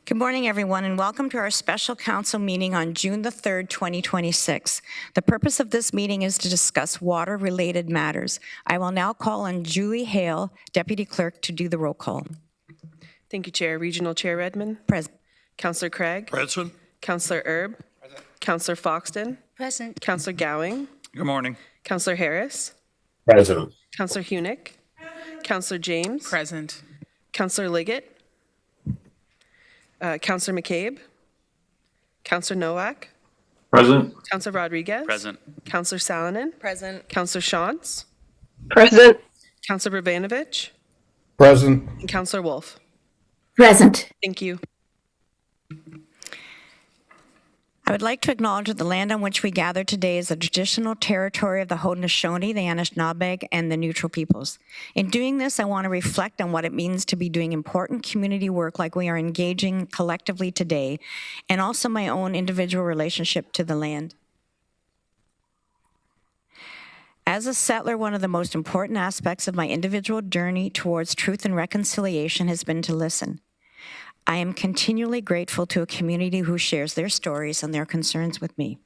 Good morning, everyone, and welcome to our special council meeting on June the 3rd, 2026. The purpose of this meeting is to discuss water-related matters. I will now call on Julie Hale, Deputy Clerk, to do the roll call. Thank you, Chair. Regional Chair Redmond. Present. Councillor Craig. Present. Councillor Erb. Present. Councillor Foxton. Present. Councillor Gowing. Good morning. Councillor Harris. Present. Councillor Hunick. Councillor James. Present. Councillor Liggett. Councillor McCabe. Councillor Nowak. Present. Councillor Rodriguez. Present. Councillor Salonen. Present. Councillor Shantz. Present. Councillor Bravanovich. Present. And Councillor Wolf. Present. Thank you. I would like to acknowledge that the land on which we gather today is the traditional territory of the Haudenosaunee, the Anishinaabe, and the Neutral peoples. In doing this, I want to reflect on what it means to be doing important community work like we are engaging collectively today, and also my own individual relationship to the land. As a settler, one of the most important aspects of my individual journey towards truth and reconciliation has been to listen. I am continually grateful to a community who shares their stories and their concerns with me.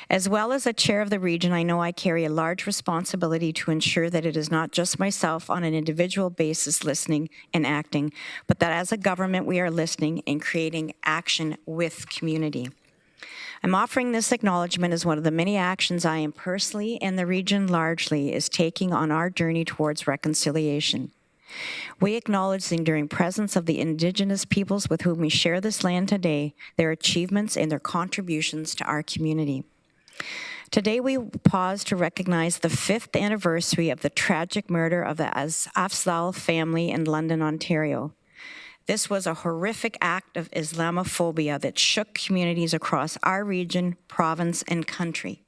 As well as a chair of the region, I know I carry a large responsibility to ensure that it is not just myself on an individual basis listening and acting, but that as a government we are listening and creating action with community. I'm offering this acknowledgement as one of the many actions I am personally and the region largely is taking on our journey towards reconciliation. We acknowledge the enduring presence of the Indigenous peoples with whom we share this land today, their achievements and their contributions to our community. Today we pause to recognize the 5th anniversary of the tragic murder of the Afzal family in London, Ontario. This was a horrific act of Islamophobia that shook communities across our region, province, and country.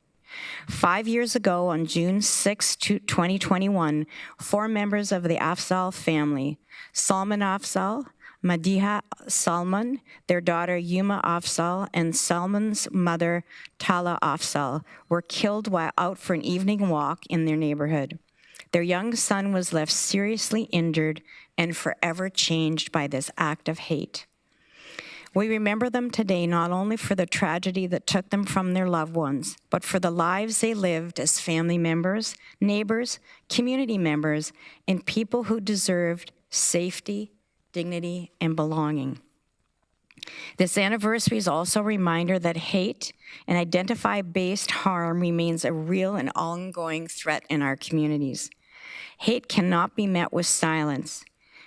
5 years ago, on June 6, 2021, 4 members of the Afzal family, Salman Afzal, Madiha Salman, their daughter Yuma Afzal, and Salman's mother Tala Afzal, were killed while out for an evening walk in their neighborhood. Their young son was left seriously injured and forever changed by this act of hate. We remember them today not only for the tragedy that took them from their loved ones, but for the lives they lived as family members, neighbors, community members, and people who deserved safety, dignity, and belonging. This anniversary is also a reminder that hate and identity-based harm remains a real and ongoing threat in our communities. Hate cannot be met with silence.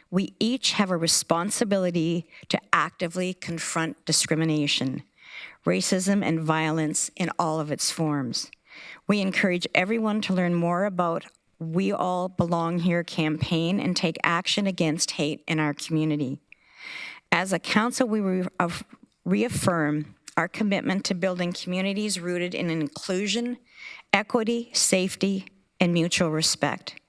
We each have a responsibility to actively confront discrimination, racism, and violence in all of its forms. We encourage everyone to learn more about We All Belong Here campaign and take action against hate in our community. As a council, we reaffirm our commitment to building communities rooted in inclusion, equity, safety, and mutual respect.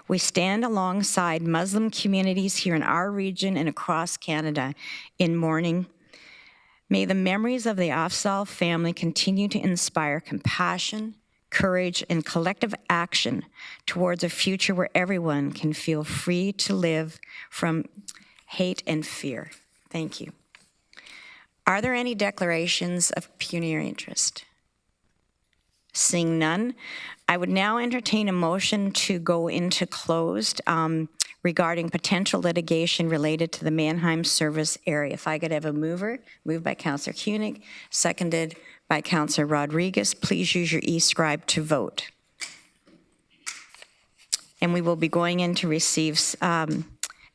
We stand alongside Muslim communities here in our region and across Canada in mourning. May the memories of the Afzal family continue to inspire compassion, courage, and collective action towards a future where everyone can feel free to live from hate and fear. Thank you. Are there any declarations of pecuniary interest? Seeing none, I would now entertain a motion to go into closed regarding potential litigation related to the Mannheim service area. If I could have a mover, moved by Councillor Hunick, seconded by Councillor Rodriguez. Please use your e-scribe to vote. And we will be going in to receive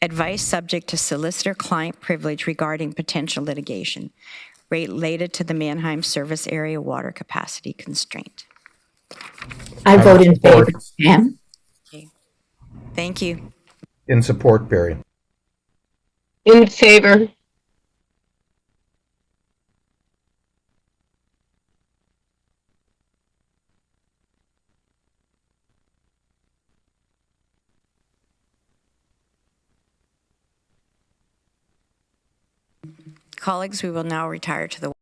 advice subject to solicitor-client privilege regarding potential litigation related to the Mannheim service area water capacity constraint. I vote in favor, Pam. Okay. Thank you. In support, Barry. In favor. Colleagues, we will now retire to the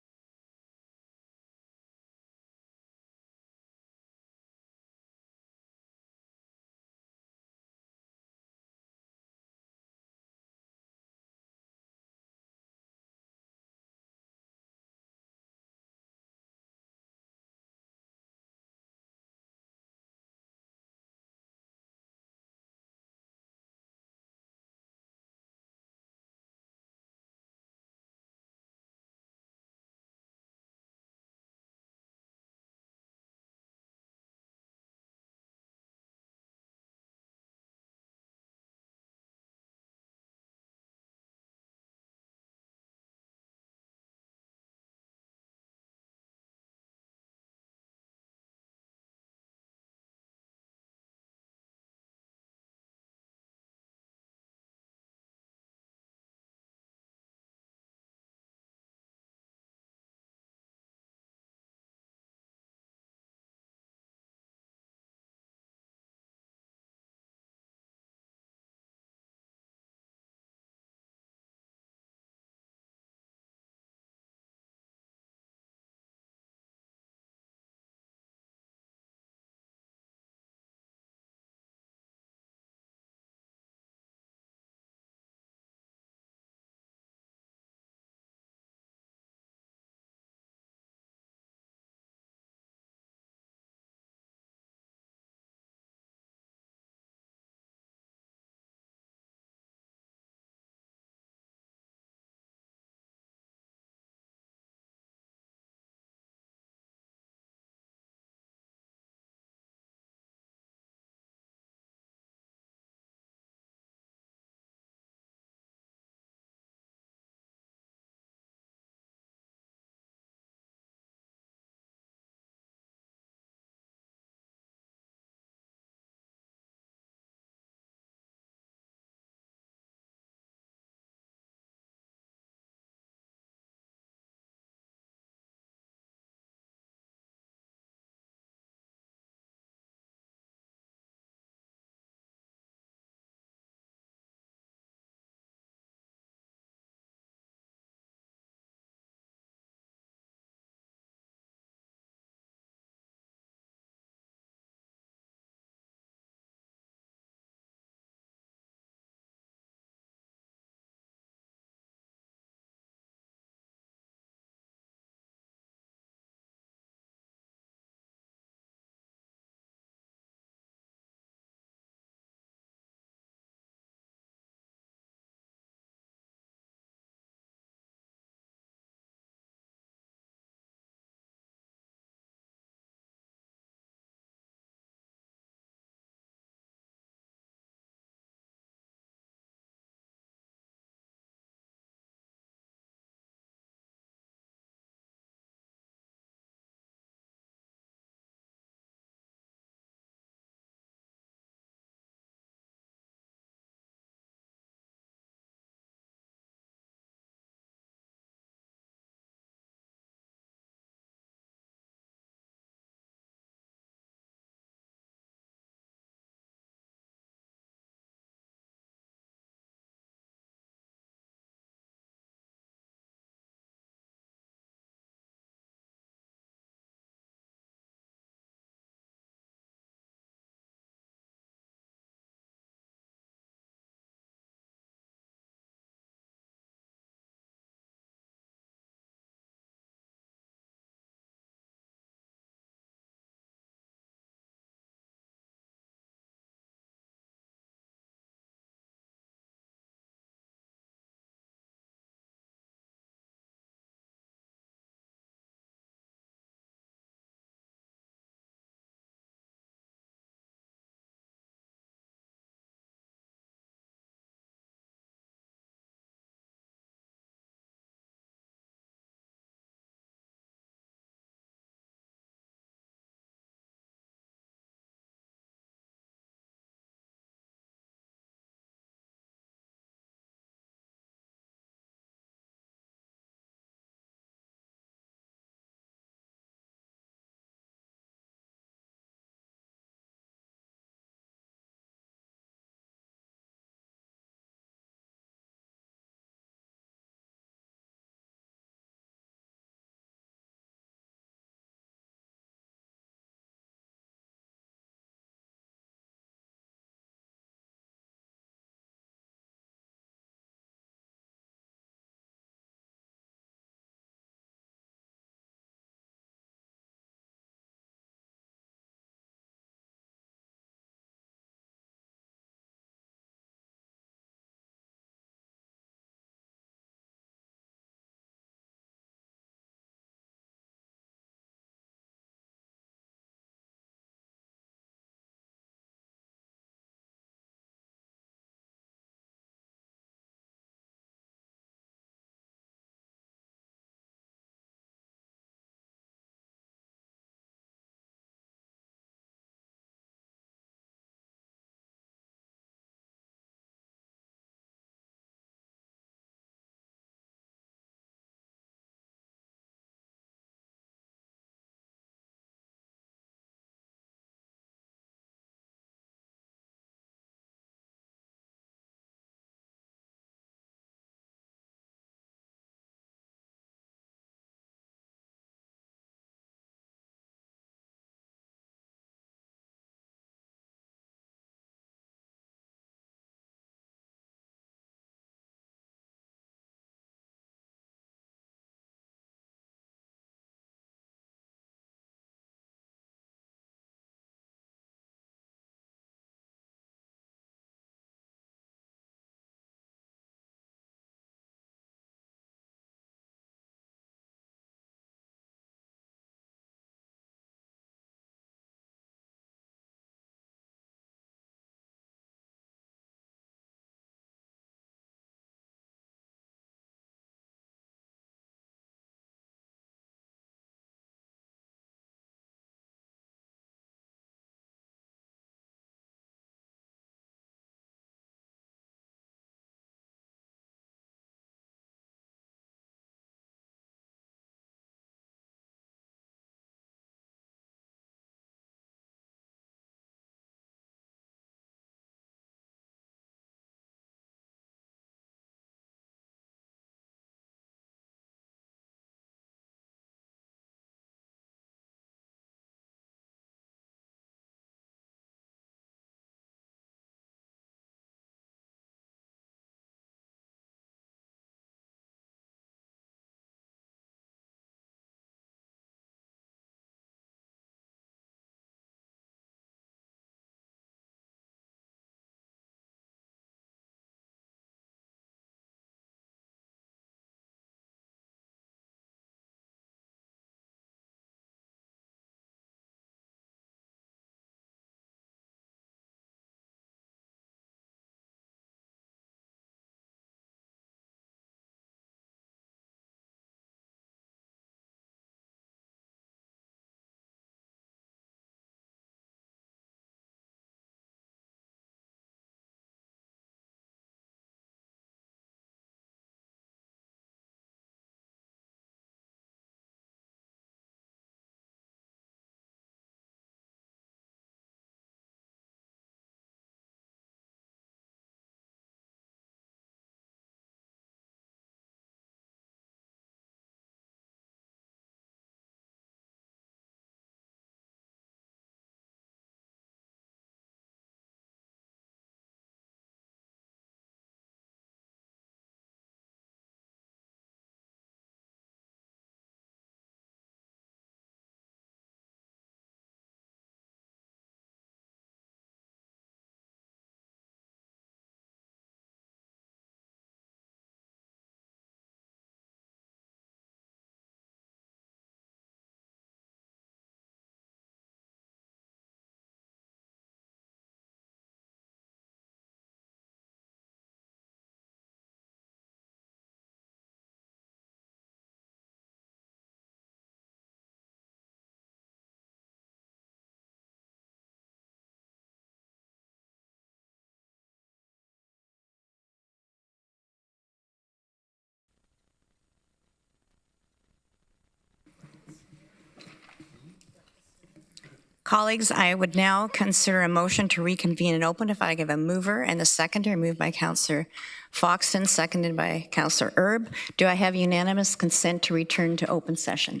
Colleagues, I would now consider a motion to reconvene and open if I give a mover and a seconder, moved by Councillor Foxton, seconded by Councillor Erb. Do I have unanimous consent to return to open session?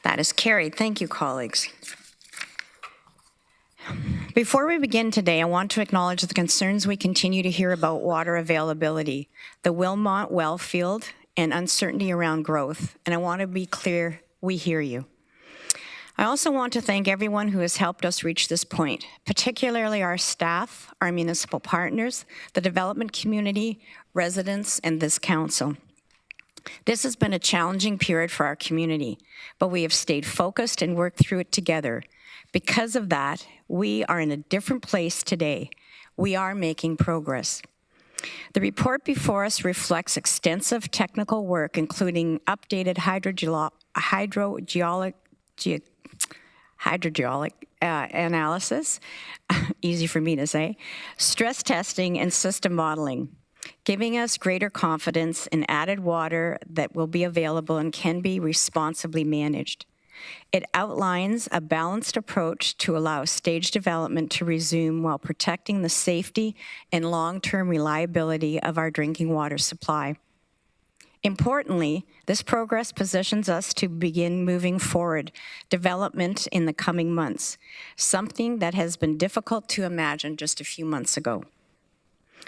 That is carried. Thank you, colleagues. Before we begin today, I want to acknowledge the concerns we continue to hear about water availability, the Wilmot well field, and uncertainty around growth. And I want to be clear, we hear you. I also want to thank everyone who has helped us reach this point, particularly our staff, our municipal partners, the development community, residents, and this council. This has been a challenging period for our community, but we have stayed focused and worked through it together. Because of that, we are in a different place today. We are making progress. The report before us reflects extensive technical work, including updated hydrogeologic analysis, easy for me to say, stress testing, and system modeling, giving us greater confidence in added water that will be available and can be responsibly managed. It outlines a balanced approach to allow stage development to resume while protecting the safety and long-term reliability of our drinking water supply. Importantly, this progress positions us to begin moving forward development in the coming months, something that has been difficult to imagine just a few months ago.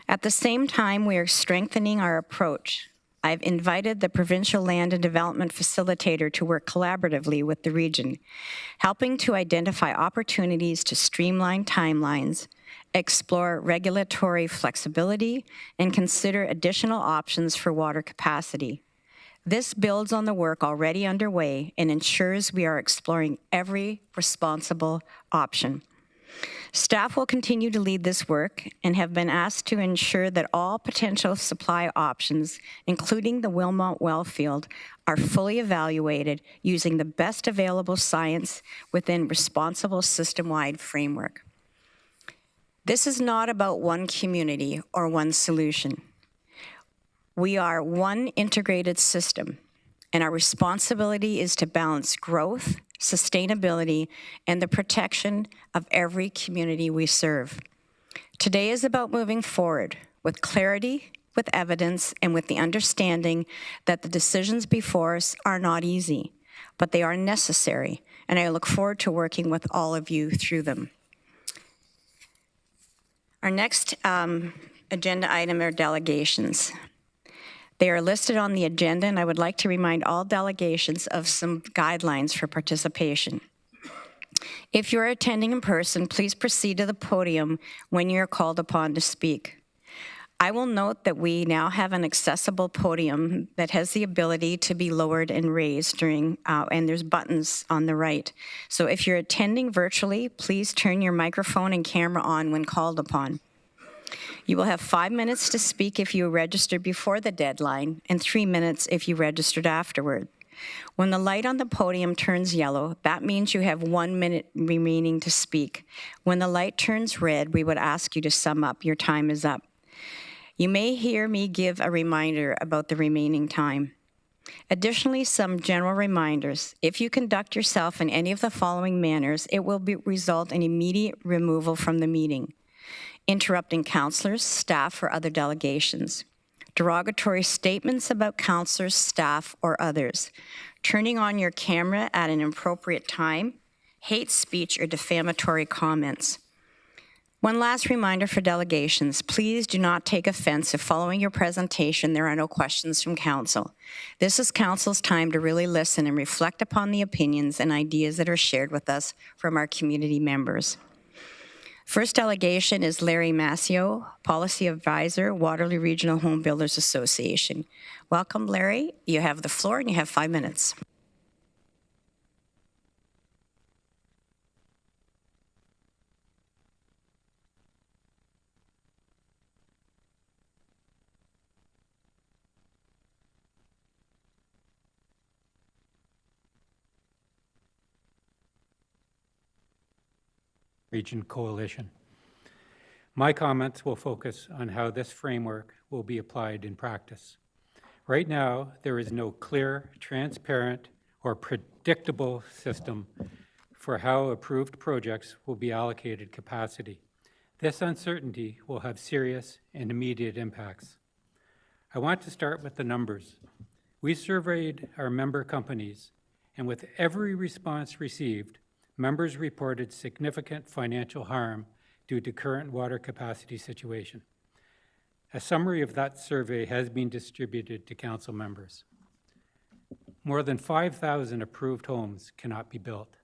At the same time, we are strengthening our approach. I've invited the Provincial Land and Development Facilitator to work collaboratively with the region, helping to identify opportunities to streamline timelines, explore regulatory flexibility, and consider additional options for water capacity. This builds on the work already underway and ensures we are exploring every responsible option. Staff will continue to lead this work and have been asked to ensure that all potential supply options, including the Wilmot well field, are fully evaluated using the best available science within responsible system-wide framework. This is not about one community or one solution. We are one integrated system, and our responsibility is to balance growth, sustainability, and the protection of every community we serve. Today is about moving forward with clarity, with evidence, and with the understanding that the decisions before us are not easy, but they are necessary, and I look forward to working with all of you through them. Our next agenda item are delegations. They are listed on the agenda, and I would like to remind all delegations of some guidelines for participation. If you're attending in person, please proceed to the podium when you're called upon to speak. I will note that we now have an accessible podium that has the ability to be lowered and raised during, and there's buttons on the right. So if you're attending virtually, please turn your microphone and camera on when called upon. You will have 5 minutes to speak if you registered before the deadline and 3 minutes if you registered afterward. When the light on the podium turns yellow, that means you have 1 minute remaining to speak. When the light turns red, we would ask you to sum up. Your time is up. You may hear me give a reminder about the remaining time. Additionally, some general reminders. If you conduct yourself in any of the following manners, it will result in immediate removal from the meeting. Interrupting councillors, staff, or other delegations. Derogatory statements about councillors, staff, or others. Turning on your camera at an inappropriate time. Hate speech or defamatory comments. One last reminder for delegations. Please do not take offense if following your presentation there are no questions from council. This is council's time to really listen and reflect upon the opinions and ideas that are shared with us from our community members. First delegation is Larry Mascio, Policy Advisor, Waterloo Regional Home Builders Association. Welcome, Larry. You have the floor and you have 5 minutes. Region Coalition. My comments will focus on how this framework will be applied in practice. Right now, there is no clear, transparent, or predictable system for how approved projects will be allocated capacity. This uncertainty will have serious and immediate impacts. I want to start with the numbers. We surveyed our member companies, and with every response received, members reported significant financial harm due to current water capacity situation. A summary of that survey has been distributed to council members. More than 5,000 approved homes cannot be built.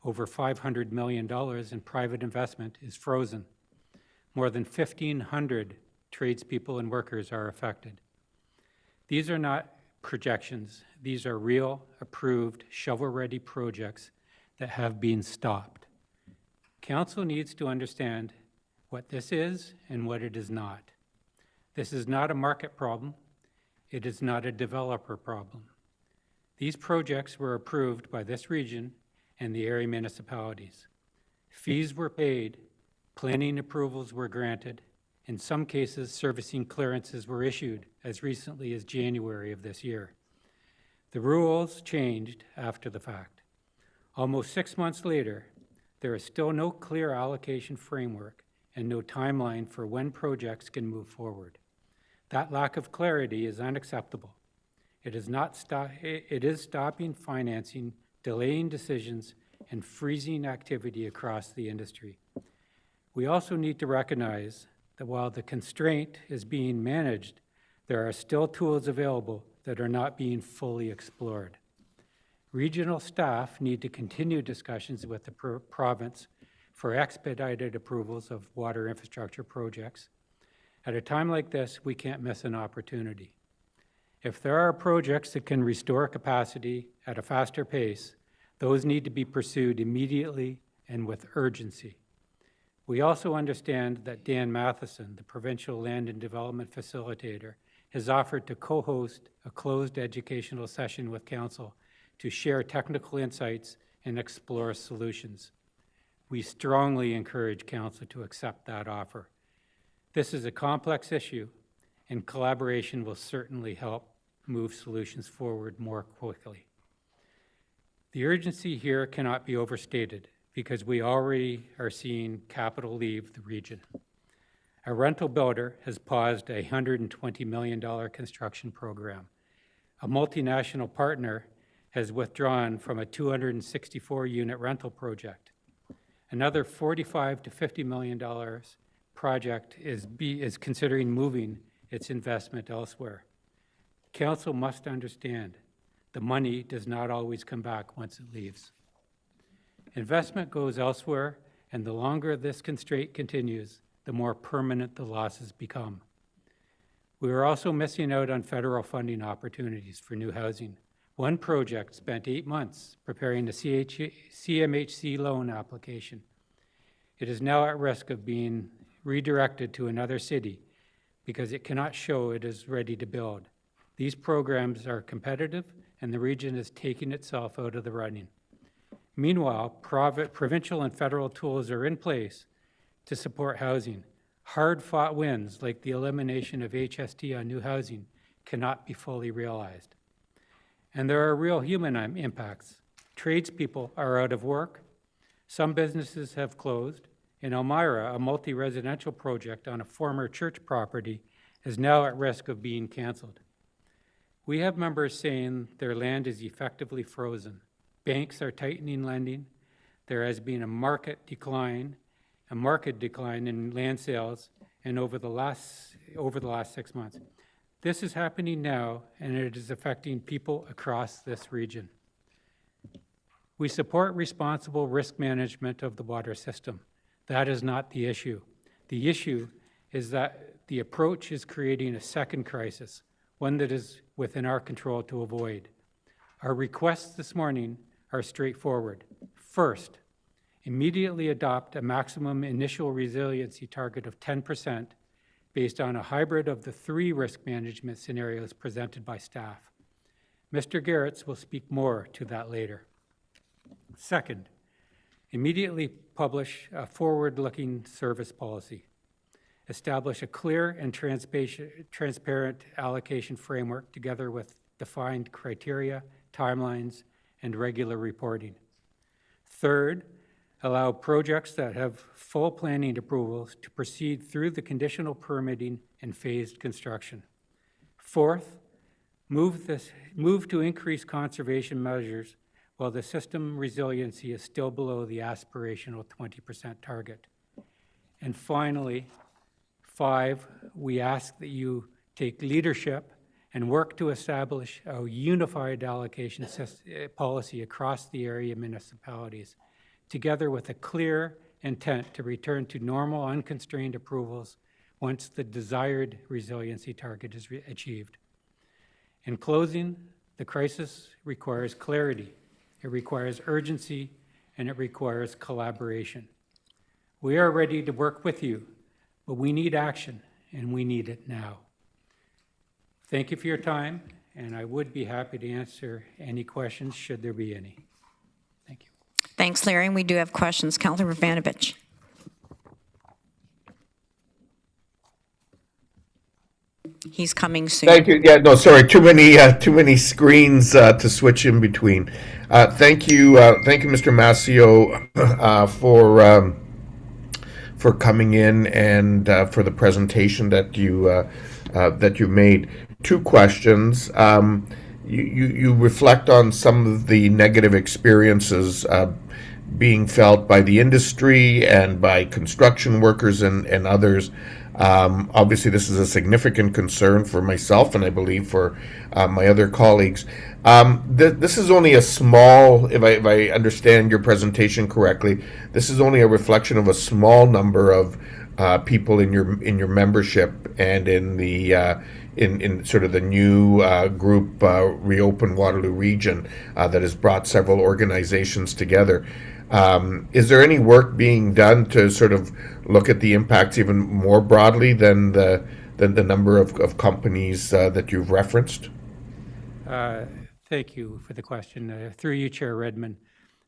Over $500 million in private investment is frozen. More than 1,500 tradespeople and workers are affected. These are not projections. These are real, approved, shovel-ready projects that have been stopped. Council needs to understand what this is and what it is not. This is not a market problem. It is not a developer problem. These projects were approved by this region and the area municipalities. Fees were paid, planning approvals were granted. In some cases, servicing clearances were issued as recently as January of this year. The rules changed after the fact. Almost 6 months later, there is still no clear allocation framework and no timeline for when projects can move forward. That lack of clarity is unacceptable. It is stopping financing, delaying decisions, and freezing activity across the industry. We also need to recognize that while the constraint is being managed, there are still tools available that are not being fully explored. Regional staff need to continue discussions with the province for expedited approvals of water infrastructure projects. At a time like this, we can't miss an opportunity. If there are projects that can restore capacity at a faster pace, those need to be pursued immediately and with urgency. We also understand that Dan Matheson, the Provincial Land and Development Facilitator, has offered to co-host a closed educational session with Council to share technical insights and explore solutions. We strongly encourage Council to accept that offer. This is a complex issue, and collaboration will certainly help move solutions forward more quickly. The urgency here cannot be overstated because we already are seeing capital leave the region. A rental builder has paused a $120 million construction program. A multinational partner has withdrawn from a 264-unit rental project. Another $45 to $50 million project is considering moving its investment elsewhere. Council must understand the money does not always come back once it leaves. Investment goes elsewhere, and the longer this constraint continues, the more permanent the losses become. We are also missing out on federal funding opportunities for new housing. One project spent 8 months preparing a CMHC loan application. It is now at risk of being redirected to another city because it cannot show it is ready to build. These programs are competitive, and the region is taking itself out of the running. Meanwhile, provincial and federal tools are in place to support housing. Hard-fought wins, like the elimination of HST on new housing, cannot be fully realized. And there are real human impacts. Tradespeople are out of work. Some businesses have closed. In Elmira, a multi-residential project on a former church property is now at risk of being canceled. We have members saying their land is effectively frozen. Banks are tightening lending. There has been a market decline in land sales and over the last 6 months. This is happening now, and it is affecting people across this region. We support responsible risk management of the water system. That is not the issue. The issue is that the approach is creating a second crisis, one that is within our control to avoid. Our requests this morning are straightforward. First, immediately adopt a maximum initial resiliency target of 10% based on a hybrid of the 3 risk management scenarios presented by staff. Mr. Garretts will speak more to that later. Second, immediately publish a forward-looking service policy. Establish a clear and transparent allocation framework together with defined criteria, timelines, and regular reporting. Third, allow projects that have full planning approvals to proceed through the conditional permitting and phased construction. Fourth, move to increase conservation measures while the system resiliency is still below the aspirational 20% target. And finally, 5, we ask that you take leadership and work to establish a unified allocation policy across the area municipalities, together with a clear intent to return to normal, unconstrained approvals once the desired resiliency target is achieved. In closing, the crisis requires clarity, it requires urgency, and it requires collaboration. We are ready to work with you, but we need action, and we need it now. Thank you for your time, and I would be happy to answer any questions, should there be any. Thank you. Thanks, Larry. And we do have questions. Councillor Vanovich. He's coming soon. Thank you. Yeah, no, sorry, too many screens to switch in between. Thank you, Mr. Mascio, for coming in and for the presentation that you made. 2 questions. You reflect on some of the negative experiences being felt by the industry and by construction workers and others. Obviously, this is a significant concern for myself and I believe for my other colleagues. This is only a small, if I understand your presentation correctly, this is only a reflection of a small number of people in your membership and in the in sort of the new group Reopen Waterloo Region that has brought several organizations together. Is there any work being done to sort of look at the impacts even more broadly than the number of companies that you've referenced? Thank you for the question. Through you, Chair Redmond.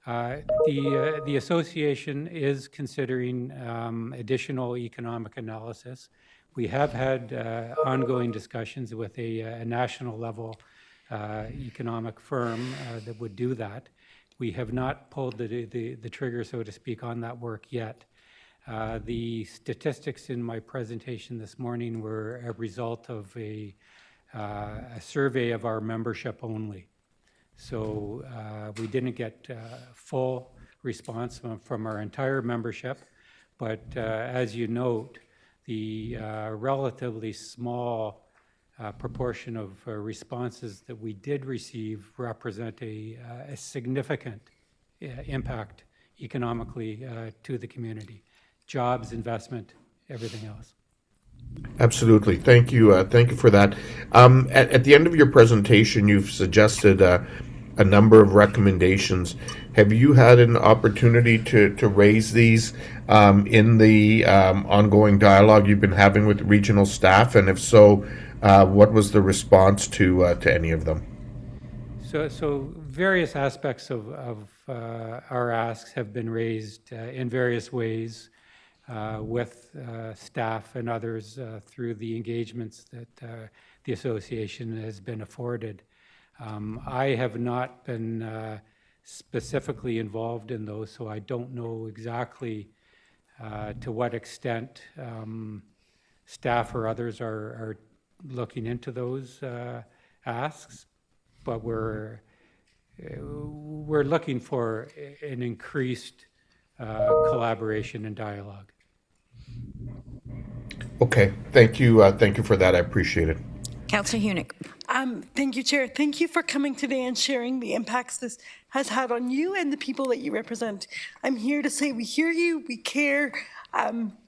The association is considering additional economic analysis. We have had ongoing discussions with a national level economic firm that would do that. We have not pulled the trigger, so to speak, on that work yet. The statistics in my presentation this morning were a result of a survey of our membership only. So we didn't get full response from our entire membership, but as you note, the relatively small proportion of responses that we did receive represent a significant impact economically to the community. Jobs, investment, everything else. Absolutely. Thank you. Thank you for that. At the end of your presentation, you've suggested a number of recommendations. Have you had an opportunity to raise these in the ongoing dialogue you've been having with regional staff? And if so, what was the response to any of them? So various aspects of our asks have been raised in various ways with staff and others through the engagements that the association has been afforded. I have not been specifically involved in those, so I don't know exactly to what extent staff or others are looking into those asks, but we're looking for an increased collaboration and dialogue. Okay, thank you for that. I appreciate it. Councillor Hunick. Thank you, Chair. Thank you for coming today and sharing the impacts this has had on you and the people that you represent. I'm here to say we hear you, we care,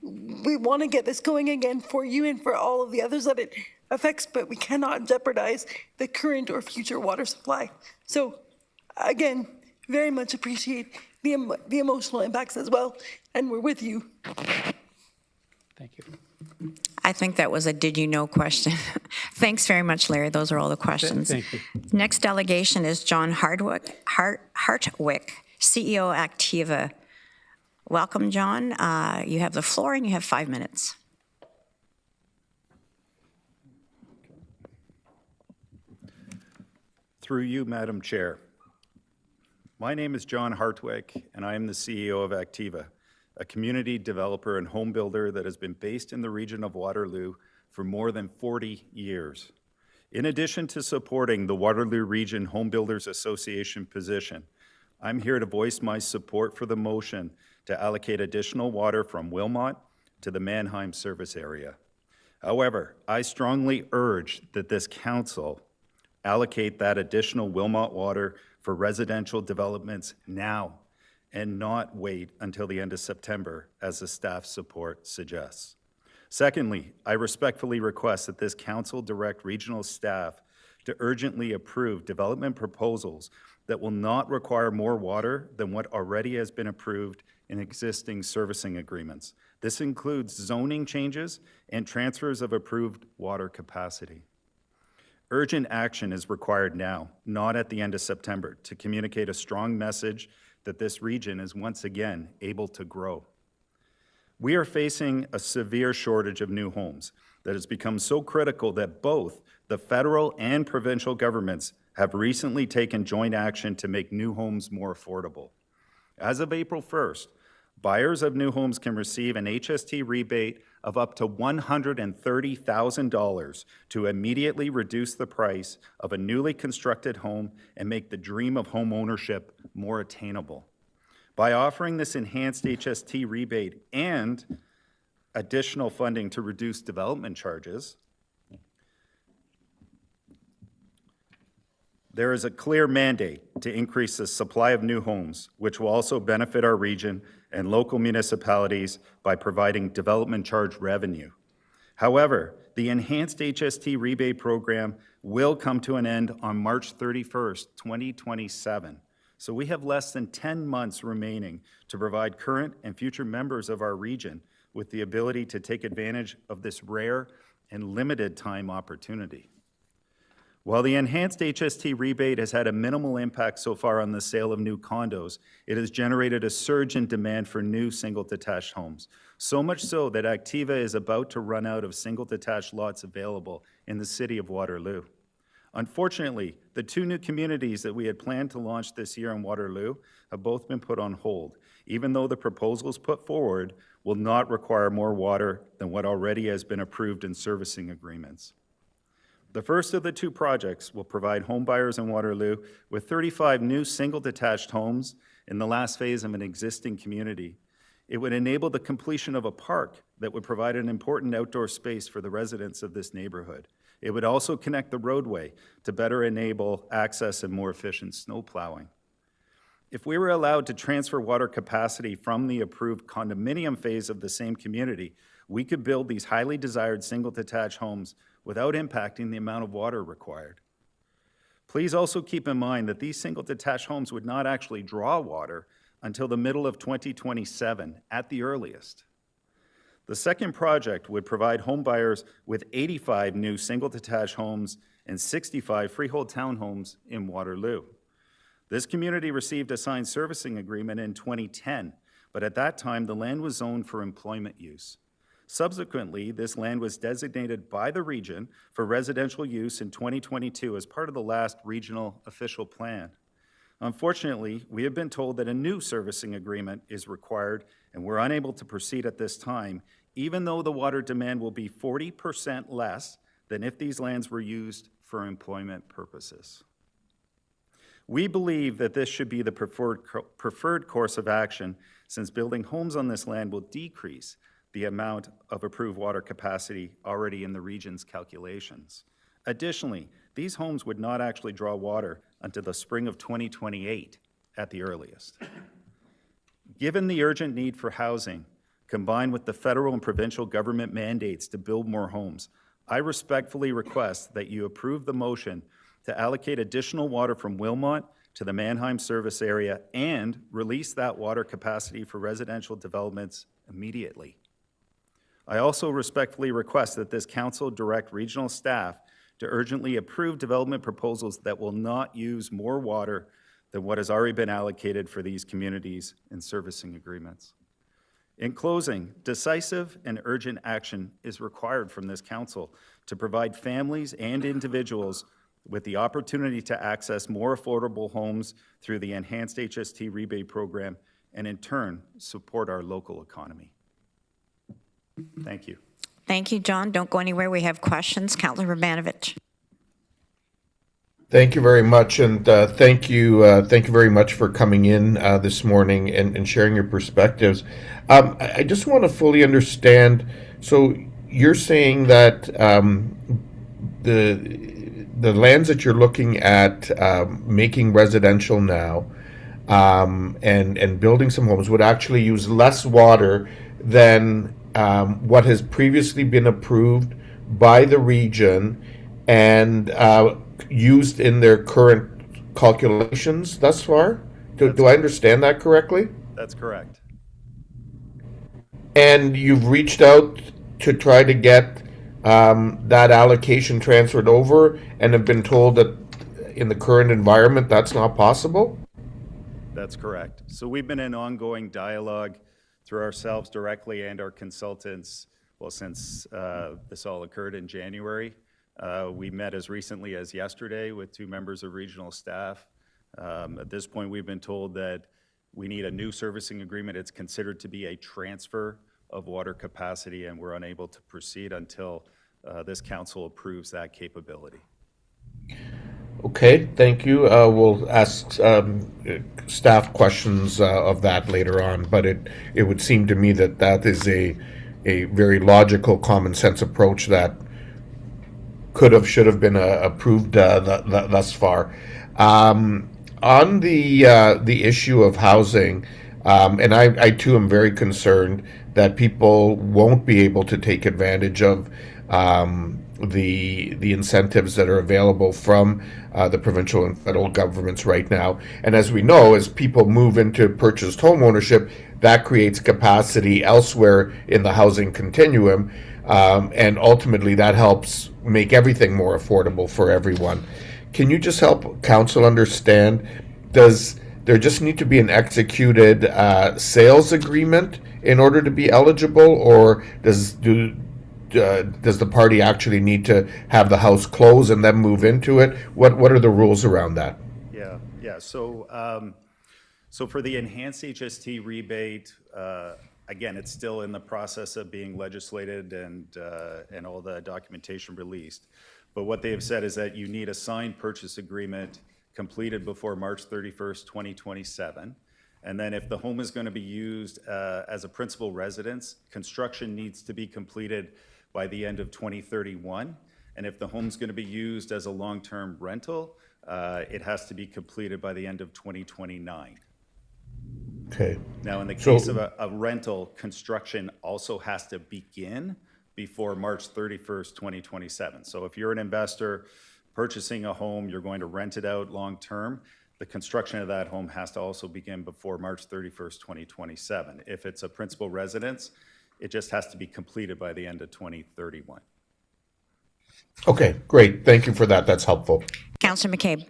we want to get this going again for you and for all of the others that it affects, but we cannot jeopardize the current or future water supply. So again, very much appreciate the emotional impacts as well, and we're with you. Thank you. I think that was a did you know question. Thanks very much, Larry. Those are all the questions. Thank you. Next delegation is John Hartwick, CEO Activa. Welcome, John. You have the floor and you have 5 minutes. Through you, Madam Chair. My name is John Hartwig, and I am the CEO of Activa, a community developer and home builder that has been based in the region of Waterloo for more than 40 years. In addition to supporting the Waterloo Region Home Builders Association position, I'm here to voice my support for the motion to allocate additional water from Wilmot to the Mannheim service area. However, I strongly urge that this council allocate that additional Wilmot water for residential developments now and not wait until the end of September, as the staff support suggests. Secondly, I respectfully request that this council direct regional staff to urgently approve development proposals that will not require more water than what already has been approved in existing servicing agreements. This includes zoning changes and transfers of approved water capacity. Urgent action is required now, not at the end of September, to communicate a strong message that this region is once again able to grow. We are facing a severe shortage of new homes that has become so critical that both the federal and provincial governments have recently taken joint action to make new homes more affordable. As of April 1st, buyers of new homes can receive an HST rebate of up to $130,000 to immediately reduce the price of a newly constructed home and make the dream of home ownership more attainable. By offering this enhanced HST rebate and additional funding to reduce development charges, there is a clear mandate to increase the supply of new homes, which will also benefit our region and local municipalities by providing development charge revenue. However, the enhanced HST rebate program will come to an end on March 31st, 2027. So we have less than 10 months remaining to provide current and future members of our region with the ability to take advantage of this rare and limited time opportunity. While the enhanced HST rebate has had a minimal impact so far on the sale of new condos, it has generated a surge in demand for new single-detached homes. So much so that Activa is about to run out of single-detached lots available in the city of Waterloo. Unfortunately, the two new communities that we had planned to launch this year in Waterloo have both been put on hold, even though the proposals put forward will not require more water than what already has been approved in servicing agreements. The first of the two projects will provide home buyers in Waterloo with 35 new single-detached homes in the last phase of an existing community. It would enable the completion of a park that would provide an important outdoor space for the residents of this neighborhood. It would also connect the roadway to better enable access and more efficient snow plowing. If we were allowed to transfer water capacity from the approved condominium phase of the same community, we could build these highly desired single-detached homes without impacting the amount of water required. Please also keep in mind that these single-detached homes would not actually draw water until the middle of 2027 at the earliest. The second project would provide home buyers with 85 new single-detached homes and 65 freehold townhomes in Waterloo. This community received a signed servicing agreement in 2010, but at that time the land was zoned for employment use. Subsequently, this land was designated by the region for residential use in 2022 as part of the last regional official plan. Unfortunately, we have been told that a new servicing agreement is required and we're unable to proceed at this time, even though the water demand will be 40% less than if these lands were used for employment purposes. We believe that this should be the preferred course of action, since building homes on this land will decrease the amount of approved water capacity already in the region's calculations. Additionally, these homes would not actually draw water until the spring of 2028 at the earliest. Given the urgent need for housing, combined with the federal and provincial government mandates to build more homes, I respectfully request that you approve the motion to allocate additional water from Wilmot to the Mannheim service area and release that water capacity for residential developments immediately. I also respectfully request that this council direct regional staff to urgently approve development proposals that will not use more water than what has already been allocated for these communities in servicing agreements. In closing, decisive and urgent action is required from this council to provide families and individuals with the opportunity to access more affordable homes through the enhanced HST rebate program, and in turn, support our local economy. Thank you. Thank you, John. Don't go anywhere. We have questions. Councillor Urbanovich. Thank you very much, and thank you very much for coming in this morning and sharing your perspectives. I just want to fully understand. So you're saying that the lands that you're looking at making residential now and building some homes would actually use less water than what has previously been approved by the region and used in their current calculations thus far? Do I understand that correctly? That's correct. And you've reached out to try to get that allocation transferred over and have been told that in the current environment that's not possible? That's correct. So we've been in ongoing dialogue through ourselves directly and our consultants, well, since this all occurred in January. We met as recently as yesterday with 2 members of regional staff. At this point, we've been told that we need a new servicing agreement. It's considered to be a transfer of water capacity, and we're unable to proceed until this council approves that capability. Okay, thank you. We'll ask staff questions of that later on, but it would seem to me that that is a very logical, common sense approach that could have, should have been approved thus far. On the issue of housing, and I too am very concerned that people won't be able to take advantage of the incentives that are available from the provincial and federal governments right now. And as we know, as people move into purchased home ownership, that creates capacity elsewhere in the housing continuum, and ultimately that helps make everything more affordable for everyone. Can you just help council understand, does there just need to be an executed sales agreement in order to be eligible, or does the party actually need to have the house close and then move into it? What are the rules around that? Yeah. So for the enhanced HST rebate, again, it's still in the process of being legislated and all the documentation released. But what they have said is that you need a signed purchase agreement completed before March 31st, 2027. And then if the home is going to be used as a principal residence, construction needs to be completed by the end of 2031. And if the home's going to be used as a long-term rental, it has to be completed by the end of 2029. Okay. Now, in the case of a rental, construction also has to begin before March 31st, 2027. So if you're an investor purchasing a home, you're going to rent it out long-term, the construction of that home has to also begin before March 31st, 2027. If it's a principal residence, it just has to be completed by the end of 2031. Okay, great. Thank you for that. That's helpful. Councillor McCabe.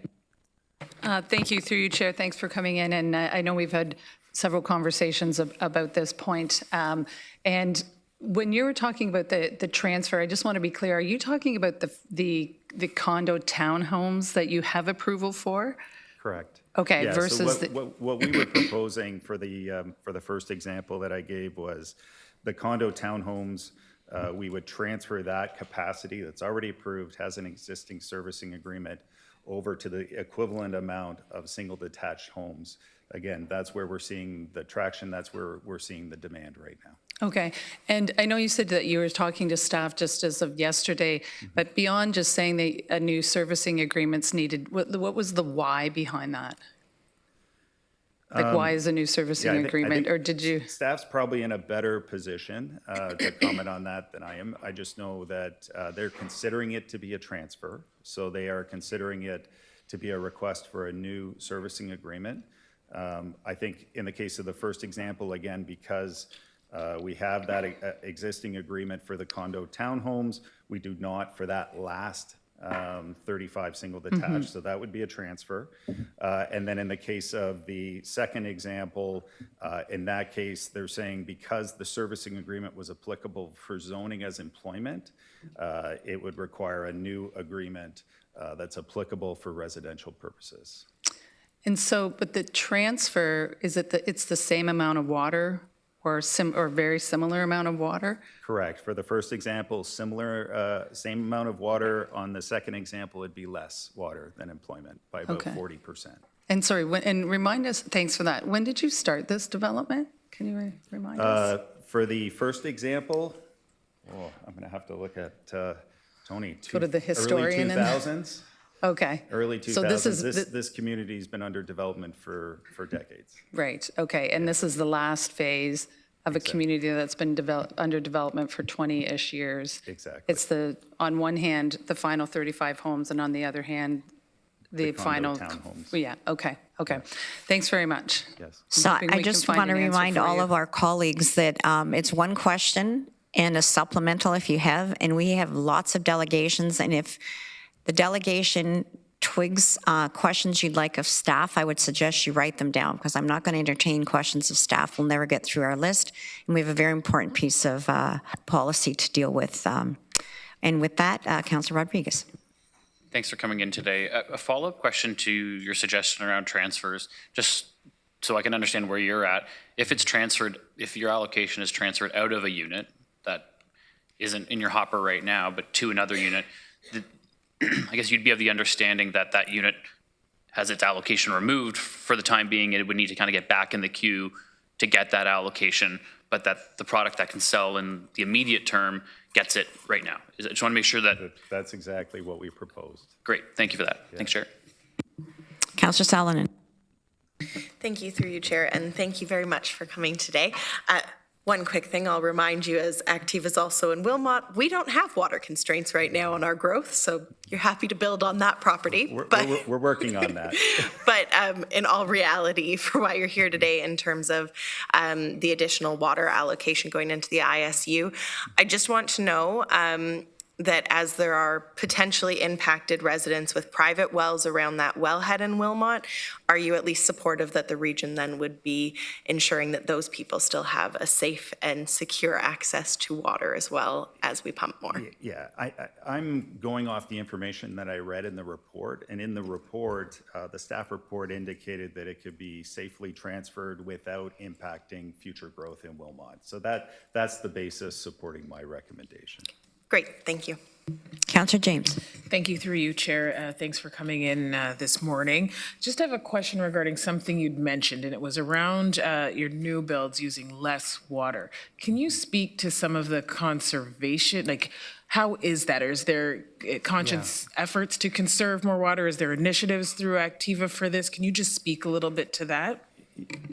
Thank you, through you, Chair. Thanks for coming in. And I know we've had several conversations about this point. And when you were talking about the transfer, I just want to be clear, are you talking about the condo townhomes that you have approval for? Correct. Okay, Yeah, versus so what we were proposing for the first example that I gave was the condo townhomes. We would transfer that capacity that's already approved, has an existing servicing agreement, over to the equivalent amount of single detached homes. Again, that's where we're seeing the traction. That's where we're seeing the demand right now. Okay. And I know you said that you were talking to staff just as of yesterday, but beyond just saying that a new servicing agreement's needed, what was the why behind that? Like, why is a new servicing agreement, or did you? Staff's probably in a better position to comment on that than I am. I just know that they're considering it to be a transfer, so they are considering it to be a request for a new servicing agreement. I think in the case of the first example, again, because we have that existing agreement for the condo townhomes, we do not for that last 35 single detached, so that would be a transfer. And then in the case of the second example, in that case, they're saying because the servicing agreement was applicable for zoning as employment, it would require a new agreement that's applicable for residential purposes. And so, but the transfer, is it it's the same amount of water or very similar amount of water? Correct. For the first example, similar, same amount of water. On the second example, it'd be less water than employment by about 40%. And sorry, and remind us, thanks for that. When did you start this development? Can you remind us? For the first example, I'm going to have to look at Tony. Go to the historian. Early 2000s. Okay. Early 2000s. So this community's been under development for decades. Right. Okay. And this is the last phase of a community that's been under development for 20-ish years. Exactly. It's on one hand, the final 35 homes, and on the other hand, the final townhomes. Yeah. Okay. Okay. Thanks very much. Yes. So I just want to remind all of our colleagues that it's one question and a supplemental if you have, and we have lots of delegations, and if the delegation twigs questions you'd like of staff, I would suggest you write them down, because I'm not going to entertain questions of staff. We'll never get through our list, and we have a very important piece of policy to deal with. And with that, Councillor Rodriguez. Thanks for coming in today. A follow-up question to your suggestion around transfers, just so I can understand where you're at. If it's transferred, if your allocation is transferred out of a unit that isn't in your hopper right now, but to another unit, I guess you'd be of the understanding that that unit has its allocation removed for the time being, and it would need to kind of get back in the queue to get that allocation, but that the product that can sell in the immediate term gets it right now. I just want to make sure that... That's exactly what we proposed. Great. Thank you for that. Yeah. Thanks, Chair. Councillor Salonen. Thank you, through you, Chair, and thank you very much for coming today. One quick thing I'll remind you, as Active is also in Wilmot, we don't have water constraints right now on our growth, so you're happy to build on that property. We're working on that. But in all reality, for why you're here today in terms of the additional water allocation going into the ISU, I just want to know that as there are potentially impacted residents with private wells around that wellhead in Wilmot, are you at least supportive that the region then would be ensuring that those people still have a safe and secure access to water as well as we pump more? Yeah, I'm going off the information that I read in the report, and in the report, the staff report indicated that it could be safely transferred without impacting future growth in Wilmot. So that's the basis supporting my recommendation. Great, thank you. Councillor James. Thank you, through you, Chair. Thanks for coming in this morning. Just have a question regarding something you'd mentioned, and it was around your new builds using less water. Can you speak to some of the conservation, like how is that? Or is there conscious efforts to conserve more water? Is there initiatives through Activa for this? Can you just speak a little bit to that?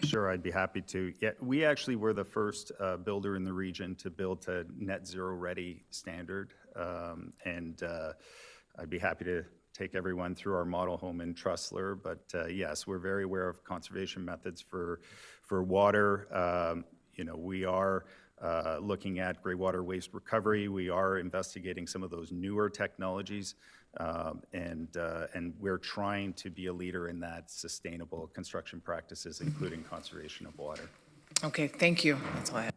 Sure, I'd be happy to. Yeah, we actually were the first builder in the region to build to net zero ready standard. And I'd be happy to take everyone through our model home in Trussler. But yes, we're very aware of conservation methods for water. You know, we are looking at gray water waste recovery. We are investigating some of those newer technologies. And we're trying to be a leader in that sustainable construction practices, including conservation of water. Okay, thank you. That's all I have.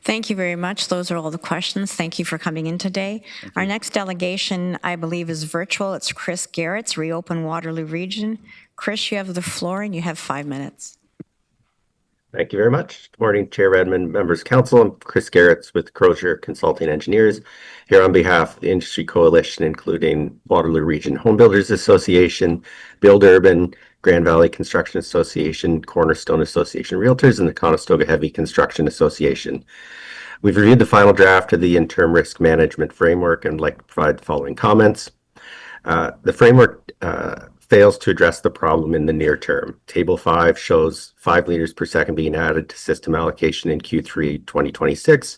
Thank you very much. Those are all the questions. Thank you for coming in today. Our next delegation, I believe, is virtual. It's Chris Garrett's Reopen Waterloo Region. Chris, you have the floor and you have 5 minutes. Thank you very much. Good morning, Chair Redmond, members of council. I'm Chris Garretts with Crozier Consulting Engineers, here on behalf of the industry coalition, including Waterloo Region Home Builders Association, Build Urban, Grand Valley Construction Association, Cornerstone Association Realtors, and the Conestoga Heavy Construction Association. We've reviewed the final draft of the interim risk management framework and would like to provide the following comments. The framework fails to address the problem in the near term. Table 5 shows 5 liters per second being added to system allocation in Q3 2026,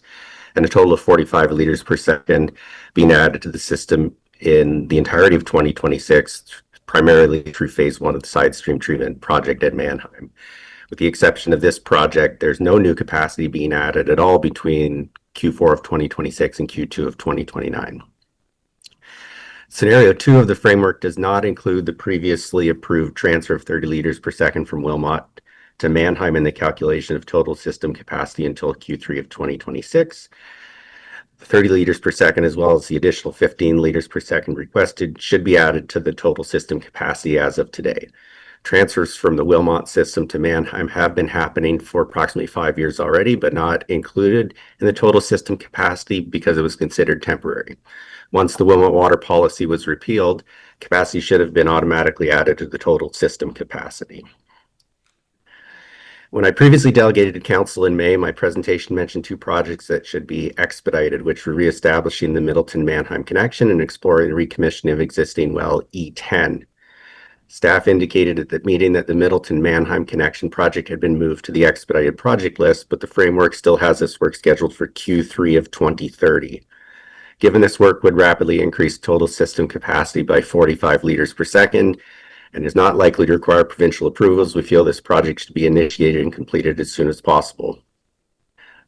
and a total of 45 liters per second being added to the system in the entirety of 2026, primarily through phase 1 of the side stream treatment project at Mannheim. With the exception of this project, there's no new capacity being added at all between Q4 of 2026 and Q2 of 2029. Scenario 2 of the framework does not include the previously approved transfer of 30 liters per second from Wilmot to Mannheim in the calculation of total system capacity until Q3 of 2026. 30 liters per second, as well as the additional 15 liters per second requested, should be added to the total system capacity as of today. Transfers from the Wilmot system to Mannheim have been happening for approximately 5 years already, but not included in the total system capacity because it was considered temporary. Once the Wilmot water policy was repealed, capacity should have been automatically added to the total system capacity. When I previously delegated to council in May, my presentation mentioned 2 projects that should be expedited, which were reestablishing the Middleton-Mannheim connection and exploring the recommissioning of existing well E10. Staff indicated at the meeting that the Middleton-Mannheim connection project had been moved to the expedited project list, but the framework still has this work scheduled for Q3 of 2030. Given this work would rapidly increase total system capacity by 45 liters per second and is not likely to require provincial approvals, we feel this project should be initiated and completed as soon as possible.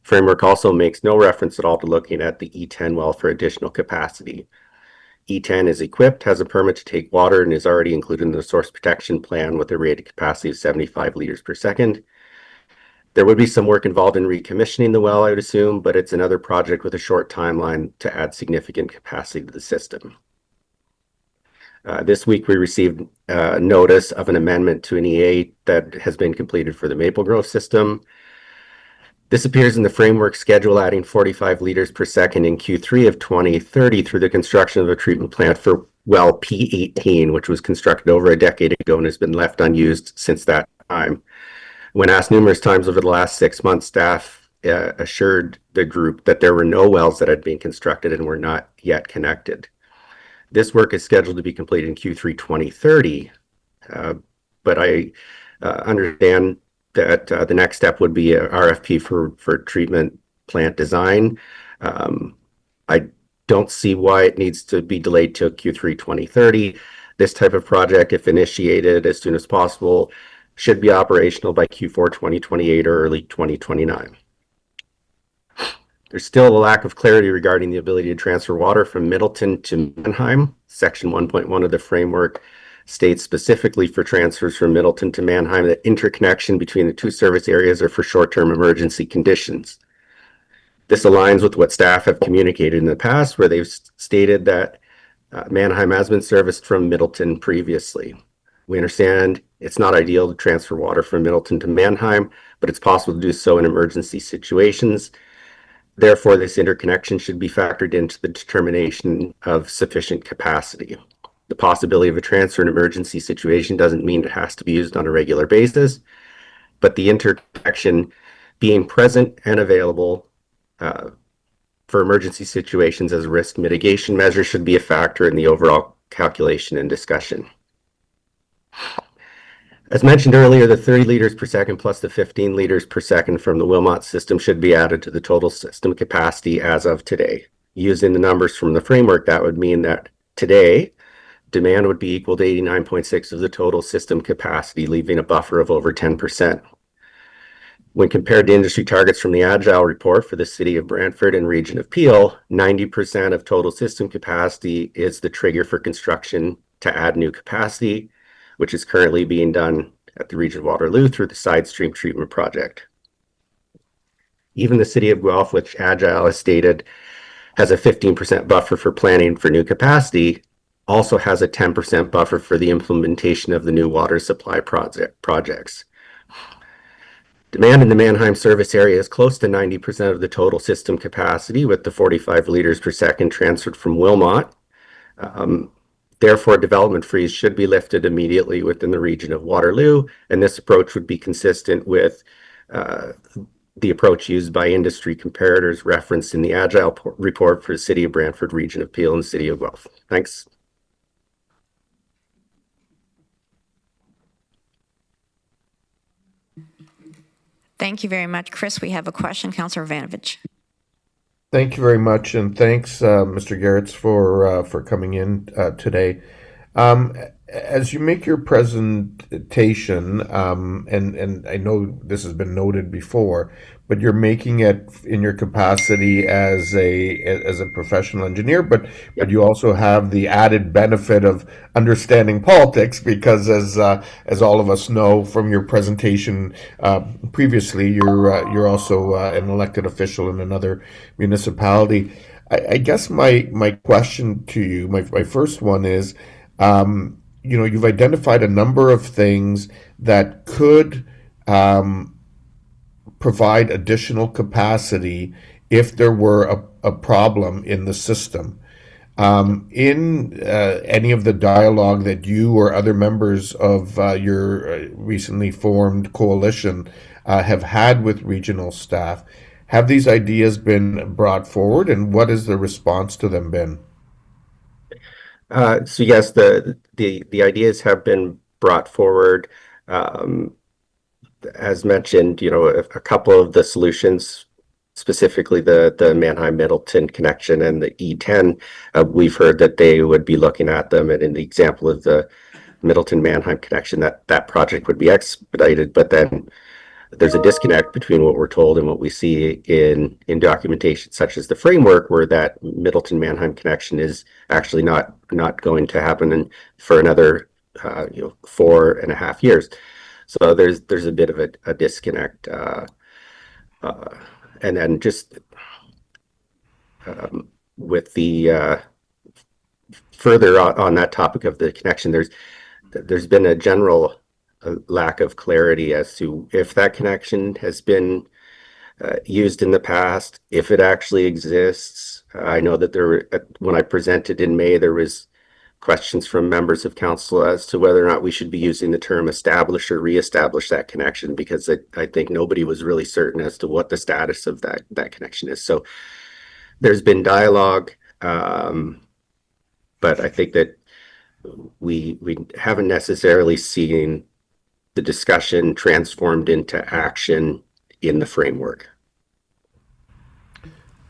Framework also makes no reference at all to looking at the E10 well for additional capacity. E10 is equipped, has a permit to take water, and is already included in the source protection plan with a rated capacity of 75 liters per second. There would be some work involved in recommissioning the well, I would assume, but it's another project with a short timeline to add significant capacity to the system. This week we received notice of an amendment to an EA that has been completed for the Maple Grove system. This appears in the framework schedule, adding 45 liters per second in Q3 of 2030 through the construction of a treatment plant for well P18, which was constructed over a decade ago and has been left unused since that time. When asked numerous times over the last 6 months, staff assured the group that there were no wells that had been constructed and were not yet connected. This work is scheduled to be completed in Q3 2030, but I understand that the next step would be a RFP for treatment plant design. I don't see why it needs to be delayed till Q3 2030. This type of project, if initiated as soon as possible, should be operational by Q4 2028 or early 2029. There's still a lack of clarity regarding the ability to transfer water from Middleton to Mannheim. Section 1.1 of the framework states specifically for transfers from Middleton to Mannheim that interconnection between the 2 service areas are for short-term emergency conditions. This aligns with what staff have communicated in the past, where they've stated that Mannheim has been serviced from Middleton previously. We understand it's not ideal to transfer water from Middleton to Mannheim, but it's possible to do so in emergency situations. Therefore, this interconnection should be factored into the determination of sufficient capacity. The possibility of a transfer in an emergency situation doesn't mean it has to be used on a regular basis, but the interconnection being present and available for emergency situations as a risk mitigation measure should be a factor in the overall calculation and discussion. As mentioned earlier, the 30 liters per second plus the 15 liters per second from the Wilmot system should be added to the total system capacity as of today. Using the numbers from the framework, that would mean that today, demand would be equal to 89.6 of the total system capacity, leaving a buffer of over 10%. When compared to industry targets from the Agile report for the City of Brantford and Region of Peel, 90% of total system capacity is the trigger for construction to add new capacity, which is currently being done at the Region of Waterloo through the Side Stream Treatment Project. Even the City of Guelph, which Agile has stated has a 15% buffer for planning for new capacity, also has a 10% buffer for the implementation of the new water supply projects. Demand in the Mannheim service area is close to 90% of the total system capacity, with the 45 liters per second transferred from Wilmot. Therefore, development freeze should be lifted immediately within the Region of Waterloo, and this approach would be consistent with the approach used by industry comparators referenced in the Agile report for the City of Brantford, Region of Peel, and the City of Guelph. Thanks. Thank you very much, Chris. We have a question, Councillor Vanovich. Thank you very much, and thanks, Mr. Garretts, for coming in today. As you make your presentation, and I know this has been noted before, but you're making it in your capacity as a professional engineer, but you also have the added benefit of understanding politics, because as all of us know from your presentation previously, you're also an elected official in another municipality. I guess my question to you, my first one is, you've identified a number of things that could provide additional capacity if there were a problem in the system. In any of the dialogue that you or other members of your recently formed coalition have had with regional staff, have these ideas been brought forward, and what has the response to them been? So yes, the ideas have been brought forward. Um, as mentioned, a couple of the solutions, specifically the Mannheim-Middleton connection and the E10, we've heard that they would be looking at them. And in the example of the Middleton-Mannheim connection, that project would be expedited. But then there's a disconnect between what we're told and what we see in documentation such as the framework, where that Middleton Mannheim connection is actually not going to happen for another 4.5 years. So there's a bit of a disconnect, and then just with the further on that topic of the connection, there's been a general lack of clarity as to if that connection has been used in the past, if it actually exists. I know that when I presented in May, there was questions from members of council as to whether or not we should be using the term establish or reestablish that connection, because I think nobody was really certain as to what the status of that connection is. So there's been dialogue, but I think that we haven't necessarily seen the discussion transformed into action in the framework.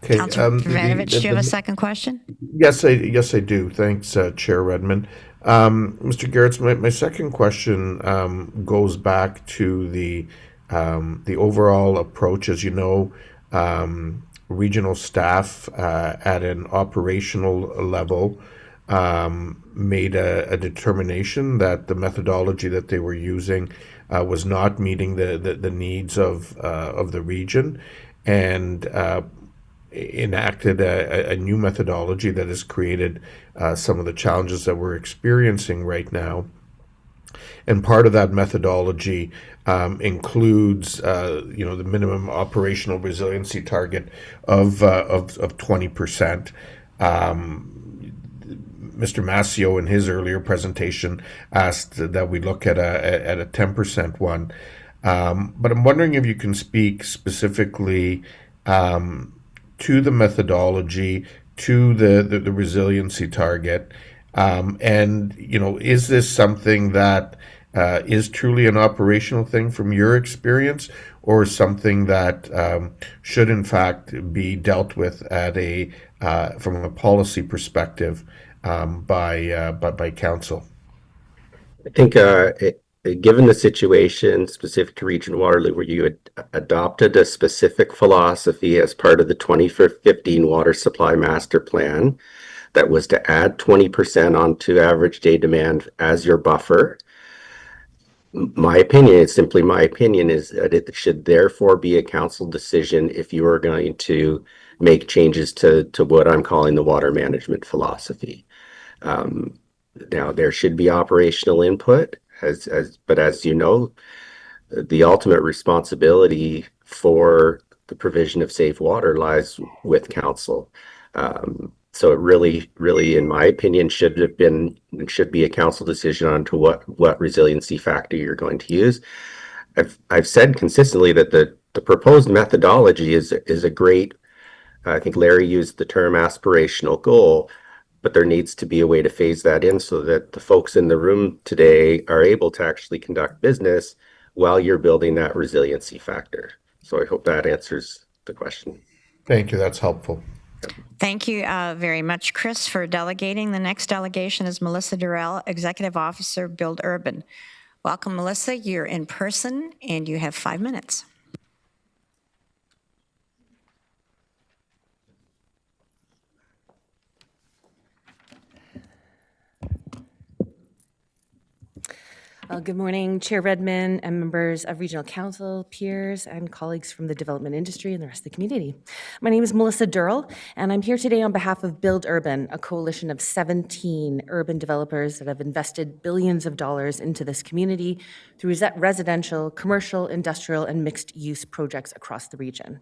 Okay. Councilor Vanovich, do you have a second question? Yes, I do. Thanks, Chair Redmond. Mr. Garretts, my second question goes back to the overall approach. As you know, regional staff at an operational level made a determination that the methodology that they were using was not meeting the needs of the region, and enacted a new methodology that has created some of the challenges that we're experiencing right now. And part of that methodology includes, the minimum operational resiliency target of 20%. Mr. Massio, in his earlier presentation, asked that we look at a 10% one. But I'm wondering if you can speak specifically to the methodology, to the resiliency target, and is this something that is truly an operational thing from your experience, or something that should in fact be dealt with at from a policy perspective by council? I think given the situation specific to Region Waterloo, where you had adopted a specific philosophy as part of the 2015 Water Supply Master Plan, that was to add 20% onto average day demand as your buffer. My opinion, it's simply my opinion, is that it should therefore be a council decision if you are going to make changes to what I'm calling the water management philosophy. Now, there should be operational input, but as you know, the ultimate responsibility for the provision of safe water lies with council. So it really, in my opinion, should be a council decision on to what resiliency factor you're going to use. I've said consistently that the proposed methodology is a great, I think Larry used the term aspirational goal, but there needs to be a way to phase that in so that the folks in the room today are able to actually conduct business while you're building that resiliency factor. So I hope that answers the question. Thank you. That's helpful. Thank you very much, Chris, for delegating. The next delegation is Melissa Durrell, Executive Officer, Build Urban. Welcome, Melissa. You're in person, and you have 5 minutes. Good morning, Chair Redmond and members of Regional Council, peers, and colleagues from the development industry and the rest of the community. My name is Melissa Durrell, and I'm here today on behalf of Build Urban, a coalition of 17 urban developers that have invested billions of dollars into this community through residential, commercial, industrial, and mixed-use projects across the region.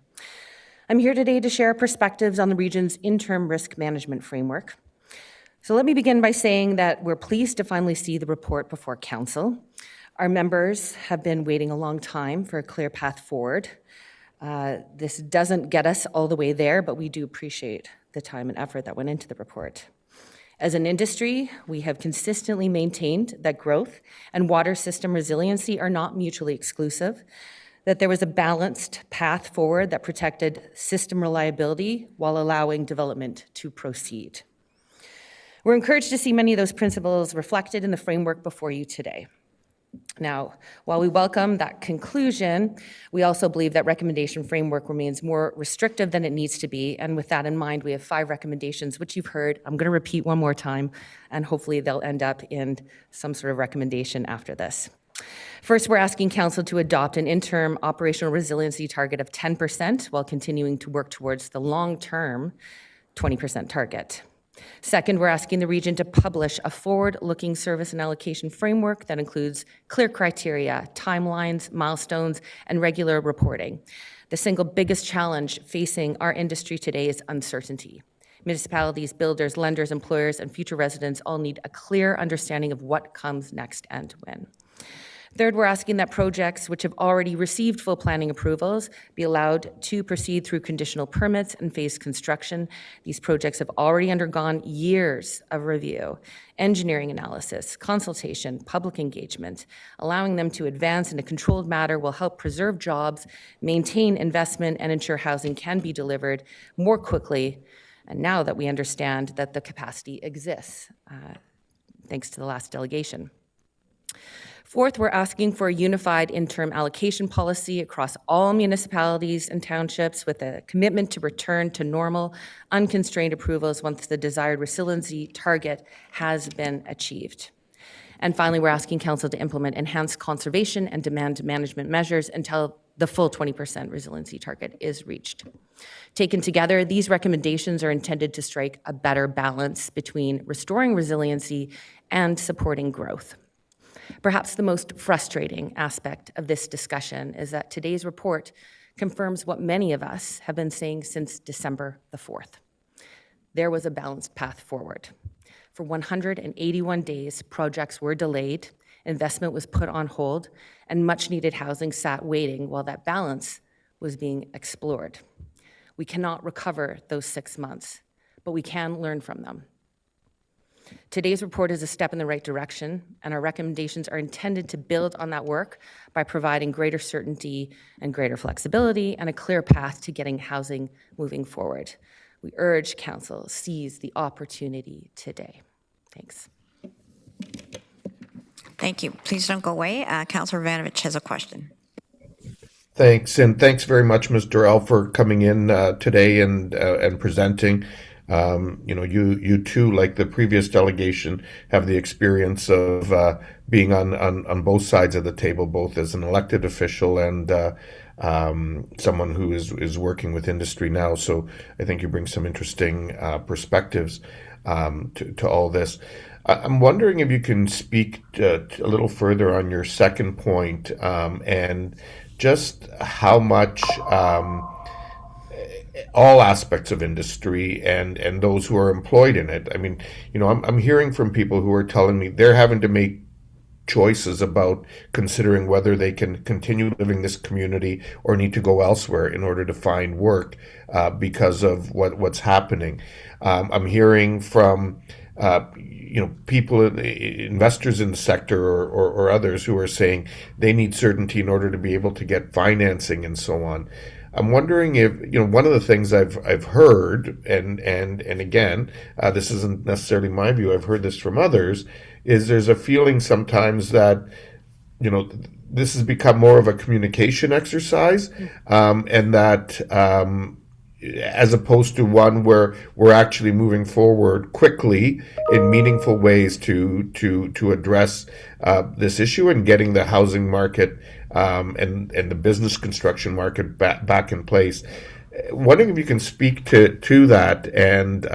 I'm here today to share perspectives on the region's interim risk management framework. So let me begin by saying that we're pleased to finally see the report before Council. Our members have been waiting a long time for a clear path forward. This doesn't get us all the way there, but we do appreciate the time and effort that went into the report. As an industry, we have consistently maintained that growth and water system resiliency are not mutually exclusive, that there was a balanced path forward that protected system reliability while allowing development to proceed. We're encouraged to see many of those principles reflected in the framework before you today. Now, while we welcome that conclusion, we also believe that recommendation framework remains more restrictive than it needs to be. And with that in mind, we have 5 recommendations, which you've heard. I'm going to repeat one more time, and hopefully they'll end up in some sort of recommendation after this. First, we're asking Council to adopt an interim operational resiliency target of 10% while continuing to work towards the long-term 20% target. Second, we're asking the region to publish a forward-looking service and allocation framework that includes clear criteria, timelines, milestones, and regular reporting. The single biggest challenge facing our industry today is uncertainty. Municipalities, builders, lenders, employers, and future residents all need a clear understanding of what comes next and when. Third, we're asking that projects which have already received full planning approvals be allowed to proceed through conditional permits and phased construction. These projects have already undergone years of review, engineering analysis, consultation, public engagement. Allowing them to advance in a controlled manner will help preserve jobs, maintain investment, and ensure housing can be delivered more quickly. And now that we understand that the capacity exists, thanks to the last delegation. Fourth, we're asking for a unified interim allocation policy across all municipalities and townships with a commitment to return to normal, unconstrained approvals once the desired resiliency target has been achieved. And finally, we're asking Council to implement enhanced conservation and demand management measures until the full 20% resiliency target is reached. Taken together, these recommendations are intended to strike a better balance between restoring resiliency and supporting growth. Perhaps the most frustrating aspect of this discussion is that today's report confirms what many of us have been saying since December the 4th. There was a balanced path forward. For 181 days, projects were delayed, investment was put on hold, and much-needed housing sat waiting while that balance was being explored. We cannot recover those 6 months, but we can learn from them. Today's report is a step in the right direction, and our recommendations are intended to build on that work by providing greater certainty and greater flexibility and a clear path to getting housing moving forward. We urge Council seize the opportunity today. Thanks. Thank you. Please don't go away. Councillor Vanovich has a question. Thanks, and thanks very much, Ms. Durrell, for coming in today and presenting. You too, like the previous delegation, have the experience of being on both sides of the table, both as an elected official and someone who is working with industry now. So I think you bring some interesting perspectives to all this. I'm wondering if you can speak a little further on your second point and just how much all aspects of industry and those who are employed in it. I mean, I'm hearing from people who are telling me they're having to make choices about considering whether they can continue living in this community or need to go elsewhere in order to find work because of what's happening. I'm hearing from people, investors in the sector or others who are saying they need certainty in order to be able to get financing and so on. I'm wondering if, one of the things I've heard, and again, this isn't necessarily my view, I've heard this from others, is there's a feeling sometimes that, this has become more of a communication exercise, and that, as opposed to one where we're actually moving forward quickly in meaningful ways to address this issue and getting the housing market and the business construction market back in place. Wondering if you can speak to that and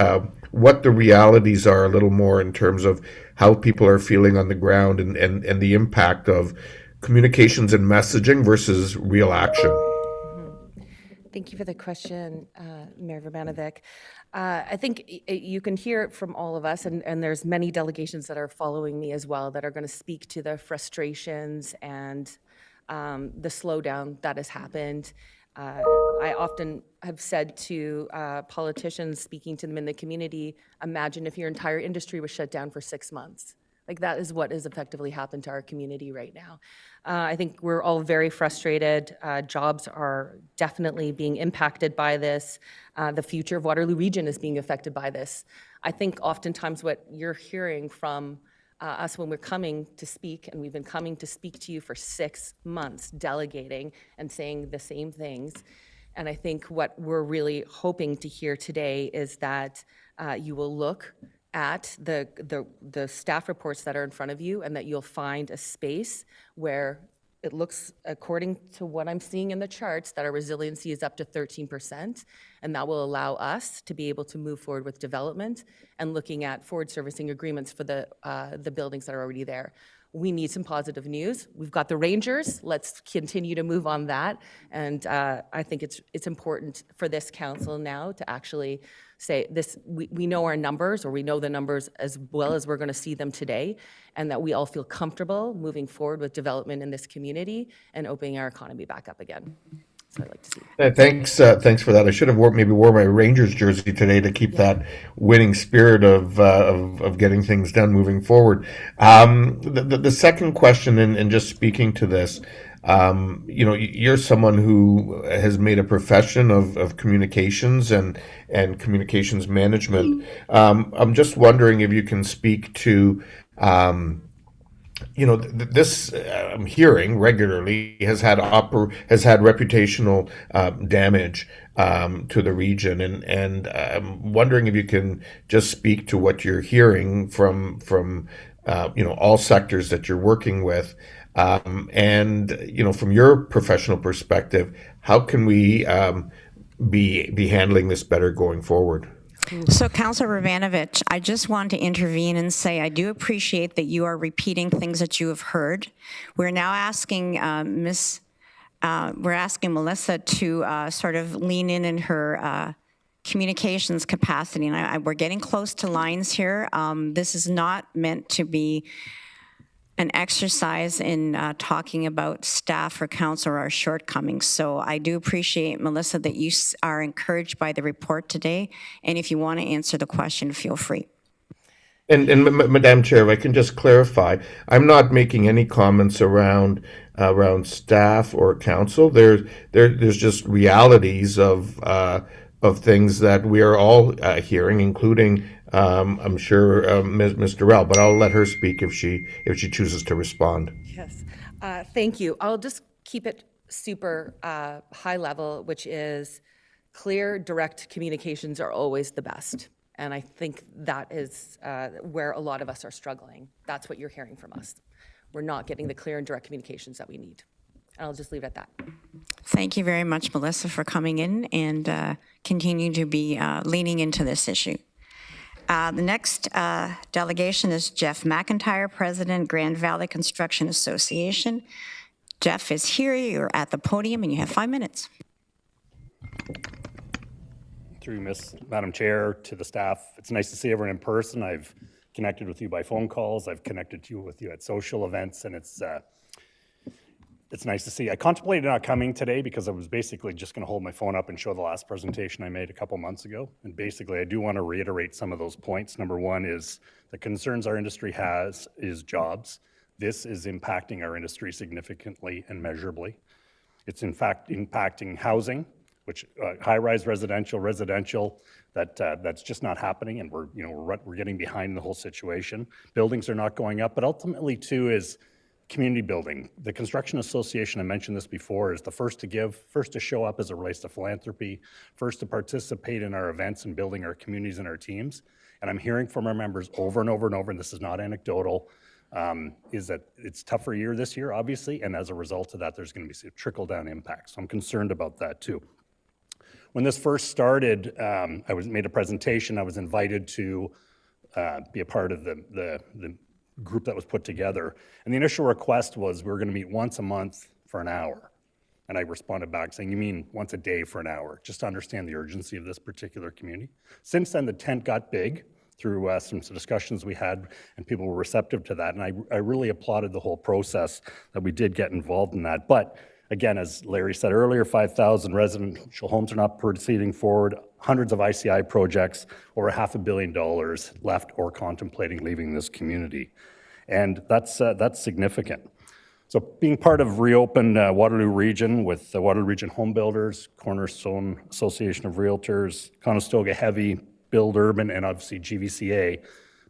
what the realities are a little more in terms of how people are feeling on the ground and the impact of communications and messaging versus real action. Thank you for the question, Mayor Urbanovic. I think you can hear it from all of us, and there's many delegations that are following me as well that are going to speak to the frustrations and the slowdown that has happened. I often have said to politicians speaking to them in the community, imagine if your entire industry was shut down for 6 months. Like that is what has effectively happened to our community right now. I think we're all very frustrated. Jobs are definitely being impacted by this. The future of Waterloo Region is being affected by this. I think oftentimes what you're hearing from us when we're coming to speak, and we've been coming to speak to you for 6 months, delegating and saying the same things. And I think what we're really hoping to hear today is that you will look at the staff reports that are in front of you, and that you'll find a space where it looks, according to what I'm seeing in the charts, that our resiliency is up to 13%, and that will allow us to be able to move forward with development and looking at forward servicing agreements for the buildings that are already there. We need some positive news. We've got the Rangers. Let's continue to move on that. And I think it's important for this council now to actually say this, we know our numbers, or we know the numbers as well as we're going to see them today, and that we all feel comfortable moving forward with development in this community and opening our economy back up again. So I'd like to see. Thanks for that. I should have maybe wore my Rangers jersey today to keep that winning spirit of getting things done moving forward. The second question, and just speaking to this, you're someone who has made a profession of communications and communications management. I'm just wondering if you can speak to this I'm hearing regularly has had reputational damage to the region, and I'm wondering if you can just speak to what you're hearing from all sectors that you're working with, and from your professional perspective, how can we be handling this better going forward? So, Councillor Ravanovich, I just want to intervene and say I do appreciate that you are repeating things that you have heard. We're now asking we're asking Melissa to sort of lean in her communications capacity, and we're getting close to lines here. This is not meant to be an exercise in talking about staff or council or our shortcomings. So I do appreciate, Melissa, that you are encouraged by the report today. And if you want to answer the question, feel free. And Madam Chair, if I can just clarify, I'm not making any comments around staff or council. There's just realities of things that we are all hearing, including I'm sure Ms. Durrell, but I'll let her speak if she chooses to respond. Yes, thank you. I'll just keep it super high level, which is clear, direct communications are always the best. And I think that is where a lot of us are struggling. That's what you're hearing from us. We're not getting the clear and direct communications that we need. And I'll just leave it at that. Thank you very much, Melissa, for coming in and continue to be leaning into this issue. The next delegation is Jeff McIntyre, President, Grand Valley Construction Association. Jeff is here. You're at the podium, and you have 5 minutes. Through Madam Chair, to the staff, it's nice to see everyone in person. I've connected with you by phone calls. I've connected with you at social events, and it's nice to see. I contemplated not coming today because I was basically just going to hold my phone up and show the last presentation I made a couple months ago. And basically, I do want to reiterate some of those points. Number one is the concerns our industry has is jobs. This is impacting our industry significantly and measurably. It's in fact impacting housing, which high-rise residential, that's just not happening, and we're getting behind the whole situation. Buildings are not going up, but ultimately too is community building. The Construction Association, I mentioned this before, is the first to give, first to show up as it relates to philanthropy, first to participate in our events and building our communities and our teams. And I'm hearing from our members over and over and over, and this is not anecdotal, is that it's a tougher year this year, obviously, and as a result of that, there's going to be some trickle-down impacts. So I'm concerned about that too. When this first started, I made a presentation. I was invited to be a part of the group that was put together. And the initial request was we were going to meet once a month for an hour. And I responded back saying, you mean once a day for an hour, just to understand the urgency of this particular community. Since then, the tent got big through some discussions we had, and people were receptive to that. And I really applauded the whole process that we did get involved in that. But again, as Larry said earlier, 5,000 residential homes are not proceeding forward, hundreds of ICI projects, over $500 million left or contemplating leaving this community. And that's significant. So being part of reopened Waterloo Region with the Waterloo Region Home Builders, Cornerstone Association of Realtors, Conestoga Heavy, Build Urban, and obviously GVCA,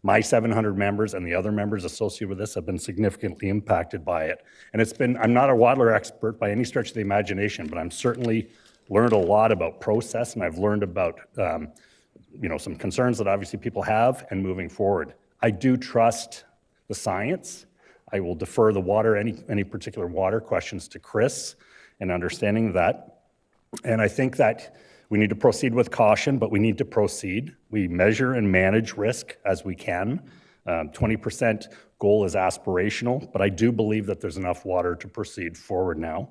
my 700 members and the other members associated with this have been significantly impacted by it. And it's been, I'm not a Waterloo expert by any stretch of the imagination, but I'm certainly learned a lot about process, and I've learned about some concerns that obviously people have and moving forward. I do trust the science. I will defer the water, any particular water questions to Chris and understanding that. And I think that we need to proceed with caution, but we need to proceed. We measure and manage risk as we can. 20% goal is aspirational, but I do believe that there's enough water to proceed forward now.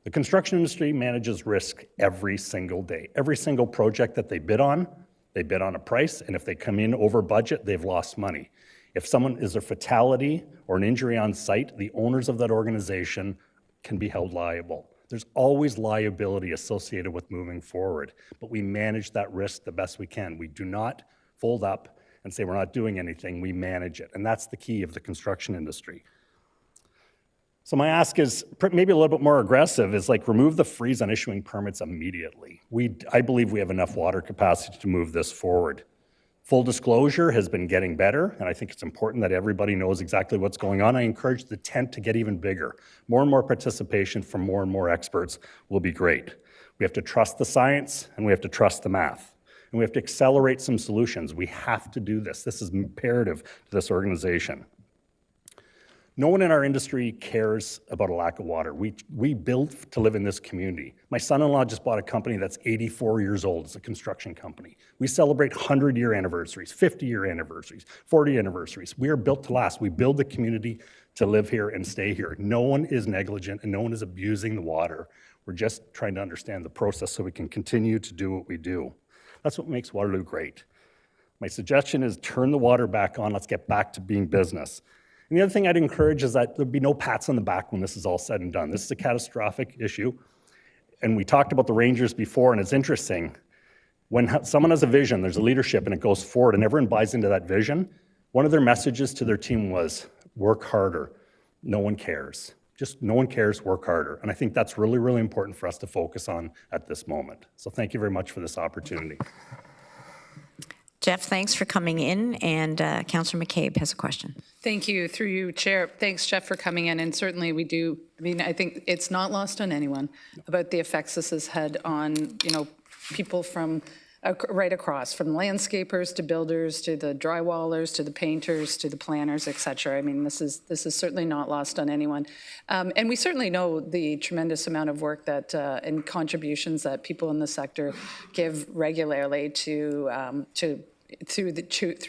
The construction industry manages risk every single day. Every single project that they bid on a price, and if they come in over budget, they've lost money. If someone is a fatality or an injury on site, the owners of that organization can be held liable. There's always liability associated with moving forward, but we manage that risk the best we can. We do not fold up and say we're not doing anything, we manage it. And that's the key of the construction industry. So my ask is maybe a little bit more aggressive, is like remove the freeze on issuing permits immediately. I believe we have enough water capacity to move this forward. Full disclosure has been getting better, and I think it's important that everybody knows exactly what's going on. I encourage the tent to get even bigger. More and more participation from more and more experts will be great. We have to trust the science, and we have to trust the math. And we have to accelerate some solutions. We have to do this. This is imperative to this organization. No one in our industry cares about a lack of water. We build to live in this community. My son-in-law just bought a company that's 84 years old. It's a construction company. We celebrate 100-year anniversaries, 50-year anniversaries, 40 anniversaries. We are built to last. We build the community to live here and stay here. No one is negligent and no one is abusing the water. We're just trying to understand the process so we can continue to do what we do. That's what makes Waterloo great. My suggestion is turn the water back on. Let's get back to being business. And the other thing I'd encourage is that there'd be no pats on the back when this is all said and done. This is a catastrophic issue. And we talked about the Rangers before, and it's interesting. When someone has a vision, there's a leadership, and it goes forward, and everyone buys into that vision, one of their messages to their team was, work harder. No one cares. Just no one cares, work harder. And I think that's really, really important for us to focus on at this moment. So thank you very much for this opportunity. Jeff, thanks for coming in, and Councillor McCabe has a question. Thank you, through you, Chair. Thanks, Jeff, for coming in, and certainly we do, I think it's not lost on anyone about the effects this has had on, people from right across, from landscapers to builders to the drywallers to the painters to the planners, et cetera. I mean, this is certainly not lost on anyone. And we certainly know the tremendous amount of work that and contributions that people in the sector give regularly through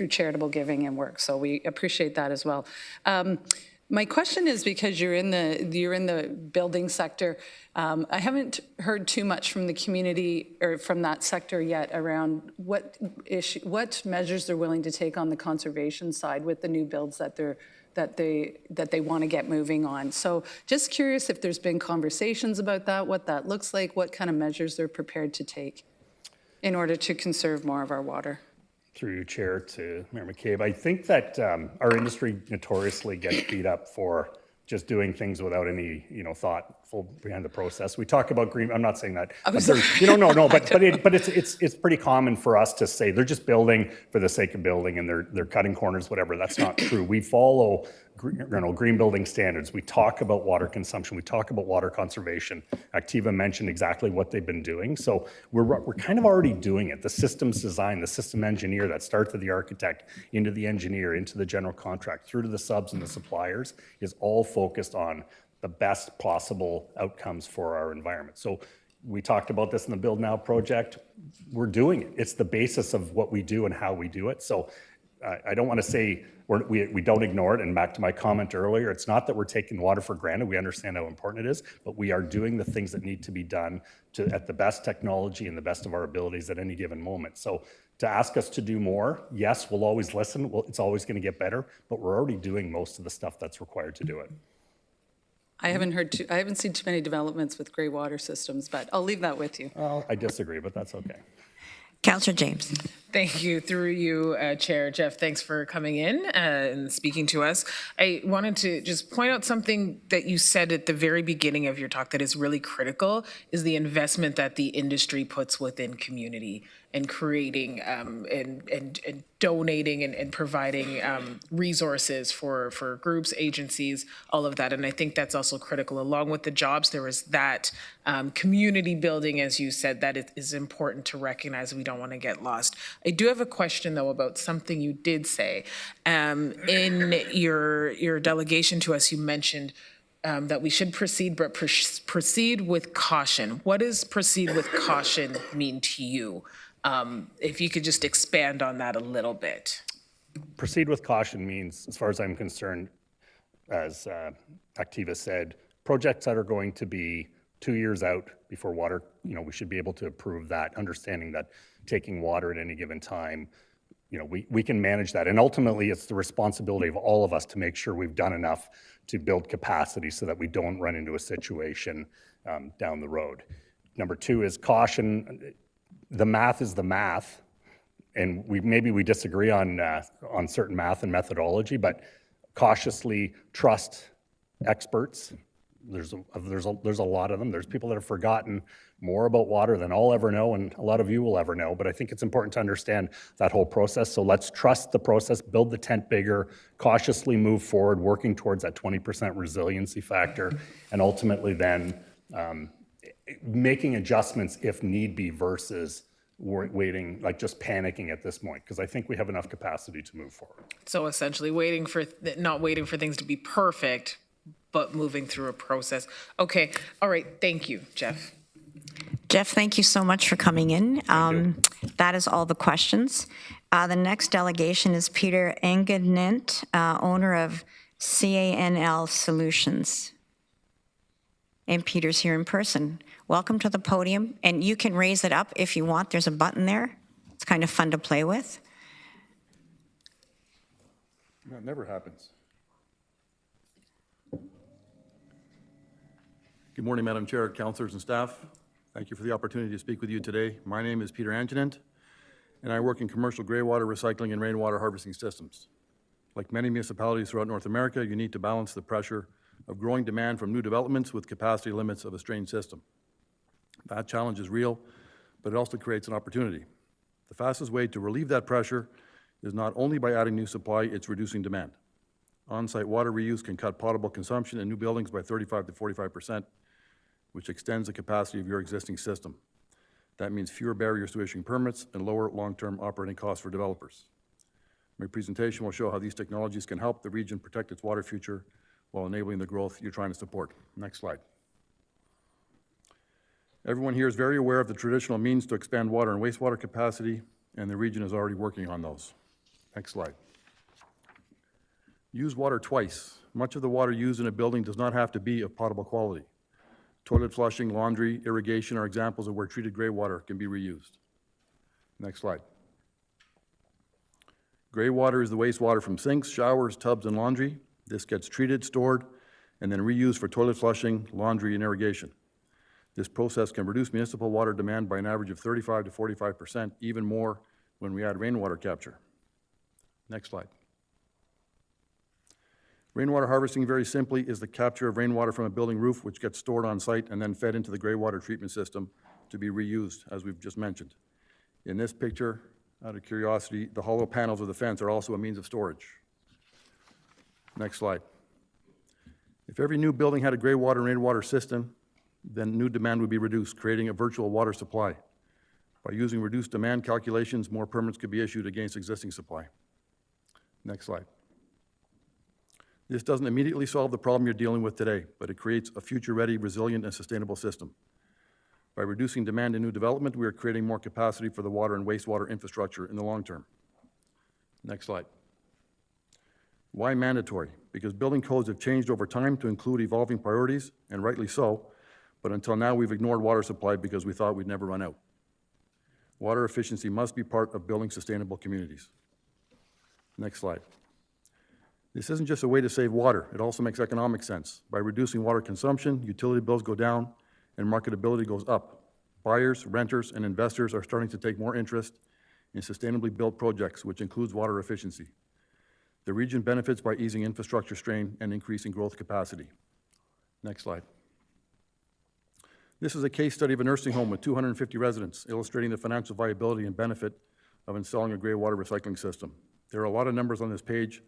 charitable giving and work. So we appreciate that as well. My question is, because you're in the building sector, I haven't heard too much from the community or from that sector yet around what measures they're willing to take on the conservation side with the new builds that they want to get moving on. So just curious if there's been conversations about that, what that looks like, what kind of measures they're prepared to take in order to conserve more of our water. Through you, Chair, to Mayor McCabe, I think that our industry notoriously gets beat up for just doing things without any, thoughtful behind the process. We talk about green. I'm not saying that. But it's pretty common for us to say they're just building for the sake of building and they're cutting corners, whatever. That's not true. We follow green building standards. We talk about water consumption. We talk about water conservation. Activa mentioned exactly what they've been doing. So we're kind of already doing it. The systems design, the system engineer that starts with the architect, into the engineer, into the general contract, through to the subs and the suppliers, is all focused on the best possible outcomes for our environment. So we talked about this in the Build Now project. We're doing it. It's the basis of what we do and how we do it. So I don't want to say we don't ignore it. And back to my comment earlier, it's not that we're taking water for granted. We understand how important it is, but we are doing the things that need to be done at the best technology and the best of our abilities at any given moment. So to ask us to do more, yes, we'll always listen. It's always going to get better, but we're already doing most of the stuff that's required to do it. I haven't seen too many developments with gray water systems, but I'll leave that with you. Well, I disagree, but that's okay. Councillor James. Thank you. Through you, Chair. Jeff, thanks for coming in and speaking to us. I wanted to just point out something that you said at the very beginning of your talk that is really critical, is the investment that the industry puts within community and creating and donating and providing resources for groups, agencies, all of that. And I think that's also critical. Along with the jobs, there is that community building, as you said, that it is important to recognize. We don't want to get lost. I do have a question, though, about something you did say. In your delegation to us, you mentioned that we should proceed, but proceed with caution. What does proceed with caution mean to you? If you could just expand on that a little bit. Proceed with caution means, as far as I'm concerned, as Activa said, projects that are going to be 2 years out before water, we should be able to approve that, understanding that taking water at any given time, we can manage that. And ultimately, it's the responsibility of all of us to make sure we've done enough to build capacity so that we don't run into a situation down the road. Number two is caution. The math is the math, and maybe we disagree on certain math and methodology, but cautiously trust experts. There's a lot of them. There's people that have forgotten more about water than I'll ever know, and a lot of you will ever know. But I think it's important to understand that whole process. So let's trust the process, build the tent bigger, cautiously move forward, working towards that 20% resiliency factor, and ultimately then making adjustments if need be versus waiting, like just panicking at this point, because I think we have enough capacity to move forward. So essentially not waiting for things to be perfect, but moving through a process. Okay, all right, thank you, Jeff. Jeff, thank you so much for coming in. That is all the questions. The next delegation is Peter Engadnent, owner of CANL Solutions. And Peter's here in person. Welcome to the podium. And you can raise it up if you want. There's a button there. It's kind of fun to play with. That never happens. Good morning, Madam Chair, councillors and staff. Thank you for the opportunity to speak with you today. My name is Peter Engadnent, and I work in commercial grey water recycling and rainwater harvesting systems. Like many municipalities throughout North America, you need to balance the pressure of growing demand from new developments with capacity limits of a strained system. That challenge is real, but it also creates an opportunity. The fastest way to relieve that pressure is not only by adding new supply, it's reducing demand. On-site water reuse can cut potable consumption in new buildings by 35 to 45%, which extends the capacity of your existing system. That means fewer barriers to issuing permits and lower long-term operating costs for developers. My presentation will show how these technologies can help the region protect its water future while enabling the growth you're trying to support. Next slide. Everyone here is very aware of the traditional means to expand water and wastewater capacity, and the region is already working on those. Next slide. Use water twice. Much of the water used in a building does not have to be of potable quality. Toilet flushing, laundry, irrigation are examples of where treated gray water can be reused. Next slide. Gray water is the wastewater from sinks, showers, tubs, and laundry. This gets treated, stored, and then reused for toilet flushing, laundry, and irrigation. This process can reduce municipal water demand by an average of 35 to 45%, even more when we add rainwater capture. Next slide. Rainwater harvesting, very simply, is the capture of rainwater from a building roof, which gets stored on site and then fed into the gray water treatment system to be reused, as we've just mentioned. In this picture, out of curiosity, the hollow panels of the fence are also a means of storage. Next slide. If every new building had a gray water and rainwater system, then new demand would be reduced, creating a virtual water supply. By using reduced demand calculations, more permits could be issued against existing supply. Next slide. This doesn't immediately solve the problem you're dealing with today, but it creates a future-ready, resilient, and sustainable system. By reducing demand in new development, we are creating more capacity for the water and wastewater infrastructure in the long term. Next slide. Why mandatory? Because building codes have changed over time to include evolving priorities, and rightly so, but until now we've ignored water supply because we thought we'd never run out. Water efficiency must be part of building sustainable communities. Next slide. This isn't just a way to save water, it also makes economic sense. By reducing water consumption, utility bills go down and marketability goes up. Buyers, renters, and investors are starting to take more interest in sustainably built projects, which includes water efficiency. The region benefits by easing infrastructure strain and increasing growth capacity. Next slide. This is a case study of a nursing home with 250 residents, illustrating the financial viability and benefit of installing a gray water recycling system. There are a lot of numbers on this page,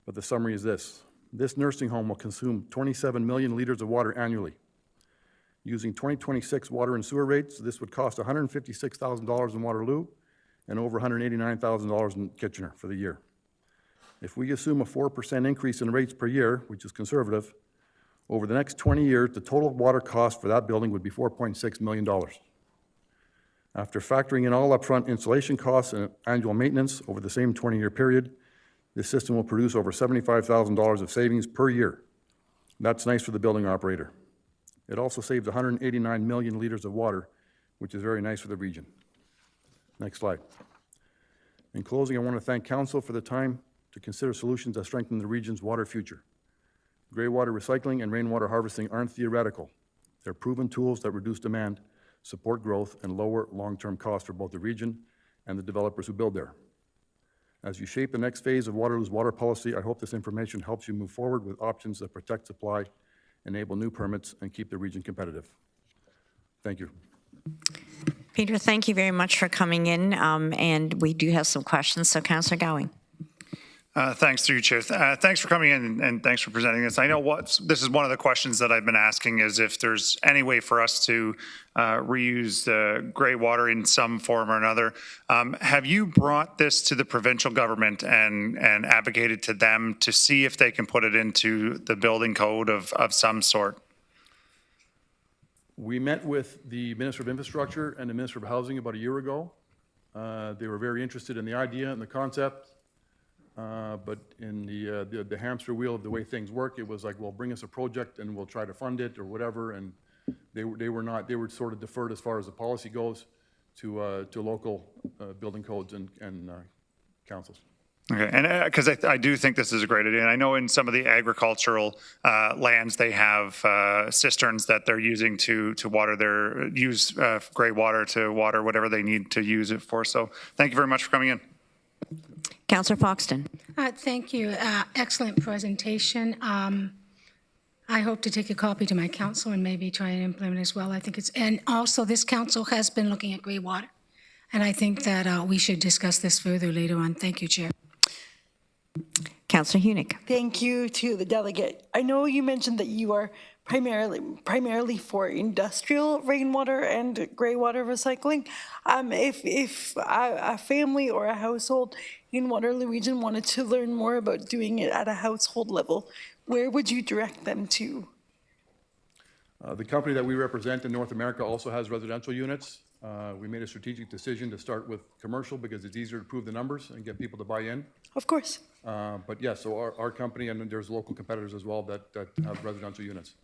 but the summary is this. This nursing home will consume 27 million liters of water annually. Using 2026 water and sewer rates, this would cost $156,000 in Waterloo and over $189,000 in Kitchener for the year. If we assume a 4% increase in rates per year, which is conservative, over the next 20 years, the total water cost for that building would be $4.6 million. After factoring in all upfront installation costs and annual maintenance over the same 20-year period, this system will produce over $75,000 of savings per year. That's nice for the building operator. It also saves 189 million liters of water, which is very nice for the region. Next slide. In closing, I want to thank Council for the time to consider solutions that strengthen the region's water future. Gray water recycling and rainwater harvesting aren't theoretical. They're proven tools that reduce demand, support growth, and lower long-term costs for both the region and the developers who build there. As you shape the next phase of Waterloo's water policy, I hope this information helps you move forward with options that protect supply, enable new permits, and keep the region competitive. Thank you. Peter, thank you very much for coming in, and we do have some questions, so Councillor Gowing. Thanks, through you, Chair. Thanks for coming in and thanks for presenting this. I know this is one of the questions that I've been asking is if there's any way for us to reuse the grey water in some form or another. Have you brought this to the provincial government and advocated to them to see if they can put it into the building code of some sort? We met with the Minister of Infrastructure and the Minister of Housing about a year ago. They were very interested in the idea and the concept. But in the hamster wheel of the way things work, it was like, well, bring us a project and we'll try to fund it or whatever. And they were sort of deferred as far as the policy goes to local building codes and councils. Okay, and because I do think this is a great idea. And I know in some of the agricultural lands, they have cisterns that they're using to water use gray water to water whatever they need to use it for. So thank you very much for coming in. Councillor Foxton. Thank you. Excellent presentation. I hope to take a copy to my council and maybe try and implement as well. I think and also this council has been looking at grey water, and I think that we should discuss this further later on. Thank you, Chair. Councillor Hunick. Thank you to the delegate. I know you mentioned that you are primarily for industrial rainwater and grey water recycling. If a family or a household in Waterloo region wanted to learn more about doing it at a household level, where would you direct them to? The company that we represent in North America also has residential units. We made a strategic decision to start with commercial because it's easier to prove the numbers and get people to buy in. Of course. But yes, so our company, and there's local competitors as well that have residential units.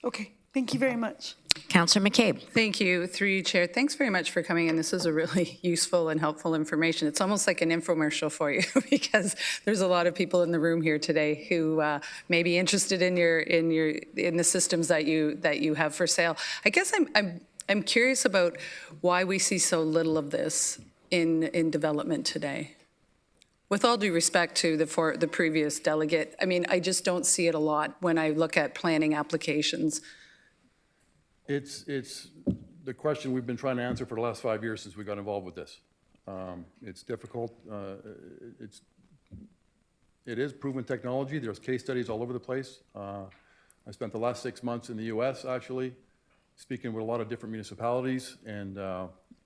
Okay, thank you very much. Councillor McCabe. Thank you, through you, Chair. Thanks very much for coming in. This is a really useful and helpful information. It's almost like an infomercial for you because there's a lot of people in the room here today who may be interested in the systems that you have for sale. I guess I'm curious about why we see so little of this in development today. With all due respect to the previous delegate, I mean, I just don't see it a lot when I look at planning applications. It's the question we've been trying to answer for the last 5 years since we got involved with this. It's difficult. It is proven technology. There's case studies all over the place. I spent the last 6 months in the US actually, speaking with a lot of different municipalities, and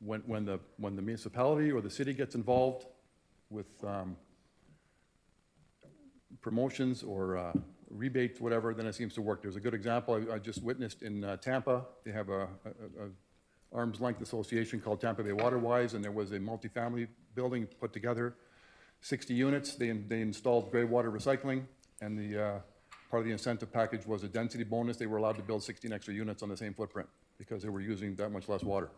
when the municipality or the city gets involved with promotions or rebates, whatever, then it seems to work. There's a good example I just witnessed in Tampa. They have a arm's length association called Tampa Bay Waterwise, and there was a multifamily building put together, 60 units. They installed gray water recycling, and the part of the incentive package was a density bonus. They were allowed to build 16 extra units on the same footprint because they were using that much less water.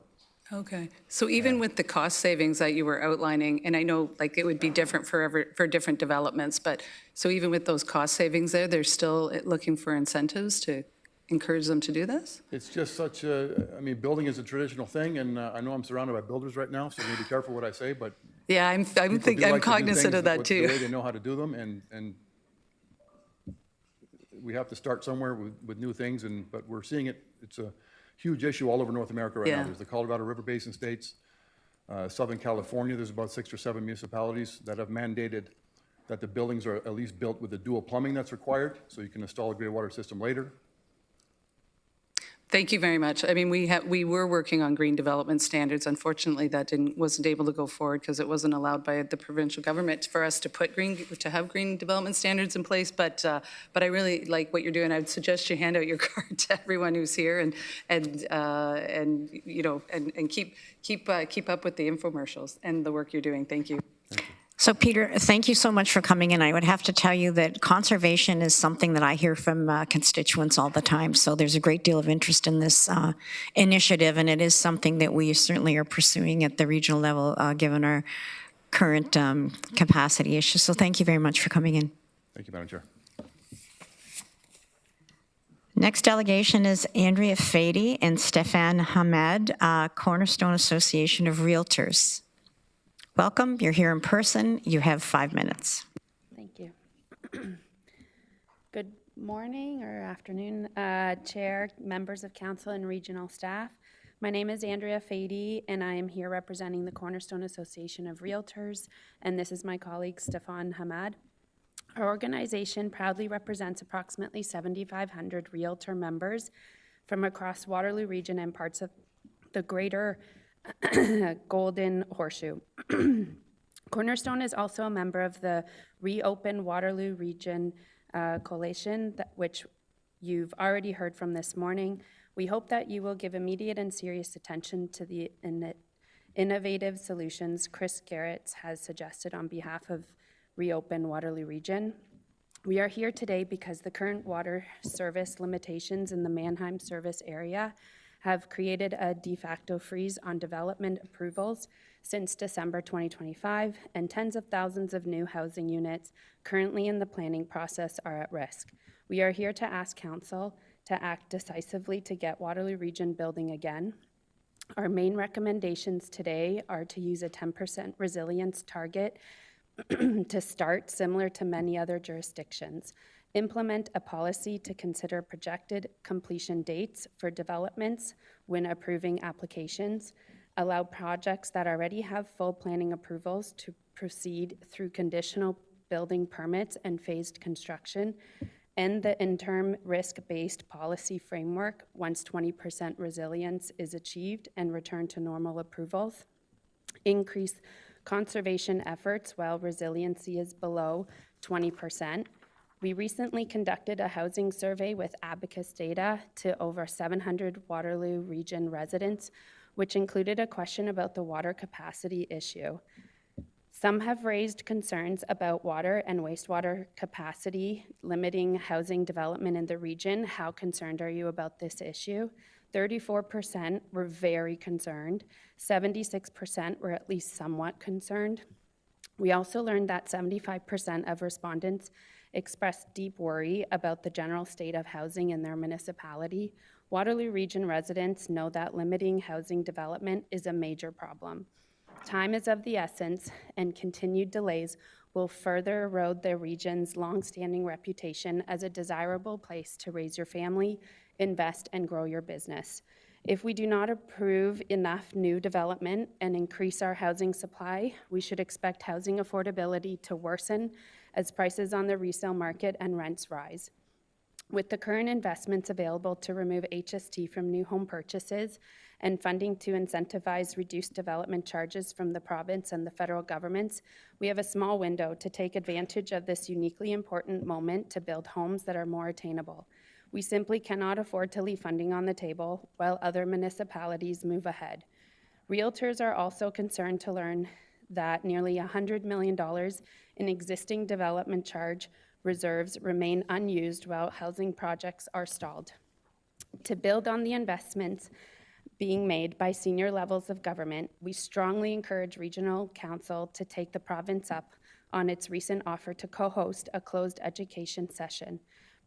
Okay, so even with the cost savings that you were outlining, and I know like it would be different for different developments, but so even with those cost savings there, they're still looking for incentives to encourage them to do this? It's just such a, I mean, building is a traditional thing, and I know I'm surrounded by builders right now, so be careful what I say, but yeah, I'm cognizant of that too. The way they know how to do them, and we have to start somewhere with new things, but we're seeing it. It's a huge issue all over North America right now. There's the Colorado River Basin states, Southern California. There's about 6 or 7 municipalities that have mandated that the buildings are at least built with the dual plumbing that's required, so you can install a gray water system later. Thank you very much. I mean, we were working on green development standards. Unfortunately, that wasn't able to go forward because it wasn't allowed by the provincial government for us to have green development standards in place. But I really like what you're doing. I would suggest you hand out your card to everyone who's here and you know and keep up with the infomercials and the work you're doing. Thank you. So Peter, thank you so much for coming in. I would have to tell you that conservation is something that I hear from constituents all the time. So there's a great deal of interest in this initiative, and it is something that we certainly are pursuing at the regional level, given our current capacity issues. So thank you very much for coming in. Thank you, Madam Chair. Next delegation is Andrea Fady and Stefan Hamed, Cornerstone Association of Realtors. Welcome. You're here in person. You have 5 minutes. Thank you. Good morning or afternoon, Chair, members of Council, and regional staff. My name is Andrea Fady, and I am here representing the Cornerstone Association of Realtors, and this is my colleague, Stefan Hamed. Our organization proudly represents approximately 7,500 Realtor members from across Waterloo region and parts of the greater Golden Horseshoe. Cornerstone is also a member of the Reopen Waterloo Region Coalition, which you've already heard from this morning. We hope that you will give immediate and serious attention to the innovative solutions Chris Garrett has suggested on behalf of Reopen Waterloo Region. We are here today because the current water service limitations in the Mannheim service area have created a de facto freeze on development approvals since December 2025, and tens of thousands of new housing units currently in the planning process are at risk. We are here to ask Council to act decisively to get Waterloo Region building again. Our main recommendations today are to use a 10% resilience target to start, similar to many other jurisdictions. Implement a policy to consider projected completion dates for developments when approving applications. Allow projects that already have full planning approvals to proceed through conditional building permits and phased construction. End the interim risk-based policy framework once 20% resilience is achieved and return to normal approvals. Increase conservation efforts while resiliency is below 20%. We recently conducted a housing survey with Abacus data to over 700 Waterloo Region residents, which included a question about the water capacity issue. Some have raised concerns about water and wastewater capacity limiting housing development in the region. How concerned are you about this issue? 34% were very concerned. 76% were at least somewhat concerned. We also learned that 75% of respondents expressed deep worry about the general state of housing in their municipality. Waterloo Region residents know that limiting housing development is a major problem. Time is of the essence, and continued delays will further erode the region's long-standing reputation as a desirable place to raise your family, invest, and grow your business. If we do not approve enough new development and increase our housing supply, we should expect housing affordability to worsen as prices on the resale market and rents rise. With the current investments available to remove HST from new home purchases and funding to incentivize reduced development charges from the province and the federal governments, we have a small window to take advantage of this uniquely important moment to build homes that are more attainable. We simply cannot afford to leave funding on the table while other municipalities move ahead. Realtors are also concerned to learn that nearly $100 million in existing development charge reserves remain unused while housing projects are stalled. To build on the investments being made by senior levels of government, we strongly encourage Regional Council to take the province up on its recent offer to co-host a closed education session.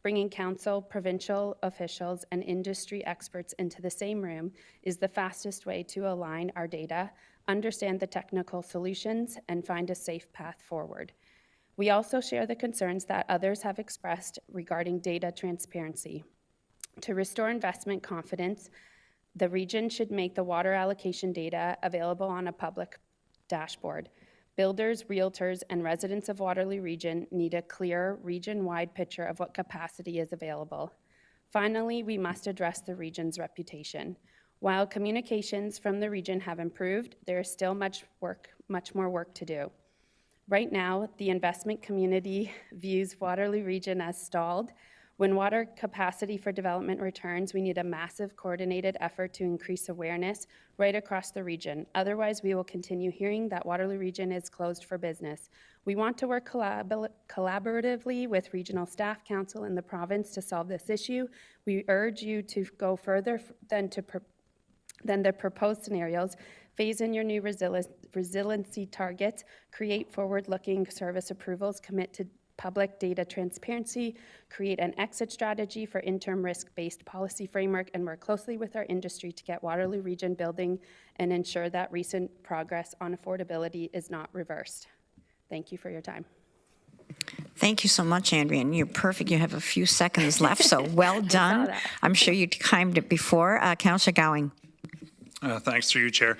Bringing council, provincial officials, and industry experts into the same room is the fastest way to align our data, understand the technical solutions, and find a safe path forward. We also share the concerns that others have expressed regarding data transparency. To restore investment confidence, the region should make the water allocation data available on a public dashboard. Builders, realtors, and residents of Waterloo Region need a clear region-wide picture of what capacity is available. Finally, we must address the region's reputation. While communications from the region have improved, there is still much more work to do. Right now, the investment community views Waterloo Region as stalled. When water capacity for development returns, we need a massive coordinated effort to increase awareness right across the region. Otherwise, we will continue hearing that Waterloo Region is closed for business. We want to work collaboratively with regional staff, council, and the province to solve this issue. We urge you to go further than the proposed scenarios. Phase in your new resiliency targets, create forward-looking service approvals, commit to public data transparency, create an exit strategy for interim risk-based policy framework, and work closely with our industry to get Waterloo Region building and ensure that recent progress on affordability is not reversed. Thank you for your time. Thank you so much, Andrea, and you're perfect. You have a few seconds left, so well done. I'm sure you timed it before. Councillor Gowing. Thanks through you, Chair.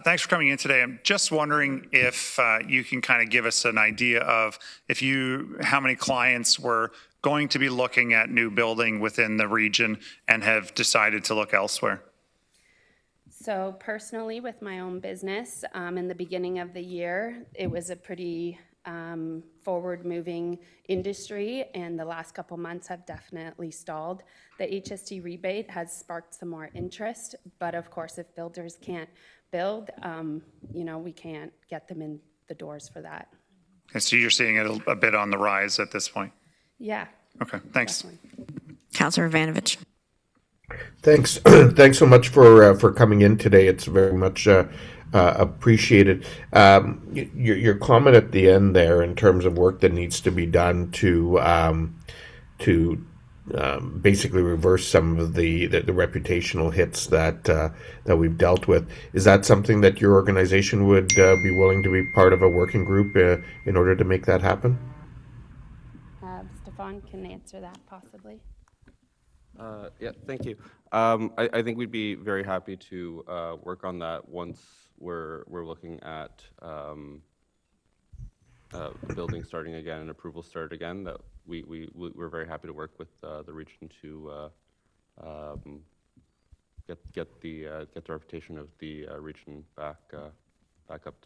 Thanks for coming in today. I'm just wondering if you can kind of give us an idea of how many clients were going to be looking at new building within the region and have decided to look elsewhere. So personally, with my own business, in the beginning of the year, it was a pretty forward-moving industry, and the last couple months have definitely stalled. The HST rebate has sparked some more interest, but of course, if builders can't build, we can't get them in the doors for that. And so you're seeing it a bit on the rise at this point? Yeah. Okay, thanks. Councillor Ivanovich. Thanks. Thanks so much for coming in today. It's very much appreciated. Your comment at the end there, in terms of work that needs to be done to basically reverse some of the reputational hits that we've dealt with, is that something that your organization would be willing to be part of a working group in order to make that happen? Stefan can answer that possibly. Yeah, thank you. I think we'd be very happy to work on that once we're looking at the building starting again and approval start again. That we're very happy to work with the region to get the reputation of the region back up.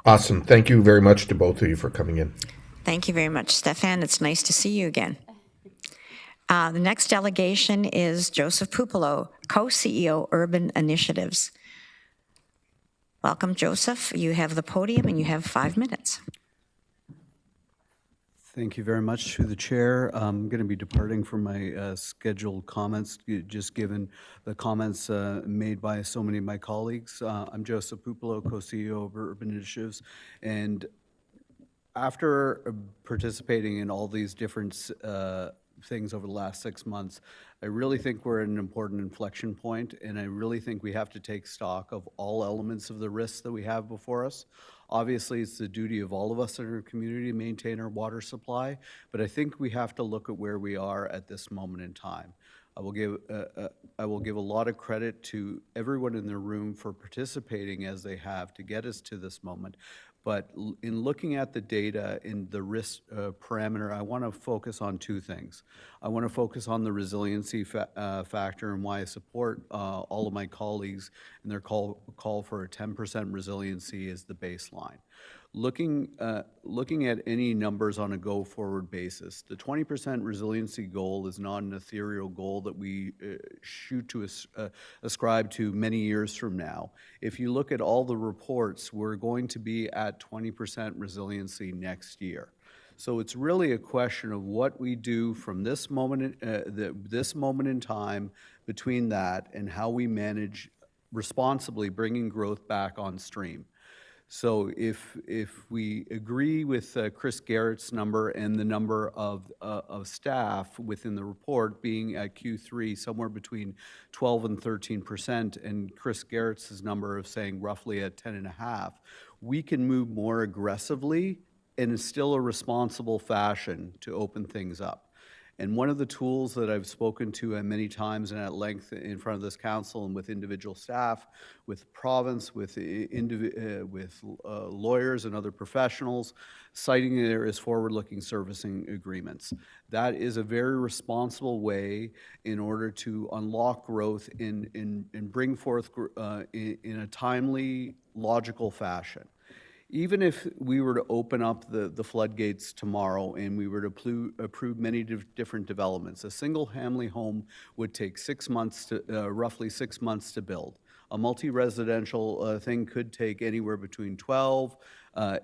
Awesome. Thank you very much to both of you for coming in. Thank you very much, Stefan. It's nice to see you again. The next delegation is Joseph Pupolo, co-CEO, Urban Initiatives. Welcome, Joseph. You have the podium and you have 5 minutes. Thank you very much to the chair. I'm going to be departing from my scheduled comments, just given the comments made by so many of my colleagues. I'm Joseph Pupolo, co-CEO of Urban Initiatives, and after participating in all these different things over the last 6 months, I really think we're at an important inflection point, and I really think we have to take stock of all elements of the risks that we have before us. Obviously, it's the duty of all of us in our community to maintain our water supply, but I think we have to look at where we are at this moment in time. I will give a lot of credit to everyone in the room for participating as they have to get us to this moment. But in looking at the data in the risk parameter, I want to focus on two things. I want to focus on the resiliency factor and why I support all of my colleagues and their call for a 10% resiliency as the baseline. Looking at any numbers on a go-forward basis, the 20% resiliency goal is not an ethereal goal that we shoot to ascribe to many years from now. If you look at all the reports, we're going to be at 20% resiliency next year. So it's really a question of what we do from this moment in time between that and how we manage responsibly bringing growth back on stream. So if we agree with Chris Garrett's number and the number of staff within the report being at Q3 somewhere between 12 and 13%, and Chris Garrett's number of saying roughly at 10.5%, we can move more aggressively in still a responsible fashion to open things up. And one of the tools that I've spoken to many times and at length in front of this council and with individual staff, with province, with lawyers and other professionals, citing there is forward-looking servicing agreements. That is a very responsible way in order to unlock growth and bring forth in a timely, logical fashion. Even if we were to open up the floodgates tomorrow and we were to approve many different developments, a single-family home would take 6 months to, roughly 6 months to build. A multi-residential thing could take anywhere between 12,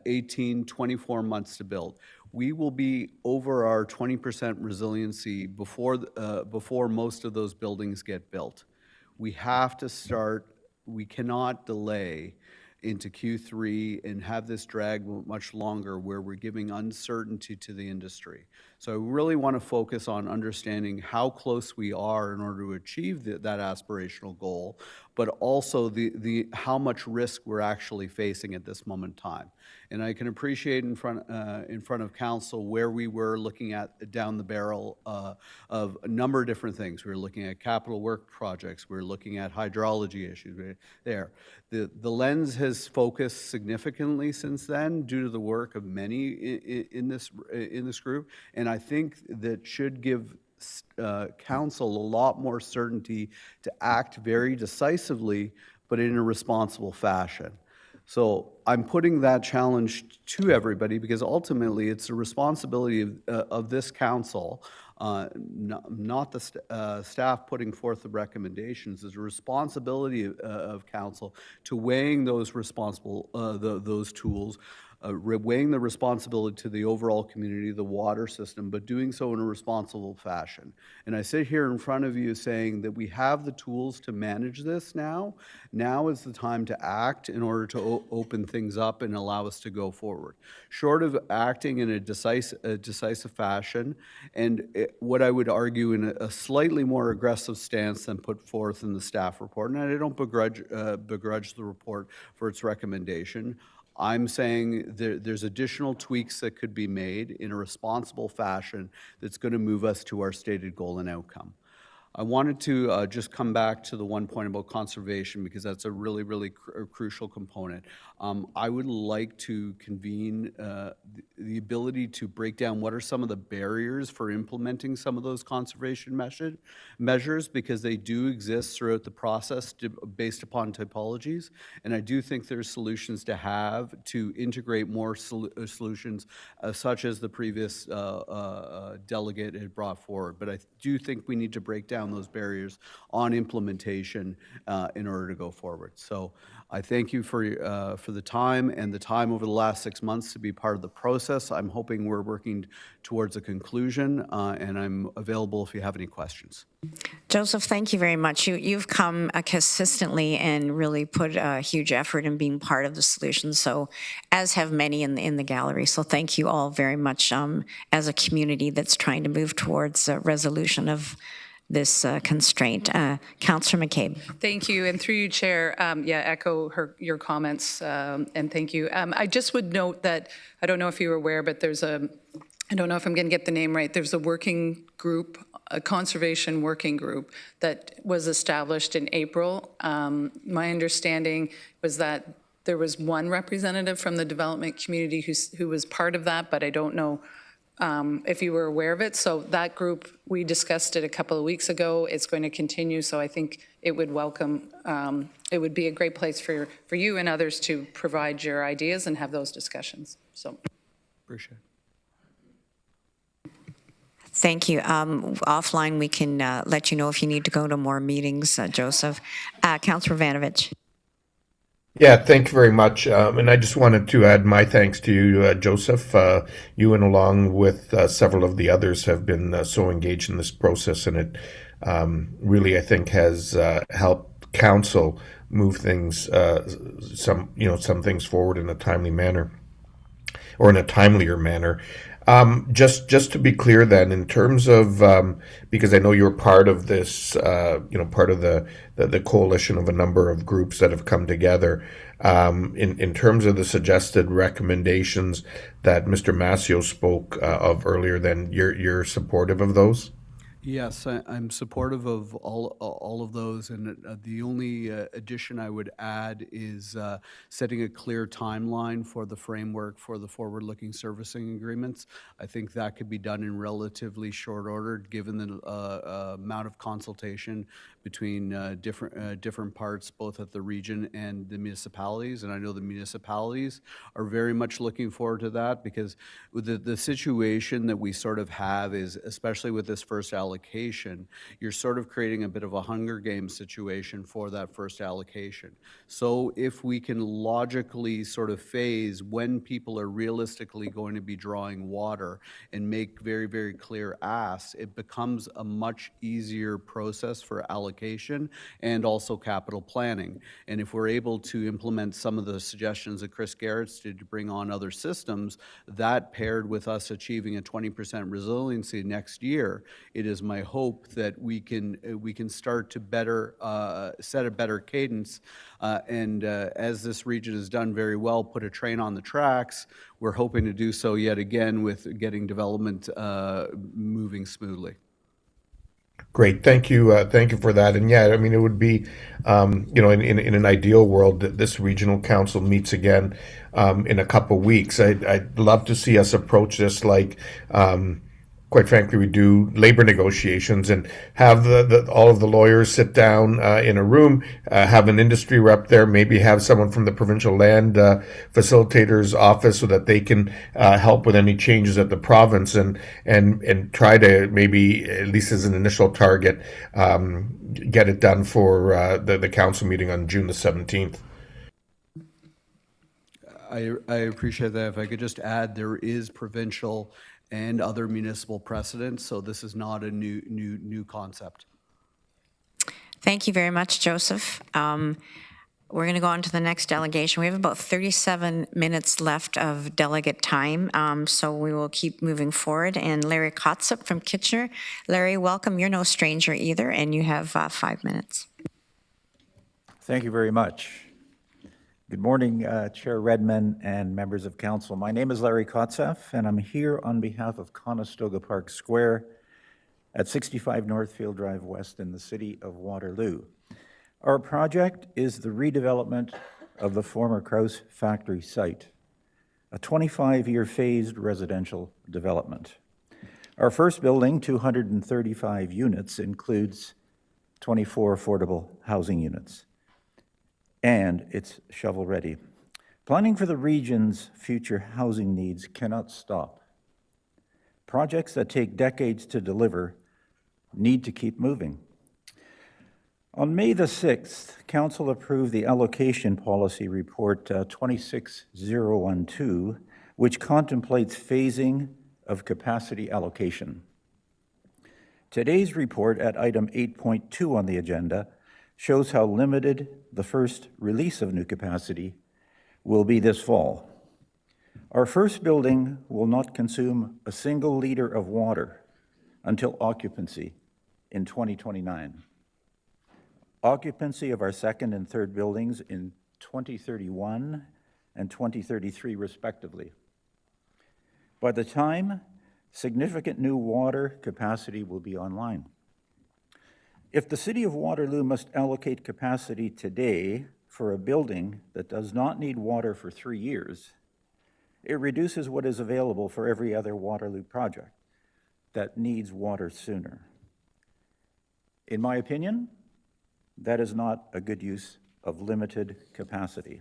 18, 24 months to build. We will be over our 20% resiliency before most of those buildings get built. We have to start, we cannot delay into Q3 and have this drag much longer where we're giving uncertainty to the industry. So I really want to focus on understanding how close we are in order to achieve that aspirational goal, but also how much risk we're actually facing at this moment in time. And I can appreciate in front of council where we were looking at down the barrel of a number of different things. We were looking at capital work projects. We were looking at hydrology issues there. The lens has focused significantly since then due to the work of many in this group, and I think that should give council a lot more certainty to act very decisively, but in a responsible fashion. So I'm putting that challenge to everybody because ultimately it's a responsibility of this council, not the staff putting forth the recommendations. It's a responsibility of council to weighing those those tools, weighing the responsibility to the overall community, the water system, but doing so in a responsible fashion. And I sit here in front of you saying that we have the tools to manage this now. Now is the time to act in order to open things up and allow us to go forward. Short of acting in a decisive fashion, and what I would argue in a slightly more aggressive stance than put forth in the staff report, and I don't begrudge the report for its recommendation, I'm saying there's additional tweaks that could be made in a responsible fashion that's going to move us to our stated goal and outcome. I wanted to just come back to the one point about conservation because that's a really, really crucial component. I would like to convene the ability to break down what are some of the barriers for implementing some of those conservation measures because they do exist throughout the process based upon typologies. And I do think there's solutions to have to integrate more solutions such as the previous delegate had brought forward. But I do think we need to break down those barriers on implementation in order to go forward. So I thank you for the time and the time over the last 6 months to be part of the process. I'm hoping we're working towards a conclusion, and I'm available if you have any questions. Joseph, thank you very much. You've come consistently and really put a huge effort in being part of the solution, so as have many in the gallery. So thank you all very much as a community that's trying to move towards a resolution of this constraint. Councillor McCabe. Thank you, and through you, Chair, echo your comments, and thank you. I just would note that, I don't know if you were aware, but there's I don't know if I'm going to get the name right, there's a working group, a conservation working group that was established in April. My understanding was that there was one representative from the development community who was part of that, but I don't know if you were aware of it. So that group, we discussed it a couple of weeks ago. It's going to continue, so I think it would it would be a great place for you and others to provide your ideas and have those discussions. So, appreciate it. Thank you. Offline, we can let you know if you need to go to more meetings, Joseph. Councillor Vanovich. Yeah, thank you very much. And I just wanted to add my thanks to you, Joseph. You and along with several of the others have been so engaged in this process, and it really, I think, has helped council move things, some things forward in a timely manner, or in a timelier manner. Just to be clear then, in terms of, because I know you're part of this, part of the coalition of a number of groups that have come together, in terms of the suggested recommendations that Mr. Mascio spoke of earlier, then you're supportive of those? Yes, I'm supportive of all of those, and the only addition I would add is setting a clear timeline for the framework for the forward-looking servicing agreements. I think that could be done in relatively short order, given the amount of consultation between different parts, both at the region and the municipalities. And I know the municipalities are very much looking forward to that, because the situation that we sort of have is, especially with this first allocation, you're sort of creating a bit of a Hunger Games situation for that first allocation. So if we can logically sort of phase when people are realistically going to be drawing water and make very, very clear asks, it becomes a much easier process for allocation and also capital planning. And if we're able to implement some of the suggestions that Chris Garrett's did to bring on other systems, that paired with us achieving a 20% resiliency next year, it is my hope that we can start to better set a better cadence, and as this region has done very well, put a train on the tracks. We're hoping to do so yet again with getting development moving smoothly. Great, thank you for that. And yeah, I mean, it would be, in an ideal world, that this regional council meets again in a couple weeks. I'd love to see us approach this like, quite frankly, we do labor negotiations, and have all of the lawyers sit down in a room, have an industry rep there, maybe have someone from the provincial land facilitator's office so that they can help with any changes at the province, and try to maybe, at least as an initial target, get it done for the council meeting on June the 17th. I appreciate that. If I could just add, there is provincial and other municipal precedents, so this is not a new concept. Thank you very much, Joseph. We're going to go on to the next delegation. We have about 37 minutes left of delegate time, so we will keep moving forward. And Larry Kotsup from Kitchener. Larry, welcome. You're no stranger either, and you have 5 minutes. Thank you very much. Good morning, Chair Redmond and members of council. My name is Larry Kotzeff, and I'm here on behalf of Conestoga Park Square at 65 Northfield Drive West in the city of Waterloo. Our project is the redevelopment of the former Krause factory site, a 25-year phased residential development. Our first building, 235 units, includes 24 affordable housing units, and it's shovel-ready. Planning for the region's future housing needs cannot stop. Projects that take decades to deliver need to keep moving. On May the 6th, Council approved the Allocation Policy Report 26012, which contemplates phasing of capacity allocation. Today's report at item 8.2 on the agenda shows how limited the first release of new capacity will be this fall. Our first building will not consume a single liter of water until occupancy in 2029. Occupancy of our second and third buildings in 2031 and 2033 respectively. By the time significant new water capacity will be online. If the City of Waterloo must allocate capacity today for a building that does not need water for 3 years, it reduces what is available for every other Waterloo project that needs water sooner. In my opinion, that is not a good use of limited capacity.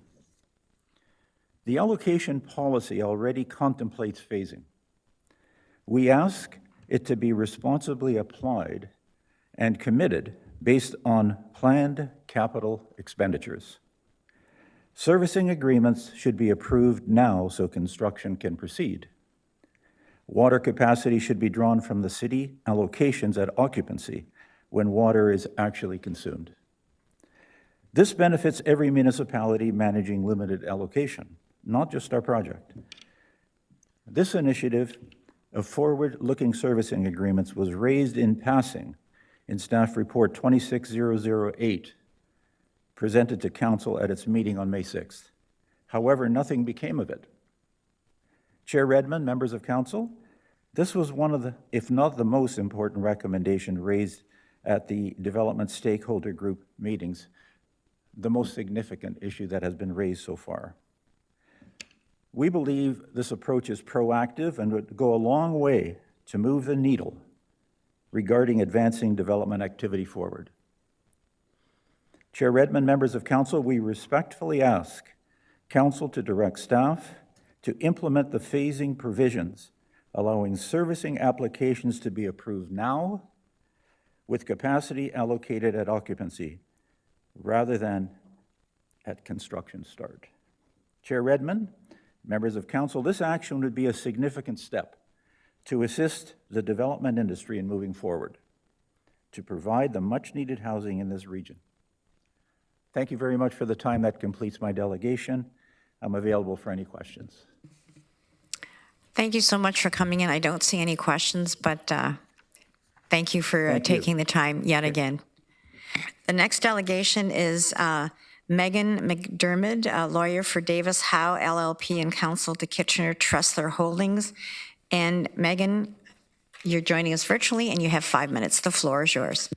The allocation policy already contemplates phasing. We ask it to be responsibly applied and committed based on planned capital expenditures. Servicing agreements should be approved now so construction can proceed. Water capacity should be drawn from the city allocations at occupancy when water is actually consumed. This benefits every municipality managing limited allocation, not just our project. This initiative of forward-looking servicing agreements was raised in passing in Staff Report 26008, presented to Council at its meeting on May 6th. However, nothing became of it. Chair Redmond, members of Council, this was one of the, if not the most important recommendation raised at the development stakeholder group meetings, the most significant issue that has been raised so far. We believe this approach is proactive and would go a long way to move the needle regarding advancing development activity forward. Chair Redmond, members of Council, we respectfully ask Council to direct staff to implement the phasing provisions, allowing servicing applications to be approved now with capacity allocated at occupancy rather than at construction start. Chair Redmond, members of Council, this action would be a significant step to assist the development industry in moving forward to provide the much-needed housing in this region. Thank you very much for the time. That completes my delegation. I'm available for any questions. Thank you so much for coming in. I don't see any questions, but thank you for taking the time yet again. The next delegation is Megan McDermott, a lawyer for Davis Howe LLP and counsel to Kitchener-Tressler Holdings. And Megan, you're joining us virtually and you have 5 minutes. The floor is yours.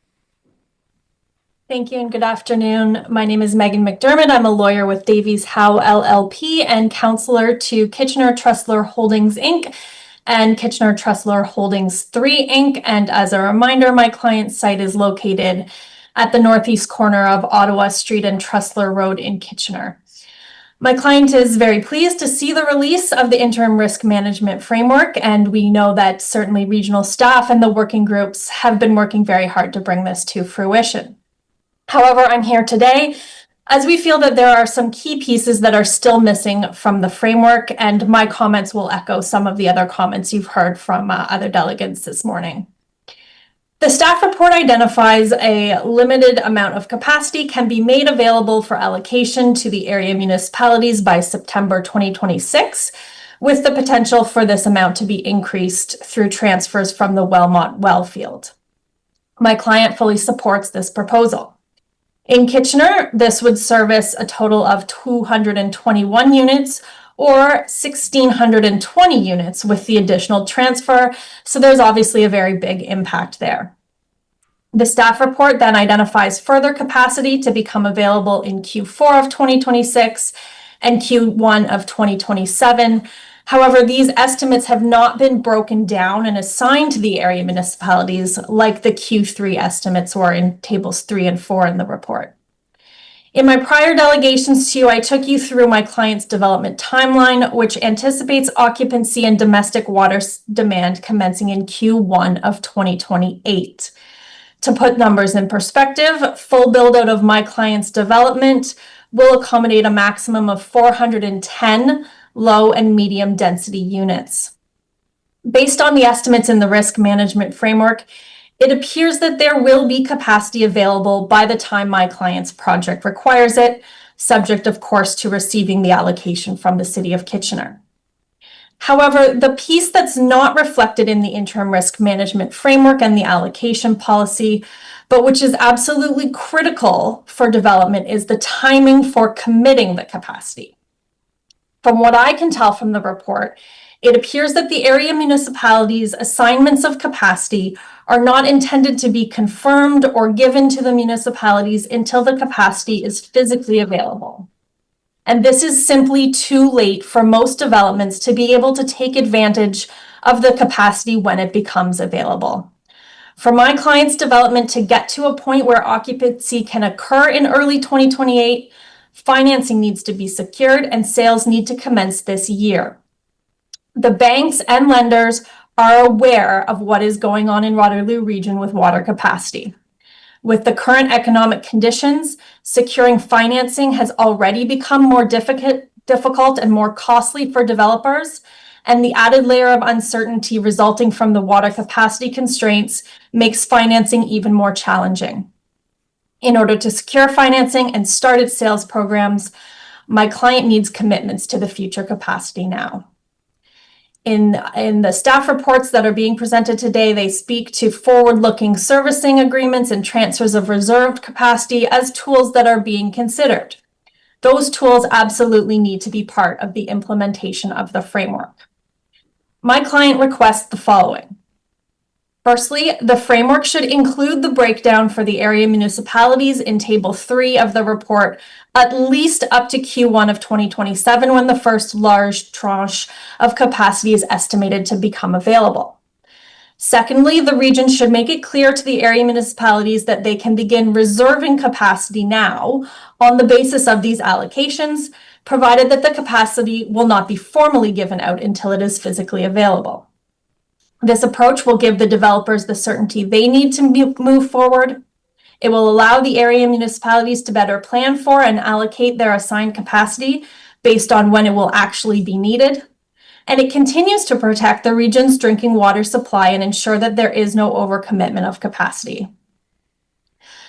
Thank you and good afternoon. My name is Megan McDermott. I'm a lawyer with Davies Howe LLP and counselor to Kitchener-Tressler Holdings Inc. and Kitchener-Tressler Holdings 3 Inc. And as a reminder, my client's site is located at the northeast corner of Ottawa Street and Tressler Road in Kitchener. My client is very pleased to see the release of the interim risk management framework, and we know that certainly regional staff and the working groups have been working very hard to bring this to fruition. However, I'm here today as we feel that there are some key pieces that are still missing from the framework, and my comments will echo some of the other comments you've heard from other delegates this morning. The staff report identifies a limited amount of capacity can be made available for allocation to the area municipalities by September 2026, with the potential for this amount to be increased through transfers from the Wellmont Wellfield. My client fully supports this proposal. In Kitchener, this would service a total of 221 units or 1,620 units with the additional transfer, so there's obviously a very big impact there. The staff report then identifies further capacity to become available in Q4 of 2026 and Q1 of 2027. However, these estimates have not been broken down and assigned to the area municipalities like the Q3 estimates were in tables 3 and 4 in the report. In my prior delegations to you, I took you through my client's development timeline, which anticipates occupancy and domestic water demand commencing in Q1 of 2028. To put numbers in perspective, full build-out of my client's development will accommodate a maximum of 410 low and medium density units. Based on the estimates in the risk management framework, it appears that there will be capacity available by the time my client's project requires it, subject, of course, to receiving the allocation from the City of Kitchener. However, the piece that's not reflected in the interim risk management framework and the allocation policy, but which is absolutely critical for development, is the timing for committing the capacity. From what I can tell from the report, it appears that the area municipalities' assignments of capacity are not intended to be confirmed or given to the municipalities until the capacity is physically available. And this is simply too late for most developments to be able to take advantage of the capacity when it becomes available. For my client's development to get to a point where occupancy can occur in early 2028, financing needs to be secured and sales need to commence this year. The banks and lenders are aware of what is going on in Waterloo region with water capacity. With the current economic conditions, securing financing has already become more difficult and more costly for developers, and the added layer of uncertainty resulting from the water capacity constraints makes financing even more challenging. In order to secure financing and start its sales programs, my client needs commitments to the future capacity now. In the staff reports that are being presented today, they speak to forward-looking servicing agreements and transfers of reserved capacity as tools that are being considered. Those tools absolutely need to be part of the implementation of the framework. My client requests the following. Firstly, the framework should include the breakdown for the area municipalities in Table 3 of the report, at least up to Q1 of 2027, when the first large tranche of capacity is estimated to become available. Secondly, the region should make it clear to the area municipalities that they can begin reserving capacity now on the basis of these allocations, provided that the capacity will not be formally given out until it is physically available. This approach will give the developers the certainty they need to move forward. It will allow the area municipalities to better plan for and allocate their assigned capacity based on when it will actually be needed. And it continues to protect the region's drinking water supply and ensure that there is no overcommitment of capacity.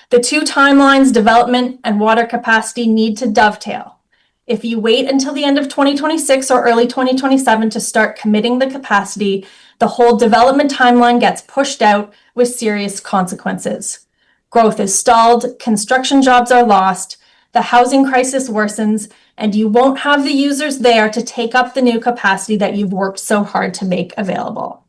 The two timelines, development and water capacity, need to dovetail. If you wait until the end of 2026 or early 2027 to start committing the capacity, the whole development timeline gets pushed out with serious consequences. Growth is stalled, construction jobs are lost, the housing crisis worsens, and you won't have the users there to take up the new capacity that you've worked so hard to make available.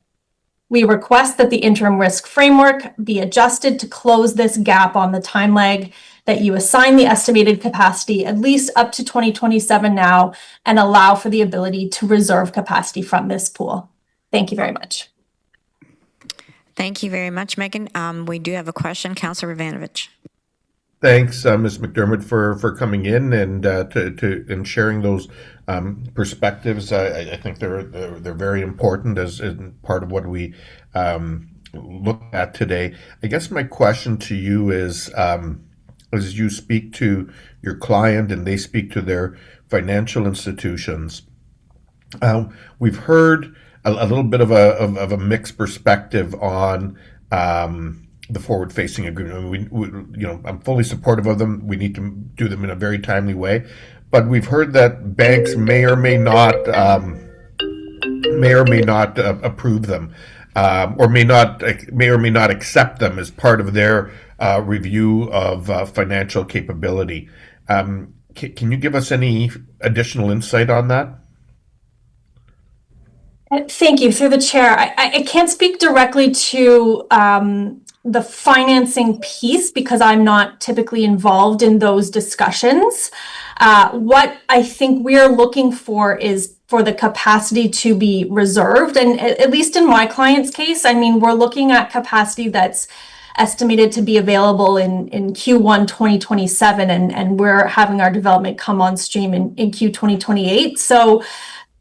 We request that the interim risk framework be adjusted to close this gap on the time lag, that you assign the estimated capacity at least up to 2027 now, and allow for the ability to reserve capacity from this pool. Thank you very much. Thank you very much, Megan. We do have a question, Councillor Ravanovich. Thanks, Ms. McDermott, for coming in and and sharing those perspectives. I think they're very important as part of what we look at today. I guess my question to you is, as you speak to your client and they speak to their financial institutions, we've heard a little bit of a mixed perspective on the forward-facing agreement. I'm fully supportive of them. We need to do them in a very timely way, but we've heard that banks may or may not approve them, or may or may not accept them as part of their review of financial capability. Can you give us any additional insight on that? Thank you. Through the chair, I can't speak directly to the financing piece because I'm not typically involved in those discussions. What I think we're looking for is for the capacity to be reserved. And at least in my client's case, I mean, we're looking at capacity that's estimated to be available in Q1 2027, and we're having our development come on stream in Q 2028. So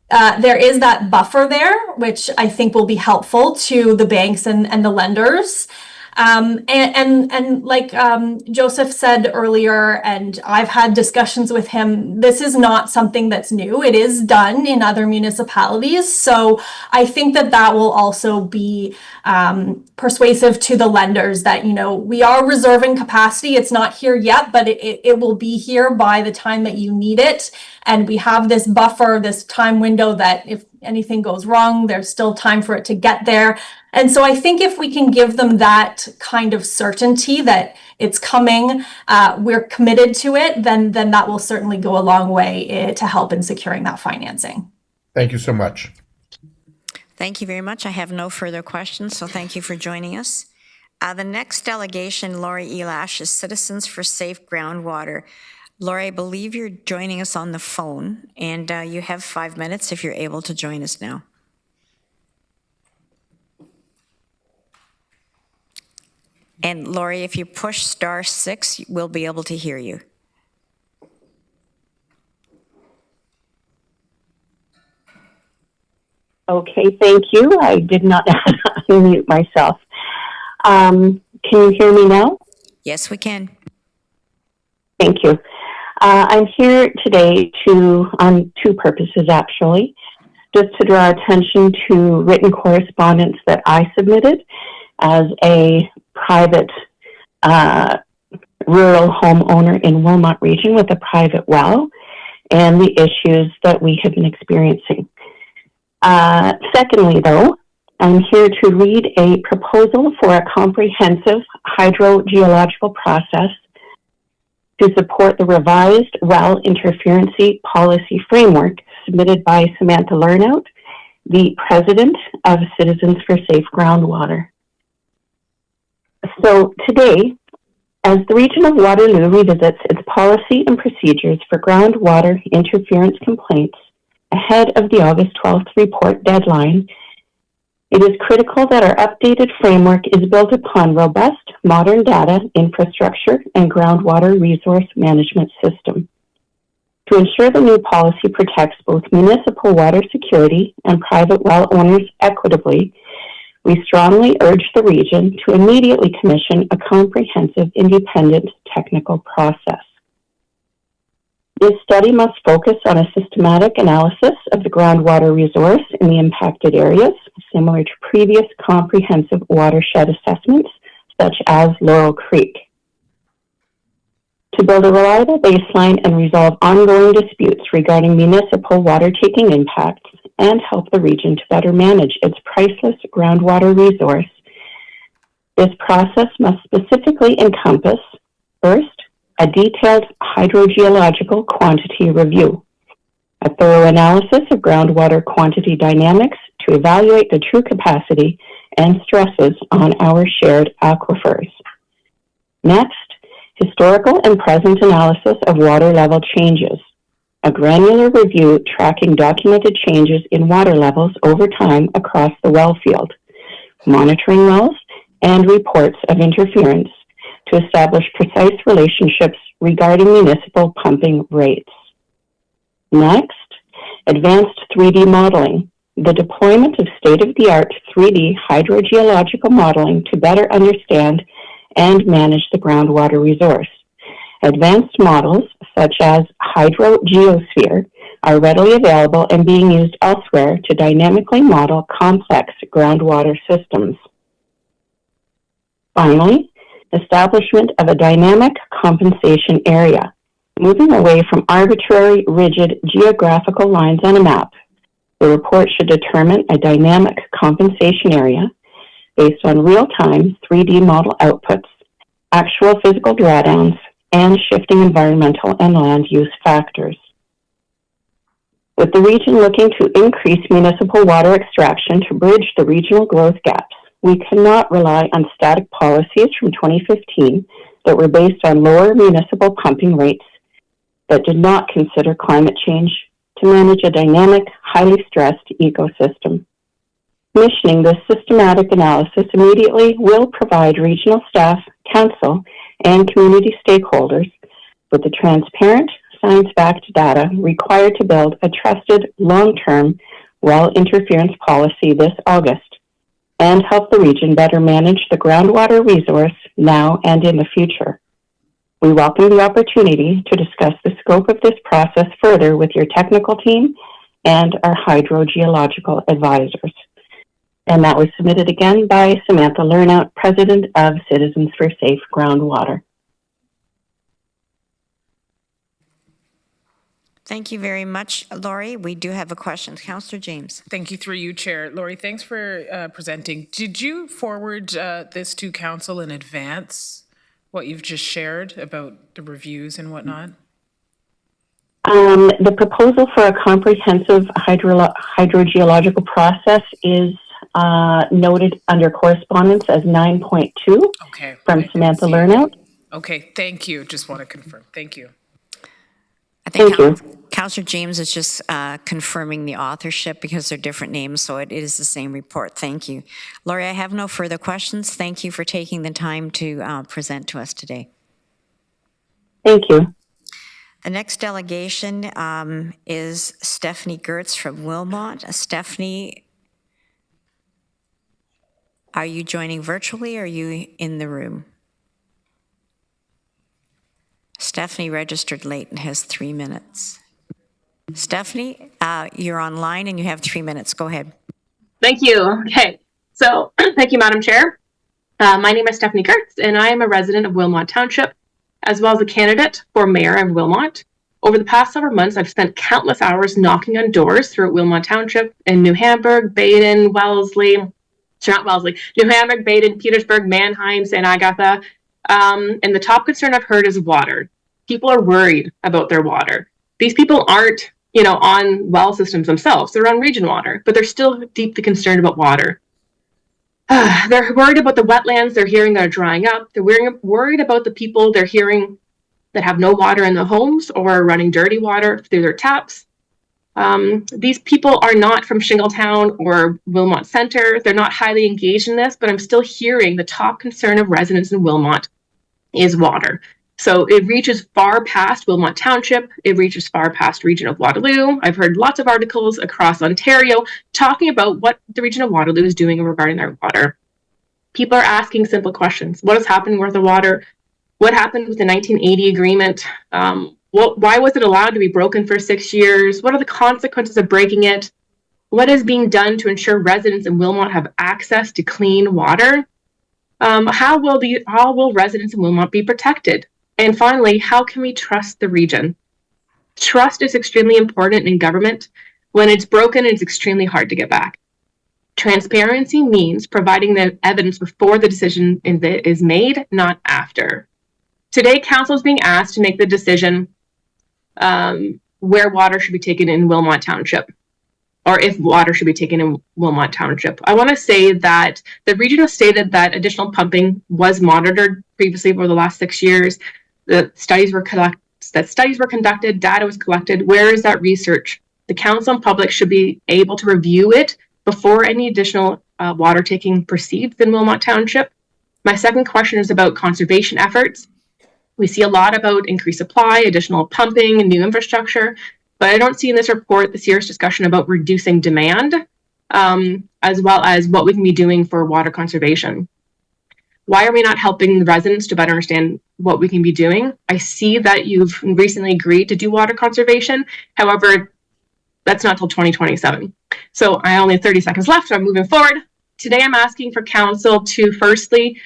there is that buffer there, which I think will be helpful to the banks and the lenders. And like Joseph said earlier, and I've had discussions with him, this is not something that's new. It is done in other municipalities. So I think that will also be persuasive to the lenders that, we are reserving capacity. It's not here yet, but it will be here by the time that you need it. And we have this buffer, this time window that anything goes wrong, there's still time for it to get there. And so I think if we can give them that kind of certainty that it's coming, we're committed to it, then that will certainly go a long way to help in securing that financing. Thank you so much. Thank you very much. I have no further questions, so thank you for joining us. The next delegation, Lori Elash, is Citizens for Safe Groundwater. Lori, I believe you're joining us on the phone, and you have 5 minutes if you're able to join us now. And Lori, if you push *6, we'll be able to hear you. Okay, thank you. I did not unmute myself. Can you hear me now? Yes, we can. Thank you. I'm here today on two purposes, actually. Just to draw attention to written correspondence that I submitted as a private rural homeowner in Wilmot Region with a private well and the issues that we have been experiencing. Secondly, though, I'm here to read a proposal for a comprehensive hydrogeological process to support the revised well interferency policy framework submitted by Samantha Lernout, the president of Citizens for Safe Groundwater. So today, as the region of Waterloo revisits its policy and procedures for groundwater interference complaints ahead of the August 12th report deadline, it is critical that our updated framework is built upon robust, modern data infrastructure and groundwater resource management system. To ensure the new policy protects both municipal water security and private well owners equitably, we strongly urge the region to immediately commission a comprehensive independent technical process. This study must focus on a systematic analysis of the groundwater resource in the impacted areas, similar to previous comprehensive watershed assessments, such as Laurel Creek. To build a reliable baseline and resolve ongoing disputes regarding municipal water taking impacts and help the region to better manage its priceless groundwater resource, this process must specifically encompass, first, a detailed hydrogeological quantity review, a thorough analysis of groundwater quantity dynamics to evaluate the true capacity and stresses on our shared aquifers. Next, historical and present analysis of water level changes, a granular review tracking documented changes in water levels over time across the well field, monitoring wells, and reports of interference to establish precise relationships regarding municipal pumping rates. Next, advanced 3D modeling, the deployment of state-of-the-art 3D hydrogeological modeling to better understand and manage the groundwater resource. Advanced models, such as hydrogeosphere, are readily available and being used elsewhere to dynamically model complex groundwater systems. Finally, establishment of a dynamic compensation area, moving away from arbitrary, rigid geographical lines on a map. The report should determine a dynamic compensation area based on real-time 3D model outputs, actual physical drawdowns, and shifting environmental and land use factors. With the region looking to increase municipal water extraction to bridge the regional growth gaps, we cannot rely on static policies from 2015 that were based on lower municipal pumping rates that did not consider climate change to manage a dynamic, highly stressed ecosystem. Commissioning this systematic analysis immediately will provide regional staff, council, and community stakeholders with the transparent, science-backed data required to build a trusted, long-term well interference policy this August and help the region better manage the groundwater resource now and in the future. We welcome the opportunity to discuss the scope of this process further with your technical team and our hydrogeological advisors. And that was submitted again by Samantha Lernout, President of Citizens for Safe Groundwater. Thank you very much, Lori. We do have a question. Councillor James. Thank you through you, Chair. Lori, thanks for presenting. Did you forward this to council in advance, what you've just shared about the reviews and whatnot? The proposal for a comprehensive hydrogeological process is noted under correspondence as 9.2 from Samantha Lernout. Okay, thank you. Just want to confirm. Thank you. I think Councillor James is just confirming the authorship because they're different names, so it is the same report. Thank you. Lori, I have no further questions. Thank you for taking the time to present to us today. Thank you. The next delegation is Stephanie Gertz from Wilmot. Stephanie, are you joining virtually or are you in the room? Stephanie registered late and has 3 minutes. Stephanie, you're online and you have 3 minutes. Go ahead. Thank you. Okay, so thank you, Madam Chair. My name is Stephanie Gertz, and I am a resident of Wilmot Township, as well as a candidate for mayor of Wilmot. Over the past several months, I've spent countless hours knocking on doors throughout Wilmot Township in New Hamburg, Baden, New Hamburg, Baden, Petersburg, Mannheim, St. Agatha. And the top concern I've heard is water. People are worried about their water. These people aren't, on well systems themselves. They're on region water, but they're still deeply concerned about water. They're worried about the wetlands they're hearing that are drying up. They're worried about the people they're hearing that have no water in their homes or are running dirty water through their taps. These people are not from Shingletown or Wilmot Center. They're not highly engaged in this, but I'm still hearing the top concern of residents in Wilmot is water. So it reaches far past Wilmot Township. It reaches far past region of Waterloo. I've heard lots of articles across Ontario talking about what the region of Waterloo is doing regarding their water. People are asking simple questions. What is happening with the water? What happened with the 1980 agreement? Why was it allowed to be broken for 6 years? What are the consequences of breaking it? What is being done to ensure residents in Wilmot have access to clean water? How will residents in Wilmot be protected? And finally, how can we trust the region? Trust is extremely important in government. When it's broken, it's extremely hard to get back. Transparency means providing the evidence before the decision is made, not after. Today, council is being asked to make the decision where water should be taken in Wilmot Township, or if water should be taken in Wilmot Township. I want to say that the region has stated that additional pumping was monitored previously over the last 6 years. The studies were conducted, data was collected. Where is that research? The council and public should be able to review it before any additional water taking proceeds in Wilmot Township. My second question is about conservation efforts. We see a lot about increased supply, additional pumping, and new infrastructure, but I don't see in this report the serious discussion about reducing demand, as well as what we can be doing for water conservation. Why are we not helping the residents to better understand what we can be doing? I see that you've recently agreed to do water conservation. However, that's not till 2027. So I only have 30 seconds left, so I'm moving forward. Today, I'm asking for council to firstly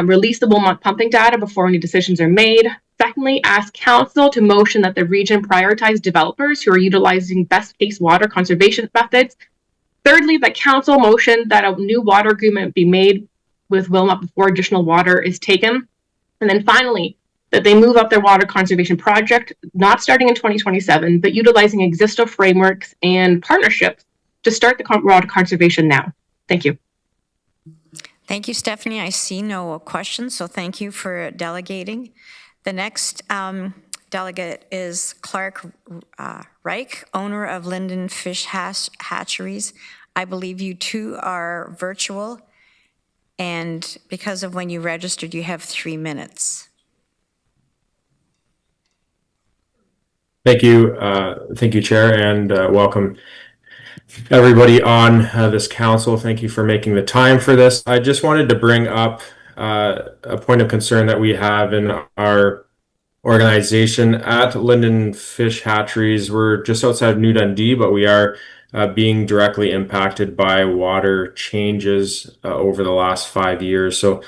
release the Wilmot pumping data before any decisions are made. Secondly, ask council to motion that the region prioritize developers who are utilizing best case water conservation methods. Thirdly, that council motion that a new water agreement be made with Wilmot before additional water is taken. And then finally, that they move up their water conservation project, not starting in 2027, but utilizing existing frameworks and partnerships to start the water conservation now. Thank you. Thank you, Stephanie. I see no questions, so thank you for delegating. The next delegate is Clark Reich, owner of Linden Fish Hatcheries. I believe you two are virtual, and because of when you registered, you have 3 minutes. Thank you, Chair, and welcome everybody on this council. Thank you for making the time for this. I just wanted to bring up a point of concern that we have in our organization at Linden Fish Hatcheries. We're just outside of New Dundee, but we are being directly impacted by water changes over the last 5 years. So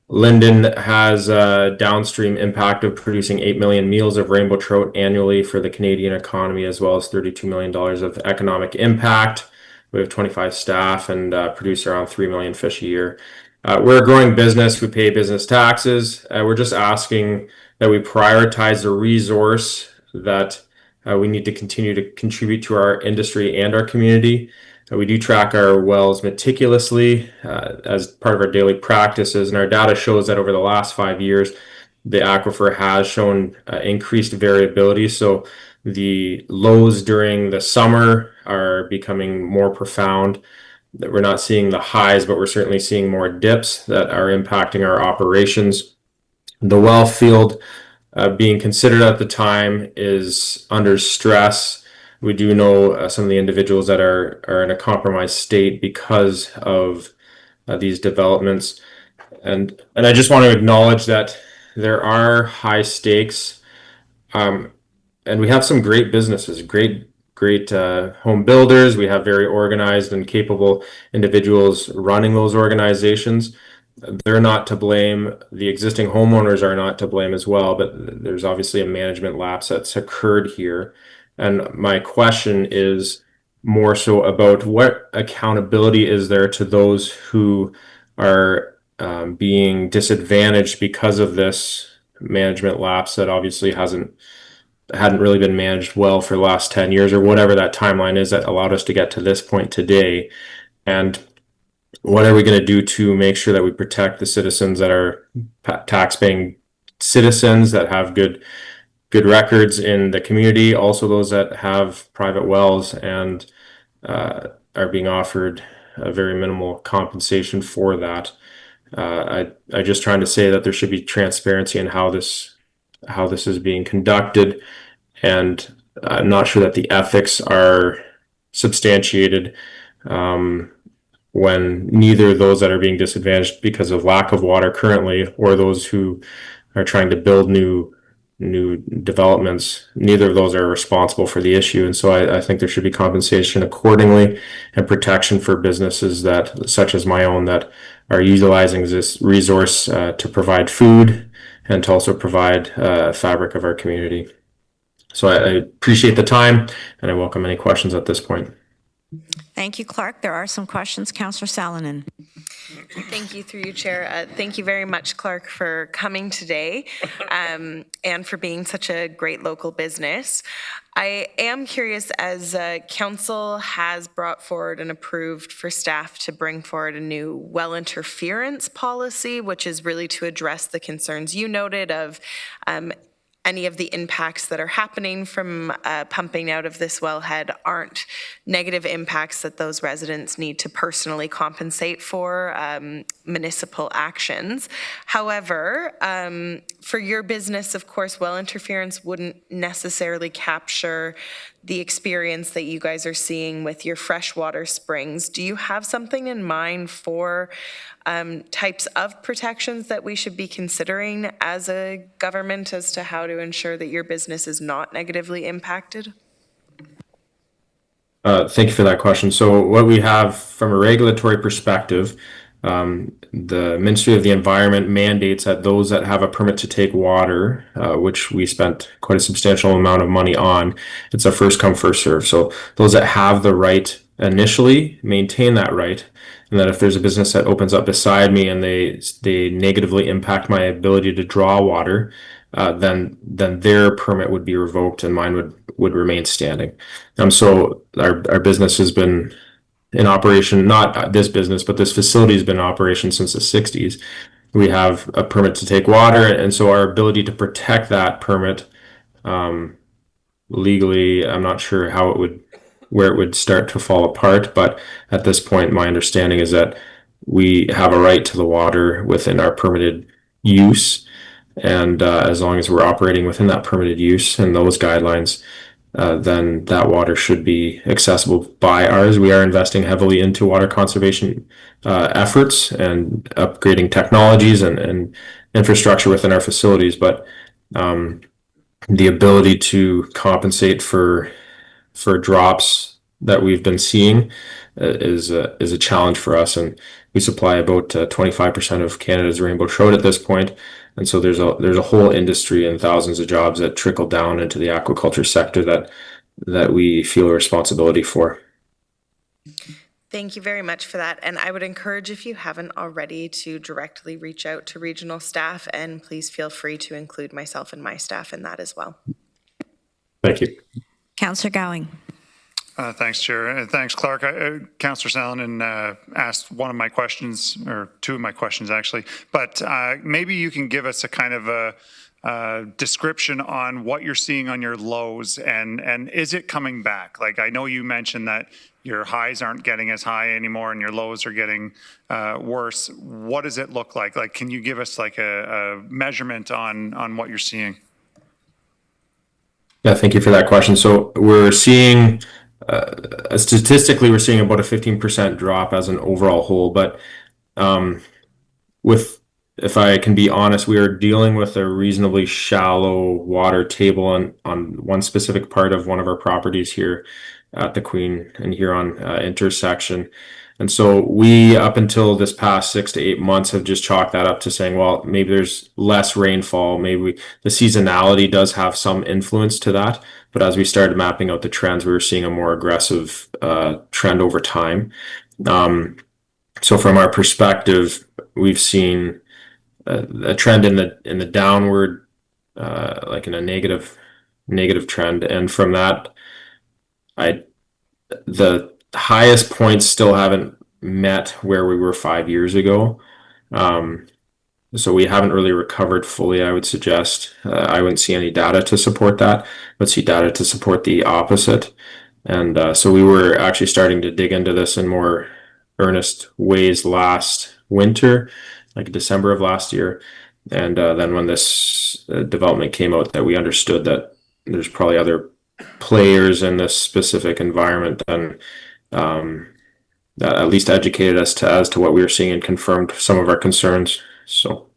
Linden has a downstream impact of producing 8 million meals of rainbow trout annually for the Canadian economy, as well as $32 million of economic impact. We have 25 staff and produce around 3 million fish a year. We're a growing business. We pay business taxes. We're just asking that we prioritize a resource that we need to continue to contribute to our industry and our community. We do track our wells meticulously as part of our daily practices, and our data shows that over the last 5 years, the aquifer has shown increased variability. So the lows during the summer are becoming more profound. That we're not seeing the highs, but we're certainly seeing more dips that are impacting our operations. The well field being considered at the time is under stress. We do know some of the individuals that are in a compromised state because of these developments. And I just want to acknowledge that there are high stakes. And we have some great businesses, great home builders. We have very organized and capable individuals running those organizations. They're not to blame. The existing homeowners are not to blame as well, but there's obviously a management lapse that's occurred here. And my question is more so about what accountability is there to those who are being disadvantaged because of this management lapse that obviously hadn't really been managed well for the last 10 years or whatever that timeline is that allowed us to get to this point today. And what are we going to do to make sure that we protect the citizens that are tax-paying citizens that have good records in the community, also those that have private wells and are being offered a very minimal compensation for that. I just trying to say that there should be transparency in how this is being conducted, and I'm not sure that the ethics are substantiated when neither those that are being disadvantaged because of lack of water currently or those who are trying to build new developments, neither of those are responsible for the issue. And so I think there should be compensation accordingly and protection for businesses that, such as my own, that are utilizing this resource to provide food and to also provide fabric of our community. So I appreciate the time, and I welcome any questions at this point. Thank you, Clark. There are some questions. Councillor Salonen. Thank you, through you, Chair. Thank you very much, Clark, for coming today and for being such a great local business. I am curious, as Council has brought forward and approved for staff to bring forward a new well interference policy, which is really to address the concerns you noted of any of the impacts that are happening from pumping out of this wellhead aren't negative impacts that those residents need to personally compensate for municipal actions. However, for your business, of course, well interference wouldn't necessarily capture the experience that you guys are seeing with your freshwater springs. Do you have something in mind for types of protections that we should be considering as a government as to how to ensure that your business is not negatively impacted? Thank you for that question. So what we have from a regulatory perspective, the Ministry of the Environment mandates that those that have a permit to take water, which we spent quite a substantial amount of money on, it's a first come, first serve. So those that have the right initially maintain that right. And that if there's a business that opens up beside me and they negatively impact my ability to draw water, then their permit would be revoked and mine would remain standing. So our business has been in operation, not this business, but this facility has been in operation since the 60s. We have a permit to take water, and so our ability to protect that permit legally, I'm not sure where it would start to fall apart, but at this point, my understanding is that we have a right to the water within our permitted use, and as long as we're operating within that permitted use and those guidelines, then that water should be accessible by ours. We are investing heavily into water conservation efforts and upgrading technologies and infrastructure within our facilities, but the ability to compensate for drops that we've been seeing is a challenge for us, and we supply about 25% of Canada's rainbow trout at this point, and so there's a whole industry and thousands of jobs that trickle down into the aquaculture sector that we feel a responsibility for. Thank you very much for that. And I would encourage, if you haven't already, to directly reach out to regional staff, and please feel free to include myself and my staff in that as well. Thank you. Councillor Gowing. Thanks, Chair, and thanks, Clark. Councillor Salonen asked one of my questions, or two of my questions actually, but maybe you can give us a kind of a description on what you're seeing on your lows, and is it coming back? Like, I know you mentioned that your highs aren't getting as high anymore and your lows are getting worse. What does it look like? Like, can you give us like a measurement on what you're seeing? Yeah, thank you for that question. So we're seeing, statistically, we're seeing about a 15% drop as an overall whole, but if I can be honest, we are dealing with a reasonably shallow water table on one specific part of one of our properties here at the Queen and Huron intersection. And so we, up until this past 6 to 8 months, have just chalked that up to saying, well, maybe there's less rainfall. Maybe the seasonality does have some influence to that. But as we started mapping out the trends, we were seeing a more aggressive trend over time. So from our perspective, we've seen a trend in the downward, like in a negative trend. And from that, the highest points still haven't met where we were 5 years ago. So we haven't really recovered fully, I would suggest. I wouldn't see any data to support that, but see data to support the opposite. And so we were actually starting to dig into this in more earnest ways last winter, like December of last year. And then when this development came out, that we understood that there's probably other players in this specific environment and that at least educated us as to what we were seeing and confirmed some of our concerns. So.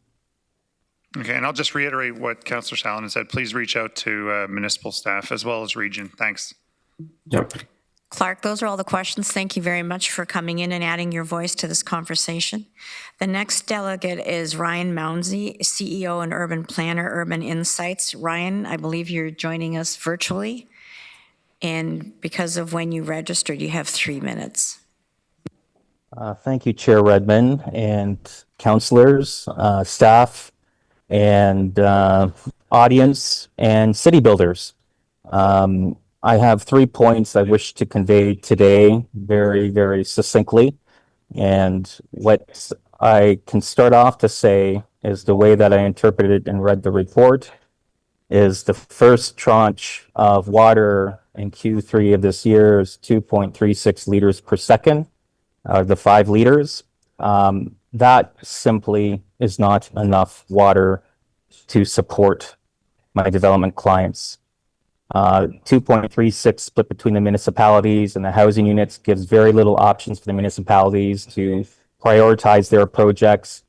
Okay, and I'll just reiterate what Councillor Salonen said. Please reach out to municipal staff as well as region. Thanks. Yep. Clark, those are all the questions. Thank you very much for coming in and adding your voice to this conversation. The next delegate is Ryan Mounsey, CEO and Urban Planner, Urban Insights. Ryan, I believe you're joining us virtually. And because of when you registered, you have 3 minutes. Thank you, Chair Redmond and councillors, staff, and audience, and city builders. I have 3 points I wish to convey today very, very succinctly. And what I can start off to say is the way that I interpreted and read the report is the first tranche of water in Q3 of this year is 2.36 liters per second, the 5 liters. That simply is not enough water to support my development clients. 2.36 split between the municipalities and the housing units gives very little options for the municipalities to prioritize their projects.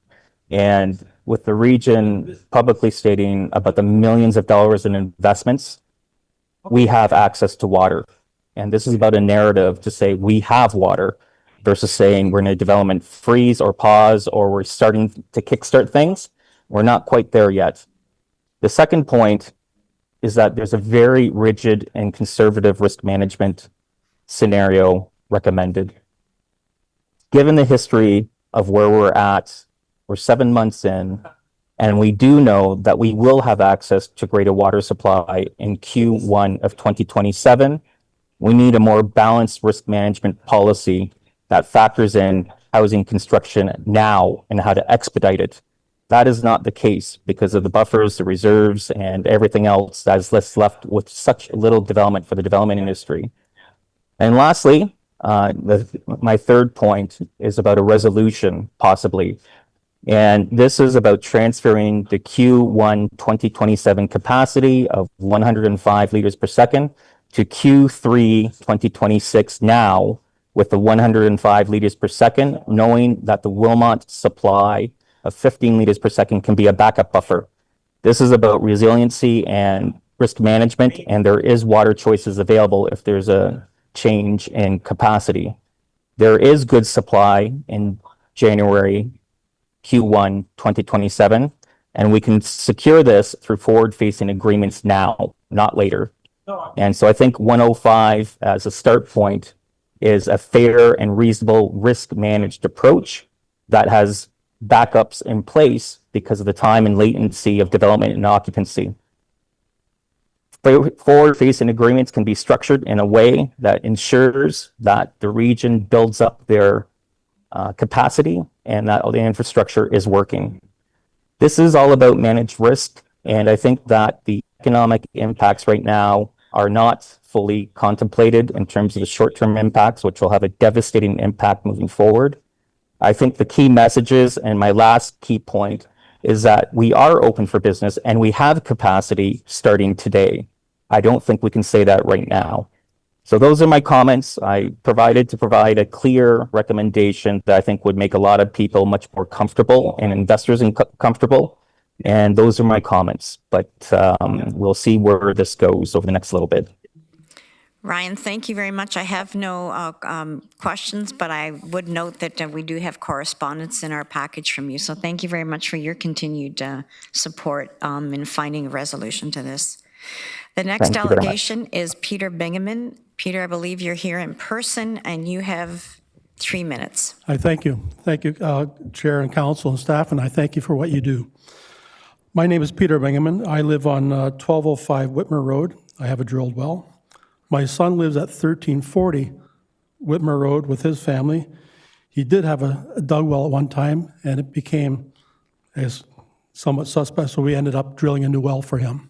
And with the region publicly stating about the millions of dollars in investments, we have access to water. And this is about a narrative to say we have water versus saying we're in a development freeze or pause or we're starting to kickstart things. We're not quite there yet. The second point is that there's a very rigid and conservative risk management scenario recommended. Given the history of where we're at, we're 7 months in, and we do know that we will have access to greater water supply in Q1 of 2027. We need a more balanced risk management policy that factors in housing construction now and how to expedite it. That is not the case because of the buffers, the reserves, and everything else that is left with such little development for the development industry. And lastly, my third point is about a resolution, possibly. And this is about transferring the Q1 2027 capacity of 105 liters per second to Q3 2026 now with the 105 liters per second, knowing that the Wilmot supply of 15 liters per second can be a backup buffer. This is about resiliency and risk management, and there is water choices available if there's a change in capacity. There is good supply in January Q1 2027. And we can secure this through forward-facing agreements now, not later. And so I think 105 as a start point is a fair and reasonable risk-managed approach that has backups in place because of the time and latency of development and occupancy. Forward-facing agreements can be structured in a way that ensures that the region builds up their capacity and that the infrastructure is working. This is all about managed risk, and I think that the economic impacts right now are not fully contemplated in terms of the short-term impacts, which will have a devastating impact moving forward. I think the key messages, and my last key point, is that we are open for business and we have capacity starting today. I don't think we can say that right now. So those are my comments. I provide a clear recommendation that I think would make a lot of people much more comfortable and investors comfortable. And those are my comments, but we'll see where this goes over the next little bit. Ryan, thank you very much. I have no questions, but I would note that we do have correspondence in our package from you. So thank you very much for your continued support in finding a resolution to this. The next delegation is Peter Bingaman. Peter, I believe you're here in person, and you have 3 minutes. I thank you. Thank you, Chair and Council and staff, and I thank you for what you do. My name is Peter Bingaman. I live on 1205 Whitmer Road. I have a drilled well. My son lives at 1340 Whitmer Road with his family. He did have a dug well at one time, and it became somewhat suspect, so we ended up drilling a new well for him.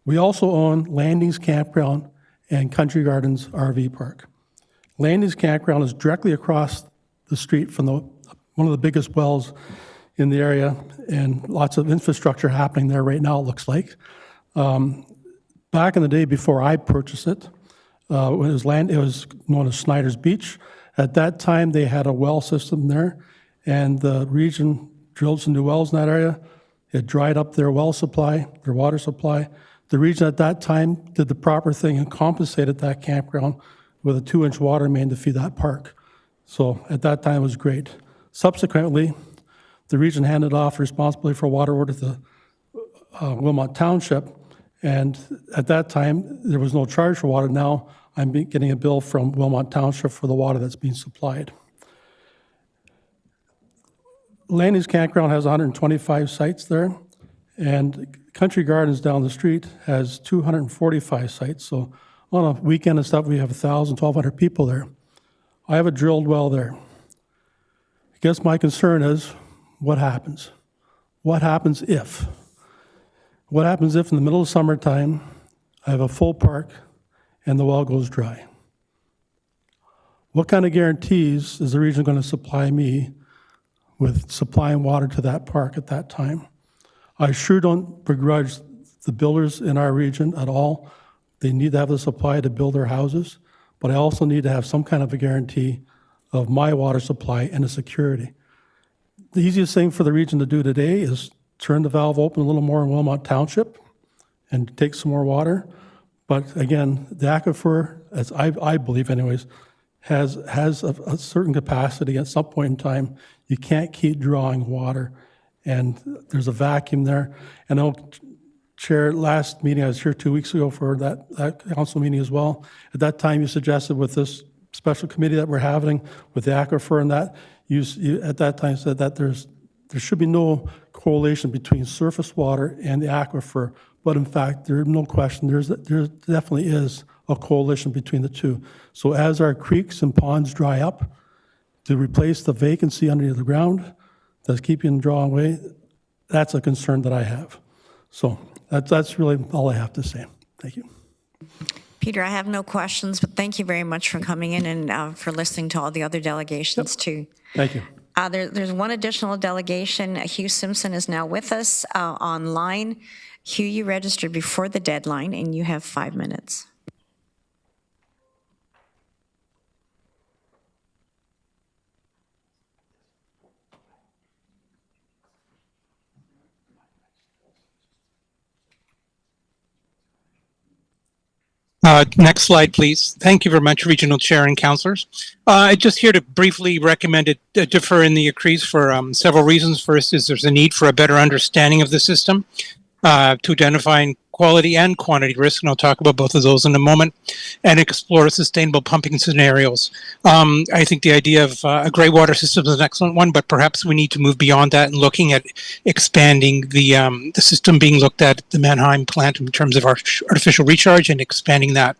We also own Landings Campground and Country Gardens RV Park. Landings Campground is directly across the street from one of the biggest wells in the area, and lots of infrastructure happening there right now, it looks like. Back in the day before I purchased it, when it was known as Snyder's Beach. At that time, they had a well system there, and the region drilled some new wells in that area. It dried up their well supply, their water supply. The region at that time did the proper thing and compensated that campground with a 2-inch water main to feed that park. So at that time, it was great. Subsequently, the region handed off responsibility for water order to Wilmot Township, and at that time, there was no charge for water. Now, I'm getting a bill from Wilmot Township for the water that's being supplied. Landings Campground has 125 sites there, and Country Gardens down the street has 245 sites. So on a weekend and stuff, we have 1,000, 1,200 people there. I have a drilled well there. I guess my concern is, what happens? What happens if? What happens if in the middle of summertime, I have a full park and the well goes dry? What kind of guarantees is the region going to supply me with supplying water to that park at that time? I sure don't begrudge the builders in our region at all. They need to have the supply to build their houses, but I also need to have some kind of a guarantee of my water supply and the security. The easiest thing for the region to do today is turn the valve open a little more in Wilmot Township and take some more water. But again, the aquifer, as I believe anyways, has a certain capacity. At some point in time, you can't keep drawing water, and there's a vacuum there. And I'll Chair, last meeting, I was here 2 weeks ago for that council meeting as well. At that time, you suggested with this special committee that we're having with the aquifer and that, you at that time said that there should be no correlation between surface water and the aquifer, but in fact, there's no question, there definitely is a correlation between the two. So as our creeks and ponds dry up, to replace the vacancy under the ground that's keeping them drawing away, that's a concern that I have. So that's really all I have to say. Thank you. Peter, I have no questions, but thank you very much for coming in and for listening to all the other delegations too. Thank you. There's one additional delegation. Hugh Simpson is now with us online. Hugh, you registered before the deadline and you have 5 minutes. Next slide, please. Thank you very much, Regional Chair and Councillors. Just here to briefly recommend it defer in the increase for several reasons. First is there's a need for a better understanding of the system to identifying quality and quantity risk, and I'll talk about both of those in a moment, and explore sustainable pumping scenarios. I think the idea of a grey water system is an excellent one, but perhaps we need to move beyond that and looking at expanding the system being looked at the Mannheim plant in terms of artificial recharge and expanding that.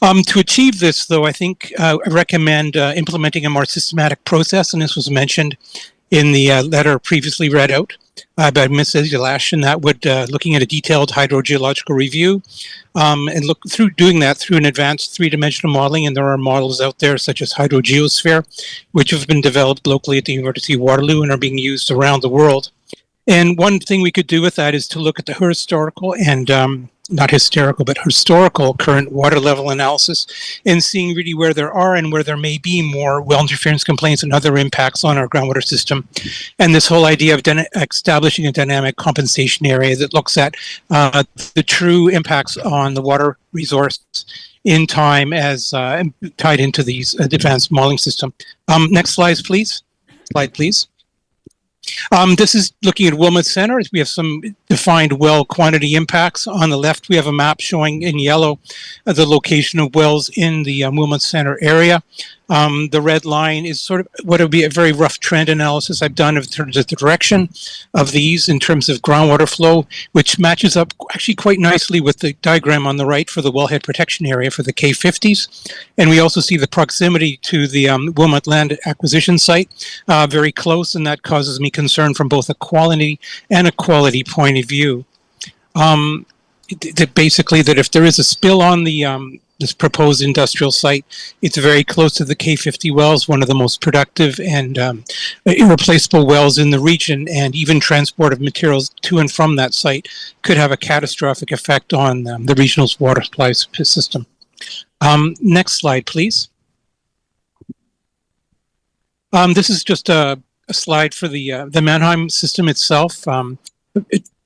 To achieve this, though, I think I recommend implementing a more systematic process, and this was mentioned in the letter previously read out by Ms. Lash, and that would looking at a detailed hydrogeological review and look through doing that through an advanced three-dimensional modeling. And there are models out there such as hydrogeosphere, which have been developed locally at the University of Waterloo and are being used around the world. And one thing we could do with that is to look at the historical and not hysterical, but historical current water level analysis and seeing really where there are and where there may be more well interference complaints and other impacts on our groundwater system. And this whole idea of establishing a dynamic compensation area that looks at the true impacts on the water resource in time as tied into these advanced modeling system. Next slide, please. Slide, please. This is looking at Wilmot Center. We have some defined well quantity impacts. On the left, we have a map showing in yellow the location of wells in the Wilmot Center area. The red line is sort of what would be a very rough trend analysis I've done in terms of the direction of these in terms of groundwater flow, which matches up actually quite nicely with the diagram on the right for the wellhead protection area for the K50s. And we also see the proximity to the Wilmot land acquisition site very close, and that causes me concern from both a quality and a quality point of view. Basically, that if there is a spill on the this proposed industrial site, it's very close to the K50 wells, one of the most productive and irreplaceable wells in the region, and even transport of materials to and from that site could have a catastrophic effect on the regional's water supply system. Next slide, please. This is just a slide for the Mannheim system itself.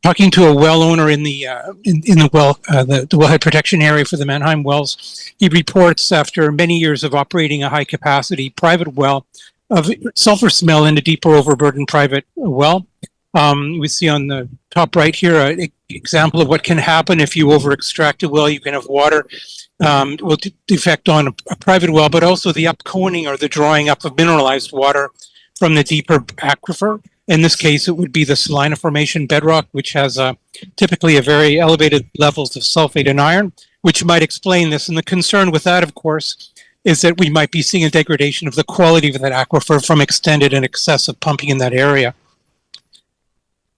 Talking to a well owner in the wellhead protection area for the Mannheim wells, he reports after many years of operating a high capacity private well of sulfur smell in a deeper overburdened private well. We see on the top right here an example of what can happen if you over extract a well. You can have water will defect on a private well, but also the upconing or the drawing up of mineralized water from the deeper aquifer. In this case, it would be the Salina Formation bedrock, which has typically a very elevated levels of sulfate and iron, which might explain this. And the concern with that, of course, is that we might be seeing a degradation of the quality of that aquifer from extended and excessive pumping in that area.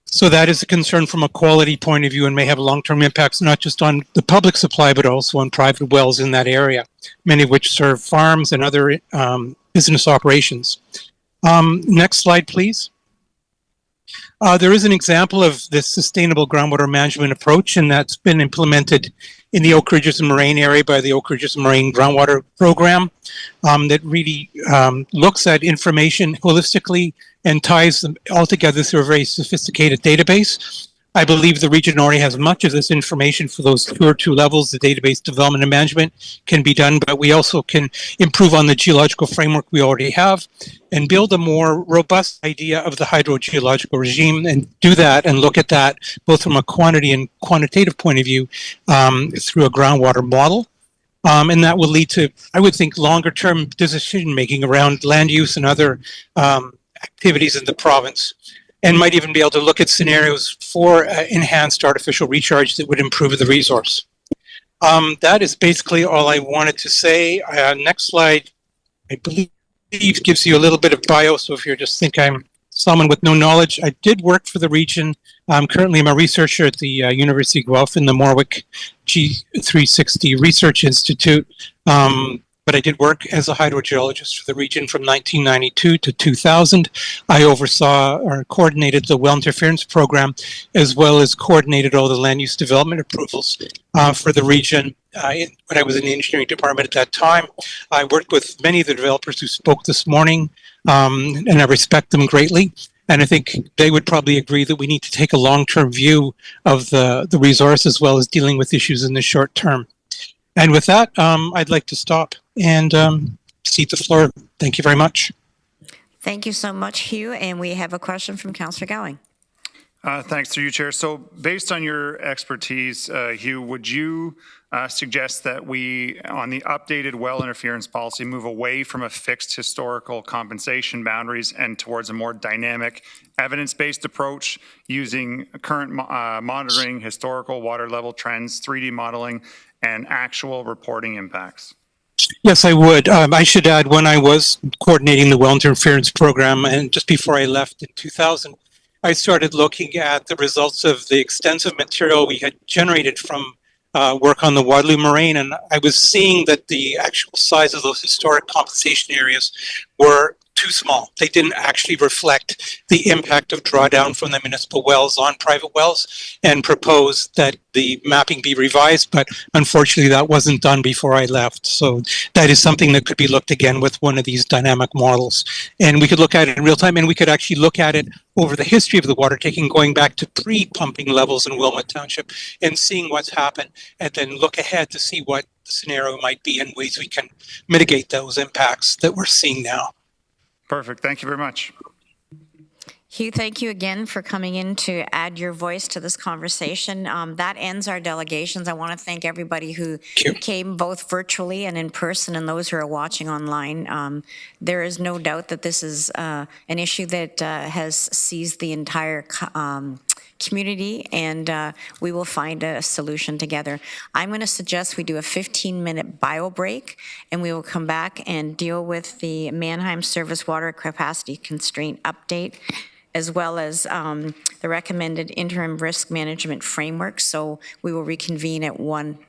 So that is a concern from a quality point of view and may have long-term impacts not just on the public supply, but also on private wells in that area, many of which serve farms and other business operations. Next slide, please. There is an example of this sustainable groundwater management approach, and that's been implemented in the Oak Ridges and Moraine area by the Oak Ridges and Moraine Groundwater Program that really looks at information holistically and ties them all together through a very sophisticated database. I believe the region already has much of this information for those two levels. The database development and management can be done, but we also can improve on the geological framework we already have and build a more robust idea of the hydrogeological regime and do that and look at that both from a quantity and quantitative point of view through a groundwater model. And that will lead to, I would think, longer term decision making around land use and other activities in the province, and might even be able to look at scenarios for enhanced artificial recharge that would improve the resource. That is basically all I wanted to say. Next slide, I believe, gives you a little bit of bio, so if you just think I'm someone with no knowledge, I did work for the region. Currently, I'm a researcher at the University of Guelph in the Morwick G360 Research Institute. But I did work as a hydrogeologist for the region from 1992 to 2000. I oversaw or coordinated the well interference program, as well as coordinated all the land use development approvals for the region when I was in the engineering department at that time. I worked with many of the developers who spoke this morning, and I respect them greatly. And I think they would probably agree that we need to take a long-term view of the resource as well as dealing with issues in the short term. And with that, I'd like to stop and cede the floor. Thank you very much. Thank you so much, Hugh. And we have a question from Councillor Gowing. Thanks through you, Chair. So based on your expertise, Hugh, would you suggest that we, on the updated well interference policy, move away from a fixed historical compensation boundaries and towards a more dynamic, evidence-based approach using current monitoring, historical water level trends, 3D modeling, and actual reporting impacts? Yes, I would. I should add, when I was coordinating the well interference program, and just before I left in 2000, I started looking at the results of the extensive material we had generated from work on the Waterloo Moraine, and I was seeing that the actual size of those historic compensation areas were too small. They didn't actually reflect the impact of drawdown from the municipal wells on private wells, and proposed that the mapping be revised, but unfortunately that wasn't done before I left. So that is something that could be looked again with one of these dynamic models. And we could look at it in real time, and we could actually look at it over the history of the water taking, going back to pre-pumping levels in Wilmot Township and seeing what's happened, and then look ahead to see what the scenario might be and ways we can mitigate those impacts that we're seeing now. Perfect. Thank you very much. Hugh, thank you again for coming in to add your voice to this conversation. That ends our delegations. I want to thank everybody who came both virtually and in person, and those who are watching online. There is no doubt that this is an issue that has seized the entire community, and we will find a solution together. I'm going to suggest we do a 15-minute bio break, and we will come back and deal with the Mannheim Service Water Capacity Constraint update, as well as the recommended interim risk management framework. So we will reconvene at 1.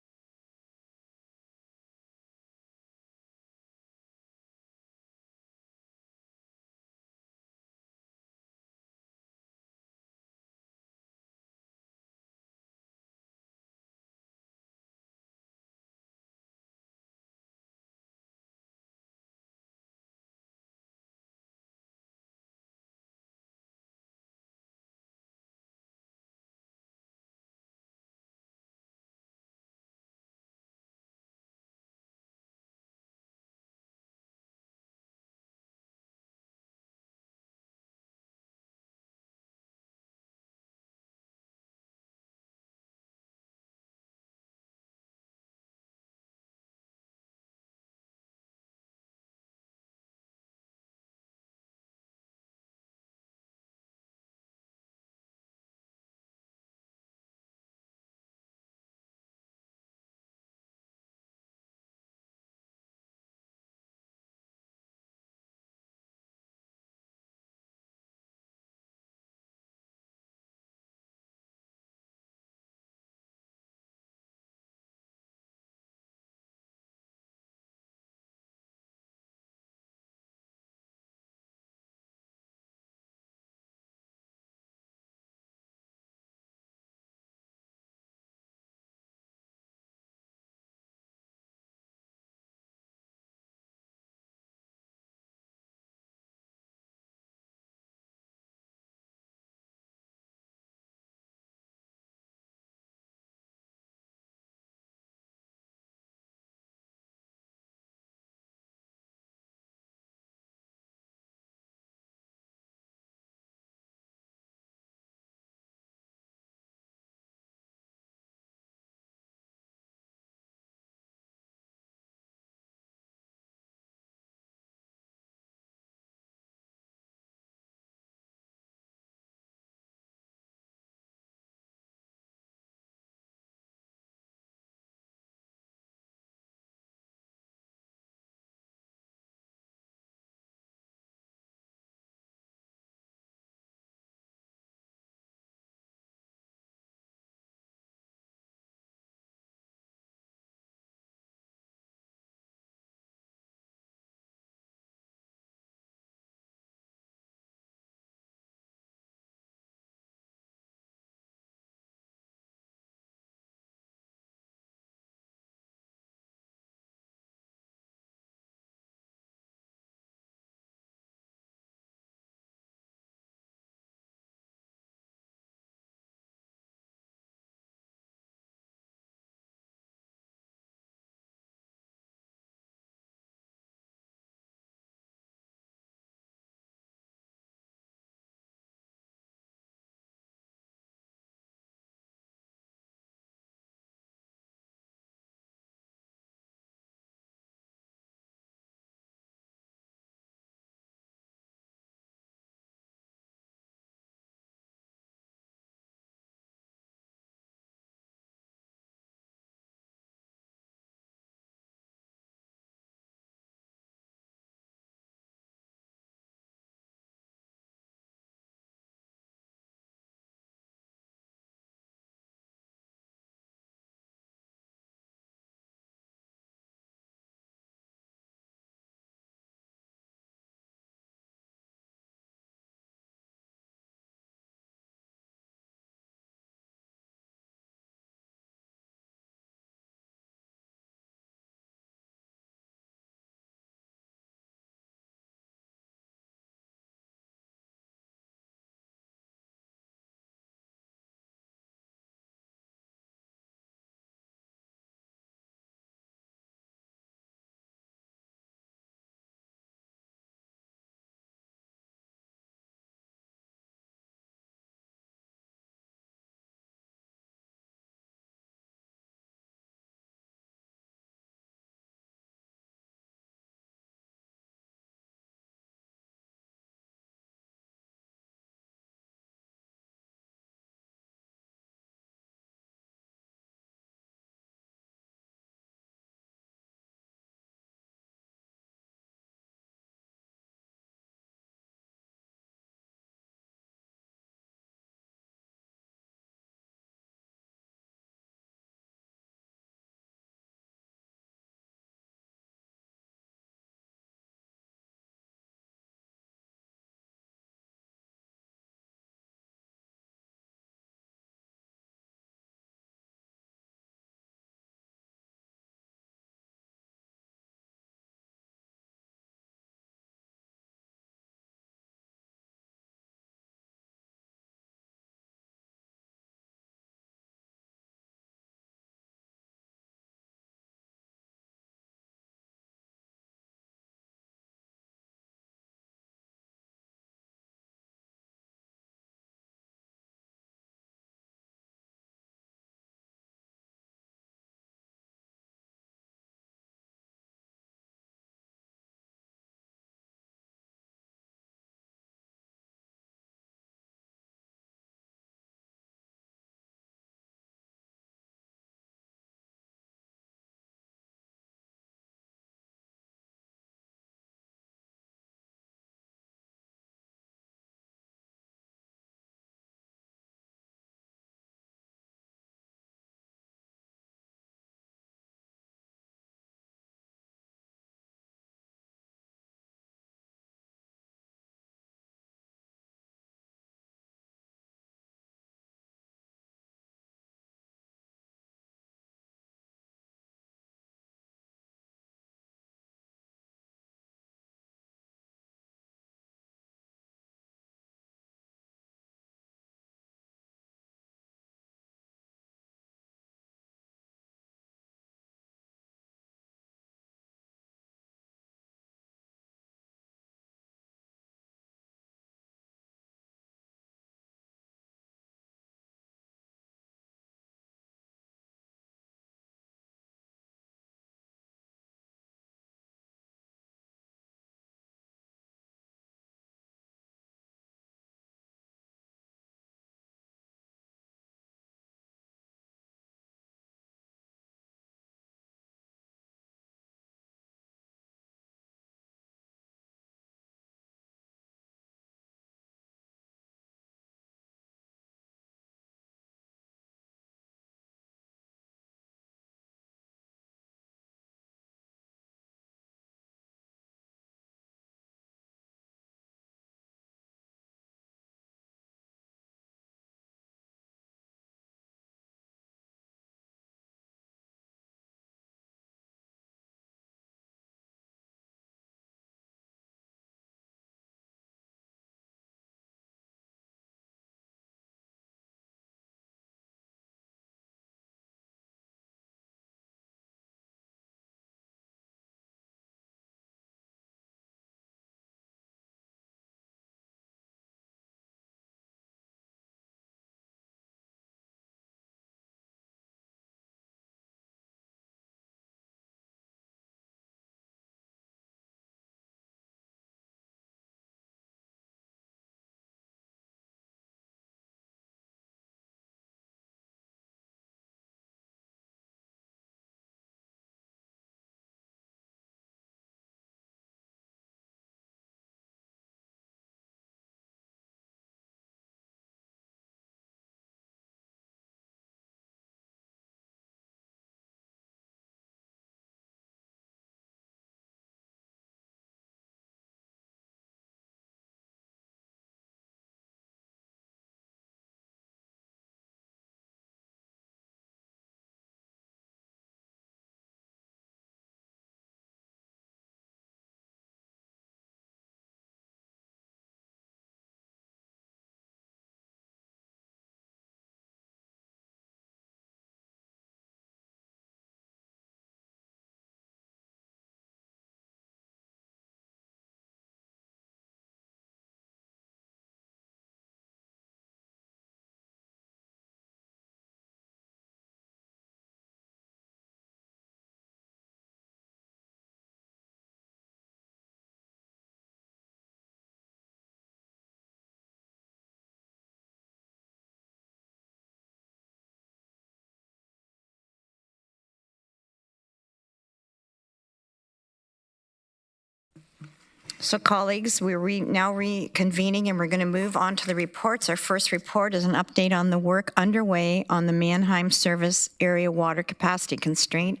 So colleagues, we're now reconvening and we're going to move on to the reports. Our first report is an update on the work underway on the Mannheim Service Area Water Capacity Constraint.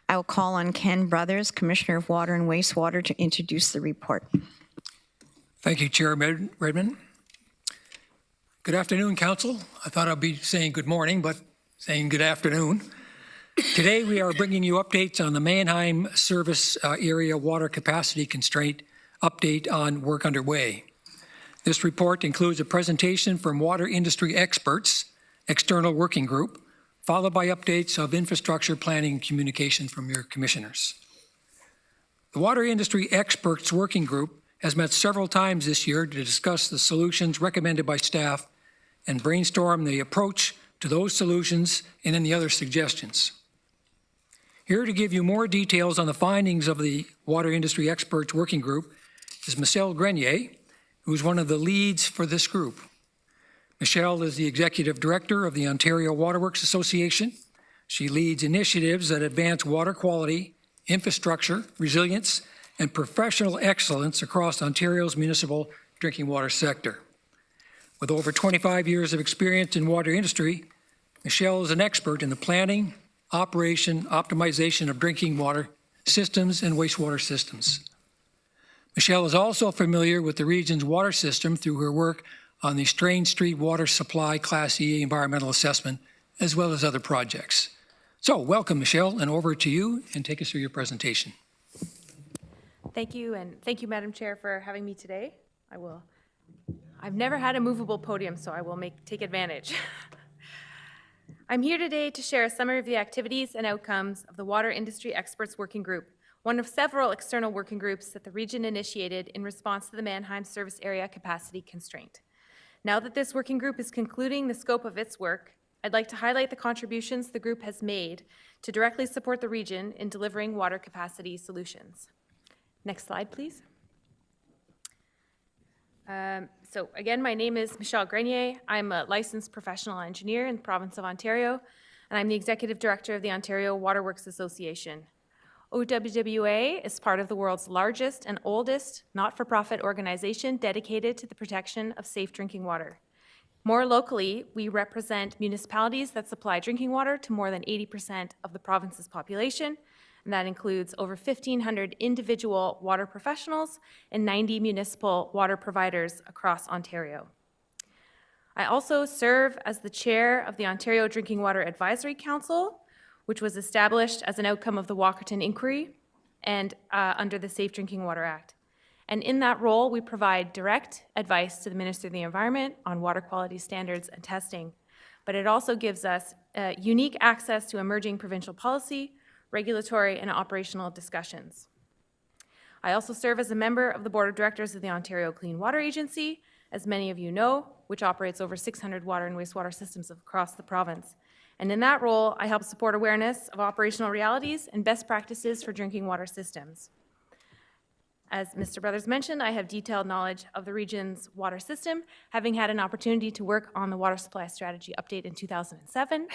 I will call on Ken Brothers, Commissioner of Water and Wastewater, to introduce the report. Thank you, Chair Redmond. Good afternoon, Council. I thought I'd be saying good morning, but saying good afternoon. Today we are bringing you updates on the Mannheim Service Area Water Capacity Constraint update on work underway. This report includes a presentation from water industry experts, external working group, followed by updates of infrastructure planning and communication from your commissioners. The water industry experts working group has met several times this year to discuss the solutions recommended by staff and brainstorm the approach to those solutions and any other suggestions. Here to give you more details on the findings of the water industry experts working group is Michelle Grenier, who is one of the leads for this group. Michelle is the Executive Director of the Ontario Waterworks Association. She leads initiatives that advance water quality, infrastructure, resilience, and professional excellence across Ontario's municipal drinking water sector. With over 25 years of experience in water industry, Michelle is an expert in the planning, operation, optimization of drinking water systems and wastewater systems. Michelle is also familiar with the region's water system through her work on the Strain Street Water Supply Class E environmental assessment, as well as other projects. So welcome, Michelle, and over to you, and take us through your presentation. Thank you, and thank you, Madam Chair, for having me today. I've never had a movable podium, so I will take advantage. I'm here today to share a summary of the activities and outcomes of the Water Industry Experts Working Group, one of several external working groups that the region initiated in response to the Mannheim Service Area Capacity Constraint. Now that this working group is concluding the scope of its work, I'd like to highlight the contributions the group has made to directly support the region in delivering water capacity solutions. Next slide, please. So again, my name is Michelle Grenier. I'm a licensed professional engineer in the province of Ontario, and I'm the Executive Director of the Ontario Waterworks Association. OWWA is part of the world's largest and oldest not-for-profit organization dedicated to the protection of safe drinking water. More locally, we represent municipalities that supply drinking water to more than 80% of the province's population, and that includes over 1,500 individual water professionals and 90 municipal water providers across Ontario. I also serve as the chair of the Ontario Drinking Water Advisory Council, which was established as an outcome of the Walkerton Inquiry and under the Safe Drinking Water Act. And in that role, we provide direct advice to the Minister of the Environment on water quality standards and testing. But it also gives us unique access to emerging provincial policy, regulatory, and operational discussions. I also serve as a member of the Board of Directors of the Ontario Clean Water Agency, as many of you know, which operates over 600 water and wastewater systems across the province. And in that role, I help support awareness of operational realities and best practices for drinking water systems. As Mr. Brothers mentioned, I have detailed knowledge of the region's water system, having had an opportunity to work on the Water Supply Strategy update in 2007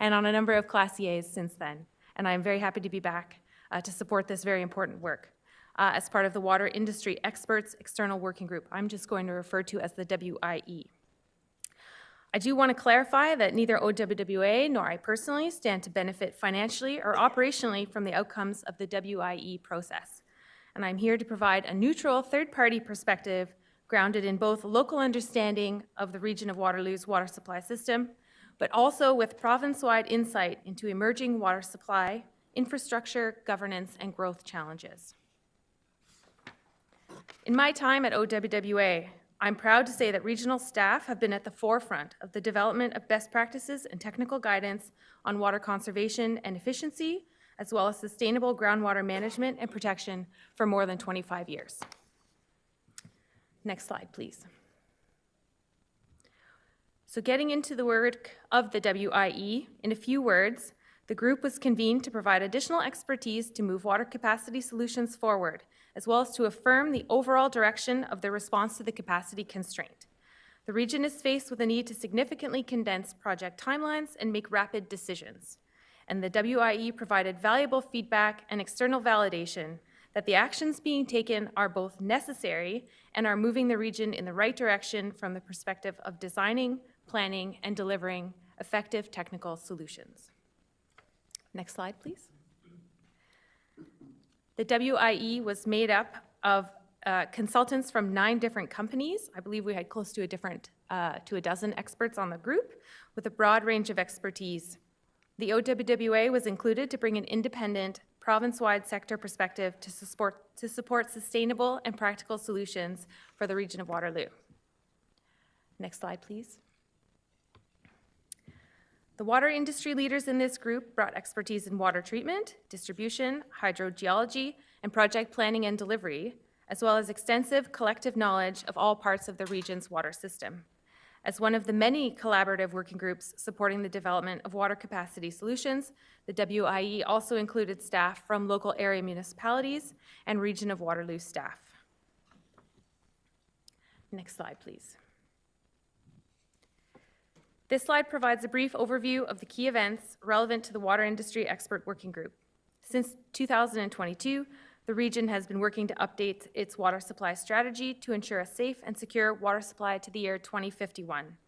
and on a number of Class EAs since then. And I'm very happy to be back to support this very important work as part of the Water Industry Experts External Working Group. I'm just going to refer to as the WIE. I do want to clarify that neither OWWA nor I personally stand to benefit financially or operationally from the outcomes of the WIE process. And I'm here to provide a neutral third-party perspective grounded in both local understanding of the region of Waterloo's water supply system, but also with province-wide insight into emerging water supply, infrastructure, governance, and growth challenges. In my time at OWWA, I'm proud to say that regional staff have been at the forefront of the development of best practices and technical guidance on water conservation and efficiency, as well as sustainable groundwater management and protection for more than 25 years. Next slide, please. So getting into the work of the WIE, in a few words, the group was convened to provide additional expertise to move water capacity solutions forward, as well as to affirm the overall direction of the response to the capacity constraint. The region is faced with a need to significantly condense project timelines and make rapid decisions. And the WIE provided valuable feedback and external validation that the actions being taken are both necessary and are moving the region in the right direction from the perspective of designing, planning, and delivering effective technical solutions. Next slide, please. The WIE was made up of consultants from 9 different companies. I believe we had close to a dozen experts on the group with a broad range of expertise. The OWWA was included to bring an independent, province-wide sector perspective to support sustainable and practical solutions for the region of Waterloo. Next slide, please. The water industry leaders in this group brought expertise in water treatment, distribution, hydrogeology, and project planning and delivery, as well as extensive collective knowledge of all parts of the region's water system. As one of the many collaborative working groups supporting the development of water capacity solutions, the WIE also included staff from local area municipalities and Region of Waterloo staff. Next slide, please. This slide provides a brief overview of the key events relevant to the Water Industry Expert Working Group. Since 2022, the region has been working to update its water supply strategy to ensure a safe and secure water supply to the year 2051.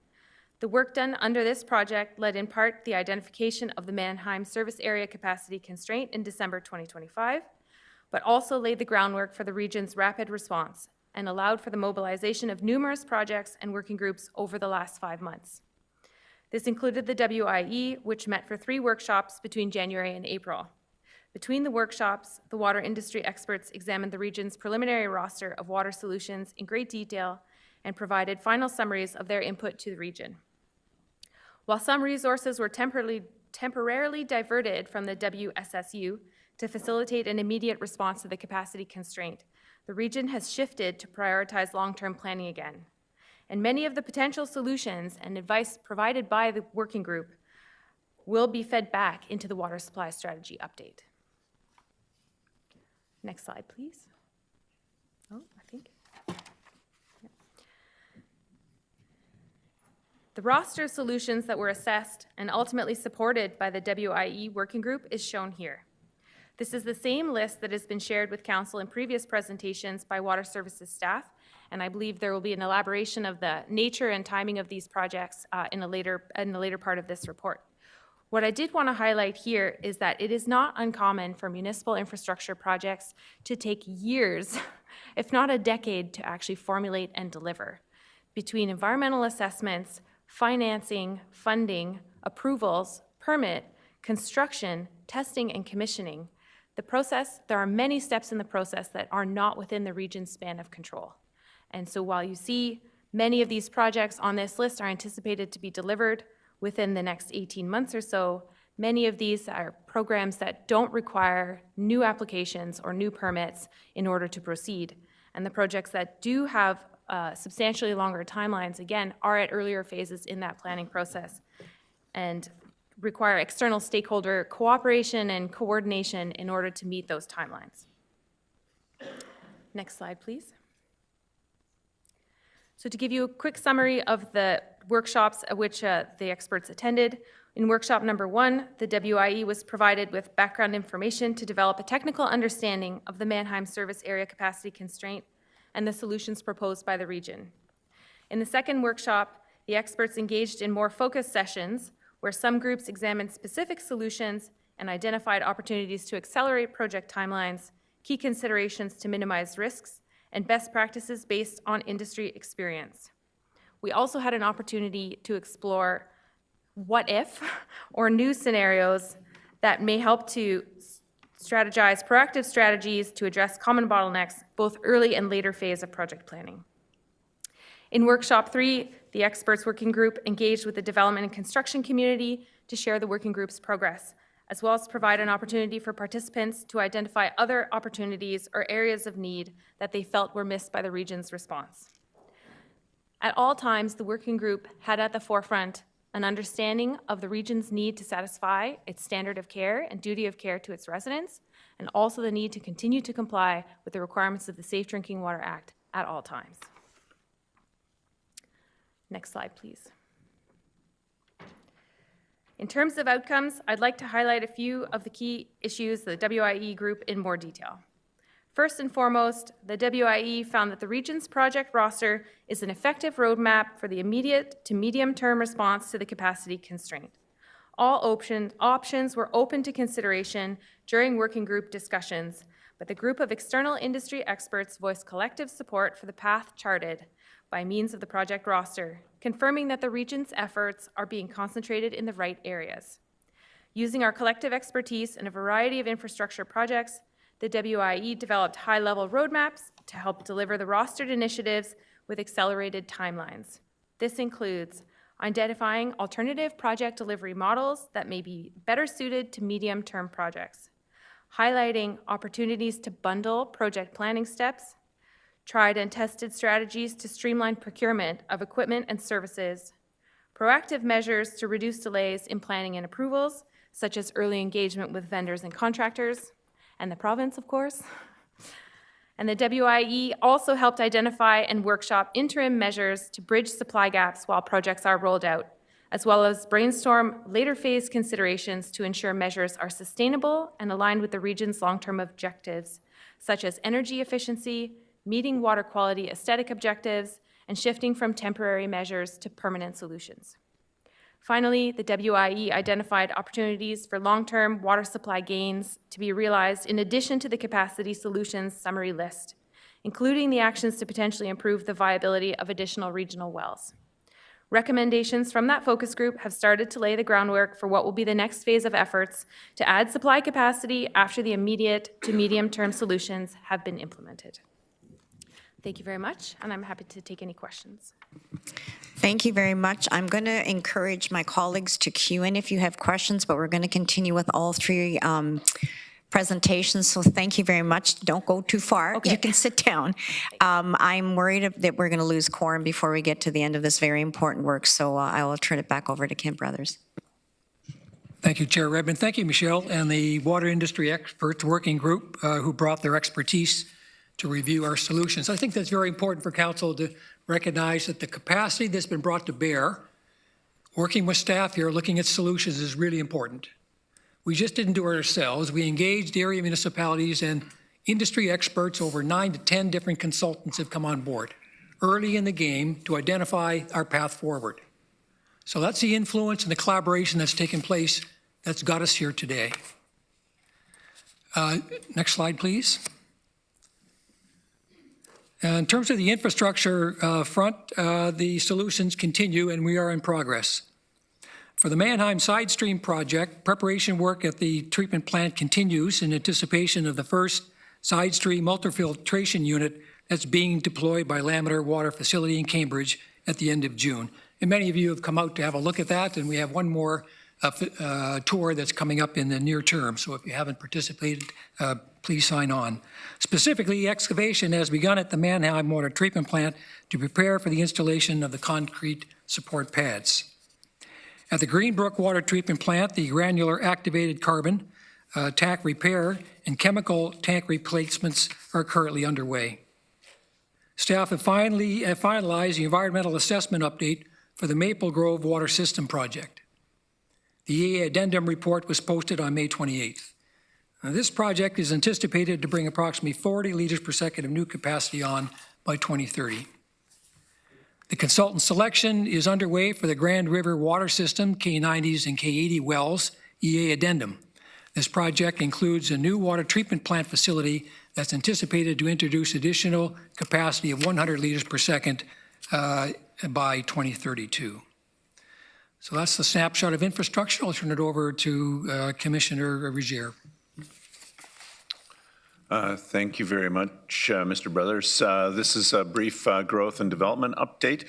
The work done under this project led in part the identification of the Mannheim service area capacity constraint in December 2025, but also laid the groundwork for the region's rapid response and allowed for the mobilization of numerous projects and working groups over the last 5 months. This included the WIE, which met for 3 workshops between January and April. Between the workshops, the water industry experts examined the region's preliminary roster of water solutions in great detail and provided final summaries of their input to the region. While some resources were temporarily diverted from the WSSU to facilitate an immediate response to the capacity constraint, the region has shifted to prioritize long-term planning again. And many of the potential solutions and advice provided by the working group will be fed back into the water supply strategy update. Next slide, please. Oh, I think. Yeah. The roster of solutions that were assessed and ultimately supported by the WIE working group is shown here. This is the same list that has been shared with Council in previous presentations by Water Services staff, and I believe there will be an elaboration of the nature and timing of these projects in the later part of this report. What I did want to highlight here is that it is not uncommon for municipal infrastructure projects to take years, if not a decade, to actually formulate and deliver. Between environmental assessments, financing, funding, approvals, permit, construction, testing, and commissioning, there are many steps in the process that are not within the region's span of control. And so while you see many of these projects on this list are anticipated to be delivered within the next 18 months or so, many of these are programs that don't require new applications or new permits in order to proceed. And the projects that do have substantially longer timelines, again, are at earlier phases in that planning process and require external stakeholder cooperation and coordination in order to meet those timelines. Next slide, please. So to give you a quick summary of the workshops at which the experts attended, in workshop number 1, the WIE was provided with background information to develop a technical understanding of the Mannheim service area capacity constraint and the solutions proposed by the region. In the second workshop, the experts engaged in more focused sessions where some groups examined specific solutions and identified opportunities to accelerate project timelines, key considerations to minimize risks, and best practices based on industry experience. We also had an opportunity to explore what if or new scenarios that may help to strategize proactive strategies to address common bottlenecks, both early and later phase of project planning. In workshop 3, the experts working group engaged with the development and construction community to share the working group's progress, as well as provide an opportunity for participants to identify other opportunities or areas of need that they felt were missed by the region's response. At all times, the working group had at the forefront an understanding of the region's need to satisfy its standard of care and duty of care to its residents, and also the need to continue to comply with the requirements of the Safe Drinking Water Act at all times. Next slide, please. In terms of outcomes, I'd like to highlight a few of the key issues of the WIE group in more detail. First and foremost, the WIE found that the region's project roster is an effective roadmap for the immediate to medium-term response to the capacity constraint. All options were open to consideration during working group discussions, but the group of external industry experts voiced collective support for the path charted by means of the project roster, confirming that the region's efforts are being concentrated in the right areas. Using our collective expertise in a variety of infrastructure projects, the WIE developed high-level roadmaps to help deliver the rostered initiatives with accelerated timelines. This includes identifying alternative project delivery models that may be better suited to medium-term projects, highlighting opportunities to bundle project planning steps, tried and tested strategies to streamline procurement of equipment and services, proactive measures to reduce delays in planning and approvals, such as early engagement with vendors and contractors, and the province, of course. And the WIE also helped identify and workshop interim measures to bridge supply gaps while projects are rolled out, as well as brainstorm later phase considerations to ensure measures are sustainable and aligned with the region's long-term objectives, such as energy efficiency, meeting water quality aesthetic objectives, and shifting from temporary measures to permanent solutions. Finally, the WIE identified opportunities for long-term water supply gains to be realized in addition to the capacity solutions summary list, including the actions to potentially improve the viability of additional regional wells. Recommendations from that focus group have started to lay the groundwork for what will be the next phase of efforts to add supply capacity after the immediate to medium-term solutions have been implemented. Thank you very much, and I'm happy to take any questions. Thank you very much. I'm going to encourage my colleagues to queue in if you have questions, but we're going to continue with all three presentations, so thank you very much. Don't go too far. Okay. You can sit down. I'm worried that we're going to lose quorum before we get to the end of this very important work, so I will turn it back over to Kim Brothers. Thank you, Chair Redmond. Thank you, Michelle, and the Water Industry Experts Working Group who brought their expertise to review our solutions. I think that's very important for Council to recognize that the capacity that's been brought to bear, working with staff here, looking at solutions is really important. We just didn't do it ourselves. We engaged area municipalities and industry experts. Over 9 to 10 different consultants have come on board early in the game to identify our path forward. So that's the influence and the collaboration that's taken place that's got us here today. Next slide, please. In terms of the infrastructure front, the solutions continue and we are in progress. For the Mannheim Side Stream project, preparation work at the treatment plant continues in anticipation of the first side stream ultrafiltration unit that's being deployed by Laminar Water Facility in Cambridge at the end of June. And many of you have come out to have a look at that, and we have one more tour that's coming up in the near term. So if you haven't participated, please sign on. Specifically, excavation has begun at the Mannheim Water Treatment Plant to prepare for the installation of the concrete support pads. At the Greenbrook Water Treatment Plant, the granular activated carbon tank repair and chemical tank replacements are currently underway. Staff have finalized the environmental assessment update for the Maple Grove Water System project. The EA addendum report was posted on May 28th. Now, this project is anticipated to bring approximately 40 liters per second of new capacity on by 2030. The consultant selection is underway for the Grand River Water System, K90s and K80 wells, EA addendum. This project includes a new water treatment plant facility that's anticipated to introduce additional capacity of 100 liters per second by 2032. So that's the snapshot of infrastructure. I'll turn it over to Commissioner Regier. Thank you very much, Mr. Brothers. This is a brief growth and development update.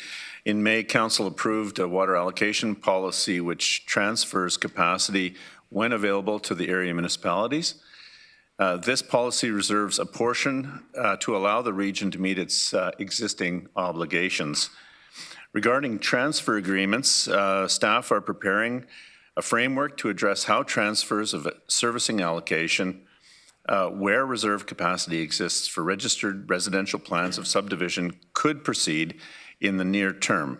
In May, Council approved a water allocation policy which transfers capacity when available to the area municipalities. This policy reserves a portion to allow the region to meet its existing obligations. Regarding transfer agreements, staff are preparing a framework to address how transfers of servicing allocation where reserve capacity exists for registered residential plans of subdivision could proceed in the near term.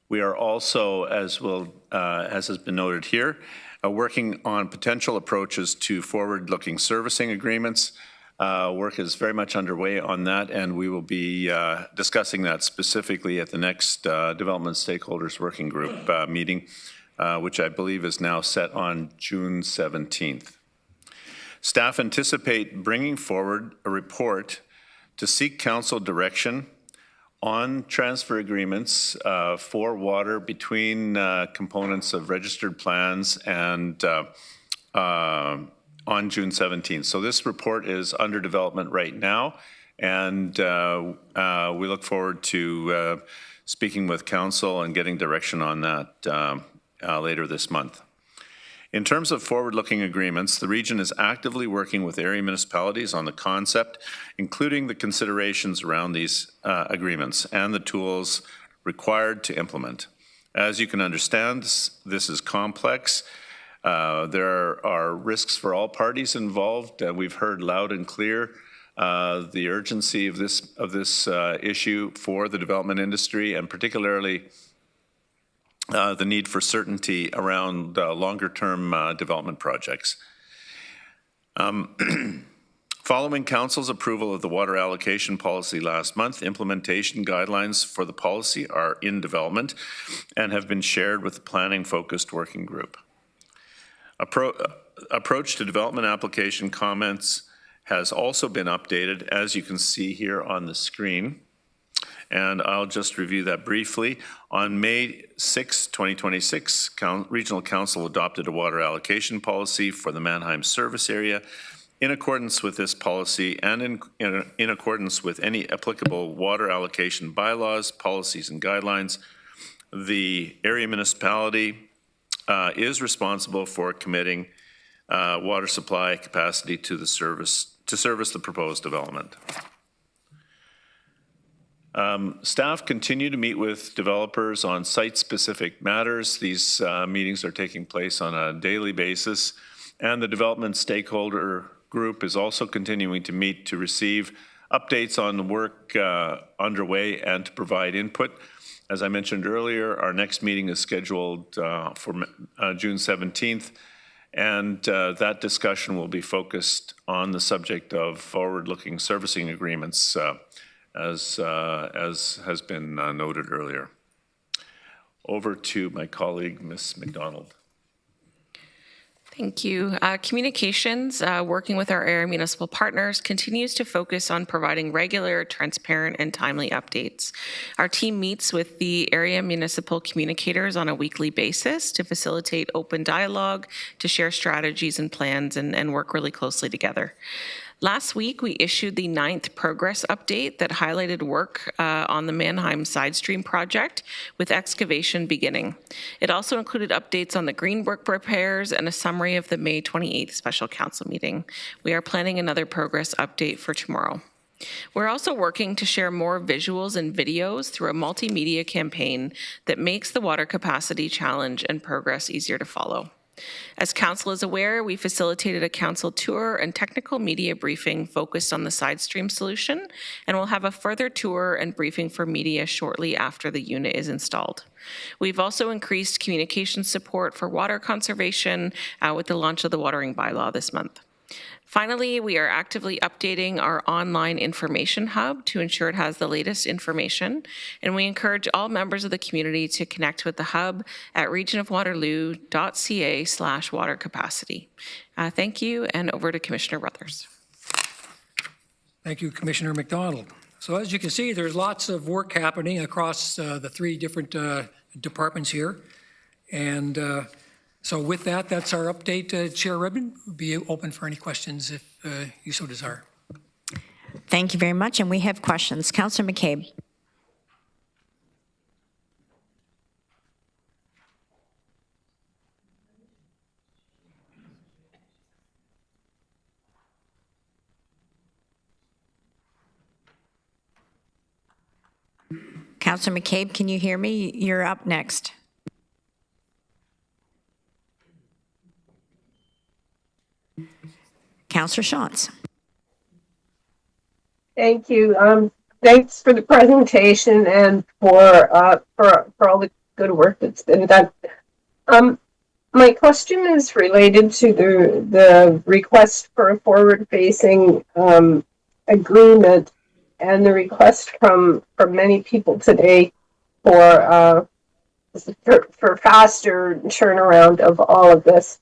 We are also, as has been noted here, working on potential approaches to forward-looking servicing agreements Work is very much underway on that, and we will be discussing that specifically at the next Development Stakeholders Working Group meeting, which I believe is now set on June 17th. Staff anticipate bringing forward a report to seek council direction on transfer agreements for water between components of registered plans and on June 17th. So this report is under development right now, and we look forward to speaking with council and getting direction on that later this month. In terms of forward-looking agreements, the region is actively working with area municipalities on the concept, including the considerations around these agreements and the tools required to implement. As you can understand, this is complex. There are risks for all parties involved. We've heard loud and clear the urgency of this issue for the development industry, and particularly the need for certainty around longer-term development projects. Following Council's approval of the water allocation policy last month, implementation guidelines for the policy are in development and have been shared with the planning-focused working group. Approach to development application comments has also been updated, as you can see here on the screen. And I'll just review that briefly. On May 6, 2026, Regional Council adopted a water allocation policy for the Mannheim service area. In accordance with this policy and in accordance with any applicable water allocation bylaws, policies, and guidelines, the area municipality is responsible for committing water supply capacity to service the proposed development. Staff continue to meet with developers on site-specific matters. These meetings are taking place on a daily basis, and the development stakeholder group is also continuing to meet to receive updates on the work underway and to provide input. As I mentioned earlier, our next meeting is scheduled for June 17th, and that discussion will be focused on the subject of forward-looking servicing agreements, as has been noted earlier. Over to my colleague, Ms. McDonald. Thank you. Communications, working with our area municipal partners, continues to focus on providing regular, transparent, and timely updates. Our team meets with the area municipal communicators on a weekly basis to facilitate open dialogue, to share strategies and plans, and work really closely together. Last week, we issued the 9th progress update that highlighted work on the Mannheim Side Stream project, with excavation beginning. It also included updates on the Greenbrook repairs and a summary of the May 28th special council meeting. We are planning another progress update for tomorrow. We're also working to share more visuals and videos through a multimedia campaign that makes the water capacity challenge and progress easier to follow. As council is aware, we facilitated a council tour and technical media briefing focused on the side stream solution, and we'll have a further tour and briefing for media shortly after the unit is installed. We've also increased communication support for water conservation with the launch of the watering bylaw this month. Finally, we are actively updating our online information hub to ensure it has the latest information, and we encourage all members of the community to connect with the hub at regionofwaterloo.ca/water capacity. Thank you, and over to Commissioner Brothers. Thank you, Commissioner McDonald. So as you can see, there's lots of work happening across the 3 different departments here, and so with that, that's our update. Chair Redmond will be open for any questions if you so desire. Thank you very much, and we have questions. Councillor McCabe. Councillor McCabe, can you hear me? You're up next. Councillor Shantz. Thank you. Thanks for the presentation and for all the good work that's been done. My My question is related to the request for a forward-facing agreement and the request from many people today for faster turnaround of all of this.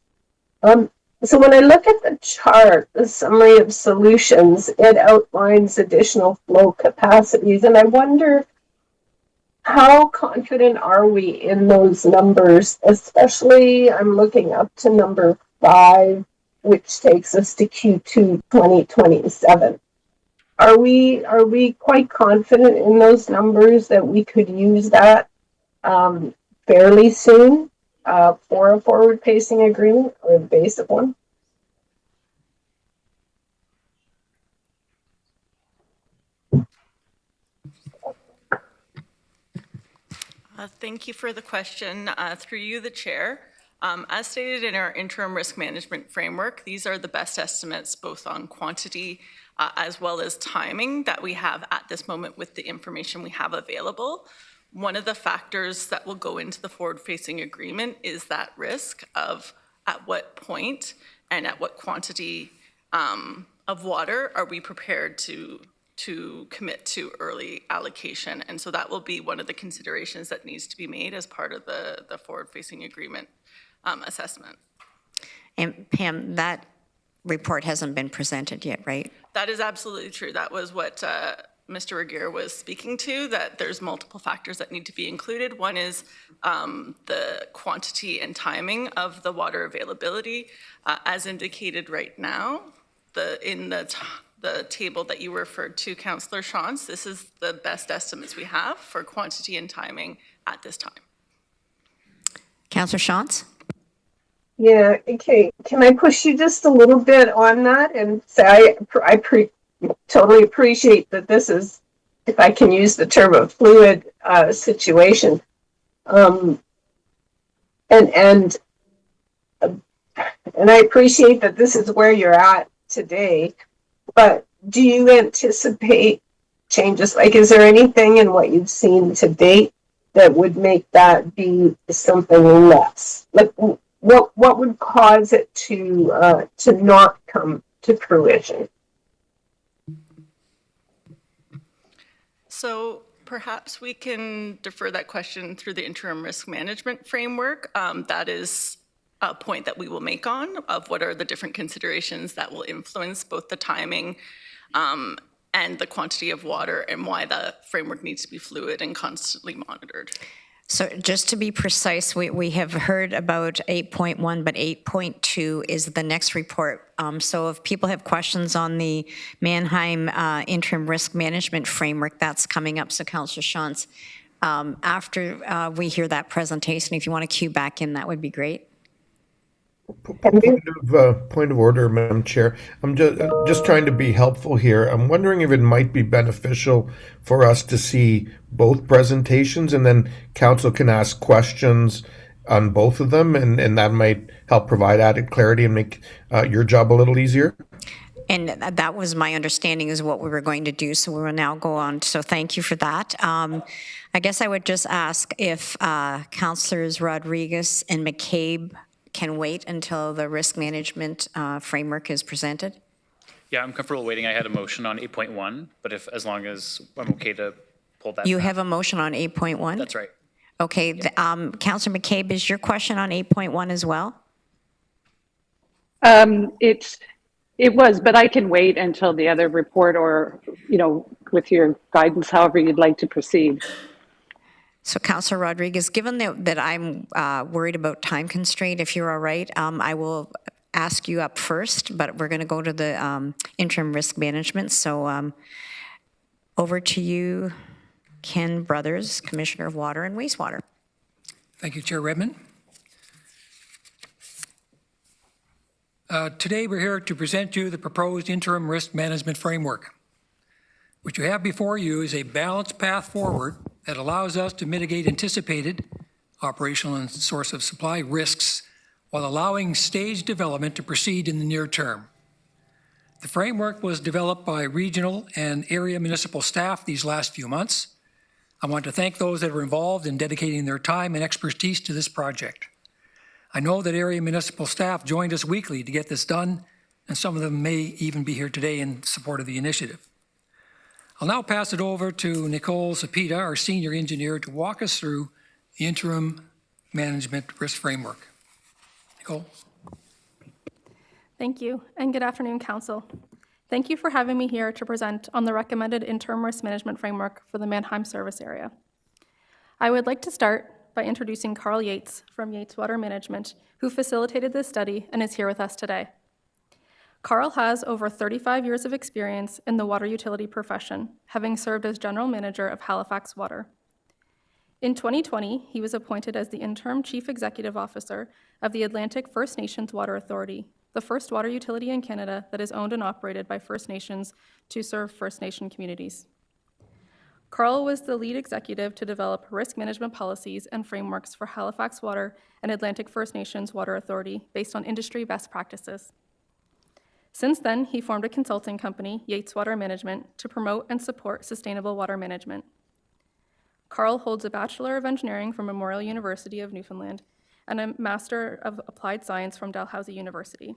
So when I look at the chart, the summary of solutions, it outlines additional flow capacities, and I wonder, how confident are we in those numbers? Especially, I'm looking up to number 5, which takes us to Q2 2027. Are we quite confident in those numbers that we could use that fairly soon for a forward-pacing agreement or the base of one? Thank you for the question. Through you, the chair. As stated in our interim risk management framework, these are the best estimates both on quantity as well as timing that we have at this moment with the information we have available. One of the factors that will go into the forward-facing agreement is that risk of at what point and at what quantity of water are we prepared to commit to early allocation. And so that will be one of the considerations that needs to be made as part of the forward-facing agreement assessment. And Pam, that report hasn't been presented yet, right? That is absolutely true. That was what Mr. Regier was speaking to, that there's multiple factors that need to be included. One is the quantity and timing of the water availability. As indicated right now, in the table that you referred to, Councillor Shantz, this is the best estimates we have for quantity and timing at this time. Councillor Shantz? Yeah, okay. Can I push you just a little bit on that and say I totally appreciate that this is, if I can use the term, a fluid situation. And I appreciate that this is where you're at today, but do you anticipate changes? Like, is there anything in what you've seen to date that would make that be something less? Like, what would cause it to not come to fruition? So perhaps we can defer that question through the interim risk management framework. That is a point that we will make on of what are the different considerations that will influence both the timing and the quantity of water, and why the framework needs to be fluid and constantly monitored. So just to be precise, we have heard about 8.1, but 8.2 is the next report. So if people have questions on the Mannheim interim risk management framework, that's coming up. So Councillor Shantz, after we hear that presentation, if you want to cue back in, that would be great. Point of order, Madam Chair. I'm just trying to be helpful here. I'm wondering if it might be beneficial for us to see both presentations, and then council can ask questions on both of them, and that might help provide added clarity and make your job a little easier. And that was my understanding is what we were going to do, so we will now go on. So thank you for that. I guess I would just ask if Councillors Rodriguez and McCabe can wait until the risk management framework is presented? Yeah, I'm comfortable waiting. I had a motion on 8.1, but as long as I'm okay to pull that You back. have a motion on 8.1? That's right. Okay, Councillor McCabe, is your question on 8.1 as well? It was, but I can wait until the other report, or, with your guidance, however you'd like to proceed. So Councillor Rodriguez, given that I'm worried about time constraint, if you're all right, I will ask you up first, but we're going to go to the interim risk management. So over to you, Ken Brothers, Commissioner of Water and Wastewater. Thank you, Chair Redmond. Today we're here to present you the proposed interim risk management framework. What you have before you is a balanced path forward that allows us to mitigate anticipated operational and source of supply risks while allowing staged development to proceed in the near term. The framework was developed by regional and area municipal staff these last few months. I want to thank those that were involved in dedicating their time and expertise to this project. I know that area municipal staff joined us weekly to get this done, and some of them may even be here today in support of the initiative. I'll now pass it over to Nicole Sapita, our senior engineer, to walk us through the interim management risk framework. Nicole. Thank you, and good afternoon, Council. Thank you for having me here to present on the recommended interim risk management framework for the Mannheim service area. I would like to start by introducing Carl Yates from Yates Water Management, who facilitated this study and is here with us today. Carl has over 35 years of experience in the water utility profession, having served as general manager of Halifax Water. In 2020, he was appointed as the interim chief executive officer of the Atlantic First Nations Water Authority, the first water utility in Canada that is owned and operated by First Nations to serve First Nation communities. Carl was the lead executive to develop risk management policies and frameworks for Halifax Water and Atlantic First Nations Water Authority based on industry best practices. Since then, he formed a consulting company, Yates Water Management, to promote and support sustainable water management. Carl holds a Bachelor of Engineering from Memorial University of Newfoundland and a Master of Applied Science from Dalhousie University.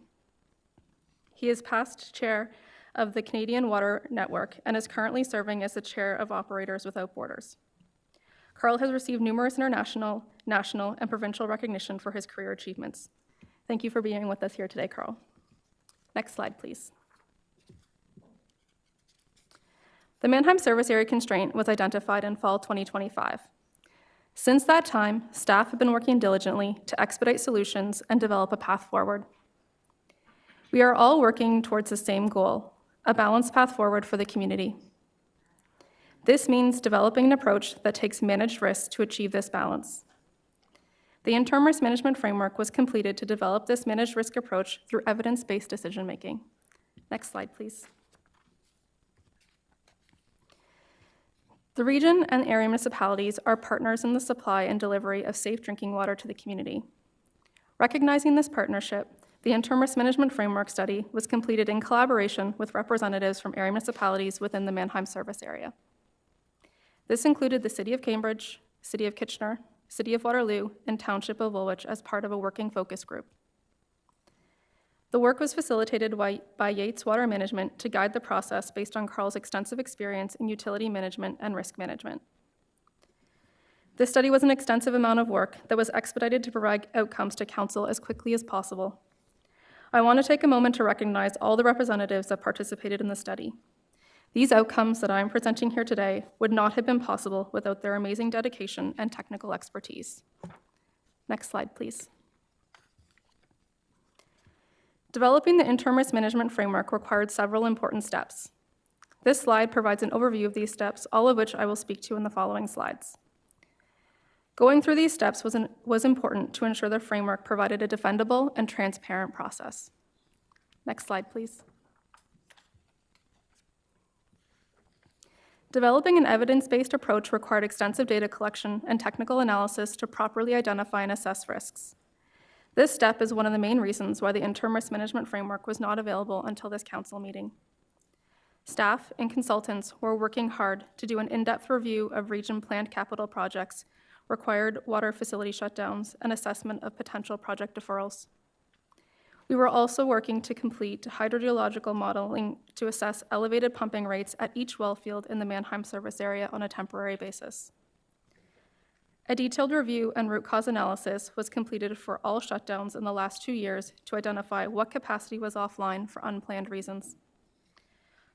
He is past chair of the Canadian Water Network and is currently serving as the chair of Operators Without Borders. Carl has received numerous international, national, and provincial recognition for his career achievements. Thank you for being with us here today, Carl. Next slide, please. The Mannheim service area constraint was identified in fall 2025. Since that time, staff have been working diligently to expedite solutions and develop a path forward. We are all working towards the same goal, a balanced path forward for the community. This means developing an approach that takes managed risks to achieve this balance. The interim risk management framework was completed to develop this managed risk approach through evidence-based decision-making. Next slide, please. The region and area municipalities are partners in the supply and delivery of safe drinking water to the community. Recognizing this partnership, the interim risk management framework study was completed in collaboration with representatives from area municipalities within the Mannheim service area. This included the City of Cambridge, City of Kitchener, City of Waterloo, and Township of Woolwich as part of a working focus group. The work was facilitated by Yates Water Management to guide the process based on Carl's extensive experience in utility management and risk management. This study was an extensive amount of work that was expedited to provide outcomes to Council as quickly as possible. I want to take a moment to recognize all the representatives that participated in the study. These outcomes that I am presenting here today would not have been possible without their amazing dedication and technical expertise. Next slide, please. Developing the interim risk management framework required several important steps. This slide provides an overview of these steps, all of which I will speak to in the following slides. Going through these steps was important to ensure the framework provided a defendable and transparent process. Next slide, please. Developing an evidence-based approach required extensive data collection and technical analysis to properly identify and assess risks. This step is one of the main reasons why the interim risk management framework was not available until this council meeting. Staff and consultants were working hard to do an in-depth review of region planned capital projects, required water facility shutdowns, and assessment of potential project deferrals. We were also working to complete hydrogeological modeling to assess elevated pumping rates at each well field in the Mannheim service area on a temporary basis. A detailed review and root cause analysis was completed for all shutdowns in the last 2 years to identify what capacity was offline for unplanned reasons.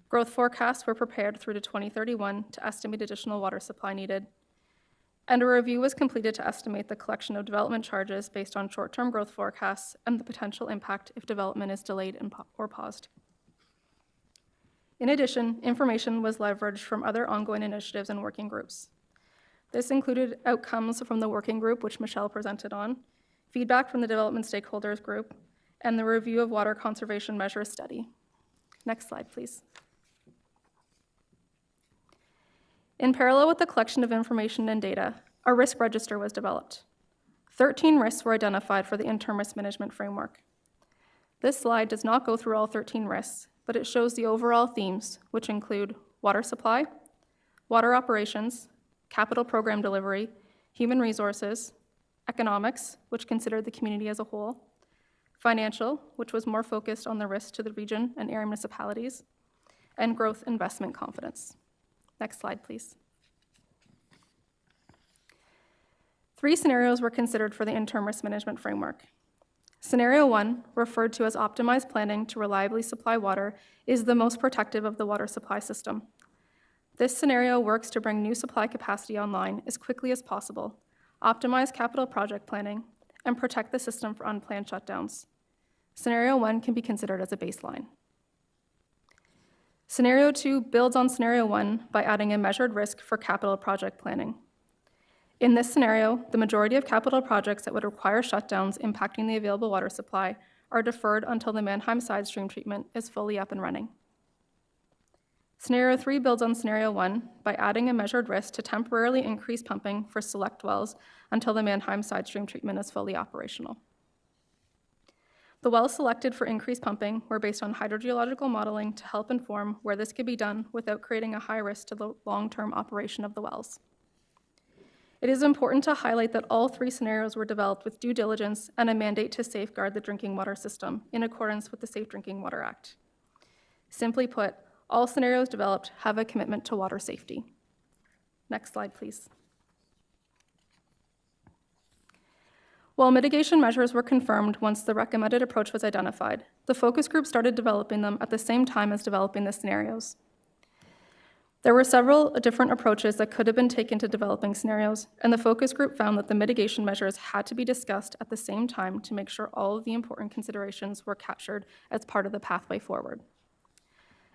Growth forecasts were prepared through to 2031 to estimate additional water supply needed, and a review was completed to estimate the collection of development charges based on short-term growth forecasts and the potential impact if development is delayed or paused. In addition, information was leveraged from other ongoing initiatives and working groups. This included outcomes from the working group, which Michelle presented on, feedback from the development stakeholders group, and the review of water conservation measures study. Next slide, please. In parallel with the collection of information and data, a risk register was developed. 13 risks were identified for the interim risk management framework. This slide does not go through all 13 risks, but it shows the overall themes, which include water supply, water operations, capital program delivery, human resources, economics, which considered the community as a whole, financial, which was more focused on the risk to the region and area municipalities, and growth investment confidence. Next slide, please. 3 scenarios were considered for the interim risk management framework. Scenario 1, referred to as optimized planning to reliably supply water, is the most protective of the water supply system. This scenario works to bring new supply capacity online as quickly as possible, optimize capital project planning, and protect the system for unplanned shutdowns. Scenario 1 can be considered as a baseline. Scenario 2 builds on Scenario 1 by adding a measured risk for capital project planning. In this scenario, the majority of capital projects that would require shutdowns impacting the available water supply are deferred until the Mannheim side stream treatment is fully up and running. Scenario 3 builds on Scenario 1 by adding a measured risk to temporarily increase pumping for select wells until the Mannheim side stream treatment is fully operational. The wells selected for increased pumping were based on hydrogeological modeling to help inform where this could be done without creating a high risk to the long-term operation of the wells. It is important to highlight that all 3 scenarios were developed with due diligence and a mandate to safeguard the drinking water system in accordance with the Safe Drinking Water Act. Simply put, all scenarios developed have a commitment to water safety. Next slide, please. While mitigation measures were confirmed once the recommended approach was identified, the focus group started developing them at the same time as developing the scenarios. There were several different approaches that could have been taken to developing scenarios, and the focus group found that the mitigation measures had to be discussed at the same time to make sure all of the important considerations were captured as part of the pathway forward.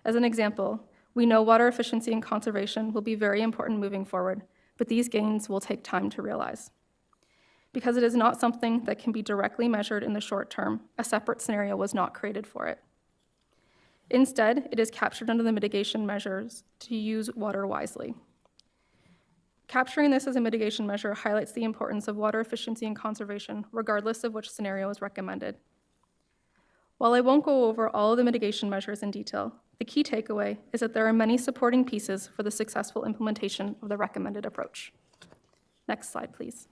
As an example, we know water efficiency and conservation will be very important moving forward, but these gains will take time to realize. Because it is not something that can be directly measured in the short term, a separate scenario was not created for it. Instead, it is captured under the mitigation measures to use water wisely. Capturing this as a mitigation measure highlights the importance of water efficiency and conservation, regardless of which scenario is recommended. While I won't go over all of the mitigation measures in detail, the key takeaway is that there are many supporting pieces for the successful implementation of the recommended approach. Next slide, please.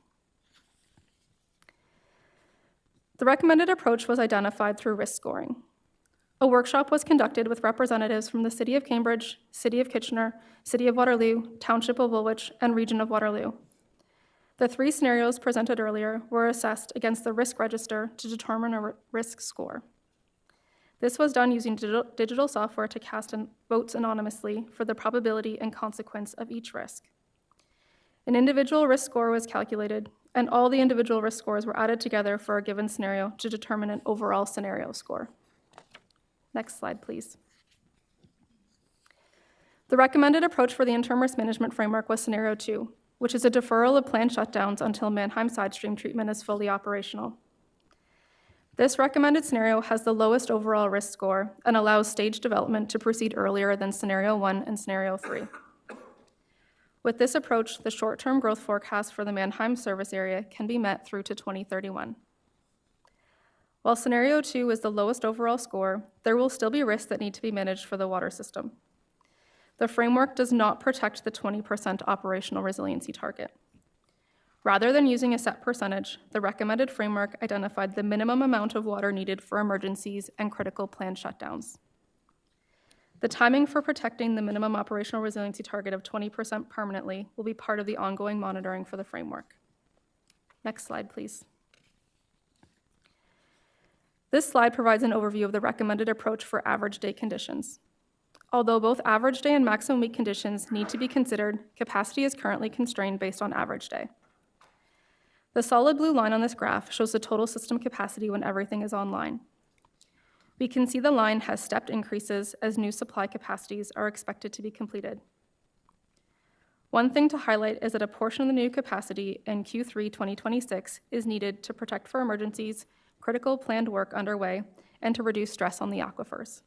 The recommended approach was identified through risk scoring. A workshop was conducted with representatives from the City of Cambridge, City of Kitchener, City of Waterloo, Township of Woolwich, and Region of Waterloo. The 3 scenarios presented earlier were assessed against the risk register to determine a risk score. This was done using digital software to cast votes anonymously for the probability and consequence of each risk. An individual risk score was calculated, and all the individual risk scores were added together for a given scenario to determine an overall scenario score. Next slide, please. The recommended approach for the interim risk management framework was Scenario 2, which is a deferral of planned shutdowns until Mannheim side stream treatment is fully operational. This recommended scenario has the lowest overall risk score and allows stage development to proceed earlier than Scenario 1 and Scenario 3. With this approach, the short-term growth forecast for the Mannheim service area can be met through to 2031. While Scenario 2 is the lowest overall score, there will still be risks that need to be managed for the water system. The framework does not protect the 20% operational resiliency target. Rather than using a set percentage, the recommended framework identified the minimum amount of water needed for emergencies and critical planned shutdowns. The timing for protecting the minimum operational resiliency target of 20% permanently will be part of the ongoing monitoring for the framework. Next slide, please. This slide provides an overview of the recommended approach for average day conditions. Although both average day and maximum week conditions need to be considered, capacity is currently constrained based on average day. The solid blue line on this graph shows the total system capacity when everything is online. We can see the line has stepped increases as new supply capacities are expected to be completed. One thing to highlight is that a portion of the new capacity in Q3 2026 is needed to protect for emergencies, critical planned work underway, and to reduce stress on the aquifers.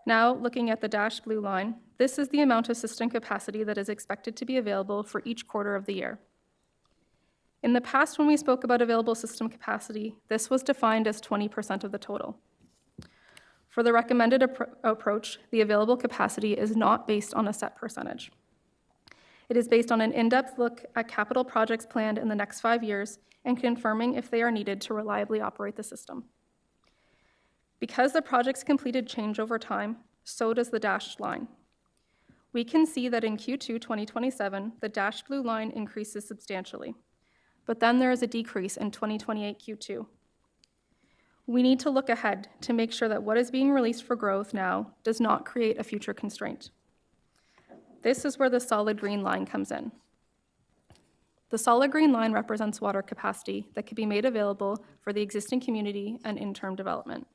Now, looking at the dashed blue line, this is the amount of system capacity that is expected to be available for each quarter of the year. In the past, when we spoke about available system capacity, this was defined as 20% of the total. For the recommended approach, the available capacity is not based on a set percentage. It is based on an in-depth look at capital projects planned in the next 5 years and confirming if they are needed to reliably operate the system. Because the projects completed change over time, so does the dashed line. We can see that in Q2 2027, the dashed blue line increases substantially, but then there is a decrease in 2028 Q2. We need to look ahead to make sure that what is being released for growth now does not create a future constraint. This is where the solid green line comes in. The solid green line represents water capacity that could be made available for the existing community and in-term development.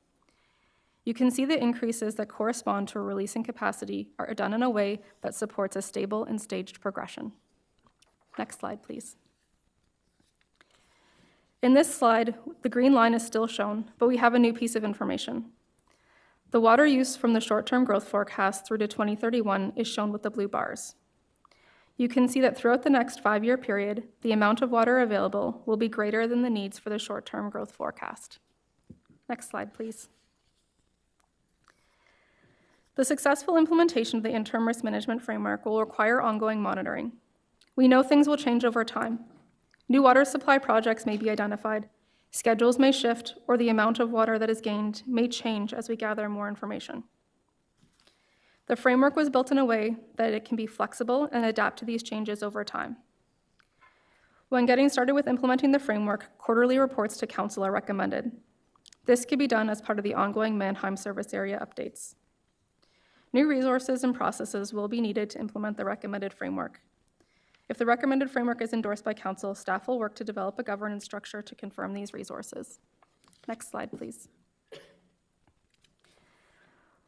You can see the increases that correspond to a release in capacity are done in a way that supports a stable and staged progression. Next slide, please. In this slide, the green line is still shown, but we have a new piece of information. The water use from the short-term growth forecast through to 2031 is shown with the blue bars. You can see that throughout the next 5-year period, the amount of water available will be greater than the needs for the short-term growth forecast. Next slide, please. The successful implementation of the interim risk management framework will require ongoing monitoring. We know things will change over time. New water supply projects may be identified, schedules may shift, or the amount of water that is gained may change as we gather more information. The framework was built in a way that it can be flexible and adapt to these changes over time. When getting started with implementing the framework, quarterly reports to Council are recommended. This can be done as part of the ongoing Mannheim service area updates. New resources and processes will be needed to implement the recommended framework. If the recommended framework is endorsed by Council, staff will work to develop a governance structure to confirm these resources. Next slide, please.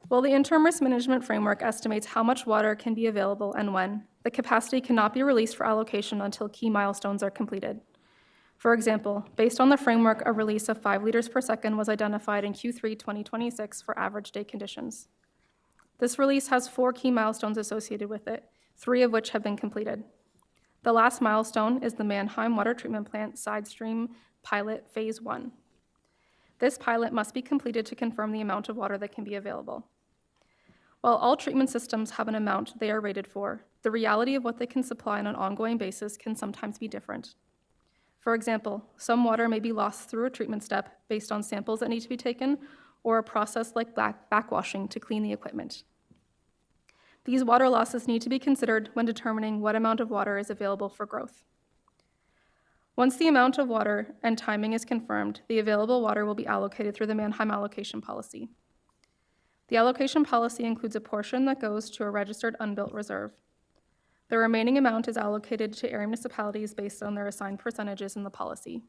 While the interim risk management framework estimates how much water can be available and when, the capacity cannot be released for allocation until key milestones are completed. For example, based on the framework, a release of 5 liters per second was identified in Q3 2026 for average day conditions. This release has 4 key milestones associated with it, 3 of which have been completed. The last milestone is the Mannheim Water Treatment Plant Side Stream Pilot Phase 1. This pilot must be completed to confirm the amount of water that can be available. While all treatment systems have an amount they are rated for, the reality of what they can supply on an ongoing basis can sometimes be different. For example, some water may be lost through a treatment step based on samples that need to be taken, or a process like backwashing to clean the equipment. These water losses need to be considered when determining what amount of water is available for growth. Once the amount of water and timing is confirmed, the available water will be allocated through the Mannheim allocation policy. The allocation policy includes a portion that goes to a registered unbuilt reserve. The remaining amount is allocated to area municipalities based on their assigned percentages in the policy.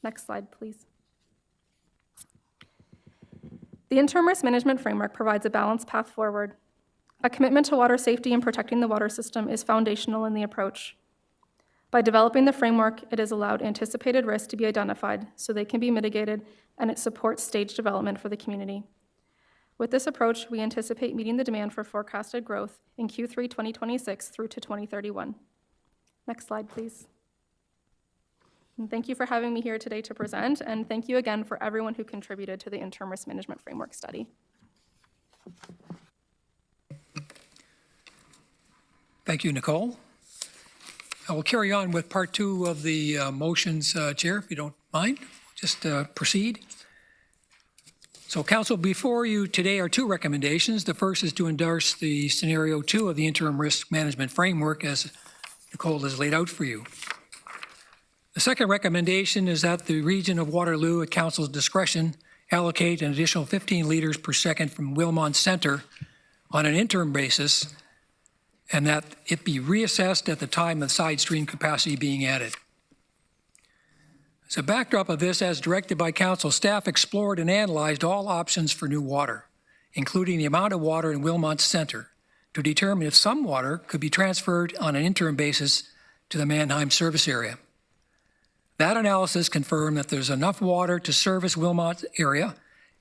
Next slide, please. The interim risk management framework provides a balanced path forward. A commitment to water safety and protecting the water system is foundational in the approach. By developing the framework, it has allowed anticipated risks to be identified so they can be mitigated, and it supports staged development for the community. With this approach, we anticipate meeting the demand for forecasted growth in Q3 2026 through to 2031. Next slide, please. And thank you for having me here today to present, and thank you again for everyone who contributed to the interim risk management framework study. Thank you, Nicole. I will carry on with part 2 of the motions, Chair, if you don't mind. Just proceed. So, Council, before you today are 2 recommendations. The first is to endorse the scenario 2 of the interim risk management framework as Nicole has laid out for you. The second recommendation is that the region of Waterloo, at Council's discretion, allocate an additional 15 liters per second from Wilmont Center on an interim basis, and that it be reassessed at the time of side stream capacity being added. As a backdrop of this, as directed by Council, staff explored and analyzed all options for new water, including the amount of water in Wilmont Center, to determine if some water could be transferred on an interim basis to the Mannheim service area. That analysis confirmed that there's enough water to service Wilmont area,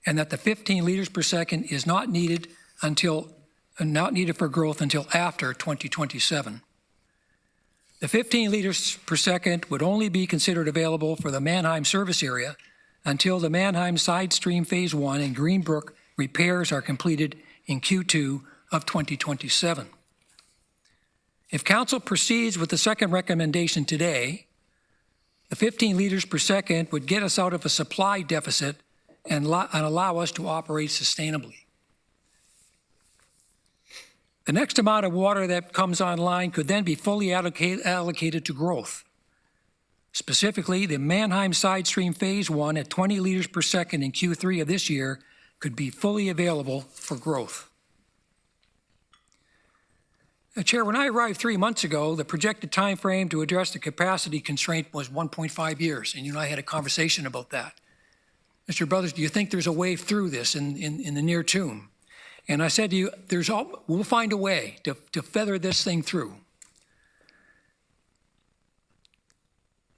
and that the 15 liters per second is not needed for growth until after 2027. The 15 liters per second would only be considered available for the Mannheim service area until the Mannheim Side Stream Phase 1 and Greenbrook repairs are completed in Q2 of 2027. If council proceeds with the second recommendation today, the 15 liters per second would get us out of a supply deficit and allow us to operate sustainably. The next amount of water that comes online could then be fully allocated to growth. Specifically, the Mannheim Side Stream Phase 1 at 20 liters per second in Q3 of this year could be fully available for growth. Chair, when I arrived 3 months ago, the projected time frame to address the capacity constraint was 1.5 years, and you and I had a conversation about that. Mr. Brothers, do you think there's a way through this in the near term? And I said to you, we'll find a way to feather this thing through.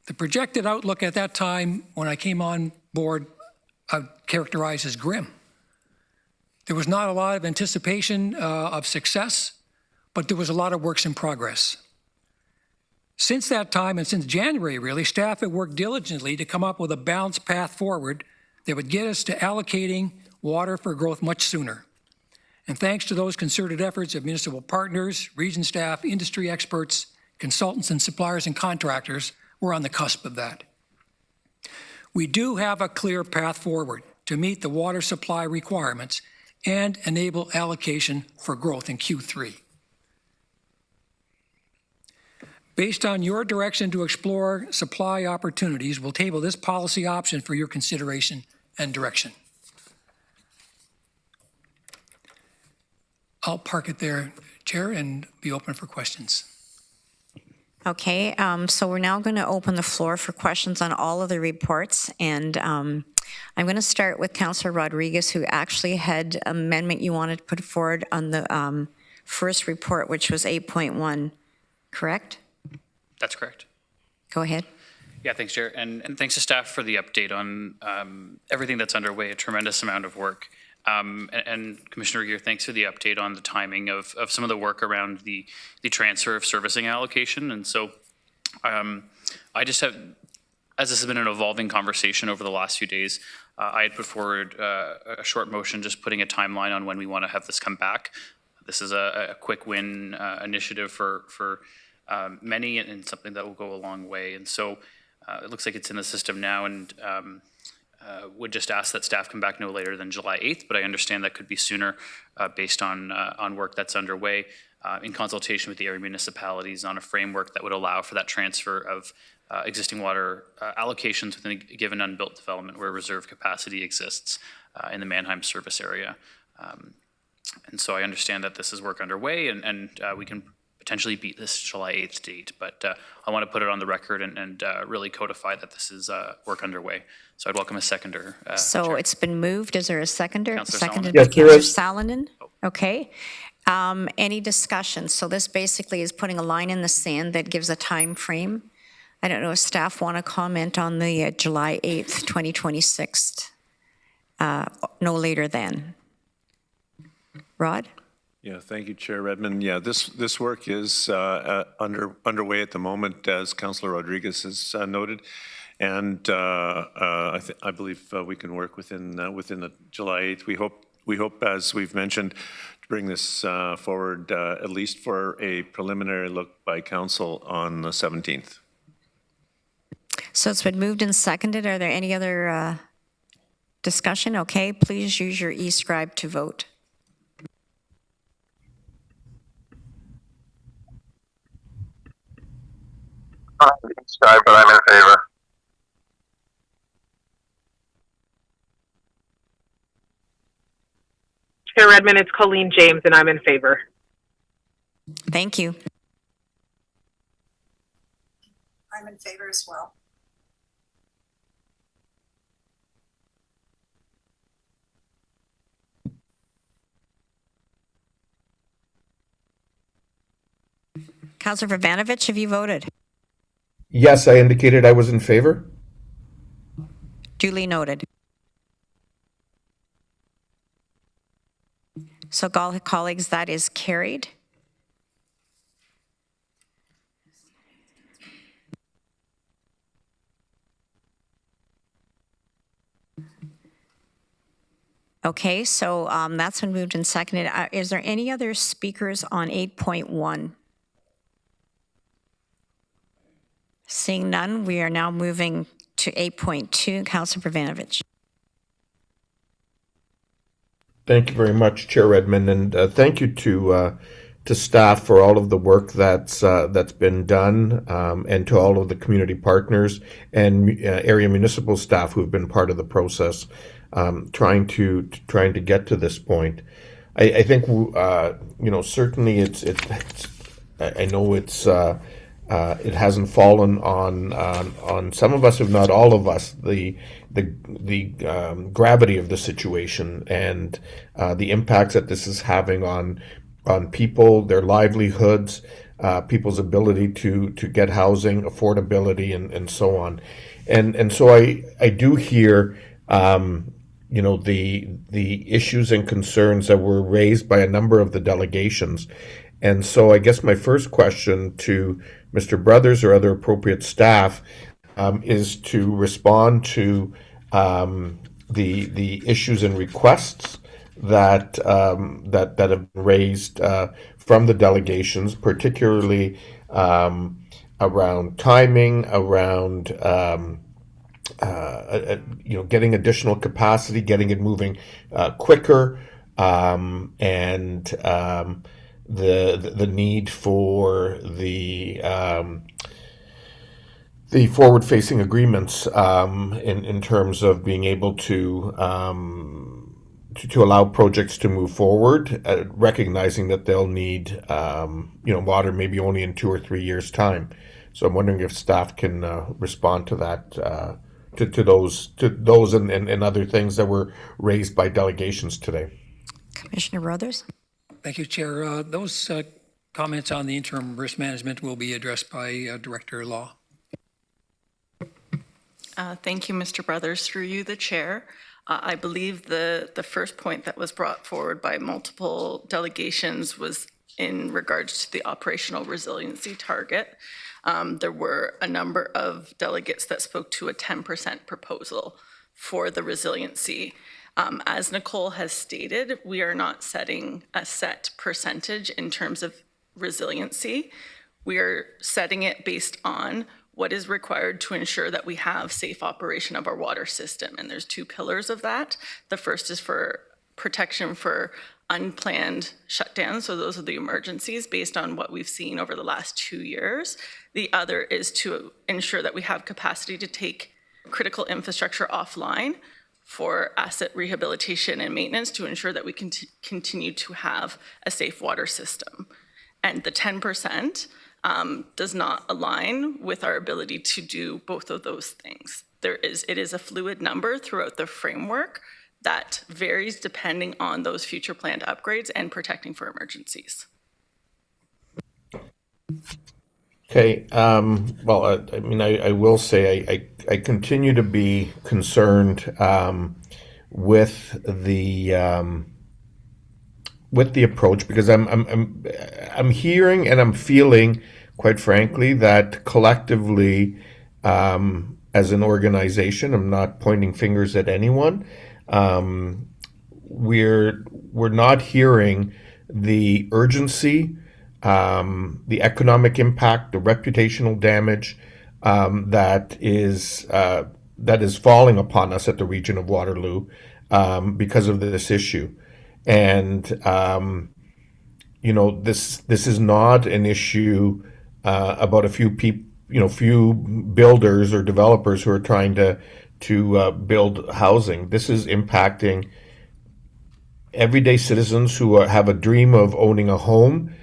The projected outlook at that time, when I came on board, I'd characterize as grim. There was not a lot of anticipation of success, but there was a lot of works in progress. Since that time, and since January really, staff have worked diligently to come up with a balanced path forward that would get us to allocating water for growth much sooner. And thanks to those concerted efforts of municipal partners, region staff, industry experts, consultants and suppliers and contractors, we're on the cusp of that. We do have a clear path forward to meet the water supply requirements and enable allocation for growth in Q3. Based on your direction to explore supply opportunities, we'll table this policy option for your consideration and direction. I'll park it there, Chair, and be open for questions. Okay, so we're now going to open the floor for questions on all of the reports, and I'm going to start with Councillor Rodriguez, who actually had an amendment you wanted to put forward on the first report, which was 8.1, correct? That's correct. Go ahead. Yeah, thanks, Chair, and thanks to staff for the update on everything that's underway, a tremendous amount of work. And Commissioner Gear, thanks for the update on the timing of some of the work around the transfer of servicing allocation. And so I just have, as this has been an evolving conversation over the last few days, I had put forward a short motion just putting a timeline on when we want to have this come back. This is a quick win initiative for many and something that will go a long way. And so it looks like it's in the system now, and would just ask that staff come back no later than July 8th, but I understand that could be sooner based on work that's underway in consultation with the area municipalities on a framework that would allow for that transfer of existing water allocations within a given unbuilt development where reserve capacity exists in the Mannheim service area. And so I understand that this is work underway, and we can potentially beat this July 8th date, but I want to put it on the record and really codify that this is work underway. So I'd welcome a seconder. So Chair. it's been moved. Is there a seconder? Councillor Seconded Salonen. by Yes, there Councillor is. Salonen. Okay. Any discussion? So this basically is putting a line in the sand that gives a time frame. I don't know if staff want to comment on the July 8th, 2026, no later than. Rod? Yeah, thank you, Chair Redmond. Yeah, this work is underway at the moment, as Councillor Rodriguez has noted, and I believe we can work within the July 8th. We hope, as we've mentioned, to bring this forward at least for a preliminary look by Council on the 17th. So it's been moved and seconded. Are there any other discussion? Okay, please use your e-scribe to vote. Sky, but I'm in favor. Chair Redmond, it's Colleen James, and I'm in favor. Thank you. I'm in favor as well. Councillor Vrbanovich, have you voted? Yes, I indicated I was in favor. Duly noted. So, colleagues, that is carried. Okay, so that's been moved and seconded. Is there any other speakers on 8.1? Seeing none, we are now moving to 8.2. Councilor Pravanovich. Thank you very much, Chair Edmund, and thank you to staff for all of the work that's been done, and to all of the community partners and area municipal staff who've been part of the process, trying to get to this point. I think certainly it's I know it hasn't fallen on some of us, if not all of us, the gravity of the situation and the impacts that this is having on people, their livelihoods, people's ability to get housing, affordability, and so on. And so I do hear the issues and concerns that were raised by a number of the delegations. And so I guess my first question to Mr. Brothers or other appropriate staff is to respond to the issues and requests that have been raised from the delegations, particularly around timing, around getting additional capacity, getting it moving quicker, and the need for the forward-facing agreements in terms of being able to allow projects to move forward, recognizing that they'll need water maybe only in 2 or 3 years' time. So I'm wondering if staff can respond to that, to those and other things that were raised by delegations today. Commissioner Brothers. Thank you, Chair. Those comments on the interim risk management will be addressed by Director Law. Thank you, Mr. Brothers. Through you, the Chair. I believe the first point that was brought forward by multiple delegations was in regards to the operational resiliency target. There were a number of delegates that spoke to a 10% proposal for the resiliency. As Nicole has stated, we are not setting a set percentage in terms of resiliency. We are setting it based on what is required to ensure that we have safe operation of our water system. And there's 2 pillars of that. The first is for protection for unplanned shutdowns. So those are the emergencies based on what we've seen over the last 2 years. The other is to ensure that we have capacity to take critical infrastructure offline for asset rehabilitation and maintenance to ensure that we can continue to have a safe water system. And the 10% does not align with our ability to do both of those things. It is a fluid number throughout the framework that varies depending on those future planned upgrades and protecting for emergencies. Okay. Well, I will say I continue to be concerned with the approach, because I'm hearing and I'm feeling, quite frankly, that collectively, as an organization, I'm not pointing fingers at anyone. We're not hearing the urgency, the economic impact, the reputational damage that is falling upon us at the region of Waterloo because of this issue. And this is not an issue about a few few builders or developers who are trying to build housing. This is impacting everyday citizens who have a dream of owning a home,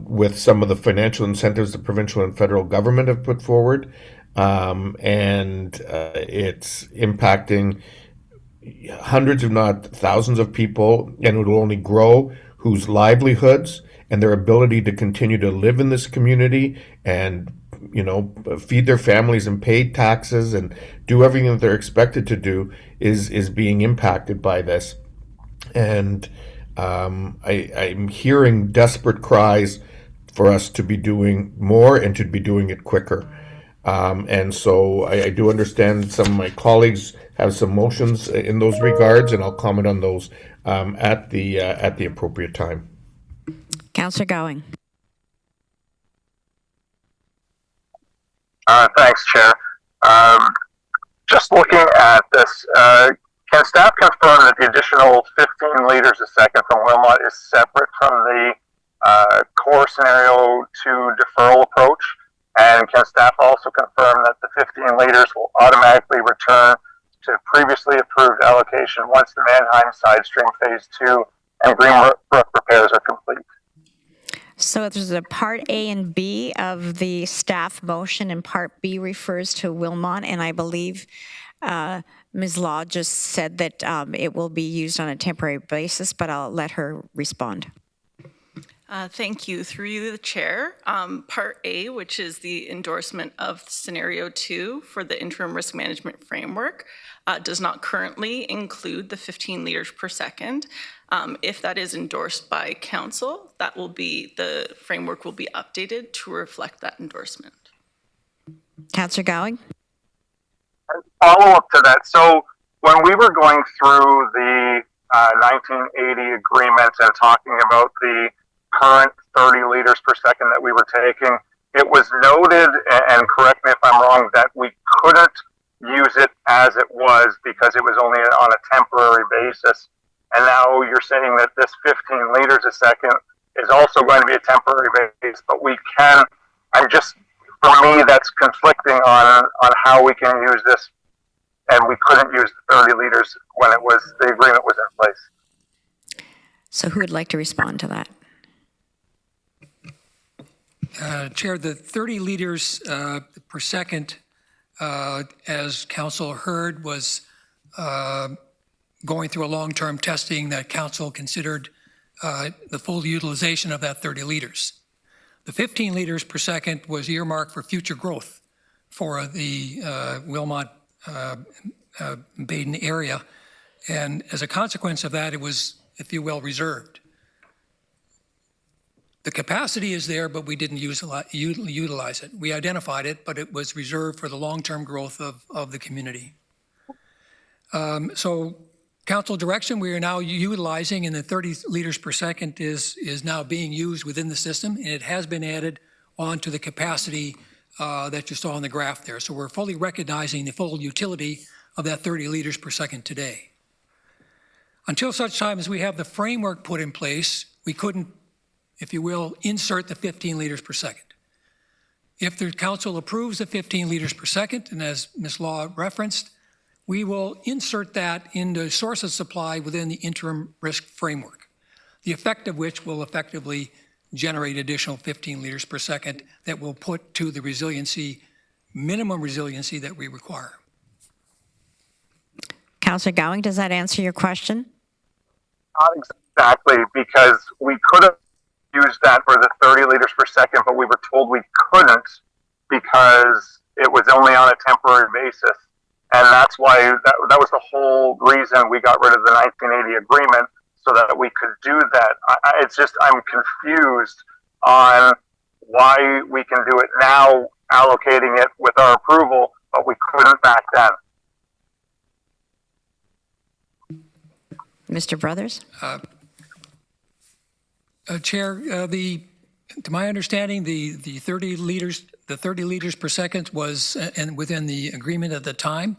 with some of the financial incentives the provincial and federal government have put forward, and it's impacting hundreds, if not thousands, of people, and it will only grow, whose livelihoods and their ability to continue to live in this community and feed their families and pay taxes and do everything that they're expected to do is being impacted by this. And I'm hearing desperate cries for us to be doing more and to be doing it quicker. And so I do understand some of my colleagues have some motions in those regards, and I'll comment on those at the appropriate time. Councillor Gowing. Thanks, Chair. Just looking at this, can staff confirm that the additional 15 liters a second from Wilmot is separate from the core scenario 2 deferral approach? And can staff also confirm that the 15 liters will automatically return to previously approved allocation once the Mannheim side stream phase 2 and Greenbrook repairs are complete? So there's a part A and B of the staff motion, and part B refers to Wilmot, and I believe Ms. Law just said that it will be used on a temporary basis, but I'll let her respond. Thank you. Through you, the Chair. Part A, which is the endorsement of Scenario 2 for the Interim Risk Management Framework, does not currently include the 15 liters per second. If that is endorsed by Council, that will be, the framework will be updated to reflect that endorsement. Councillor Gowing? Follow up to that. So when we were going through the 1980 agreement and talking about the current 30 liters per second that we were taking, it was noted, and correct me if I'm wrong, that we couldn't use it as it was because it was only on a temporary basis. And now you're saying that this 15 liters a second is also going to be a temporary basis, but we can, for me, that's conflicting on how we can use this, and we couldn't use the 30 liters when the agreement was in place. So who would like to respond to that? Chair, the 30 liters per second, as Council heard, was going through a long-term testing that Council considered the full utilization of that 30 liters. The 15 liters per second was earmarked for future growth for the Wilmot Baden area. And as a consequence of that, it was, if you will, reserved. The capacity is there, but we didn't utilize it. We identified it, but it was reserved for the long-term growth of the community. So Council direction we are now utilizing, and the 30 liters per second is now being used within the system, and it has been added onto the capacity that you saw on the graph there. So we're fully recognizing the full utility of that 30 liters per second today. Until such time as we have the framework put in place, we couldn't, if you will, insert the 15 liters per second. If the Council approves the 15 liters per second, and as Ms. Law referenced, we will insert that into source of supply within the interim risk framework, the effect of which will effectively generate additional 15 liters per second that will put to the resiliency, minimum resiliency that we require. Councillor Gowing, does that answer your question? Not exactly, because we could have used that for the 30 liters per second, but we were told we couldn't because it was only on a temporary basis. And that's why that was the whole reason we got rid of the 1980 agreement, so that we could do that. I'm confused on why we can do it now, allocating it with our approval, but we couldn't back then. Mr. Brothers? Chair, to my understanding, the 30 liters per second was and within the agreement at the time.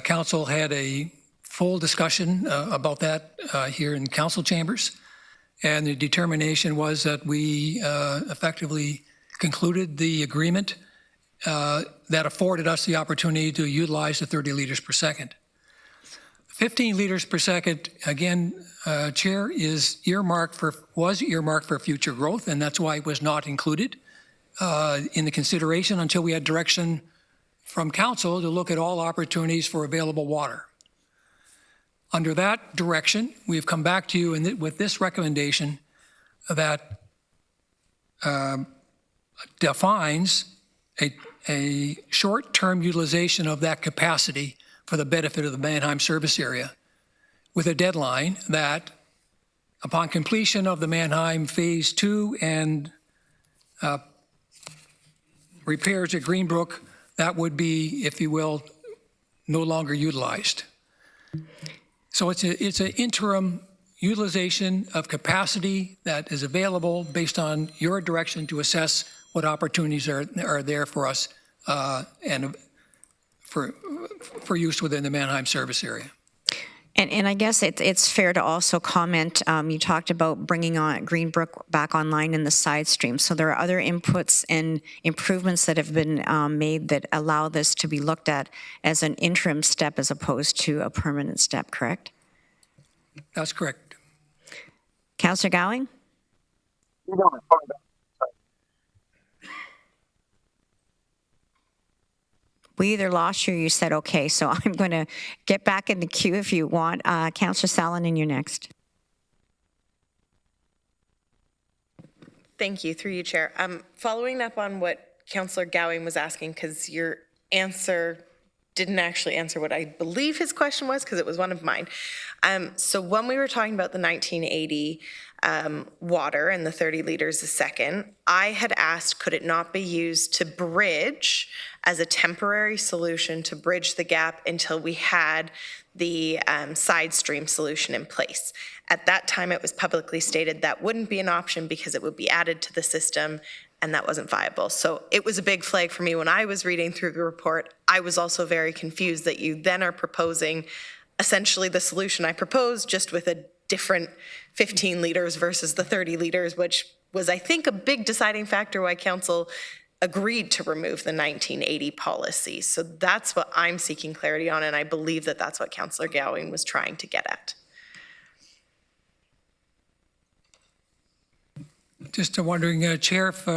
Council had a full discussion about that here in council chambers, and the determination was that we effectively concluded the agreement that afforded us the opportunity to utilize the 30 liters per second. 15 liters per second, again, Chair, was earmarked for future growth, and that's why it was not included in the consideration until we had direction from Council to look at all opportunities for available water. Under that direction, we've come back to you with this recommendation that defines a short-term utilization of that capacity for the benefit of the Mannheim service area, with a deadline that upon completion of the Mannheim Phase 2 and repairs at Greenbrook, that would be, if you will, no longer utilized. So it's an interim utilization of capacity that is available based on your direction to assess what opportunities are there for us and for use within the Mannheim service area. And I guess it's fair to also comment, you talked about bringing on Greenbrook back online in the side stream. So there are other inputs and improvements that have been made that allow this to be looked at as an interim step as opposed to a permanent step, correct? That's correct. Councillor Gowing? We either lost you or you said okay, so I'm going to get back in the queue if you want. Councillor Salonen, you're next. Thank you, through you, Chair. Following up on what Councillor Gowing was asking, because your answer didn't actually answer what I believe his question was, because it was one of mine. So when we were talking about the 1980 water and the 30 liters a second, I had asked, could it not be used to bridge as a temporary solution to bridge the gap until we had the side stream solution in place. At that time, it was publicly stated that wouldn't be an option because it would be added to the system and that wasn't viable. So it was a big flag for me when I was reading through the report. I was also very confused that you then are proposing essentially the solution I proposed, just with a different 15 liters versus the 30 liters, which was, I think, a big deciding factor why council agreed to remove the 1980 policy. So that's what I'm seeking clarity on, and I believe that that's what Councillor Gowing was trying to get at. Just wondering, Chair, if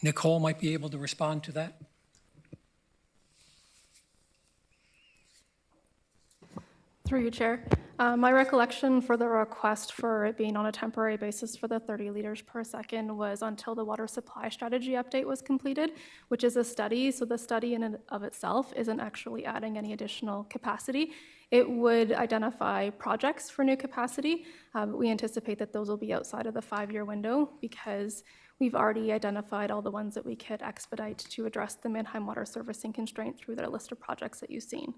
Nicole might be able to respond to that. Through you, Chair. My recollection for the request for it being on a temporary basis for the 30 liters per second was until the water supply strategy update was completed, which is a study. So the study in and of itself isn't actually adding any additional capacity. It would identify projects for new capacity. We anticipate that those will be outside of the 5-year window because we've already identified all the ones that we could expedite to address the Mannheim water servicing constraint through that list of projects that you've seen.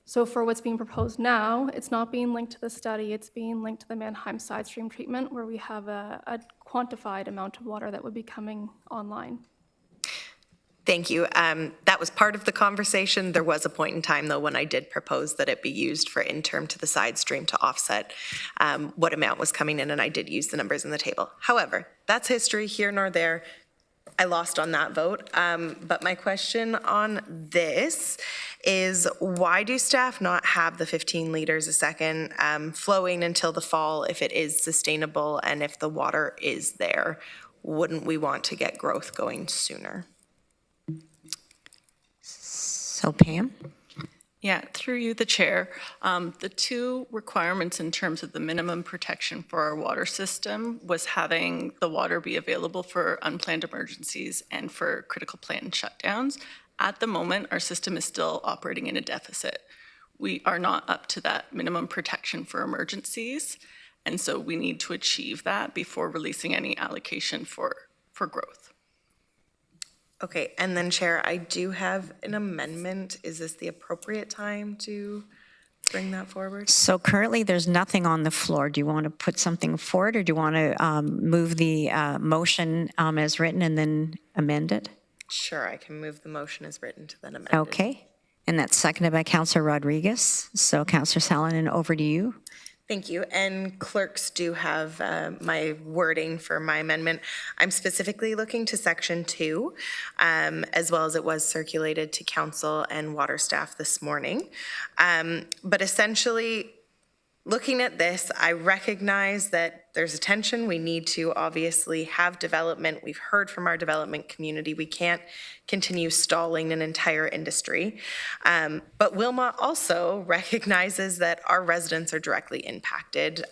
So for what's being proposed now, it's not being linked to the study, it's being linked to the Mannheim side stream treatment where we have a quantified amount of water that would be coming online. Thank you. That was part of the conversation. There was a point in time, though, when I did propose that it be used for interim to the side stream to offset what amount was coming in, and I did use the numbers in the table. However, that's history, here nor there. I lost on that vote. But my question on this is, why do staff not have the 15 liters a second flowing until the fall if it is sustainable and if the water is there? Wouldn't we want to get growth going sooner? So Pam? Yeah, through you, the chair. The two requirements in terms of the minimum protection for our water system was having the water be available for unplanned emergencies and for critical plant shutdowns. At the moment, our system is still operating in a deficit. We are not up to that minimum protection for emergencies, and so we need to achieve that before releasing any allocation for growth. Okay, and then Chair, I do have an amendment. Is this the appropriate time to bring that forward? So currently there's nothing on the floor. Do you want to put something forward or do you want to move the motion as written and then amend it? Sure, I can move the motion as written to then amend it. Okay, and that's seconded by Councillor Rodriguez. So Councillor Salonen, over to you. Thank you. And clerks do have my wording for my amendment. I'm specifically looking to section 2, as well as it was circulated to council and water staff this morning. But essentially, looking at this, I recognize that there's a tension. We need to obviously have development. We've heard from our development community. We can't continue stalling an entire industry. But Wilmot also recognizes that our residents are directly impacted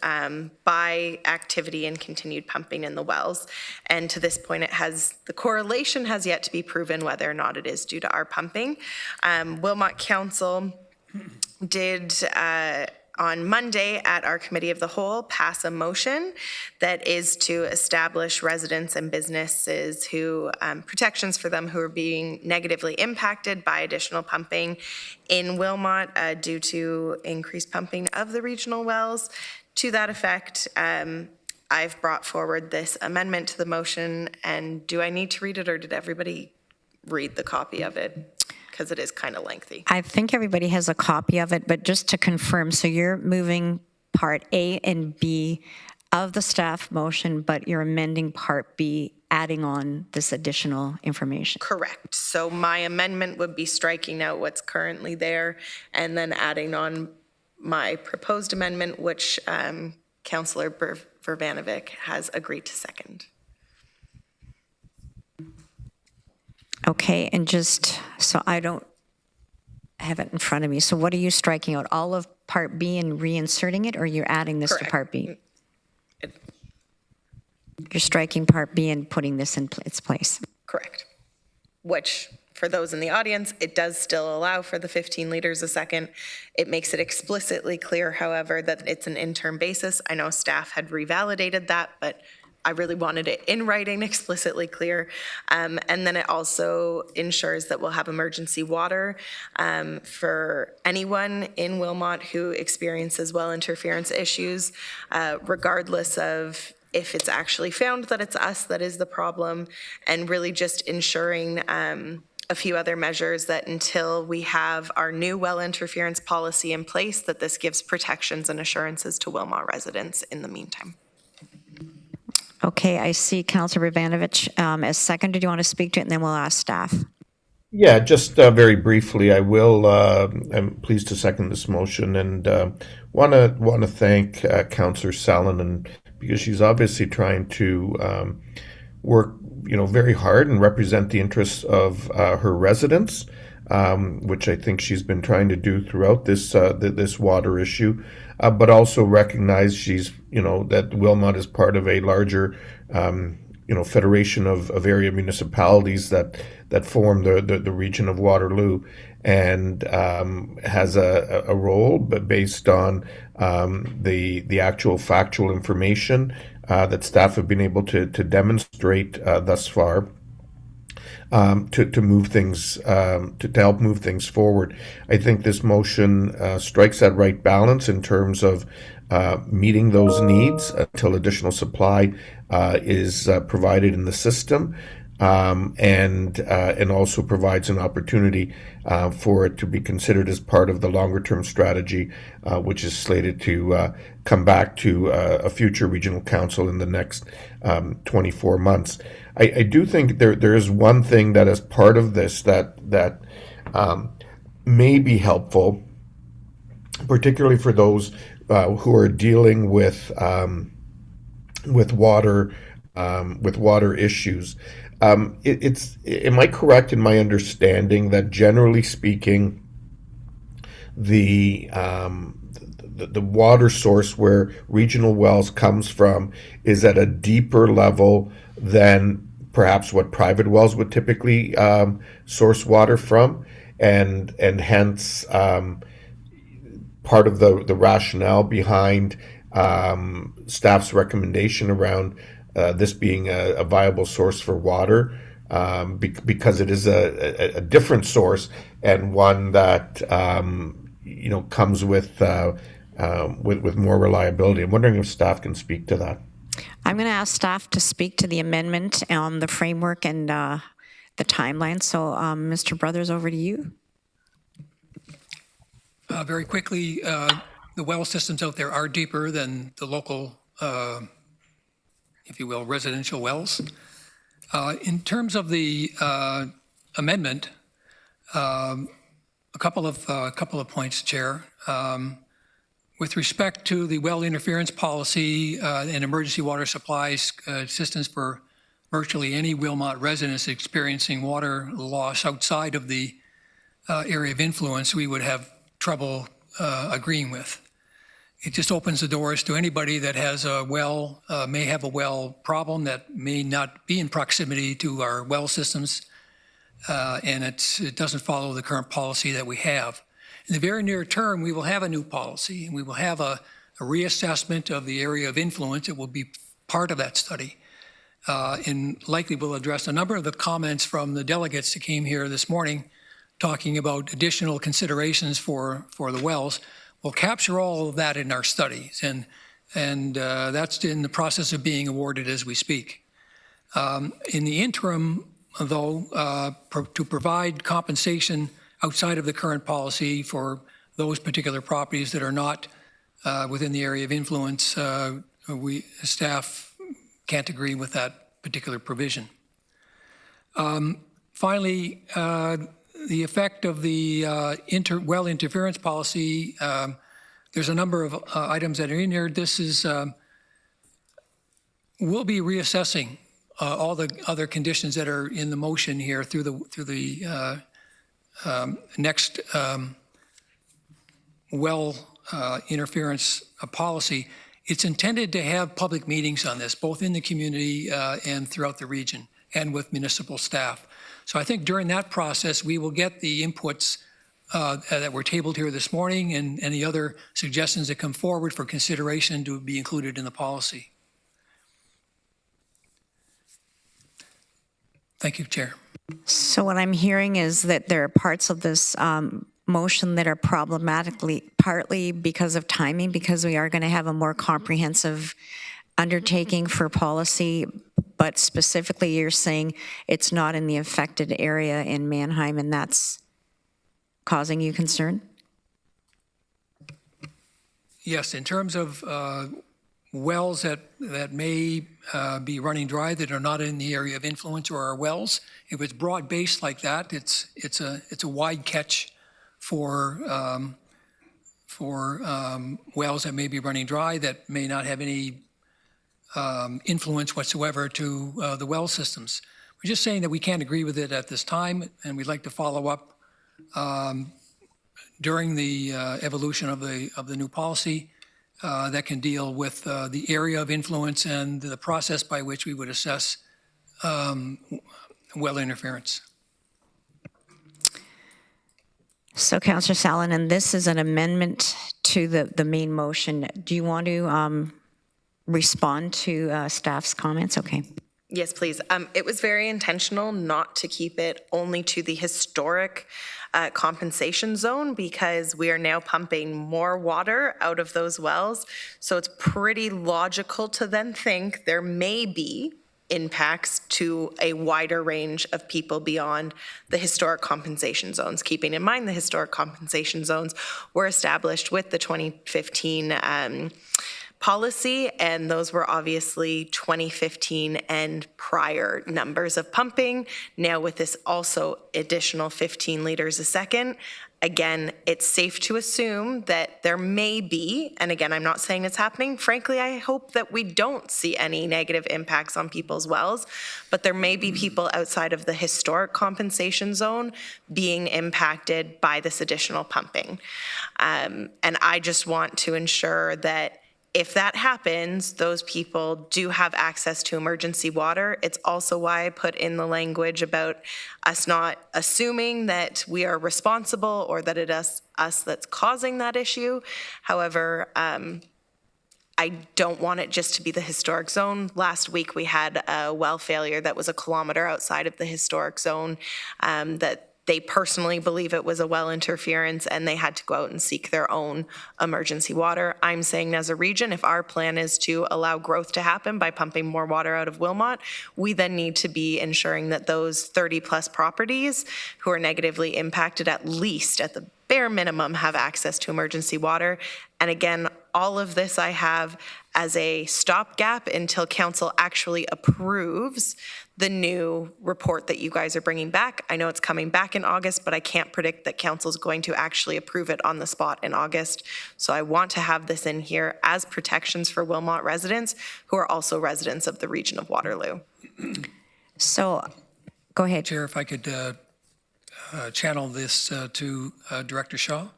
by activity and continued pumping in the wells. And to this point, the correlation has yet to be proven whether or not it is due to our pumping. Wilmot Council did on Monday at our Committee of the Whole pass a motion that is to establish residents and businesses who, protections for them who are being negatively impacted by additional pumping in Wilmot due to increased pumping of the regional wells. To that effect, I've brought forward this amendment to the motion, and do I need to read it or did everybody read the copy of it because it is kind of lengthy. I think everybody has a copy of it, but just to confirm, so you're moving Part A and B of the staff motion, but you're amending Part B, adding on this additional information. Correct. So my amendment would be striking out what's currently there and then adding on my proposed amendment, which Councillor Vervanovic has agreed to second. Okay, and just so I don't have it in front of me, so what are you striking out? All of Part B and reinserting it, or you're adding this to Part B? You're striking Part B and putting this in its place. Correct. Which, for those in the audience, it does still allow for the 15 liters a second. It makes it explicitly clear, however, that it's an interim basis. I know staff had revalidated that, but I really wanted it in writing, explicitly clear. And then it also ensures that we'll have emergency water for anyone in Wilmot who experiences well interference issues, regardless of if it's actually found that it's us that is the problem, and really just ensuring a few other measures that until we have our new well interference policy in place, that this gives protections and assurances to Wilmot residents in the meantime. Okay, I see Councillor Vervanovic as second. Do you want to speak to it, and then we'll ask staff? Yeah, just very briefly, I will. I'm pleased to second this motion, and want to thank Councillor Salonen, because she's obviously trying to work, very hard and represent the interests of her residents, which I think she's been trying to do throughout this this water issue, but also recognize she's that Wilmot is part of a larger federation of area municipalities that form the region of Waterloo, and has a role, but based on the actual factual information that staff have been able to demonstrate thus far, to move things, to help move things forward. I think this motion strikes that right balance in terms of meeting those needs until additional supply is provided in the system, and also provides an opportunity for it to be considered as part of the longer-term strategy, which is slated to come back to a future regional council in the next 24 months. I do think there is one thing that is part of this that may be helpful, particularly for those who are dealing with water issues. Am I correct in my understanding that generally speaking, the water source where regional wells comes from is at a deeper level than perhaps what private wells would typically source water from, and hence part of the rationale behind staff's recommendation around this being a viable source for water, because it is a different source, and one that comes with more reliability. I'm wondering if staff can speak to that. I'm going to ask staff to speak to the amendment, the framework, and the timeline. So, Mr. Brothers, over to you. Very quickly, the well systems out there are deeper than the local, if you will, residential wells. In terms of the amendment, a couple of points, Chair. With respect to the well interference policy and emergency water supplies systems for virtually any Wilmot residents experiencing water loss outside of the area of influence, we would have trouble agreeing with. It just opens the doors to anybody that has a well, may have a well problem that may not be in proximity to our well systems, and it doesn't follow the current policy that we have. In the very near term, we will have a new policy, and we will have a reassessment of the area of influence. It will be part of that study, and likely will address a number of the comments from the delegates that came here this morning, talking about additional considerations for the wells. We'll capture all of that in our studies, and that's in the process of being awarded as we speak. In the interim, though, to provide compensation outside of the current policy for those particular properties that are not within the area of influence, staff can't agree with that particular provision. Finally, the effect of the well interference policy, there's a number of items that are in here. This is, we'll be reassessing all the other conditions that are in the motion here through the next well interference policy. It's intended to have public meetings on this, both in the community and throughout the region and with municipal staff. So I think during that process, we will get the inputs that were tabled here this morning and any other suggestions that come forward for consideration to be included in the policy. Thank you, Chair. So what I'm hearing is that there are parts of this motion that are problematically, partly because of timing, because we are going to have a more comprehensive undertaking for policy, but specifically you're saying it's not in the affected area in Mannheim, and that's causing you concern? Yes, in terms of wells that may be running dry that are not in the area of influence or are wells, if it's broad-based like that, it's a wide catch for wells that may be running dry that may not have any influence whatsoever to the well systems. We're just saying that we can't agree with it at this time, and we'd like to follow up during the evolution of the new policy that can deal with the area of influence and the process by which we would assess well interference. So, Councillor Salonen, this is an amendment to the main motion. Do you want to respond to staff's comments? Okay. Yes, please. It was very intentional not to keep it only to the historic compensation zone, because we are now pumping more water out of those wells. So it's pretty logical to then think there may be impacts to a wider range of people beyond the historic compensation zones. Keeping in mind the historic compensation zones were established with the 2015 policy, and those were obviously 2015 and prior numbers of pumping. Now with this also additional 15 liters a second, again, it's safe to assume that there may be, and again, I'm not saying it's happening. Frankly, I hope that we don't see any negative impacts on people's wells, but there may be people outside of the historic compensation zone being impacted by this additional pumping. And I just want to ensure that if that happens, those people do have access to emergency water. It's also why I put in the language about us not assuming that we are responsible or that it is us that's causing that issue. However, I don't want it just to be the historic zone. Last week we had a well failure that was a kilometer outside of the historic zone that they personally believe it was a well interference, and they had to go out and seek their own emergency water. I'm saying as a region, if our plan is to allow growth to happen by pumping more water out of Wilmot, we then need to be ensuring that those 30 plus properties who are negatively impacted, at least at the bare minimum, have access to emergency water. And again, all of this I have as a stopgap until council actually approves the new report that you guys are bringing back. I know it's coming back in August, but I can't predict that council's going to actually approve it on the spot in August. So I want to have this in here as protections for Wilmot residents who are also residents of the region of Waterloo. So, go ahead. Chair, if I could channel this to Director Shaw.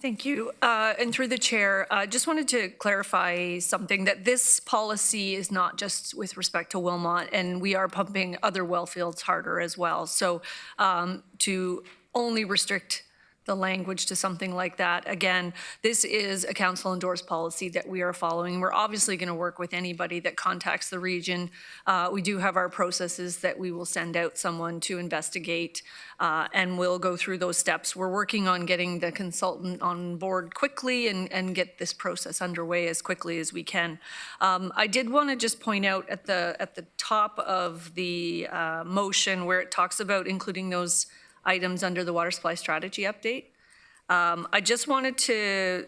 Thank you. And through the chair, just wanted to clarify something, that this policy is not just with respect to Wilmot, and we are pumping other well fields harder as well. So to only restrict the language to something like that. Again, this is a council endorsed policy that we are following. We're obviously going to work with anybody that contacts the region. We do have our processes that we will send out someone to investigate, and we'll go through those steps. We're working on getting the consultant on board quickly and get this process underway as quickly as we can. I did want to just point out at the top of the motion where it talks about including those items under the water supply strategy update. I just wanted to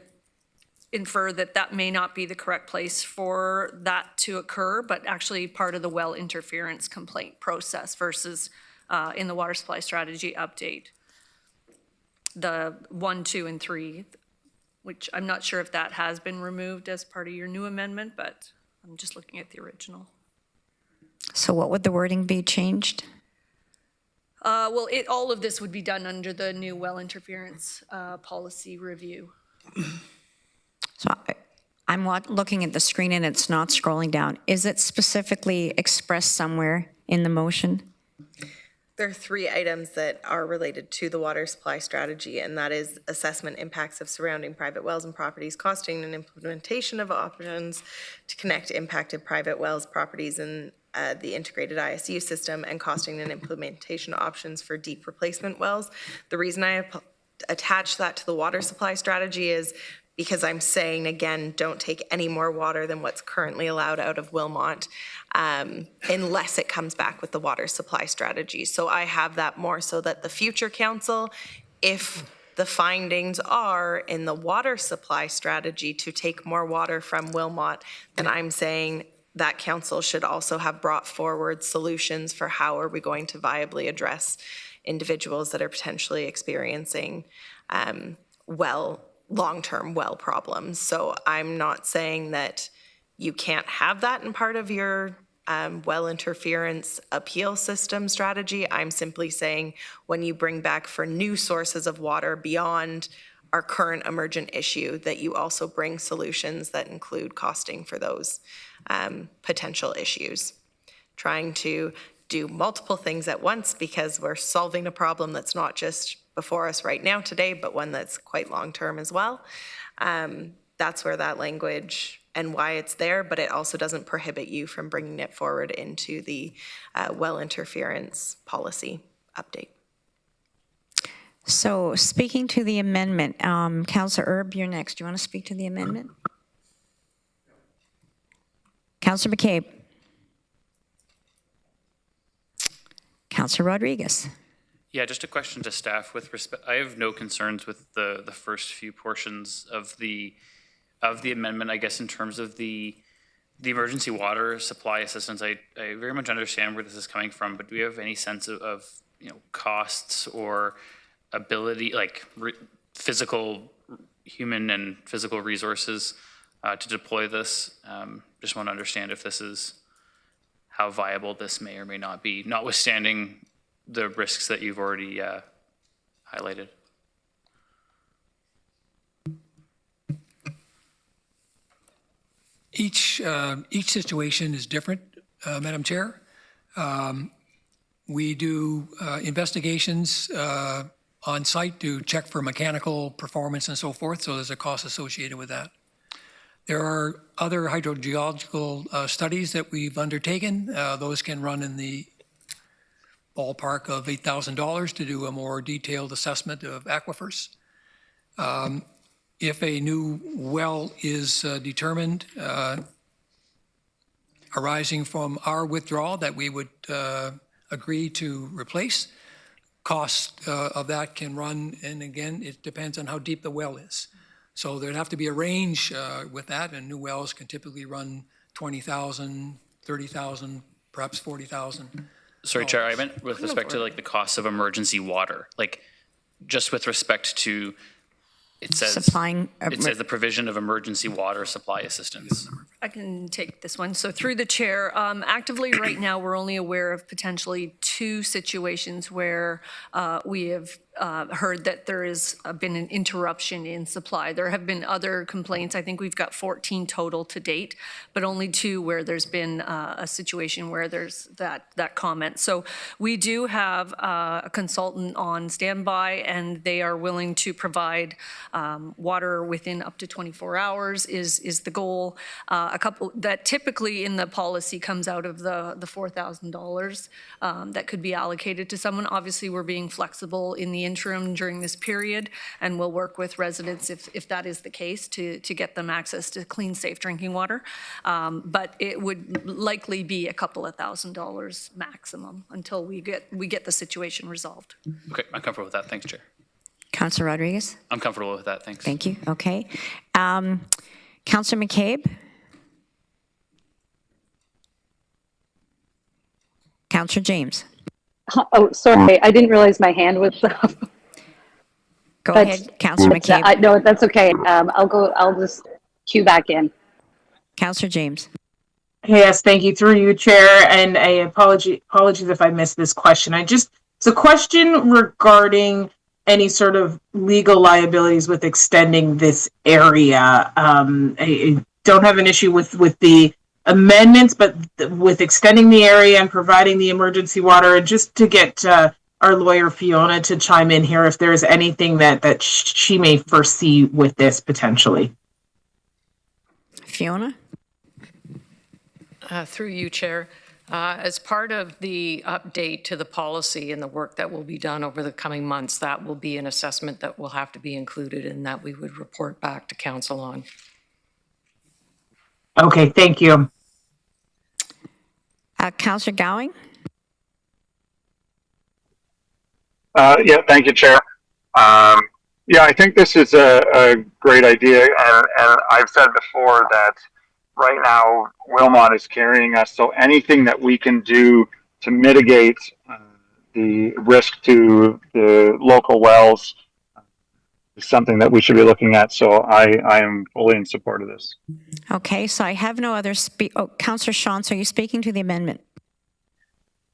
infer that that may not be the correct place for that to occur, but actually part of the well interference complaint process versus in the water supply strategy update. The 1, 2, and 3, which I'm not sure if that has been removed as part of your new amendment, but I'm just looking at the original. So what would the wording be changed? Well, all of this would be done under the new well interference policy review. So I'm looking at the screen and it's not scrolling down. Is it specifically expressed somewhere in the motion? There are 3 items that are related to the water supply strategy, and that is assessment impacts of surrounding private wells and properties, costing and implementation of options to connect impacted private wells, properties, and the integrated ISU system, and costing and implementation options for deep replacement wells. The reason I attach that to the water supply strategy is because I'm saying, again, don't take any more water than what's currently allowed out of Wilmot unless it comes back with the water supply strategy. So I have that more so that the future council, if the findings are in the water supply strategy to take more water from Wilmot, then I'm saying that council should also have brought forward solutions for how are we going to viably address individuals that are potentially experiencing long-term well problems. So I'm not saying that you can't have that in part of your well interference appeal system strategy. I'm simply saying when you bring back for new sources of water beyond our current emergent issue, that you also bring solutions that include costing for those potential issues. Trying to do multiple things at once because we're solving a problem that's not just before us right now today, but one that's quite long-term as well. That's where that language and why it's there, but it also doesn't prohibit you from bringing it forward into the well interference policy update. So speaking to the amendment, Councillor Erb, you're next. Do you want to speak to the amendment? Councillor McCabe. Councillor Rodriguez. Yeah, just a question to staff with respect. I have no concerns with the first few portions of the amendment. I guess in terms of the emergency water supply assistance, I very much understand where this is coming from. But do we have any sense of costs or ability, like physical, human and physical resources to deploy this? Just want to understand if this is how viable this may or may not be, notwithstanding the risks that you've already highlighted. Each situation is different, Madam Chair. We do investigations on site to check for mechanical performance and so forth, so there's a cost associated with that. There are other hydrogeological studies that we've undertaken. Those can run in the ballpark of $8,000 to do a more detailed assessment of aquifers. If a new well is determined arising from our withdrawal that we would agree to replace, cost of that can run, and again, it depends on how deep the well is. So there'd have to be a range with that, and new wells can typically run 20,000, 30,000, perhaps 40,000. Sorry, Chair, I meant with respect to like the cost of emergency water, like just with respect to, it says the provision of emergency water supply assistance. I can take this one. So through the chair, actively right now, we're only aware of potentially 2 situations where we have heard that there has been an interruption in supply. There have been other complaints. I think we've got 14 total to date, but only 2 where there's been a situation where there's that comment. So we do have a consultant on standby, and they are willing to provide water within up to 24 hours is the goal. A couple that typically in the policy comes out of the $4,000 that could be allocated to someone. Obviously, we're being flexible in the interim during this period, and we'll work with residents if that is the case to get them access to clean, safe drinking water. But it would likely be a couple of $1,000s maximum until we get the situation resolved. Okay, I'm comfortable with that. Thanks, Chair. Councillor Rodriguez? I'm comfortable with that. Thanks. Thank you. Okay. Councillor McCabe? Councillor James? Oh, sorry, I didn't realize my hand was up. Go ahead, Councillor McCabe. No, that's okay. I'll just cue back in. Councillor James? Yes, thank you. Through you, Chair, and apologies if I missed this question. It's a question regarding any sort of legal liabilities with extending this area. I don't have an issue with the amendments, but with extending the area and providing the emergency water, and just to get our lawyer Fiona to chime in here if there's anything that she may foresee with this potentially. Fiona? Through you, Chair. As part of the update to the policy and the work that will be done over the coming months, that will be an assessment that will have to be included and that we would report back to Council on. Okay, thank you. Councillor Gowing? Yeah, thank you, Chair. Yeah, I think this is a great idea, and I've said before that right now Wilmot is carrying us, so anything that we can do to mitigate the risk to the local wells is something that we should be looking at, so I am fully in support of this. Okay, so I have no other Councillor Shantz, are you speaking to the amendment?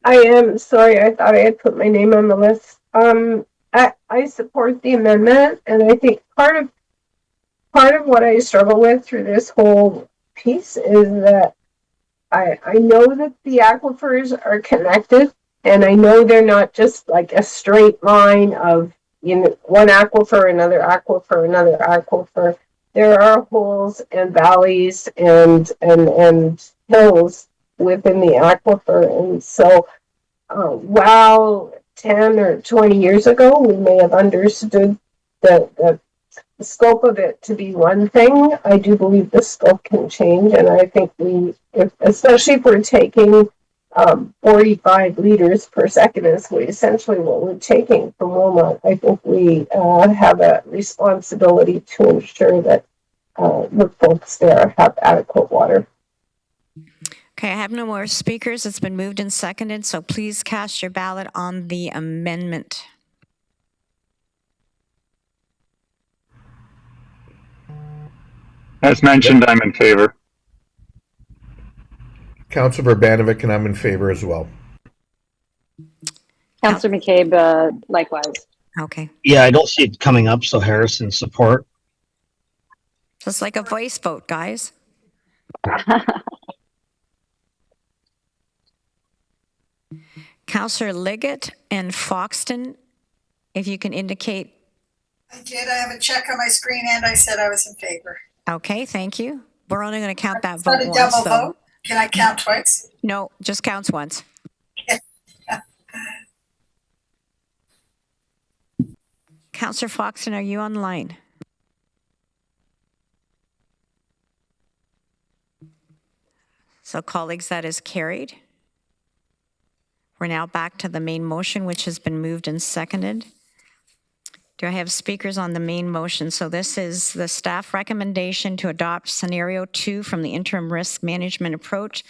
I am. Sorry, I thought I had put my name on the list. I support the amendment, and I think part of what I struggle with through this whole piece is that I know that the aquifers are connected, and I know they're not just like a straight line of one aquifer, another aquifer, another aquifer. There are holes and valleys and hills within the aquifer, and so while 10 or 20 years ago we may have understood the scope of it to be one thing, I do believe the scope can change, and I think especially if we're taking 45 liters per second is essentially what we're taking from Wilmot, I think we have a responsibility to ensure that the folks there have adequate water. Okay, I have no more speakers. It's been moved and seconded, so please cast your ballot on the amendment. As mentioned, I'm in favor. Councillor Urbanovic, and I'm in favor as well. Councillor McCabe, likewise. Okay. Yeah, I don't see it coming up, so Harrison support. Just like a voice vote, guys. Councillor Liggett and Foxton, if you can indicate. I did. I have a check on my screen, and I said I was in favor. Okay, thank you. We're only going to count that Is vote that a once, double though. vote? Can I count twice? No, just counts once. Councillor Foxton, are you on the line? So, colleagues, that is carried. We're now back to the main motion, which has been moved and seconded. Do I have speakers on the main motion? So this is the staff recommendation to adopt scenario 2 from the interim risk management approach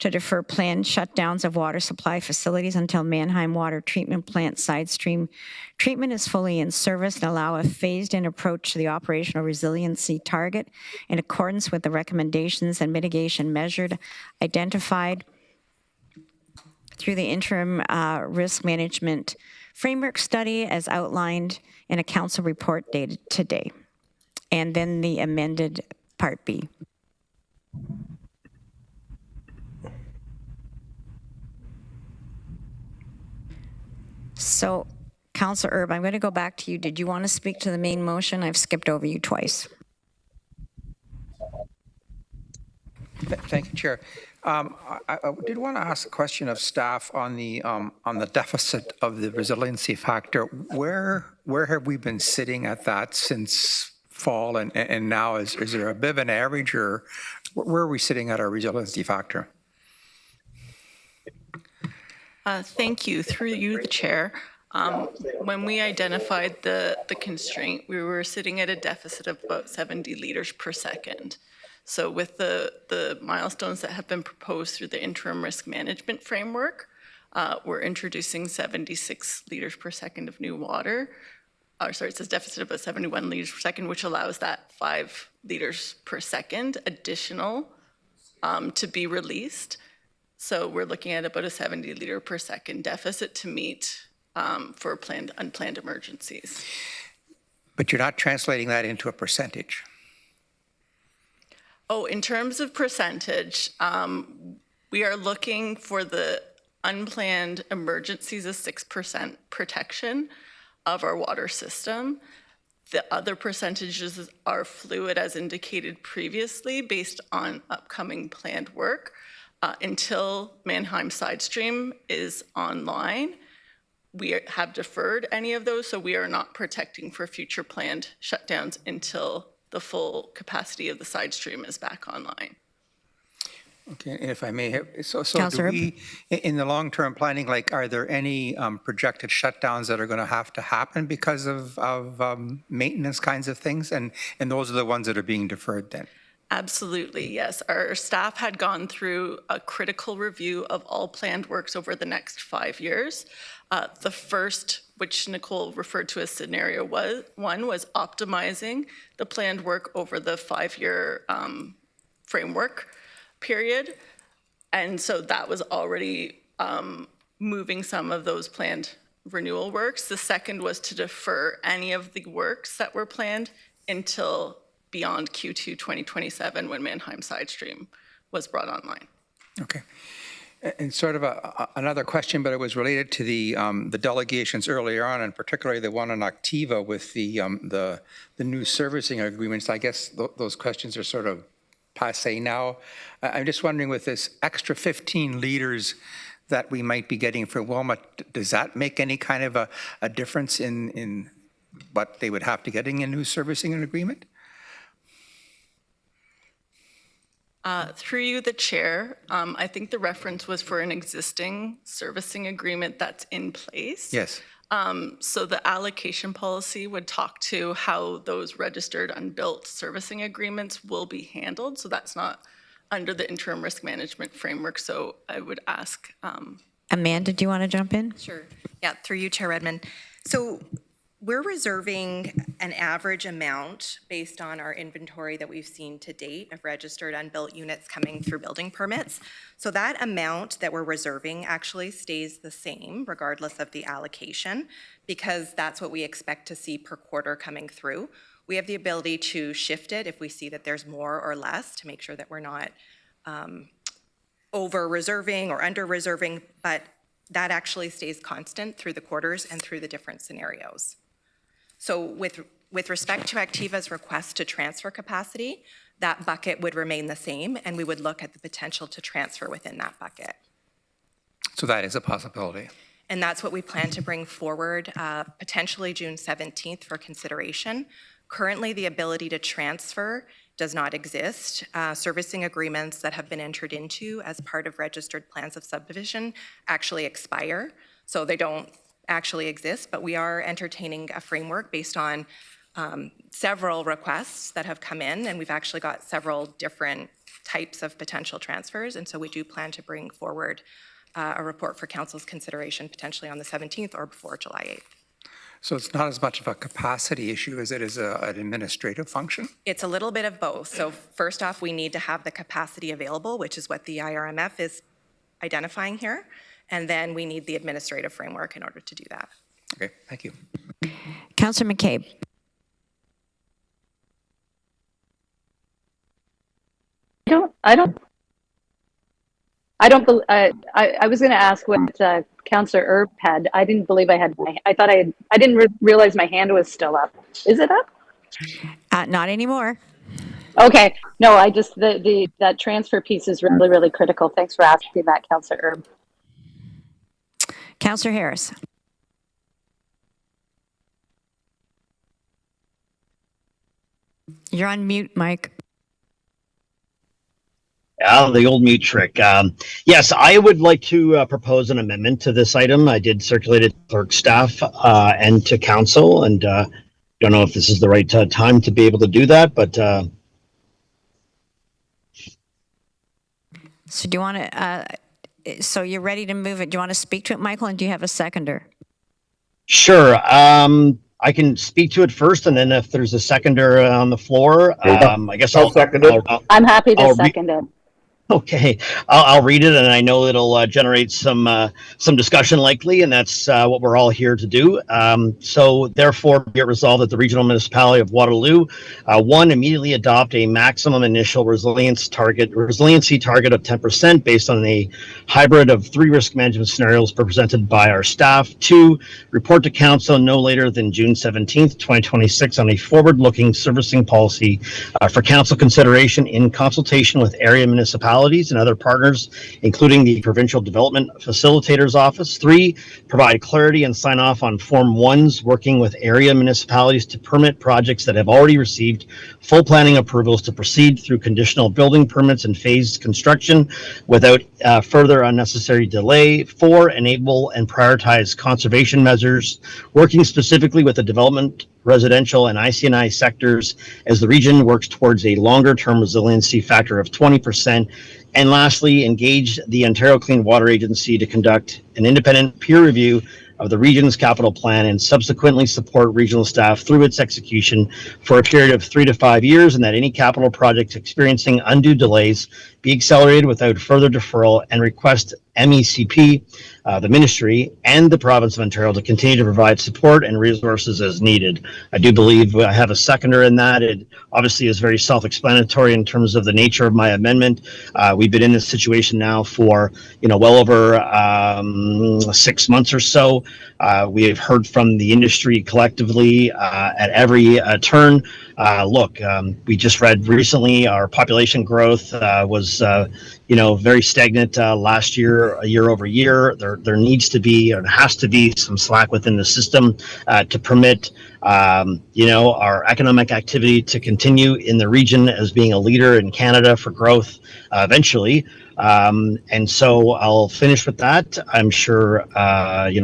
to defer planned shutdowns of water supply facilities until Mannheim Water Treatment Plant side stream treatment is fully in service and allow a phased-in approach to the operational resiliency target in accordance with the recommendations and mitigation measured identified through the interim risk management Framework study as outlined in a council report dated today. And then the amended Part B. So, Councillor Erb, I'm going to go back to you. Did you want to speak to the main motion? I've skipped over you twice. Thank you, Chair. I did want to ask a question of staff on the deficit of the resiliency factor. Where have we been sitting at that since fall and now? Is there a bit of an average, or where are we sitting at our resiliency factor? Thank you. Through you, the chair. When we identified the constraint, we were sitting at a deficit of about 70 liters per second. So with the milestones that have been proposed through the interim risk management framework, we're introducing 76 liters per second of new water. It says deficit of about 71 liters per second, which allows that 5 liters per second additional to be released. So we're looking at about a 70 liter per second deficit to meet for unplanned emergencies. But you're not translating that into a percentage. Oh, in terms of percentage, we are looking for the unplanned emergencies as 6% protection of our water system. The other percentages are fluid as indicated previously based on upcoming planned work. Until Mannheim side stream is online, we have deferred any of those, so we are not protecting for future planned shutdowns until the full capacity of the side stream is back online. Okay, if I may, so do we, in the long-term planning, like, are there any projected shutdowns that are going to have to happen because of maintenance kinds of things, and those are the ones that are being deferred then? Absolutely, yes. Our staff had gone through a critical review of all planned works over the next 5 years. The first, which Nicole referred to as scenario one, was optimizing the planned work over the 5-year framework period. And so that was already moving some of those planned renewal works. The second was to defer any of the works that were planned until beyond Q2 2027 when Mannheim side stream was brought online. Okay. And sort of another question, but it was related to the delegations earlier on, and particularly the one on Activa with the new servicing agreements. I guess those questions are sort of passé now. I'm just wondering, with this extra 15 liters that we might be getting for Wilmot, does that make any kind of a difference in what they would have to get in a new servicing agreement? Through you, the chair, I think the reference was for an existing servicing agreement that's in place. Yes. So the allocation policy would talk to how those registered unbuilt servicing agreements will be handled. So that's not under the interim risk management framework. So I would ask. Amanda, do you want to jump in? Sure. Yeah, through you, Chair Redmond. So we're reserving an average amount based on our inventory that we've seen to date of registered unbuilt units coming through building permits. So that amount that we're reserving actually stays the same regardless of the allocation, because that's what we expect to see per quarter coming through. We have the ability to shift it if we see that there's more or less to make sure that we're not over reserving or under reserving, but that actually stays constant through the quarters and through the different scenarios. So with respect to Activa's request to transfer capacity, that bucket would remain the same, and we would look at the potential to transfer within that bucket. So that is a possibility. And that's what we plan to bring forward potentially June 17th for consideration. Currently, the ability to transfer does not exist. Servicing agreements that have been entered into as part of registered plans of subdivision actually expire, so they don't actually exist, but we are entertaining a framework based on several requests that have come in, and we've actually got several different types of potential transfers, and so we do plan to bring forward a report for Council's consideration potentially on the 17th or before July 8th. So it's not as much of a capacity issue as it is an administrative function? It's a little bit of both. So first off, we need to have the capacity available, which is what the IRMF is identifying here. And then we need the administrative framework in order to do that. Okay, thank you. Councillor McCabe. I was going to ask what Councillor Erb had. I didn't believe I had I didn't realize my hand was still up. Is it up? Not anymore. Okay. No, I just, that transfer piece is really, really critical. Thanks for asking that, Councillor Erb. Councillor Harris. You're on mute, Mike. The old mute trick. Yes, I would like to propose an amendment to this item. I did circulate it to clerk staff and to council, and don't know if this is the right time to be able to do that, but So do you want to, so you're ready to move it. Do you want to speak to it, Michael, and do you have a seconder? sure. I can speak to it first, and then if there's a seconder on the floor, I guess I'll second it. I'm happy to second it. Okay, I'll read it, and I know it'll generate some discussion likely, and that's what we're all here to do. So therefore, be it resolved that the regional municipality of Waterloo, one, immediately adopt a maximum initial resiliency target of 10% based on a hybrid of 3 risk management scenarios presented by our staff. 2, report to council no later than June 17th, 2026 on a forward-looking servicing policy for council consideration in consultation with area municipalities and other partners, including the Provincial Development Facilitator's Office. 3, provide clarity and sign off on Form 1s working with area municipalities to permit projects that have already received full planning approvals to proceed through conditional building permits and phased construction without further unnecessary delay. 4, enable and prioritize conservation measures, working specifically with the development, residential, and IC&I sectors as the region works towards a longer-term resiliency factor of 20%. And lastly, engage the Ontario Clean Water Agency to conduct an independent peer review of the region's capital plan and subsequently support regional staff through its execution for a period of 3 to 5 years, and that any capital projects experiencing undue delays be accelerated without further deferral, and request MECP, the ministry, and the province of Ontario to continue to provide support and resources as needed. I do believe I have a seconder in that. It obviously is very self-explanatory in terms of the nature of my amendment. We've been in this situation now for well over 6 months or so. We have heard from the industry collectively at every turn. Look, we just read recently our population growth was very stagnant last year, year over year. There needs to be, or has to be, some slack within the system to permit our economic activity to continue in the region as being a leader in Canada for growth eventually. And so I'll finish with that. I'm sure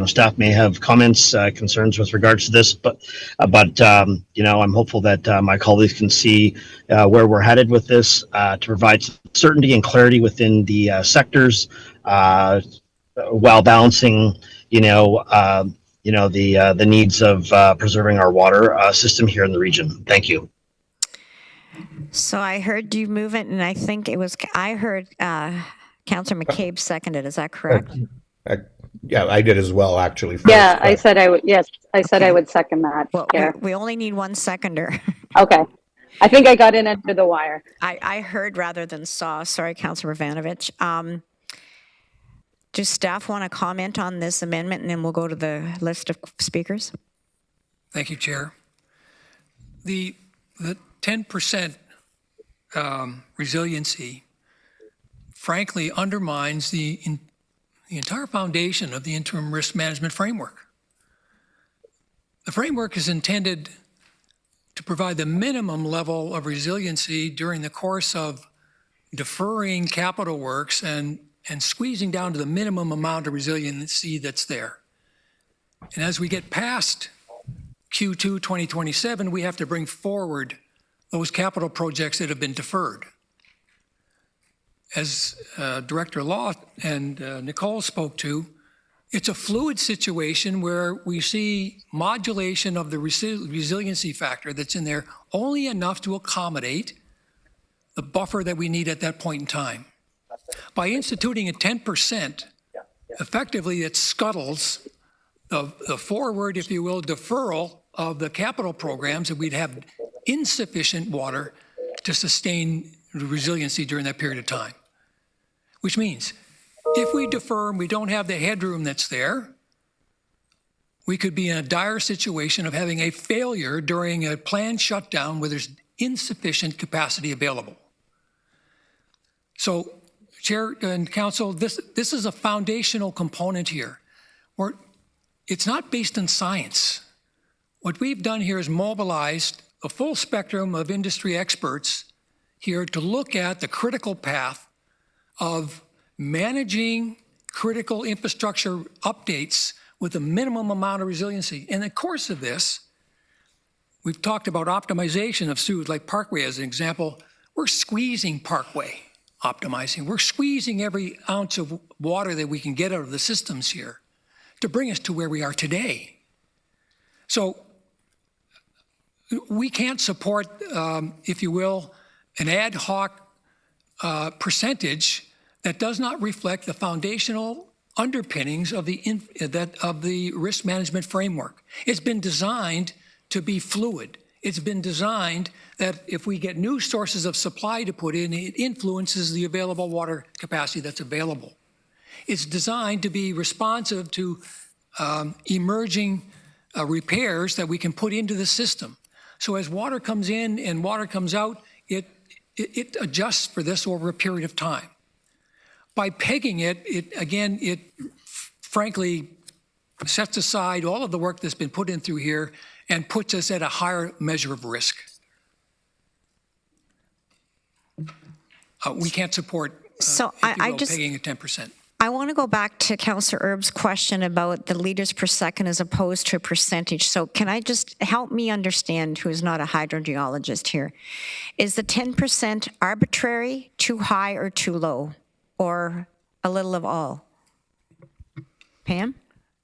staff may have comments, concerns with regards to this, but I'm hopeful that my colleagues can see where we're headed with this to provide certainty and clarity within the sectors while balancing the needs of preserving our water system here in the region. Thank you. So I heard you move it, and I think I heard Councillor McCabe seconded. Is that correct? Yeah, I did as well, actually. Yeah, I said I would. Yes, I said I would second that. Well, we only need one seconder. Okay. I think I got in under the wire. I heard rather than saw. Sorry, Councillor Ravanovich. Do staff want to comment on this amendment, and then we'll go to the list of speakers? Thank you, Chair. The 10% resiliency, frankly, undermines the entire foundation of the interim risk management framework. The framework is intended to provide the minimum level of resiliency during the course of deferring capital works and squeezing down to the minimum amount of resiliency that's there. And as we get past Q2 2027, we have to bring forward those capital projects that have been deferred. As Director Law and Nicole spoke to, it's a fluid situation where we see modulation of the resiliency factor that's in there only enough to accommodate the buffer that we need at that point in time. By instituting a 10%, effectively it scuttles the forward, if you will, deferral of the capital programs, and we'd have insufficient water to sustain resiliency during that period of time. Which means if we defer and we don't have the headroom that's there, we could be in a dire situation of having a failure during a planned shutdown where there's insufficient capacity available. So, Chair and Council, this is a foundational component here. It's not based on science. What we've done here is mobilized a full spectrum of industry experts here to look at the critical path of managing critical infrastructure updates with a minimum amount of resiliency. In the course of this, we've talked about optimization of sewage, like Parkway as an example. We're squeezing Parkway, optimizing. We're squeezing every ounce of water that we can get out of the systems here to bring us to where we are today. So we can't support, if you will, an ad hoc percentage that does not reflect the foundational underpinnings of the risk management framework. It's been designed to be fluid. It's been designed that if we get new sources of supply to put in, it influences the available water capacity that's available. It's designed to be responsive to emerging repairs that we can put into the system. So as water comes in and water comes out, it adjusts for this over a period of time. By pegging it frankly sets aside all of the work that's been put in through here and puts us at a higher measure of risk. We can't support pegging at 10%. I want to go back to Councillor Erb's question about the liters per second as opposed to a percentage. So can I just help me understand, who is not a hydrogeologist here, is the 10% arbitrary, too high or too low, or a little of all? Pam?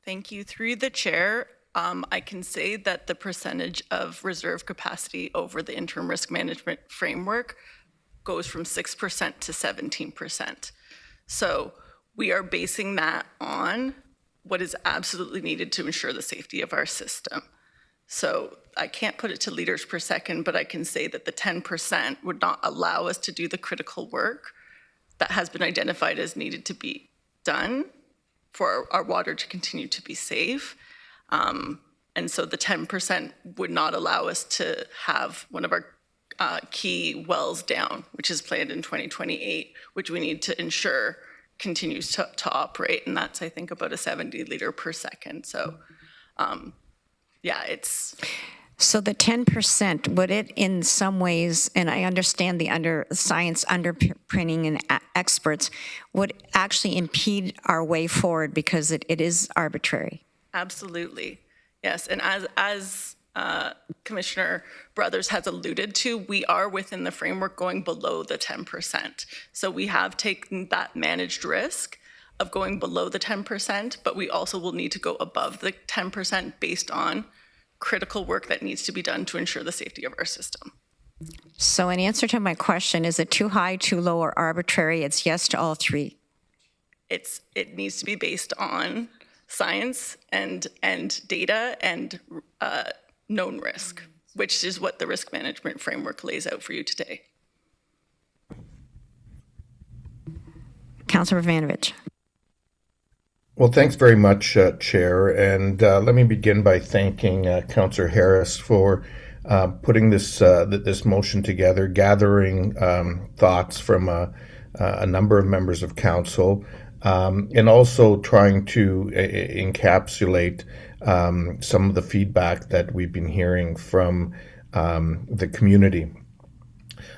Thank you. Through the chair, I can say that the percentage of reserve capacity over the interim risk management framework goes from 6% to 17%. So we are basing that on what is absolutely needed to ensure the safety of our system. So I can't put it to liters per second, but I can say that the 10% would not allow us to do the critical work that has been identified as needed to be done for our water to continue to be safe. And so the 10% would not allow us to have one of our key wells down, which is planned in 2028, which we need to ensure continues to operate, and that's, I think, about a 70 liter per second. So, yeah, it's... So the 10%, would it in some ways, and I understand the science underpinning and experts, would actually impede our way forward because it is arbitrary? Absolutely, yes. And as Commissioner Brothers has alluded to, we are within the framework going below the 10%. So we have taken that managed risk of going below the 10%, but we also will need to go above the 10% based on critical work that needs to be done to ensure the safety of our system. So in answer to my question, is it too high, too low, or arbitrary? It's yes to all three. It needs to be based on science and data and known risk, which is what the risk management framework lays out for you today. Councillor Vanovich. Well, thanks very much, Chair. And let me begin by thanking Councillor Harris for putting this motion together, gathering thoughts from a number of members of Council, and also trying to encapsulate some of the feedback that we've been hearing from the community.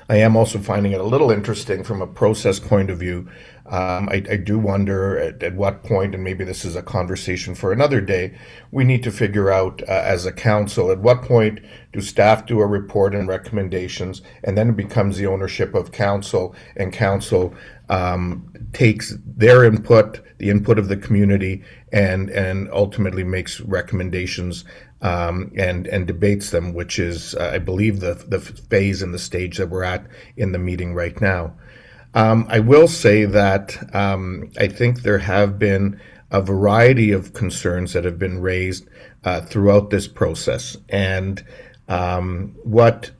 I am also finding it a little interesting from a process point of view. I do wonder at what point, and maybe this is a conversation for another day, we need to figure out as a council, at what point do staff do a report and recommendations, and then it becomes the ownership of council, and council takes their input, the input of the community, and ultimately makes recommendations and debates them, which is, I believe, the phase and the stage that we're at in the meeting right now. I will say that I think there have been a variety of concerns that have been raised throughout this process. And what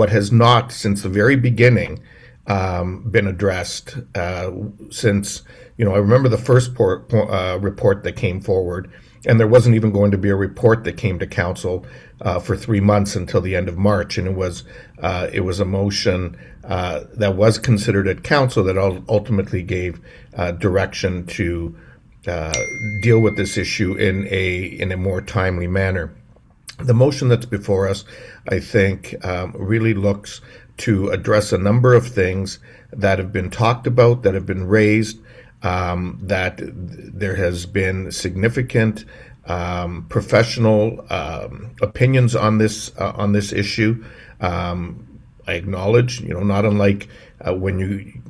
has not, since the very beginning, been addressed since, I remember the first report that came forward, and there wasn't even going to be a report that came to council for 3 months until the end of March, and it was a motion that was considered at council that ultimately gave direction to deal with this issue in a more timely manner. The motion that's before us, I think, really looks to address a number of things that have been talked about, that have been raised, that there has been significant professional opinions on this issue. I acknowledge, not unlike when you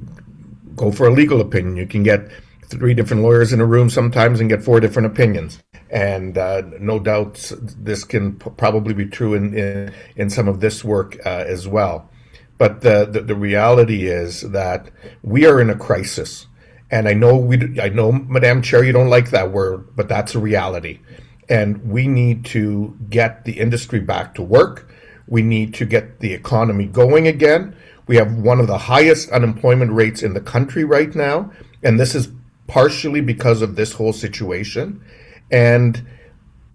go for a legal opinion, you can get 3 different lawyers in a room sometimes and get 4 different opinions. And no doubt this can probably be true in some of this work as well. But the reality is that we are in a crisis. And I know, Madam Chair, you don't like that word, but that's a reality. And we need to get the industry back to work. We need to get the economy going again. We have one of the highest unemployment rates in the country right now. And this is partially because of this whole situation. And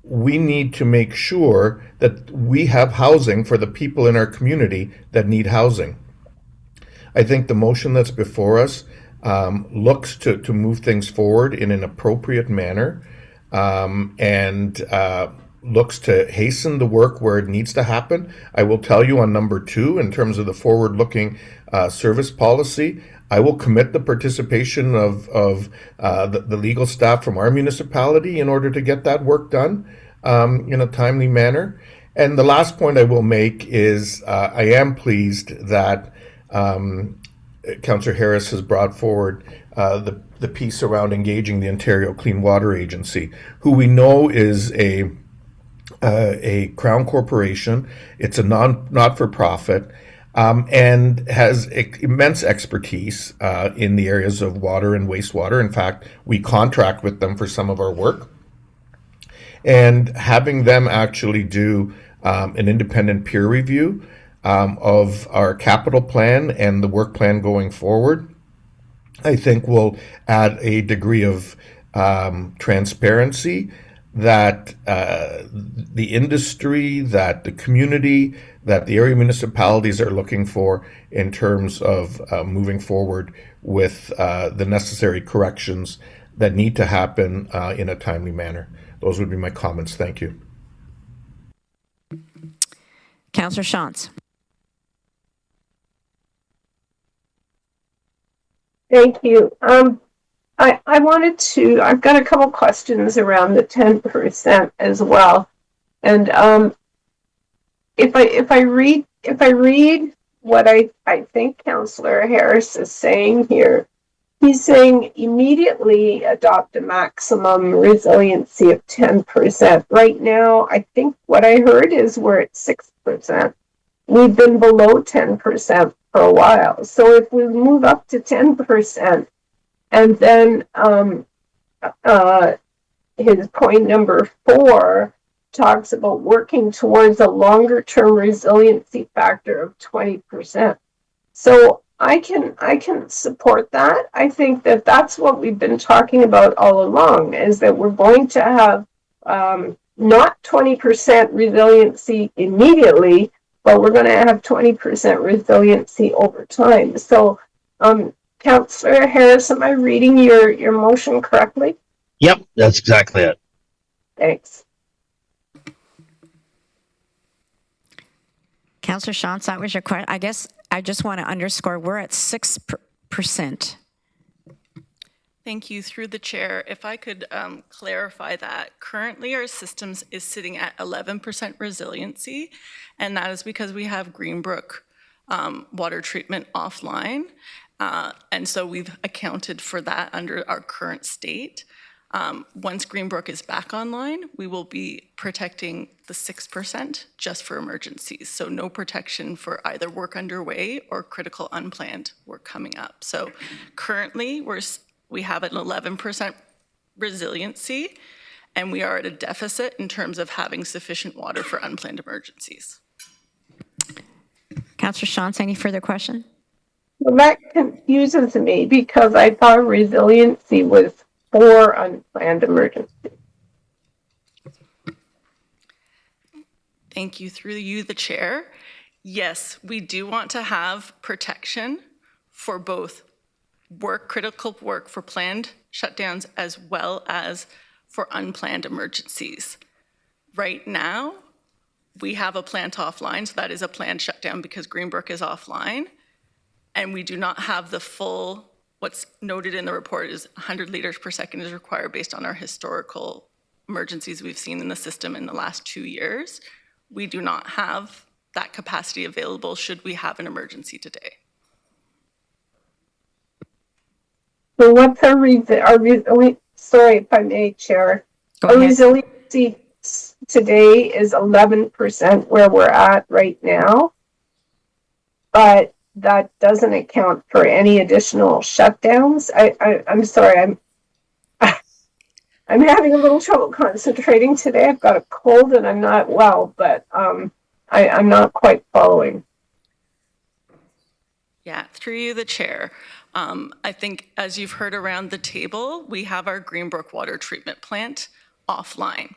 we need to make sure that we have housing for the people in our community that need housing. I think the motion that's before us looks to move things forward in an appropriate manner, and looks to hasten the work where it needs to happen. I will tell you on number 2, in terms of the forward-looking service policy, I will commit the participation of the legal staff from our municipality in order to get that work done in a timely manner. And the last point I will make is I am pleased that Councillor Harris has brought forward the piece around engaging the Ontario Clean Water Agency, who we know is a Crown corporation. It's a not-for-profit. And has immense expertise in the areas of water and wastewater. In fact, we contract with them for some of our work. And having them actually do an independent peer review of our capital plan and the work plan going forward, I think will add a degree of transparency that the industry, that the community, that the area municipalities are looking for in terms of moving forward with the necessary corrections that need to happen in a timely manner. Those would be my comments. Thank you. Councillor Shantz. Thank you. I've got a couple questions around the 10% as well. And if I read what I think Councillor Harris is saying here, he's saying immediately adopt a maximum resiliency of 10%. Right now, I think what I heard is we're at 6%. We've been below 10% for a while. So if we move up to 10%, and then his point number 4 talks about working towards a longer-term resiliency factor of 20%. So I can support that. I think that that's what we've been talking about all along, is that we're going to have not 20% resiliency immediately, but we're going to have 20% resiliency over time. So, Councillor Harris, am I reading your motion correctly? Yep, that's exactly it. Thanks. Councillor Shantz, that was your question. I guess I just want to underscore we're at 6%. Thank you. Through the chair, if I could clarify that. Currently, our system is sitting at 11% resiliency, and that is because we have Greenbrook water treatment offline. And so we've accounted for that under our current state. Once Greenbrook is back online, we will be protecting the 6% just for emergencies. So no protection for either work underway or critical unplanned work coming up. So currently we have an 11% resiliency, and we are at a deficit in terms of having sufficient water for unplanned emergencies. Councillor Shantz, any further question? Well, that confuses me because I thought resiliency was for unplanned emergencies. Thank you. Through you, the chair. Yes, we do want to have protection for both critical work for planned shutdowns as well as for unplanned emergencies. Right now, we have a plant offline, so that is a planned shutdown because Greenbrook is offline, and we do not have the full, what's noted in the report is 100 liters per second is required based on our historical emergencies we've seen in the system in the last 2 years. We do not have that capacity available should we have an emergency today. So what's our sorry if I may, Chair. Our resiliency today is 11% where we're at right now, but that doesn't account for any additional shutdowns. I'm sorry, I'm having a little trouble concentrating today. I've got a cold and I'm not well, but I'm not quite following. Yeah, through you, the chair. I think as you've heard around the table, we have our Greenbrook water treatment plant offline.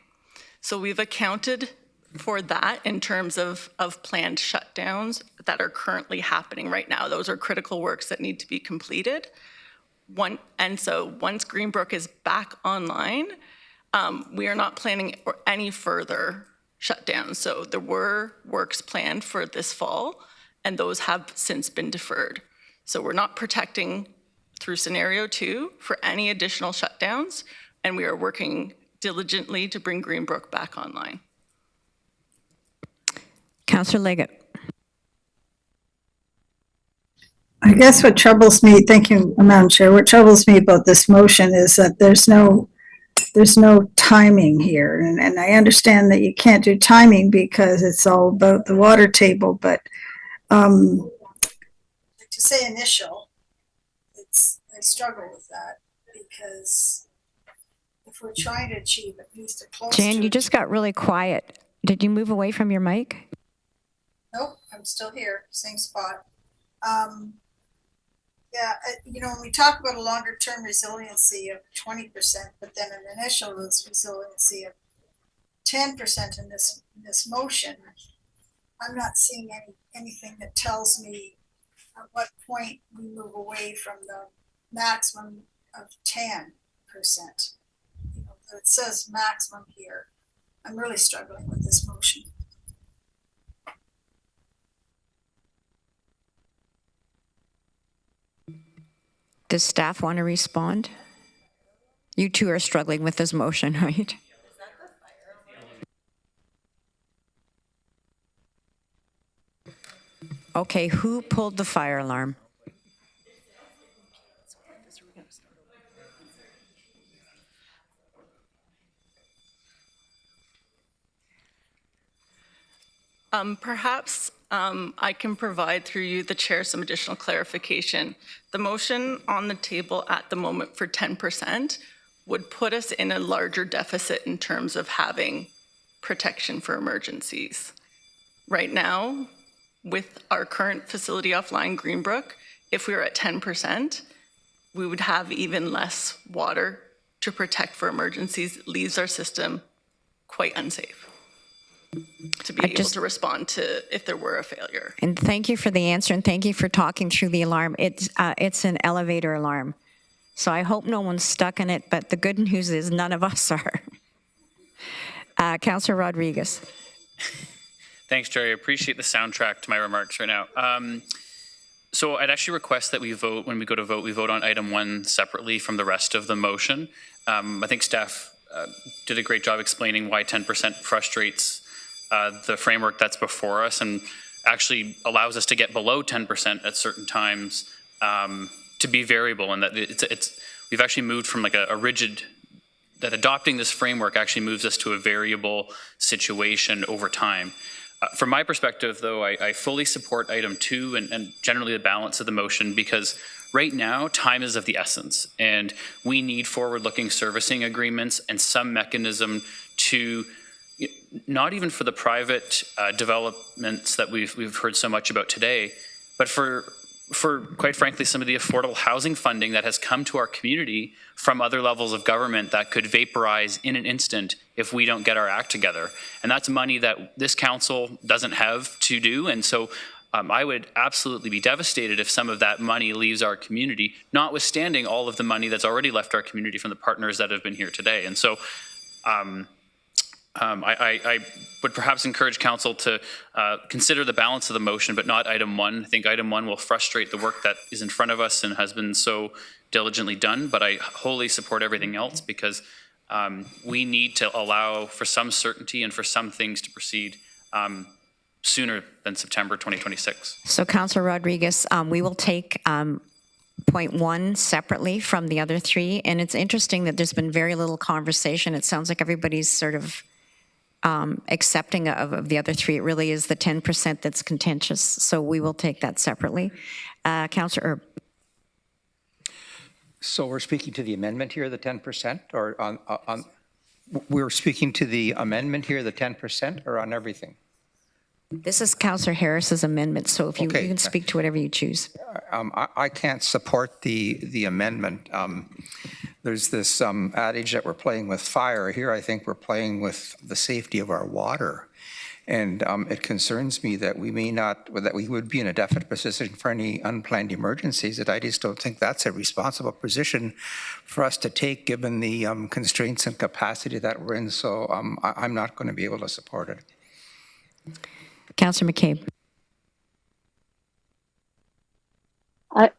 So we've accounted for that in terms of planned shutdowns that are currently happening right now. Those are critical works that need to be completed. And so once Greenbrook is back online, we are not planning any further shutdowns. So there were works planned for this fall, and those have since been deferred. So we're not protecting through scenario 2 for any additional shutdowns, and we are working diligently to bring Greenbrook back online. Councillor Leggett. I guess what troubles me, thank you, Madam Chair, what troubles me about this motion is that there's no timing here. And I understand that you can't do timing because it's all about the water table, but to say initial, I struggle with that because if we're trying to achieve at least a close Jan, you just got really quiet. Did you move away from your mic? Nope, I'm still here, same spot. Yeah, when we talk about a longer term resiliency of 20%, but then an initial resiliency of 10% in this motion, I'm not seeing anything that tells me at what point we move away from the maximum of 10%. It says maximum here. I'm really struggling with this motion. Does staff want to respond? You two are struggling with this motion, right? Okay, who pulled the fire alarm? Perhaps I can provide through you, the chair, some additional clarification. The motion on the table at the moment for 10% would put us in a larger deficit in terms of having protection for emergencies. Right now, with our current facility offline, Greenbrook, if we were at 10%, we would have even less water to protect for emergencies. It leaves our system quite unsafe to be able to respond to if there were a failure. And thank you for the answer, and thank you for talking through the alarm. It's an elevator alarm. So I hope no one's stuck in it, but the good news is none of us are. Councillor Rodriguez. Thanks, Jerry. I appreciate the soundtrack to my remarks right now. So I'd actually request that we vote, when we go to vote, we vote on item 1 separately from the rest of the motion. I think staff did a great job explaining why 10% frustrates the framework that's before us and actually allows us to get below 10% at certain times to be variable, and that we've actually moved from like a rigid, that adopting this framework actually moves us to a variable situation over time. From my perspective, though, I fully support item 2 and generally the balance of the motion, because right now, time is of the essence, and we need forward-looking servicing agreements and some mechanism to, not even for the private developments that we've heard so much about today, but for quite frankly, some of the affordable housing funding that has come to our community from other levels of government that could vaporize in an instant if we don't get our act together. And that's money that this council doesn't have to do. And so I would absolutely be devastated if some of that money leaves our community, notwithstanding all of the money that's already left our community from the partners that have been here today. And so I would perhaps encourage council to consider the balance of the motion, but not item 1. I think item 1 will frustrate the work that is in front of us and has been so diligently done, but I wholly support everything else because we need to allow for some certainty and for some things to proceed sooner than September 2026. So Councillor Rodriguez, we will take point 1 separately from the other 3, and it's interesting that there's been very little conversation. It sounds like everybody's sort of accepting of the other 3. It really is the 10% that's contentious, so we will take that separately. Councillor Erb. So we're speaking to the amendment here, the 10%, or we're speaking to the amendment here, the 10%, or on everything? This is Councillor Harris's amendment, so if you, you can speak to whatever you choose. I can't support the amendment. There's this adage that we're playing with fire. Here, I think we're playing with the safety of our water. And it concerns me that we may not, that we would be in a definite position for any unplanned emergencies, that I just don't think that's a responsible position for us to take given the constraints and capacity that we're in. So I'm not going to be able to support it. Councillor McCabe.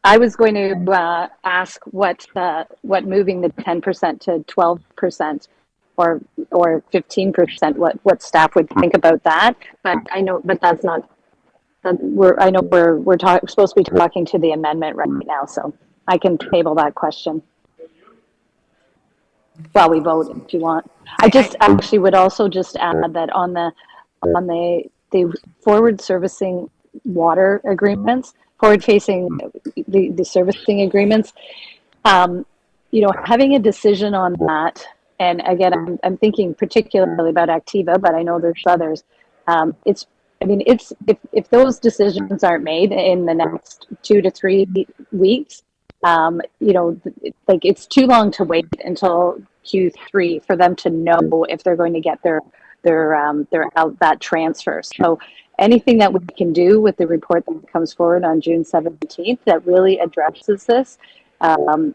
I was going to ask what moving the 10% to 12% or 15%, what staff would think about that. But I know, but that's not. I know we're supposed to be talking to the amendment right now, so I can table that question while we vote if you want. I just actually would also just add that on the forward servicing water agreements, forward-facing the servicing agreements, having a decision on that, and again, I'm thinking particularly about Activa, but I know there's others. If those decisions aren't made in the next 2 to 3 weeks, it's too long to wait until Q3 for them to know if they're going to get their that transfer. So anything that we can do with the report that comes forward on June 17th that really addresses this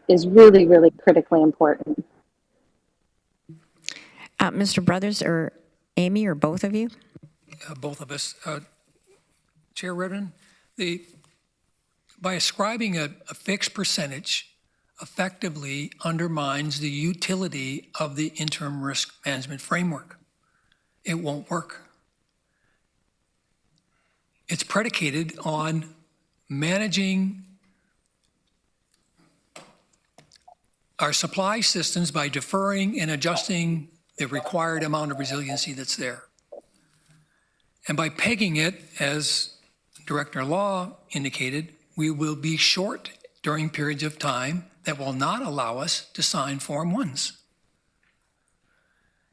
is really, really critically important. Mr. Brothers or Amy or both of you? Both of us. Chair Redmond, by ascribing a fixed percentage effectively undermines the utility of the interim risk management framework. It won't work. It's predicated on managing our supply systems by deferring and adjusting the required amount of resiliency that's there. And by pegging it, as Director Law indicated, we will be short during periods of time that will not allow us to sign Form 1s.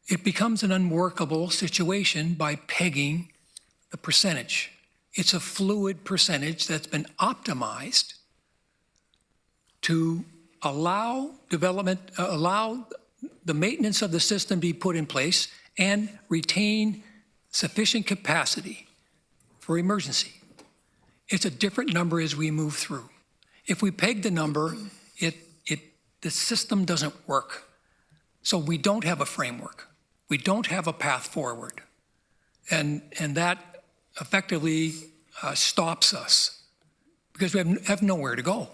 It becomes an unworkable situation by pegging the percentage. It's a fluid percentage that's been optimized to allow development, allow the maintenance of the system to be put in place and retain sufficient capacity for emergency. It's a different number as we move through. If we peg the number, the system doesn't work. So we don't have a framework. We don't have a path forward. And that effectively stops us because we have nowhere to go.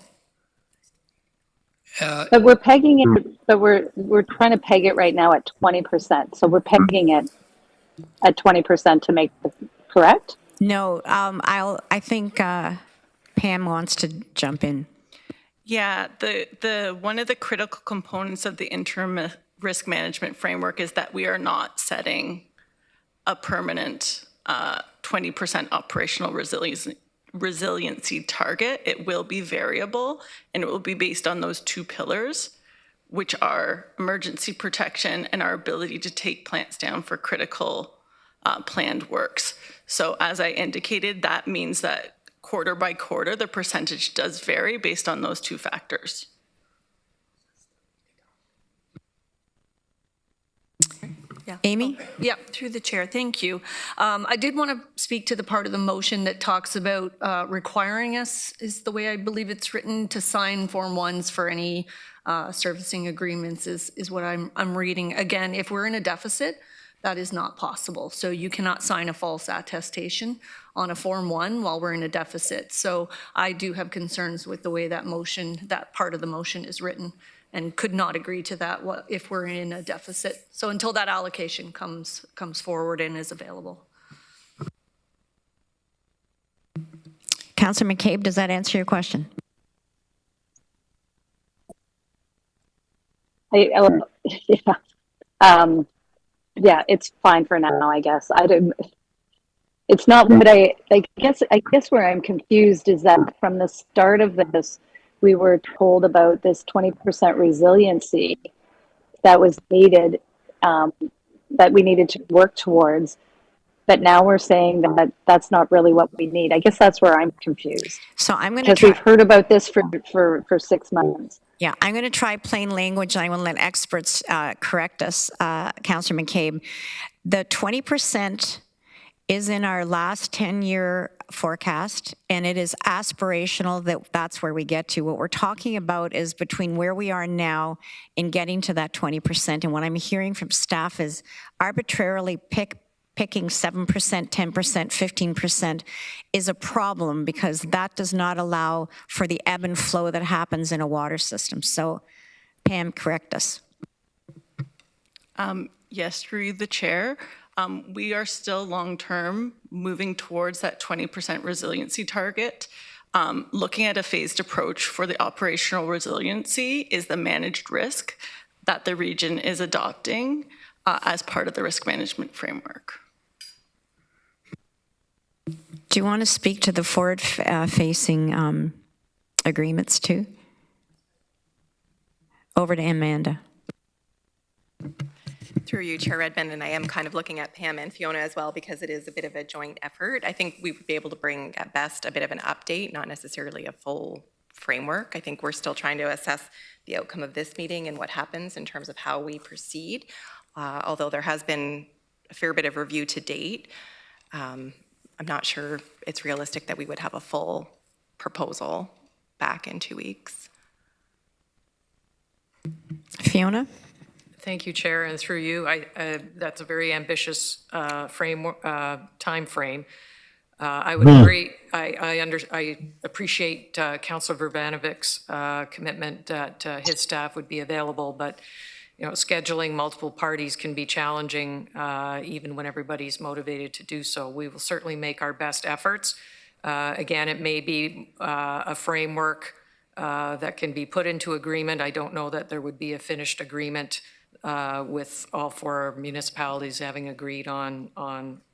But we're pegging it, but we're trying to peg it right now at 20%. So we're pegging it at 20% to make it correct? No, I think Pam wants to jump in. Yeah, the one of the critical components of the interim risk management framework is that we are not setting a permanent 20% operational resiliency target, it will be variable, and it will be based on those two pillars, which are emergency protection and our ability to take plants down for critical planned works. So as I indicated, that means that quarter by quarter, the percentage does vary based on those two factors. Yeah. Amy? Yeah, through the chair, thank you. I did want to speak to the part of the motion that talks about requiring us, is the way I believe it's written, to sign Form 1s for any servicing agreements is what I'm reading. Again, if we're in a deficit, that is not possible. So you cannot sign a false attestation on a Form 1 while we're in a deficit. So I do have concerns with the way that motion, that part of the motion is written, and could not agree to that if we're in a deficit. So until that allocation comes forward and is available. Councillor McCabe, does that answer your question? Yeah, it's fine for now, I guess. It's not what I guess where I'm confused is that from the start of this, we were told about this 20% resiliency that was needed, that we needed to work towards. But now we're saying that that's not really what we need. I guess that's where I'm confused. So I'm going to because we've heard about this for 6 months. Yeah, I'm going to try plain language. I will let experts correct us, Councillor McCabe. The 20% is in our last 10-year forecast, and it is aspirational that's where we get to. What we're talking about is between where we are now and getting to that 20%. And what I'm hearing from staff is arbitrarily picking 7%, 10%, 15% is a problem because that does not allow for the ebb and flow that happens in a water system. So, Pam, correct us. Yes, through the chair. We are still long-term moving towards that 20% resiliency target. Looking at a phased approach for the operational resiliency is the managed risk that the region is adopting as part of the risk management framework. Do you want to speak to the forward-facing agreements too? Over to Amanda. Through you, Chair Redmond, and I am kind of looking at Pam and Fiona as well because it is a bit of a joint effort. I think we would be able to bring at best a bit of an update, not necessarily a full framework. I think we're still trying to assess the outcome of this meeting and what happens in terms of how we proceed. Although there has been a fair bit of review to date, I'm not sure it's realistic that we would have a full proposal back in 2 weeks. Fiona? Thank you, Chair, and through you, that's a very ambitious time frame. I would agree. I appreciate Councillor Verbanovic's commitment that his staff would be available, but scheduling multiple parties can be challenging, even when everybody's motivated to do so. We will certainly make our best efforts. Again, it may be a framework that can be put into agreement. I don't know that there would be a finished agreement with all 4 municipalities having agreed on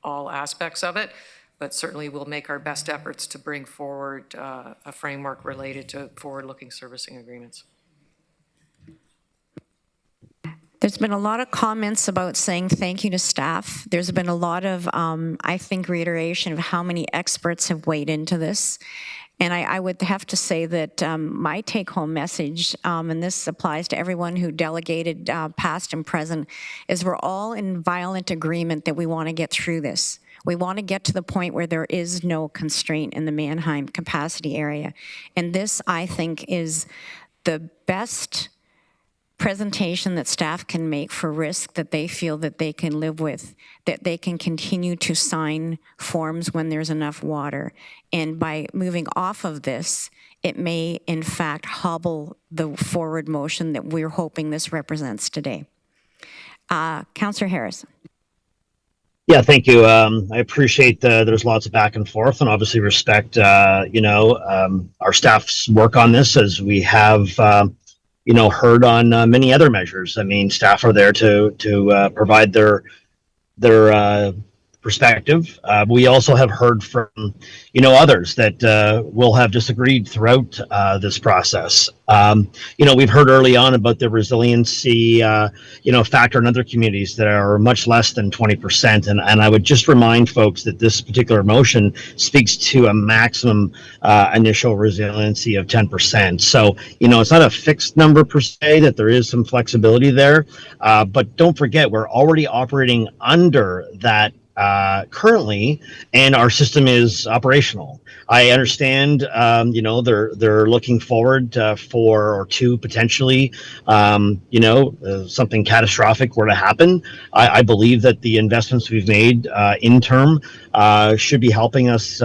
all aspects of it, but certainly we'll make our best efforts to bring forward a framework related to forward-looking servicing agreements. There's been a lot of comments about saying thank you to staff. There's been a lot of, I think, reiteration of how many experts have weighed into this. And I would have to say that my take-home message, and this applies to everyone who delegated past and present, is we're all in violent agreement that we want to get through this. We want to get to the point where there is no constraint in the Mannheim capacity area. And this, I think, is the best presentation that staff can make for risk that they feel that they can live with, that they can continue to sign forms when there's enough water. And by moving off of this, it may in fact hobble the forward motion that we're hoping this represents today. Councillor Harris. Yeah, thank you. I appreciate there's lots of back and forth, and obviously respect our staff's work on this, as we have heard on many other measures. I mean, staff are there to provide their perspective. We also have heard from, others that will have disagreed throughout this process. We've heard early on about the resiliency, factor in other communities that are much less than 20%. And I would just remind folks that this particular motion speaks to a maximum initial resiliency of 10%. So, it's not a fixed number per se, that there is some flexibility there. But don't forget, we're already operating under that currently, and our system is operational. I understand, they're looking forward for potentially, something catastrophic were to happen. I believe that the investments we've made in term should be helping us,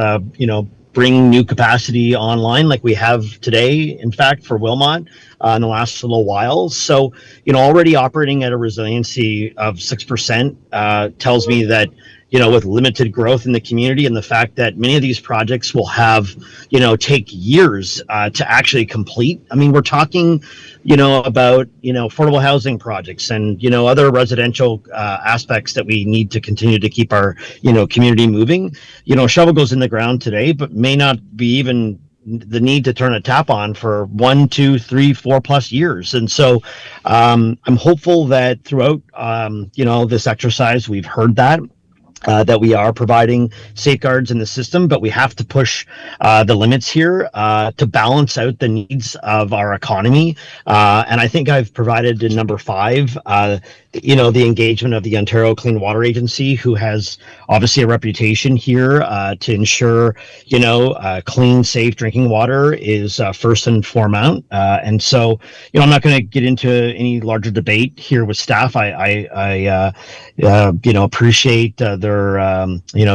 bring new capacity online like we have today, in fact, for Wilmot in the last little while. So, already operating at a resiliency of 6% tells me that, with limited growth in the community and the fact that many of these projects will have, take years to actually complete. I mean, we're talking, about, affordable housing projects and, other residential aspects that we need to continue to keep our, community moving. Shovel goes in the ground today, but may not be even the need to turn a tap on for 1, 2, 3, 4+ years. And so I'm hopeful that throughout, this exercise, we've heard that we are providing safeguards in the system, but we have to push the limits here to balance out the needs of our economy. And I think I've provided in number 5, the engagement of the Ontario Clean Water Agency, who has obviously a reputation here to ensure, clean, safe drinking water is first and foremost. And so, I'm not going to get into any larger debate here with staff. I appreciate their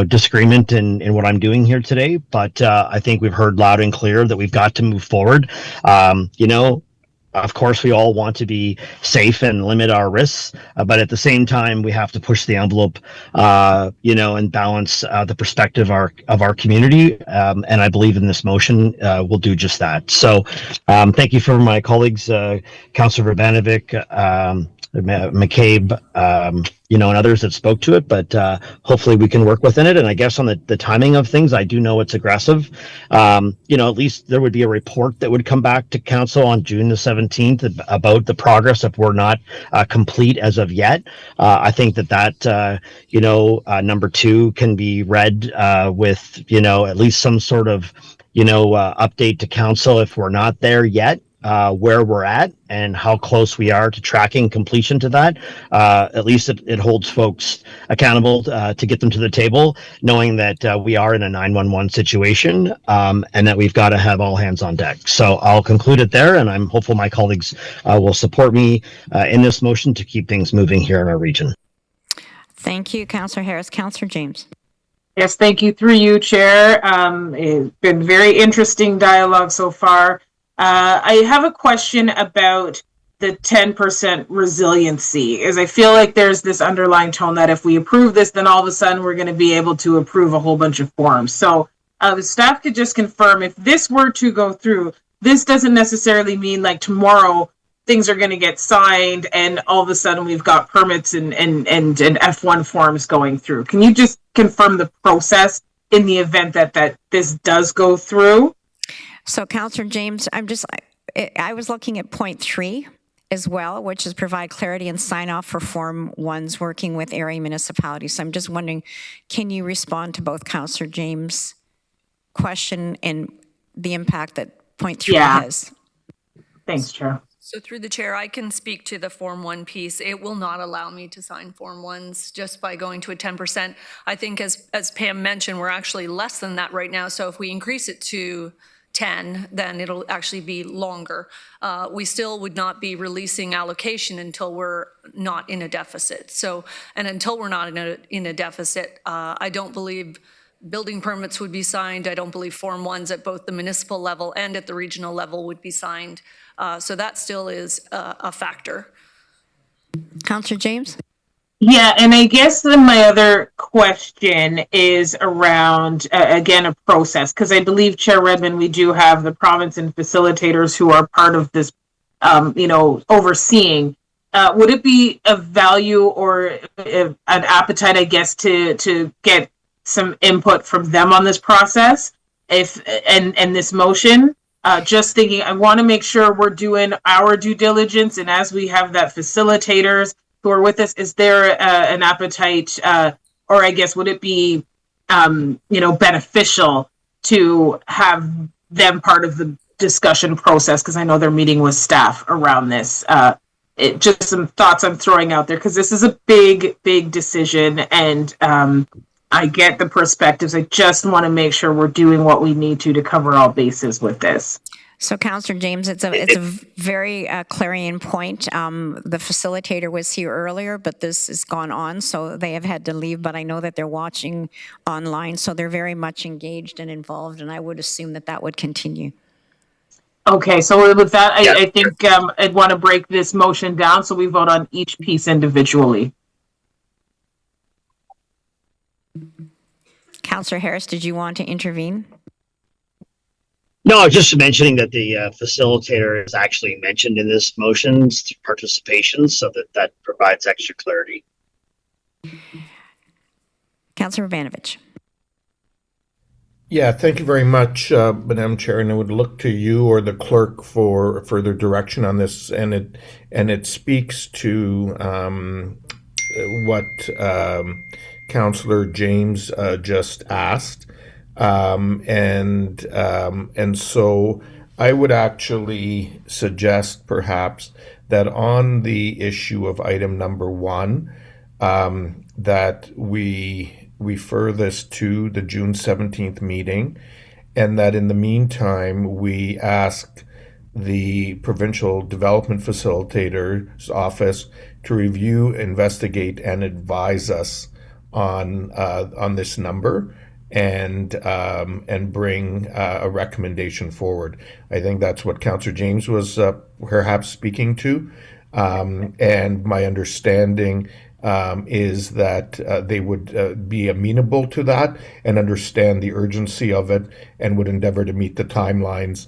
disagreement in what I'm doing here today, but I think we've heard loud and clear that we've got to move forward. Of course, we all want to be safe and limit our risks, but at the same time, we have to push the envelope, and balance the perspective of our community. And I believe in this motion will do just that. So, thank you for my colleagues, Councillor Urbanovic, McCabe, and others that spoke to it, but hopefully we can work within it. And I guess on the timing of things, I do know it's aggressive. At least there would be a report that would come back to council on June the 17th about the progress if we're not complete as of yet. I think that number 2 can be read with, at least some sort of, update to council if we're not there yet. Where we're at and how close we are to tracking completion to that. At least it holds folks accountable to get them to the table, knowing that we are in a 911 situation and that we've got to have all hands on deck. So I'll conclude it there, and I'm hopeful my colleagues will support me in this motion to keep things moving here in our region. Thank you, Councillor Harris. Councillor James. Yes, thank you. Through you, Chair. It's been very interesting dialogue so far. I have a question about the 10% resiliency, as I feel like there's this underlying tone that if we approve this, then all of a sudden we're going to be able to approve a whole bunch of forms. So the staff could just confirm, if this were to go through, this doesn't necessarily mean like tomorrow things are going to get signed and all of a sudden we've got permits and F1 forms going through. Can you just confirm the process in the event that this does go through? So, Councillor James, I was looking at point 3 as well, which is provide clarity and sign off for Form 1s working with area municipalities. So I'm just wondering, can you respond to both Councillor James' question and the impact that point 3 has? Thanks, Chair. So through the chair, I can speak to the Form 1 piece. It will not allow me to sign Form 1s just by going to a 10%. I think as Pam mentioned, we're actually less than that right now. So if we increase it to 10, then it'll actually be longer. We still would not be releasing allocation until we're not in a deficit. So, and until we're not in a deficit, I don't believe building permits would be signed. I don't believe Form 1s at both the municipal level and at the regional level would be signed. So that still is a factor. Councillor James? Yeah, and I guess then my other question is around, again, a process, because I believe, Chair Redmond, we do have the province and facilitators who are part of this, overseeing. would it be of value or an appetite, I guess, to get some input from them on this process and this motion? Just thinking, I want to make sure we're doing our due diligence, and as we have that facilitators who are with us, is there an appetite, or I guess would it be, beneficial to have them part of the discussion process? Because I know they're meeting with staff around this. Just some thoughts I'm throwing out there, because this is a big decision, and I get the perspectives. I just want to make sure we're doing what we need to cover all bases with this. So, Councillor James, it's a very clarion point. The facilitator was here earlier, but this has gone on, so they have had to leave. But I know that they're watching online, so they're very much engaged and involved, and I would assume that would continue. Okay, so with that, I think I'd want to break this motion down so we vote on each piece individually. Councillor Harris, did you want to intervene? No, I was just mentioning that the facilitator is actually mentioned in this motion's participation, so that provides extra clarity. Councillor Vanovich. Yeah, thank you very much, Madam Chair, and I would look to you or the clerk for further direction on this, and it speaks to what Councillor James just asked, and so I would actually suggest perhaps that on the issue of item number 1, that we refer this to the June 17th meeting, and that in the meantime, we ask the Provincial Development Facilitator's Office to review, investigate, and advise us on this number, and bring a recommendation forward. I think that's what Councillor James was perhaps speaking to, and my understanding is that they would be amenable to that and understand the urgency of it, and would endeavor to meet the timelines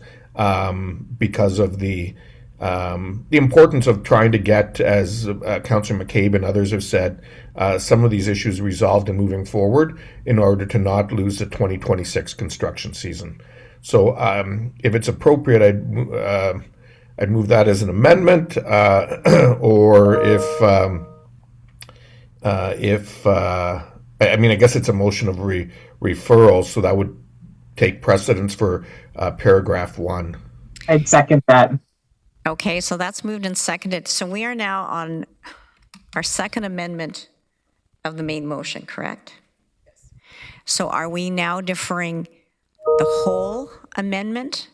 because of the importance of trying to get, as Councillor McCabe and others have said, some of these issues resolved and moving forward in order to not lose the 2026 construction season. So if it's appropriate, I'd move that as an amendment, or I guess it's a motion of referral, so that would take precedence for paragraph 1. I'd second that. Okay, so that's moved and seconded. So we are now on our second amendment of the main motion, correct? Yes. So are we now deferring the whole amendment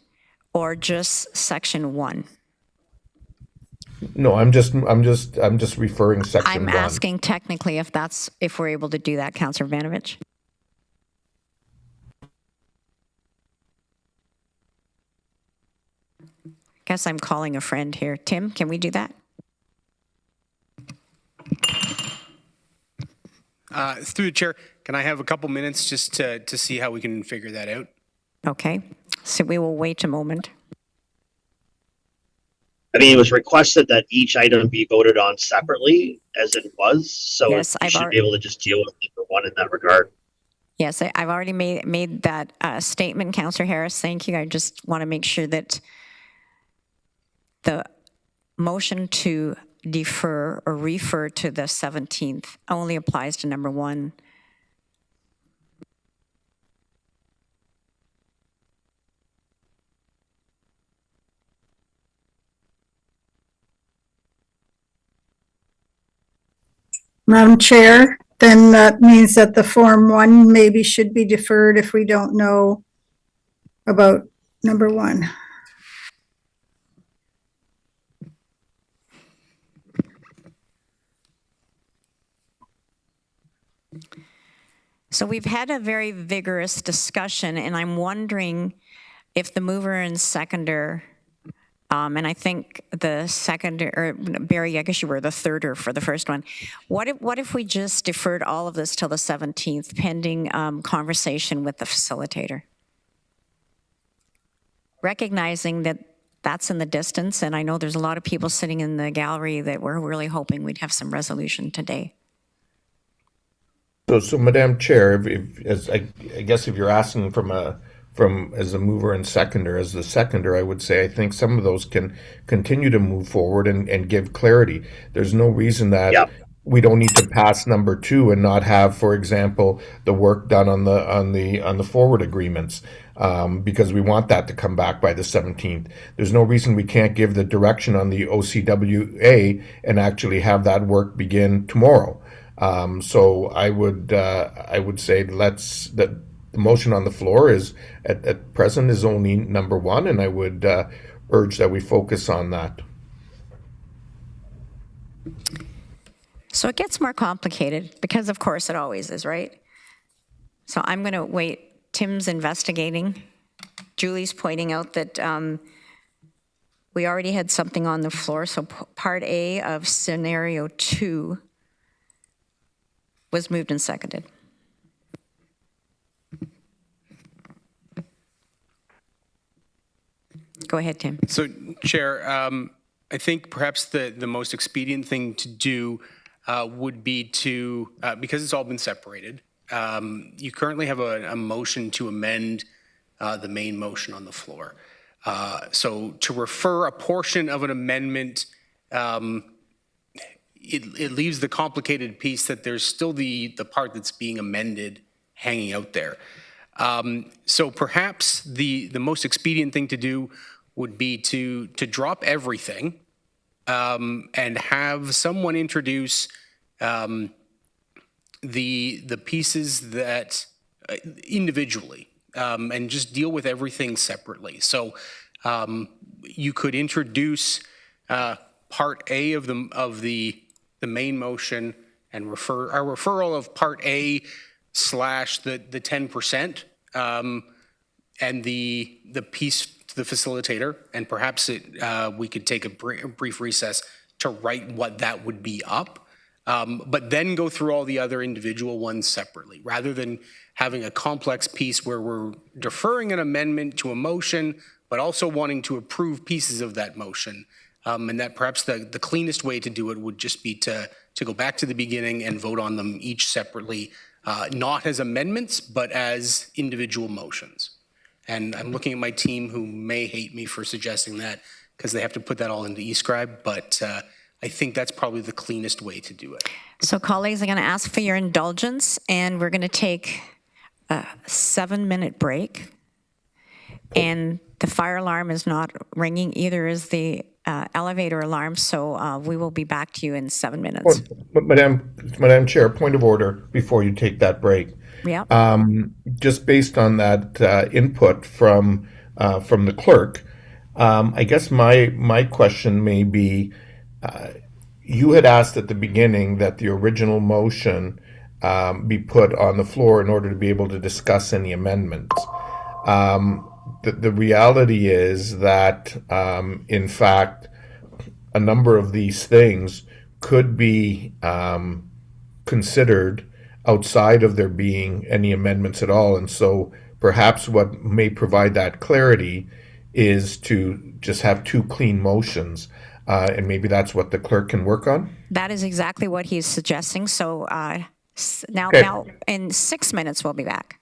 or just section 1? No, I'm just referring section 1. I'm asking technically if we're able to do that, Councillor Vanovich. Guess I'm calling a friend here. Tim, can we do that? Through the chair, can I have a couple minutes just to see how we can figure that out? Okay, so we will wait a moment. I mean, it was requested that each item be voted on separately, as it was, so Yes, we should be able to just deal with number 1 in that regard. Yes, I've already made that statement, Councillor Harris. Thank you. I just want to make sure that the motion to defer or refer to the 17th only applies to number 1. Madam Chair, then that means that the Form 1 maybe should be deferred if we don't know about number 1. So we've had a very vigorous discussion, and I'm wondering if the mover and seconder, and I think the seconder, or Barry, I guess you were the thirder for the first one. What if we just deferred all of this till the 17th, pending conversation with the facilitator? Recognizing that that's in the distance, and I know there's a lot of people sitting in the gallery that were really hoping we'd have some resolution today. So, Madam Chair, as I guess if you're asking from as a mover and seconder, as the seconder, I would say I think some of those can continue to move forward and give clarity. There's no reason that we don't need to pass number 2 and not have, for example, the work done on the forward agreements, because we want that to come back by the 17th. There's no reason we can't give the direction on the OCWA and actually have that work begin tomorrow. So I would say that the motion on the floor is at present is only number 1, and I would urge that we focus on that. So it gets more complicated because, of course, it always is, right? So I'm going to wait. Tim's investigating. Julie's pointing out that we already had something on the floor. So part A of scenario 2 was moved and seconded. Go ahead, Tim. So, Chair, I think perhaps the most expedient thing to do would be to, because it's all been separated, you currently have a motion to amend the main motion on the floor. So to refer a portion of an amendment, it leaves the complicated piece that there's still the part that's being amended hanging out there. So perhaps the most expedient thing to do would be to drop everything and have someone introduce the pieces that individually and just deal with everything separately. So you could introduce part A of the main motion and referral of part A / the 10% and the piece to the facilitator, and perhaps we could take a brief recess to write what that would be up, but then go through all the other individual ones separately, rather than having a complex piece where we're deferring an amendment to a motion, but also wanting to approve pieces of that motion. And that perhaps the cleanest way to do it would just be to go back to the beginning and vote on them each separately, not as amendments, but as individual motions. And I'm looking at my team who may hate me for suggesting that because they have to put that all into eScribe, but I think that's probably the cleanest way to do it. So colleagues, I'm going to ask for your indulgence, and we're going to take a 7-minute break. And the fire alarm is not ringing, either is the elevator alarm, so we will be back to you in 7 minutes. Madam Chair, point of order before you take that break. Yeah. Just based on that input from the clerk, I guess my question may be, you had asked at the beginning that the original motion be put on the floor in order to be able to discuss any amendments. The reality is that, in fact, a number of these things could be considered outside of there being any amendments at all. And so perhaps what may provide that clarity is to just have 2 clean motions. And maybe that's what the clerk can work on? That is exactly what he's suggesting. So now in 6 minutes, we'll be back.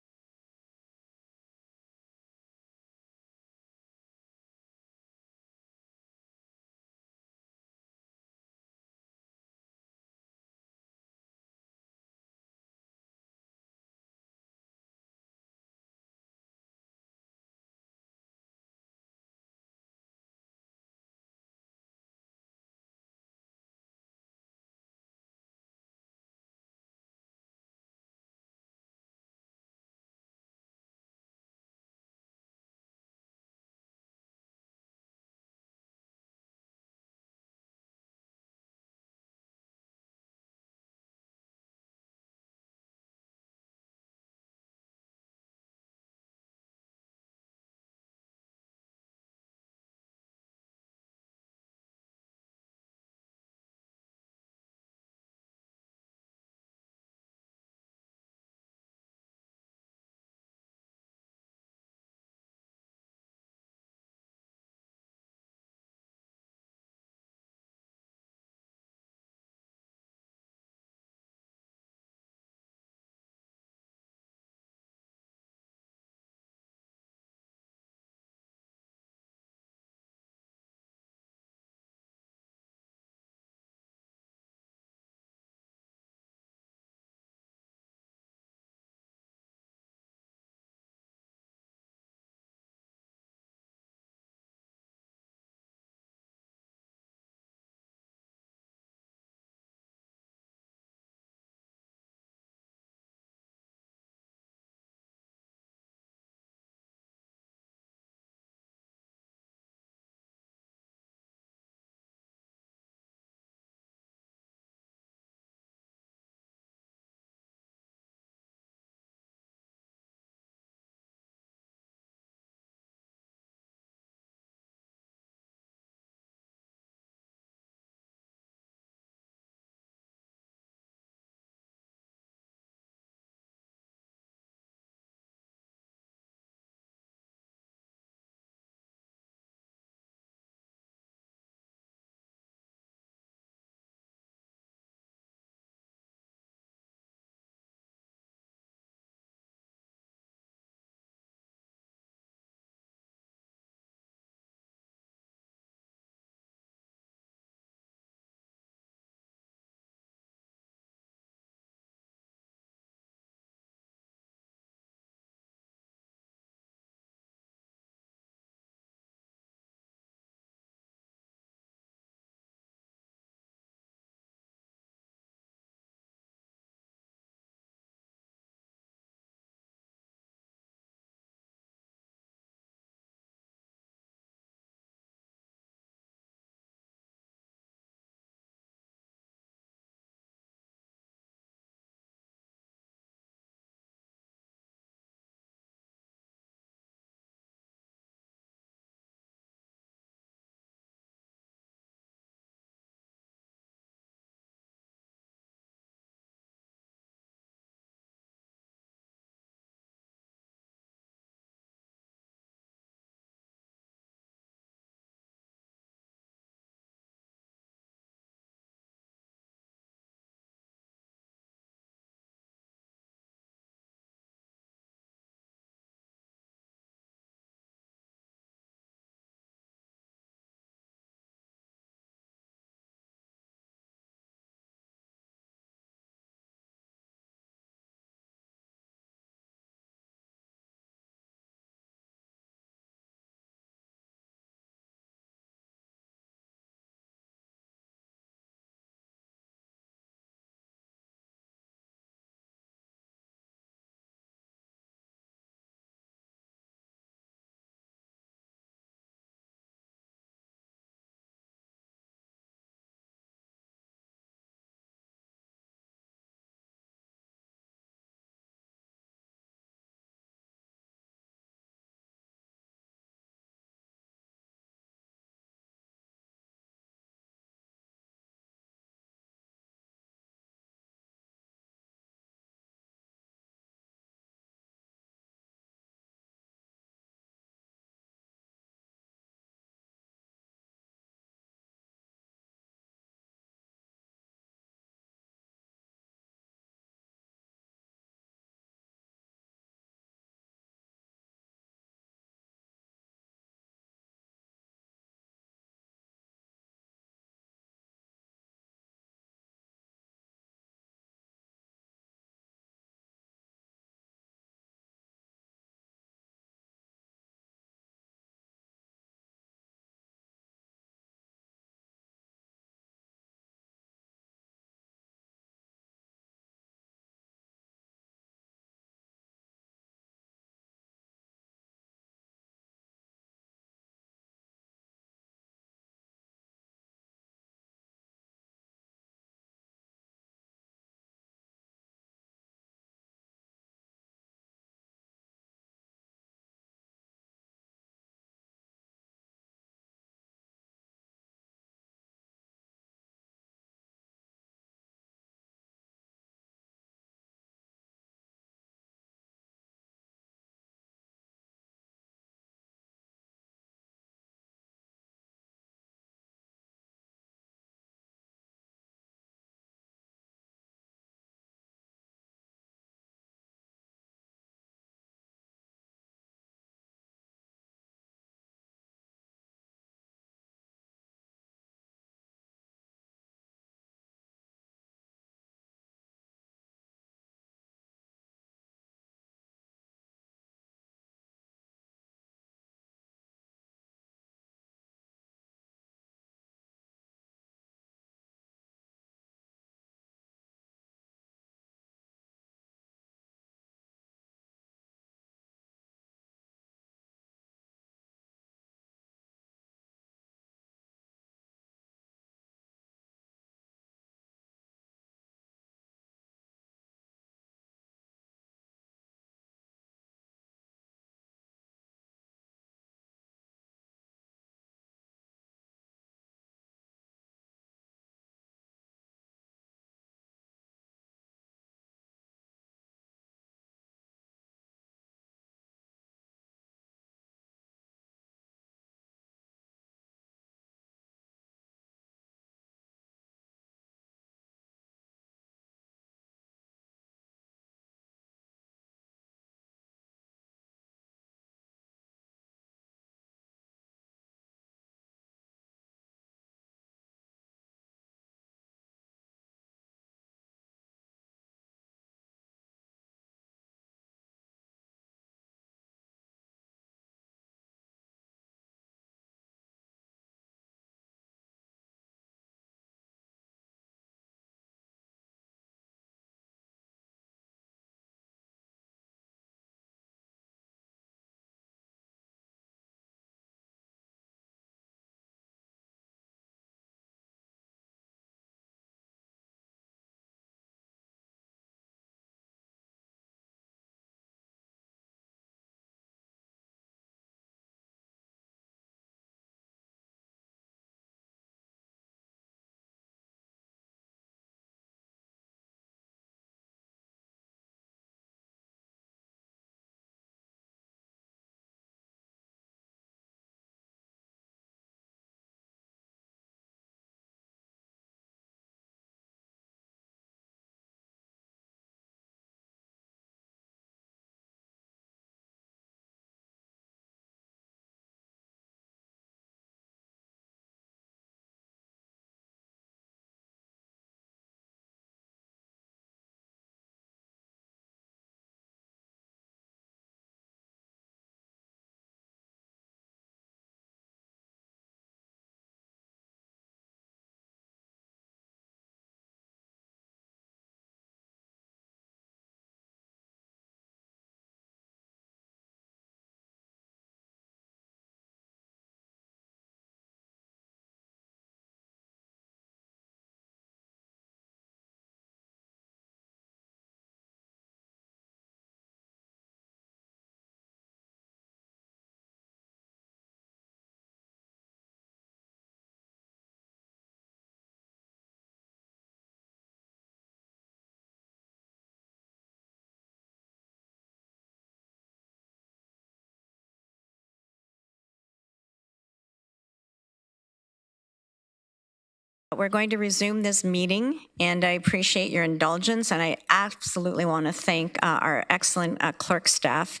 we're going to resume this meeting, and I appreciate your indulgence, and I absolutely want to thank our excellent clerk staff.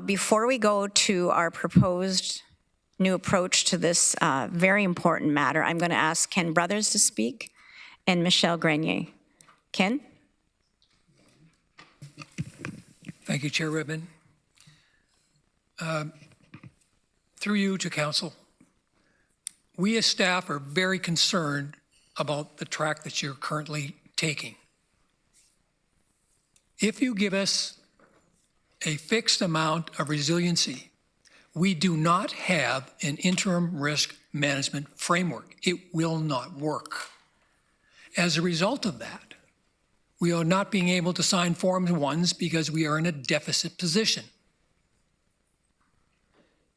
Before we go to our proposed new approach to this very important matter, I'm going to ask Ken Brothers to speak and Michelle Grenier. Ken? Thank you, Chair Redmond. Through you to council, we as staff are very concerned about the track that you're currently taking. If you give us a fixed amount of resiliency, we do not have an interim risk management framework. It will not work. As a result of that, we are not being able to sign Form 1s because we are in a deficit position.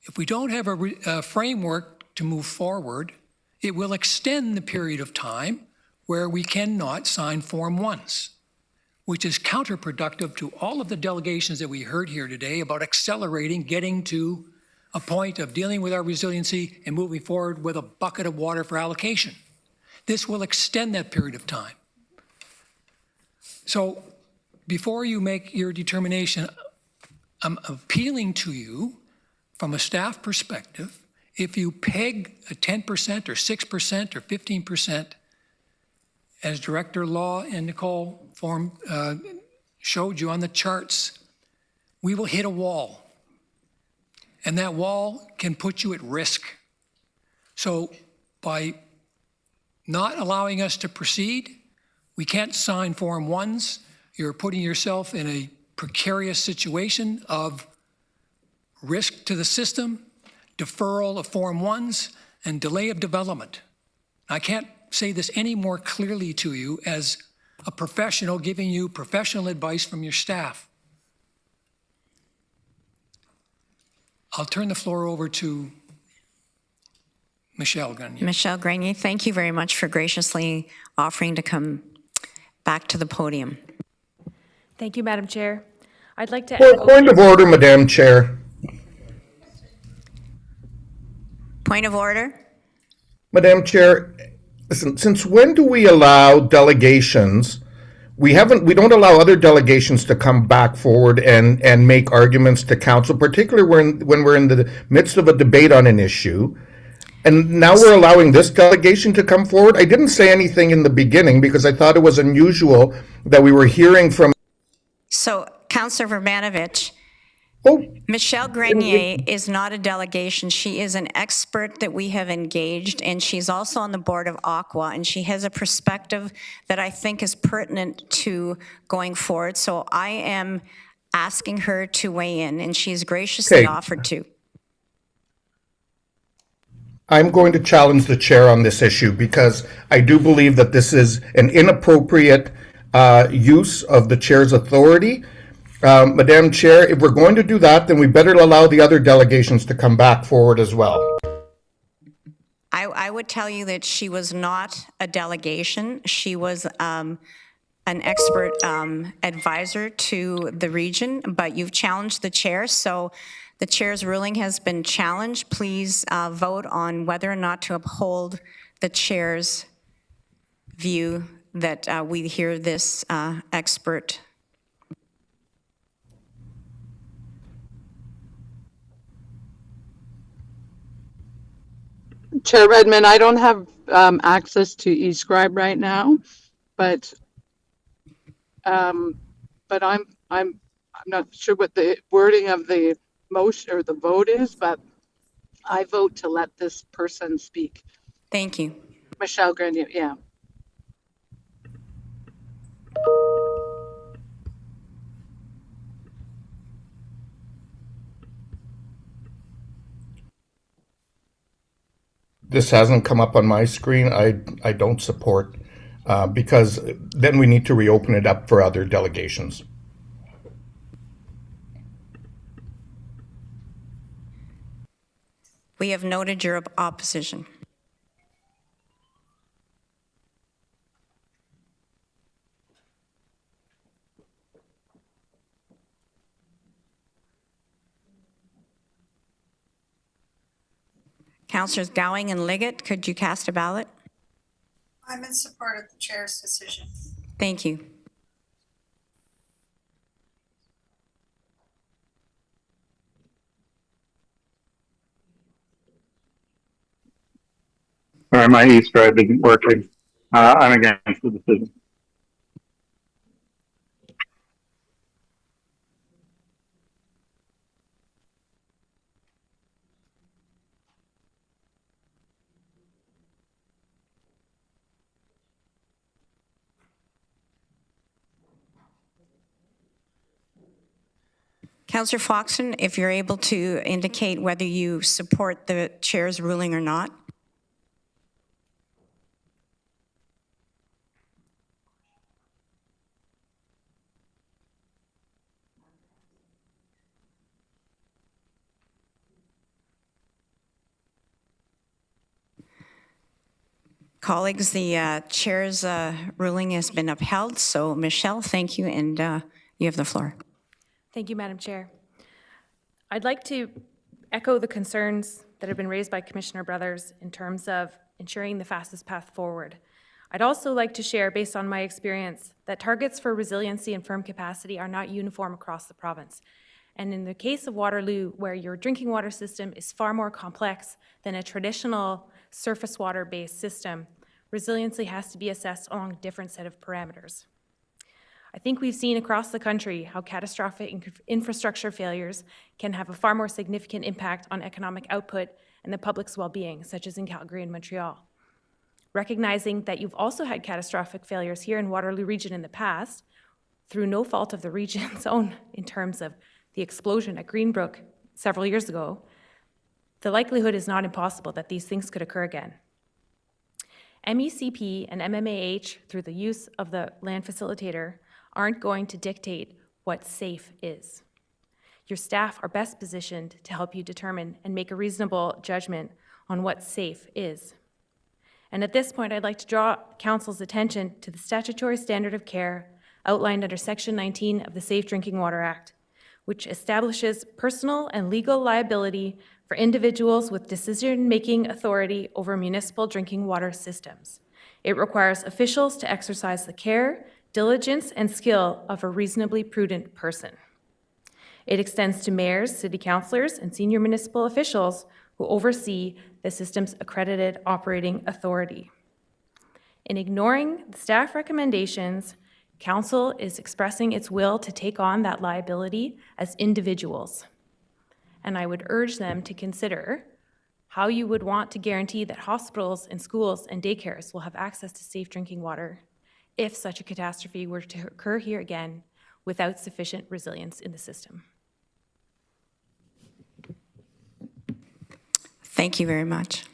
If we don't have a framework to move forward, it will extend the period of time where we cannot sign Form 1s, which is counterproductive to all of the delegations that we heard here today about accelerating, getting to a point of dealing with our resiliency and moving forward with a bucket of water for allocation. This will extend that period of time. So before you make your determination, I'm appealing to you from a staff perspective. If you peg a 10% or 6% or 15%, as Director Law and Nicole showed you on the charts, we will hit a wall. And that wall can put you at risk. So by not allowing us to proceed, we can't sign Form 1s. You're putting yourself in a precarious situation of risk to the system, deferral of Form 1s, and delay of development. I can't say this any more clearly to you as a professional giving you professional advice from your staff. I'll turn the floor over to Michelle Grenier. Michelle Grenier, thank you very much for graciously offering to come back to the podium. Thank you, Madam Chair. I'd like to Point of order, Madam Chair. Point of order. Madam Chair, listen, since when do we allow delegations? We don't allow other delegations to come back forward and make arguments to council, particularly when we're in the midst of a debate on an issue. And now we're allowing this delegation to come forward. I didn't say anything in the beginning because I thought it was unusual that we were hearing from. So, Councillor Vermanovich, Michelle Grenier is not a delegation. She is an expert that we have engaged, and she's also on the board of Aqua, and she has a perspective that I think is pertinent to going forward. So I am asking her to weigh in, and she's graciously offered to. I'm going to challenge the chair on this issue because I do believe that this is an inappropriate use of the chair's authority. Madam Chair, if we're going to do that, then we better allow the other delegations to come back forward as well. I would tell you that she was not a delegation. She was an expert advisor to the region, but you've challenged the chair, so the chair's ruling has been challenged. Please vote on whether or not to uphold the chair's view that we hear this expert. Chair Redmond, I don't have access to eScribe right now, but I'm not sure what the wording of the motion or the vote is, but I vote to let this person speak. Thank you. Michelle Grenier, yeah. This hasn't come up on my screen. I don't support because then we need to reopen it up for other delegations. We have noted your opposition. Councillors Gowing and Liggett, could you cast a ballot? I'm in support of the chair's decision. Thank you. Sorry, my e-scribe isn't working. I'm against the decision. Councillor Foxton, if you're able to indicate whether you support the chair's ruling or not. Colleagues, the chair's ruling has been upheld. So, Michelle, thank you, and you have the floor. Thank you, Madam Chair. I'd like to echo the concerns that have been raised by Commissioner Brothers in terms of ensuring the fastest path forward. I'd also like to share, based on my experience, that targets for resiliency and firm capacity are not uniform across the province. And in the case of Waterloo, where your drinking water system is far more complex than a traditional surface water-based system, resiliency has to be assessed along a different set of parameters. I think we've seen across the country how catastrophic infrastructure failures can have a far more significant impact on economic output and the public's well-being, such as in Calgary and Montreal. Recognizing that you've also had catastrophic failures here in Waterloo Region in the past, through no fault of the region's own in terms of the explosion at Greenbrook several years ago, the likelihood is not impossible that these things could occur again. MECP and MMAH, through the use of the land facilitator, aren't going to dictate what safe is. Your staff are best positioned to help you determine and make a reasonable judgment on what safe is. And at this point, I'd like to draw Council's attention to the statutory standard of care outlined under Section 19 of the Safe Drinking Water Act, which establishes personal and legal liability for individuals with decision-making authority over municipal drinking water systems. It requires officials to exercise the care, diligence, and skill of a reasonably prudent person. It extends to mayors, city councilors, and senior municipal officials who oversee the system's accredited operating authority. In ignoring the staff recommendations, Council is expressing its will to take on that liability as individuals. And I would urge them to consider how you would want to guarantee that hospitals and schools and daycares will have access to safe drinking water if such a catastrophe were to occur here again without sufficient resilience in the system. Thank you very much.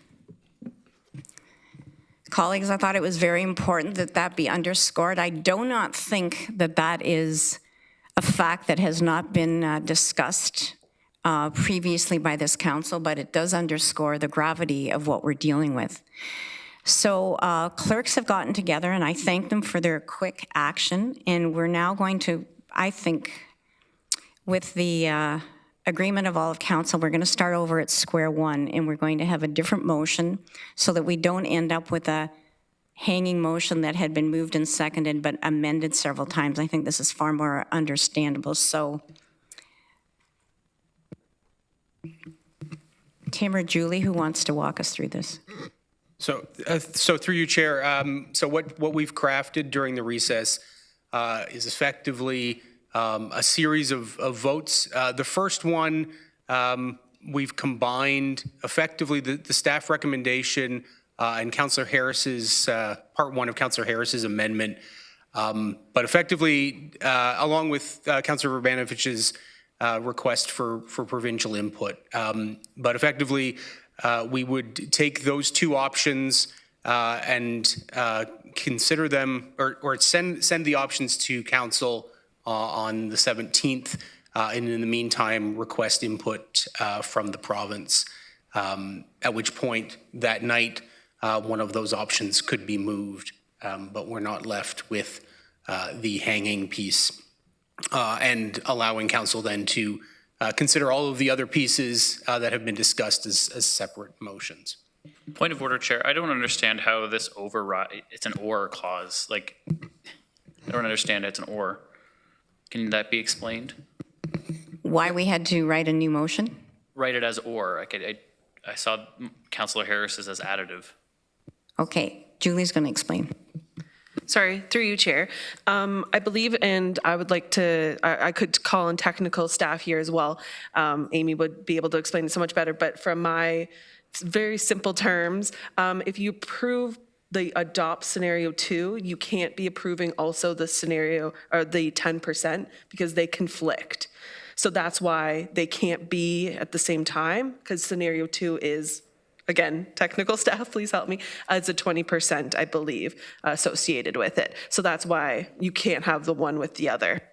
Colleagues, I thought it was very important that that be underscored. I do not think that that is a fact that has not been discussed previously by this council, but it does underscore the gravity of what we're dealing with. So clerks have gotten together, and I thank them for their quick action, and we're now going to, I think, with the agreement of all of council, we're going to start over at square one, and we're going to have a different motion so that we don't end up with a hanging motion that had been moved and seconded but amended several times. I think this is far more understandable. So, Tim or Julie, who wants to walk us through this? So through you, Chair, so what we've crafted during the recess is effectively a series of votes. The first one, we've combined effectively the staff recommendation and Councillor Harris's, part one of Councillor Harris's amendment, but effectively, along with Councillor Urbanovich's request for provincial input. But effectively, we would take those two options and consider them, or send the options to Council on the 17th, and in the meantime, request input from the province, at which point that night, one of those options could be moved, but we're not left with the hanging piece, and allowing Council then to consider all of the other pieces that have been discussed as separate motions. Point of order, Chair. I don't understand how this override, it's an or clause. Like, I don't understand it's an or. Can that be explained? Why we had to write a new motion? Write it as or. I saw Councillor Harris's as additive. Okay, Julie's going to explain. Sorry, through you, Chair. I believe, and I would like to, I could call in technical staff here as well. Amy would be able to explain it so much better, but from my very simple terms, if you approve the adopt scenario 2, you can't be approving also the scenario or the 10% because they conflict. So that's why they can't be at the same time, because scenario 2 is, again, technical staff, please help me, it's a 20%, I believe, associated with it. So that's why you can't have the one with the other.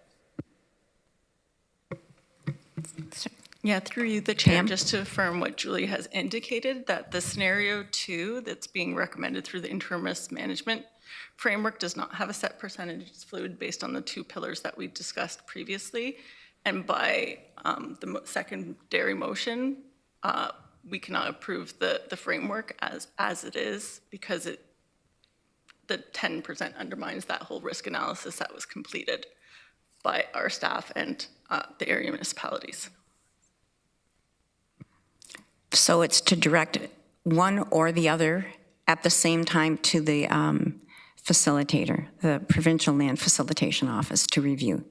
Yeah, through you, the Chair, just to affirm what Julie has indicated, that the scenario 2 that's being recommended through the interim risk management framework does not have a set percentage. It's fluid based on the 2 pillars that we discussed previously. And by the secondary motion, we cannot approve the framework as it is because the 10% undermines that whole risk analysis that was completed by our staff and the area municipalities. So it's to direct one or the other at the same time to the facilitator, the Provincial Land Facilitation Office, to review.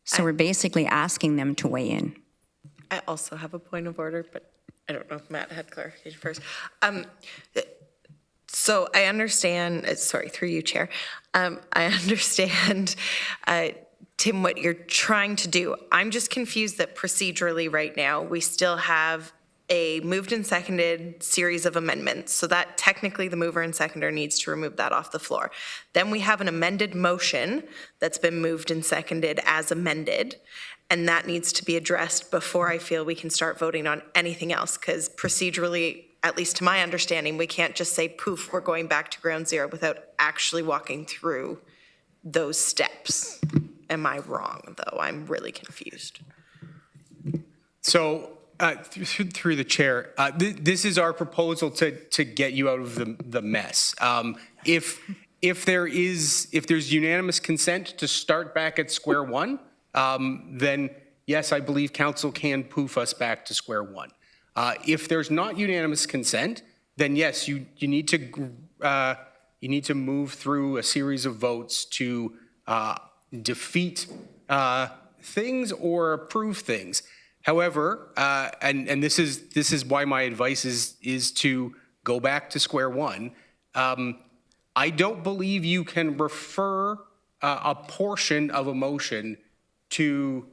So we're basically asking them to weigh in. I also have a point of order, but I don't know if Matt had clarification first. So I understand, sorry, through you, Chair. I understand, Tim, what you're trying to do. I'm just confused that procedurally right now, we still have a moved and seconded series of amendments. So that technically the mover and seconder needs to remove that off the floor. Then we have an amended motion that's been moved and seconded as amended. And that needs to be addressed before I feel we can start voting on anything else. Because procedurally, at least to my understanding, we can't just say, poof, we're going back to ground zero without actually walking through those steps. Am I wrong, though? I'm really confused. So through the chair, this is our proposal to get you out of the mess. If there's unanimous consent to start back at square one, then yes, I believe council can poof us back to square one. If there's not unanimous consent, then yes, you need to move through a series of votes to defeat things or approve things. However, and this is why my advice is to go back to square one. I don't believe you can refer a portion of a motion to,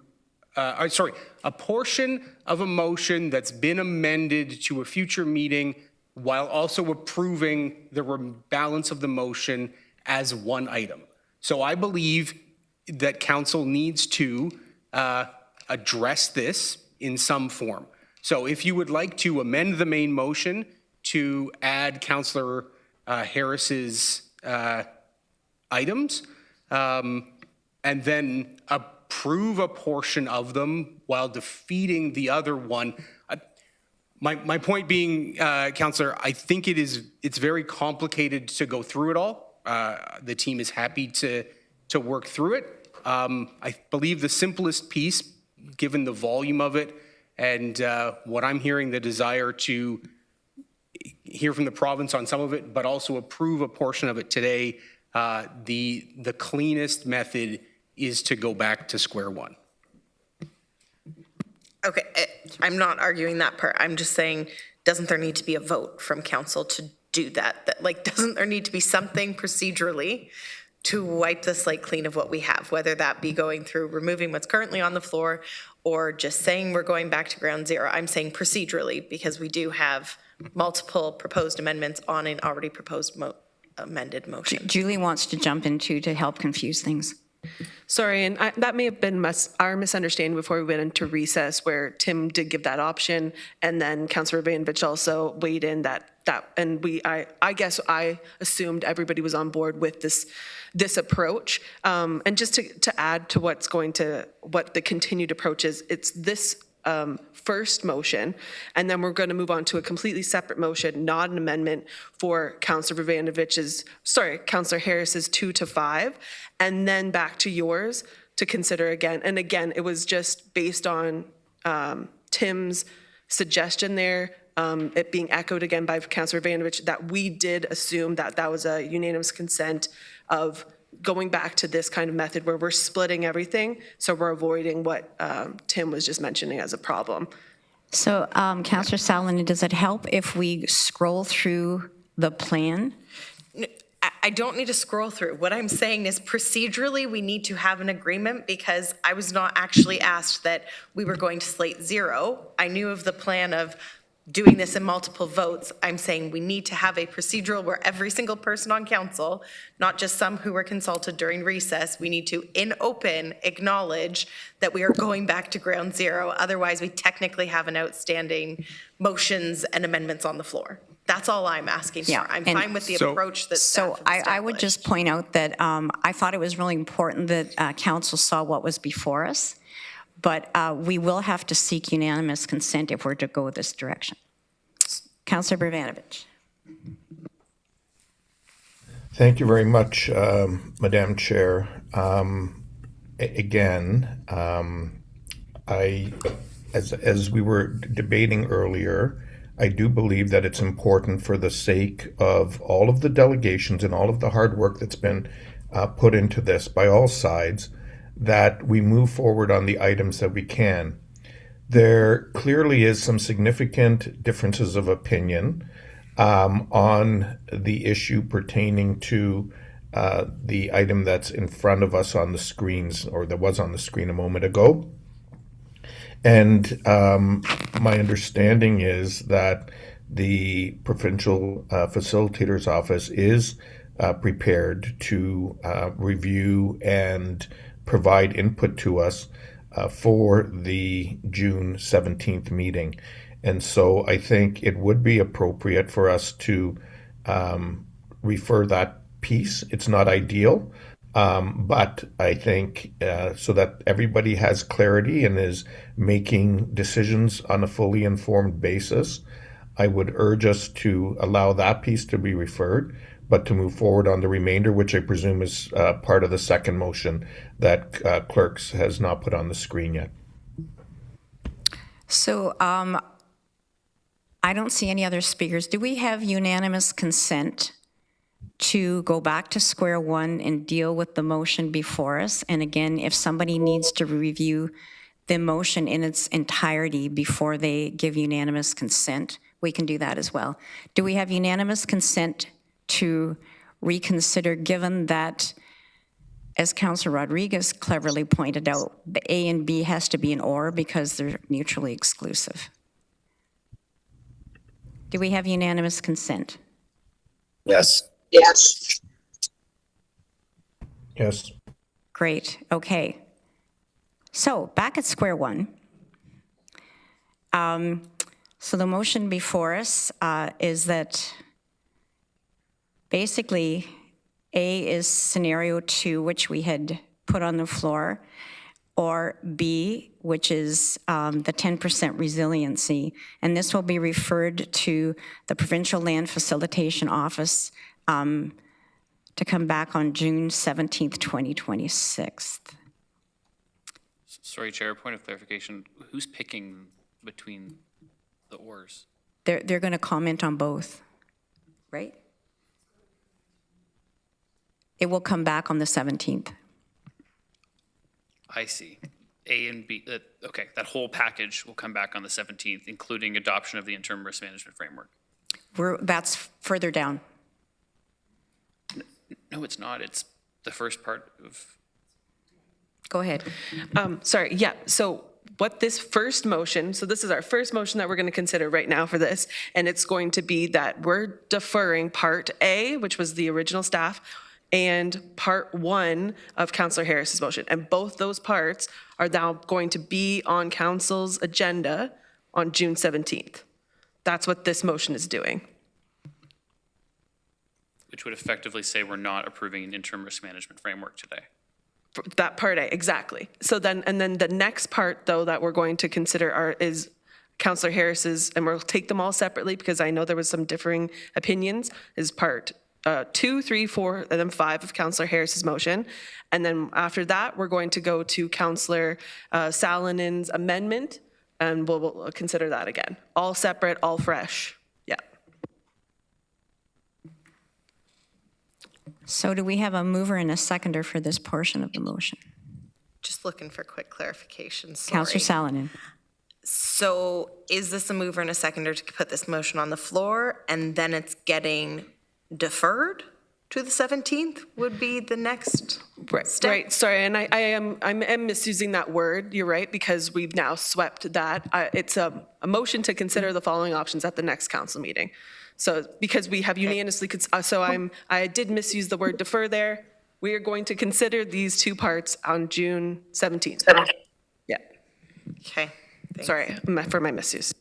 a portion of a motion that's been amended to a future meeting while also approving the balance of the motion as one item. So I believe that council needs to address this in some form. So if you would like to amend the main motion to add Councillor Harris's items and then approve a portion of them while defeating the other one. My point being, Councillor, I think it's very complicated to go through it all. The team is happy to work through it. I believe the simplest piece, given the volume of it and what I'm hearing, the desire to hear from the province on some of it, but also approve a portion of it today, the cleanest method is to go back to square one. Okay, I'm not arguing that part. I'm just saying, doesn't there need to be a vote from council to do that? Doesn't there need to be something procedurally to wipe the slate clean of what we have, whether that be going through removing what's currently on the floor or just saying we're going back to ground zero? I'm saying procedurally, because we do have multiple proposed amendments on an already proposed amended motion. Julie wants to jump into to help confuse things. Sorry, and that may have been our misunderstanding before we went into recess, where Tim did give that option, and then Councillor Vanovich also weighed in that, and I guess I assumed everybody was on board with this approach. And just to add to what the continued approach is, it's this first motion, and then we're going to move on to a completely separate motion, not an amendment, for Councillor Councillor Harris's 2 to 5, and then back to yours to consider again. And again, it was just based on Tim's suggestion there, it being echoed again by Councillor Vanovich, that we did assume that that was a unanimous consent of going back to this kind of method where we're splitting everything, so we're avoiding what Tim was just mentioning as a problem. So, Councillor Salonen, does it help if we scroll through the plan? I don't need to scroll through. What I'm saying is procedurally, we need to have an agreement because I was not actually asked that we were going to slate 0. I knew of the plan of doing this in multiple votes. I'm saying we need to have a procedural where every single person on council, not just some who were consulted during recess, we need to, in open, acknowledge that we are going back to ground zero. Otherwise, we technically have an outstanding motions and amendments on the floor. That's all I'm asking for. I'm fine with the approach that staff have I would just point out that I thought it was really important that council saw what was before us, but we will have to seek unanimous consent if we're to go this direction. Councillor Bravanovich. Thank you very much, Madam Chair. As we were debating earlier, I do believe that it's important for the sake of all of the delegations and all of the hard work that's been put into this by all sides, that we move forward on the items that we can. There clearly is some significant differences of opinion on the issue pertaining to the item that's in front of us on the screens, or that was on the screen a moment ago. And my understanding is that the Provincial Facilitator's Office is prepared to review and provide input to us for the June 17th meeting. And so I think it would be appropriate for us to refer that piece. It's not ideal, but I think so that everybody has clarity and is making decisions on a fully informed basis, I would urge us to allow that piece to be referred, but to move forward on the remainder, which I presume is part of the second motion that Clerks has not put on the screen yet. So I don't see any other speakers. Do we have unanimous consent to go back to square one and deal with the motion before us? And again, if somebody needs to review the motion in its entirety before they give unanimous consent, we can do that as well. Do we have unanimous consent to reconsider, given that, as Councillor Rodriguez cleverly pointed out, the A and B has to be an or because they're mutually exclusive? Do we have unanimous consent? Yes. Yes. Yes. Great, okay. So back at square one. So the motion before us is that basically A is scenario 2, which we had put on the floor, or B, which is the 10% resiliency. And this will be referred to the Provincial Land Facilitation Office to come back on June 17th, 2026. Sorry, Chair, point of clarification. Who's picking between the ors? They're going to comment on both, right? It will come back on the 17th. I see. A and B, okay, that whole package will come back on the 17th, including adoption of the interim risk management framework. That's further down. No, it's not. It's the first part of... Go ahead. Sorry, yeah, so what this first motion, so this is our first motion that we're going to consider right now for this, and it's going to be that we're deferring Part A, which was the original staff, and Part 1 of Councillor Harris's motion. And both those parts are now going to be on Council's agenda on June 17th. That's what this motion is doing. Which would effectively say we're not approving an interim risk management framework today. That part A, exactly. So then, and then the next part, though, that we're going to consider is Councillor Harris's, and we'll take them all separately because I know there was some differing opinions, is part 2, 3, 4, and then 5 of Councillor Harris's motion. And then after that, we're going to go to Councillor Salinen's amendment, and we'll consider that again. All separate, all fresh. Yeah. So do we have a mover and a seconder for this portion of the motion? Just looking for quick clarification. Sorry. Councillor Salinen. So is this a mover and a seconder to put this motion on the floor and then it's getting deferred to the 17th would be the next step? Right, sorry, and I'm misusing that word, you're right, because we've now swept that. It's a motion to consider the following options at the next council meeting. So because we have unanimously, I did misuse the word defer there. We are going to consider these two parts on June 17th. Yeah. Okay. Sorry for my misuse.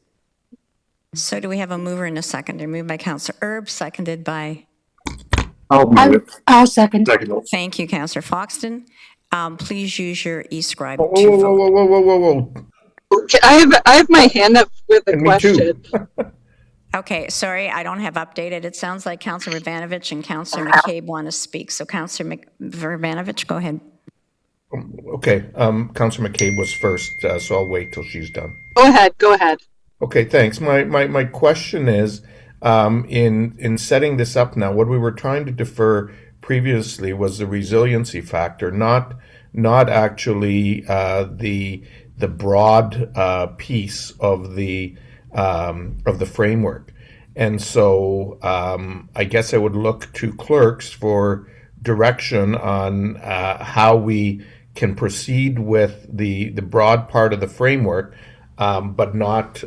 So do we have a mover and a seconder? Moved by Councillor Erb, seconded by? I'll second. Thank you, Councillor Foxton. Please use your e-scribe Whoa, to whoa, vote. whoa, whoa, whoa, whoa, whoa. Okay, I have my hand up with a question. Okay, sorry, I don't have updated. It sounds like Councillor Vrbanovich and Councillor McCabe want to speak. So Councillor Vrbanovich, go ahead. Okay, Councillor McCabe was first, so I'll wait till she's done. Go ahead. Okay, thanks. My question is, in setting this up now, what we were trying to defer previously was the resiliency factor, not actually the broad piece of the framework. And so I guess I would look to clerks for direction on how we can proceed with the broad part of the framework, but not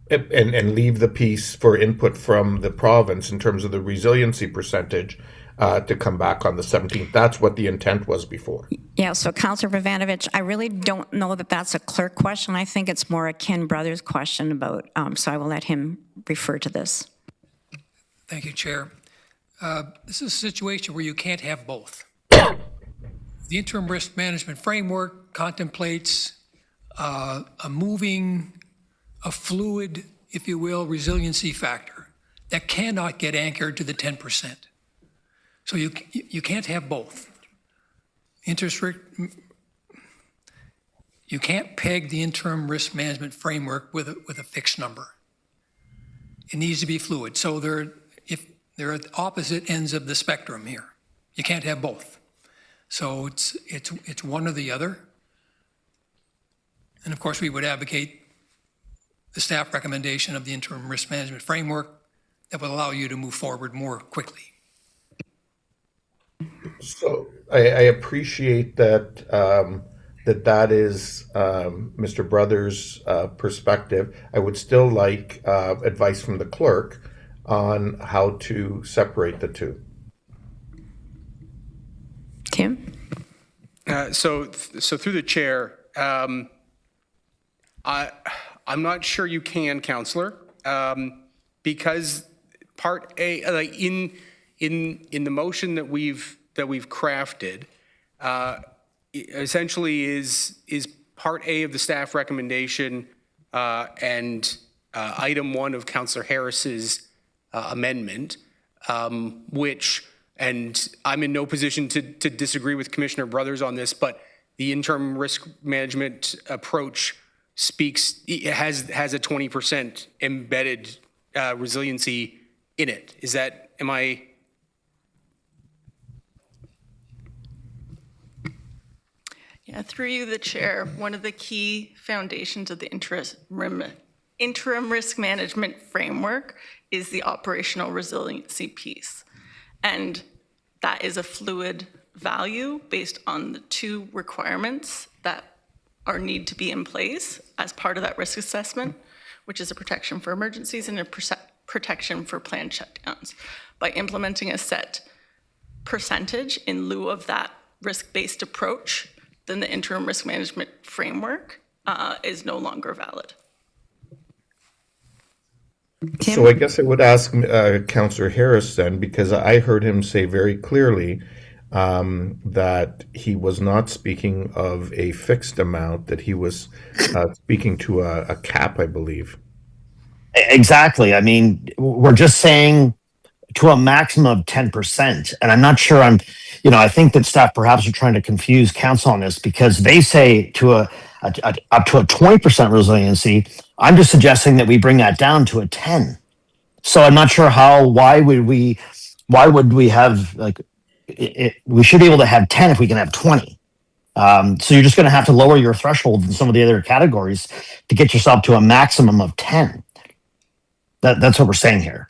and leave the piece for input from the province in terms of the resiliency percentage to come back on the 17th. That's what the intent was before. Yeah, so Councillor Vrbanovich, I really don't know that that's a clerk question. I think it's more a Ken Brothers question about, so I will let him refer to this. Thank you, Chair. This is a situation where you can't have both. The interim risk management framework contemplates a fluid, if you will, resiliency factor that cannot get anchored to the 10%. So you can't have both. You can't peg the interim risk management framework with a fixed number. It needs to be fluid. So they're at opposite ends of the spectrum here. You can't have both. So it's one or the other. And of course, we would advocate the staff recommendation of the interim risk management framework that would allow you to move forward more quickly. So I appreciate that that is Mr. Brothers' perspective. I would still like advice from the clerk on how to separate the two. Tim? So through the chair, I'm not sure you can, Councillor, because Part A, like in the motion that we've crafted, essentially is Part A of the staff recommendation and item 1 of Councillor Harris's amendment, which, and I'm in no position to disagree with Commissioner Brothers on this, but the interim risk management approach has a 20% embedded resiliency in it. Am I? Yeah, through you, the chair, one of the key foundations of the interim risk management framework is the operational resiliency piece. And that is a fluid value based on the 2 requirements that need to be in place as part of that risk assessment, which is a protection for emergencies and a protection for planned shutdowns. By implementing a set percentage in lieu of that risk-based approach, then the interim risk management framework is no longer valid. So I guess I would ask Councillor Harris then, because I heard him say very clearly that he was not speaking of a fixed amount, that he was speaking to a cap, I believe. Exactly. I mean, we're just saying to a maximum of 10%. And I'm not sure I think that staff perhaps are trying to confuse council on this because they say to up to a 20% resiliency. I'm just suggesting that we bring that down to a 10. So I'm not sure why would we have we should be able to have 10 if we can have 20. So you're just going to have to lower your threshold in some of the other categories to get yourself to a maximum of 10. That's what we're saying here.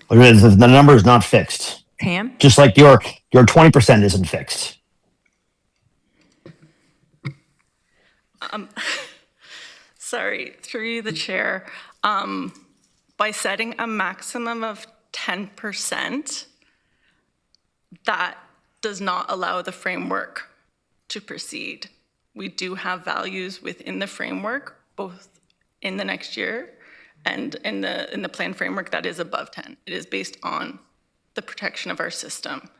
The number is not fixed. Pam? Just like your 20% isn't fixed. Sorry, through the chair. By setting a maximum of 10%, that does not allow the framework to proceed. We do have values within the framework, both in the next year and in the plan framework that is above 10. It is based on the protection of our system.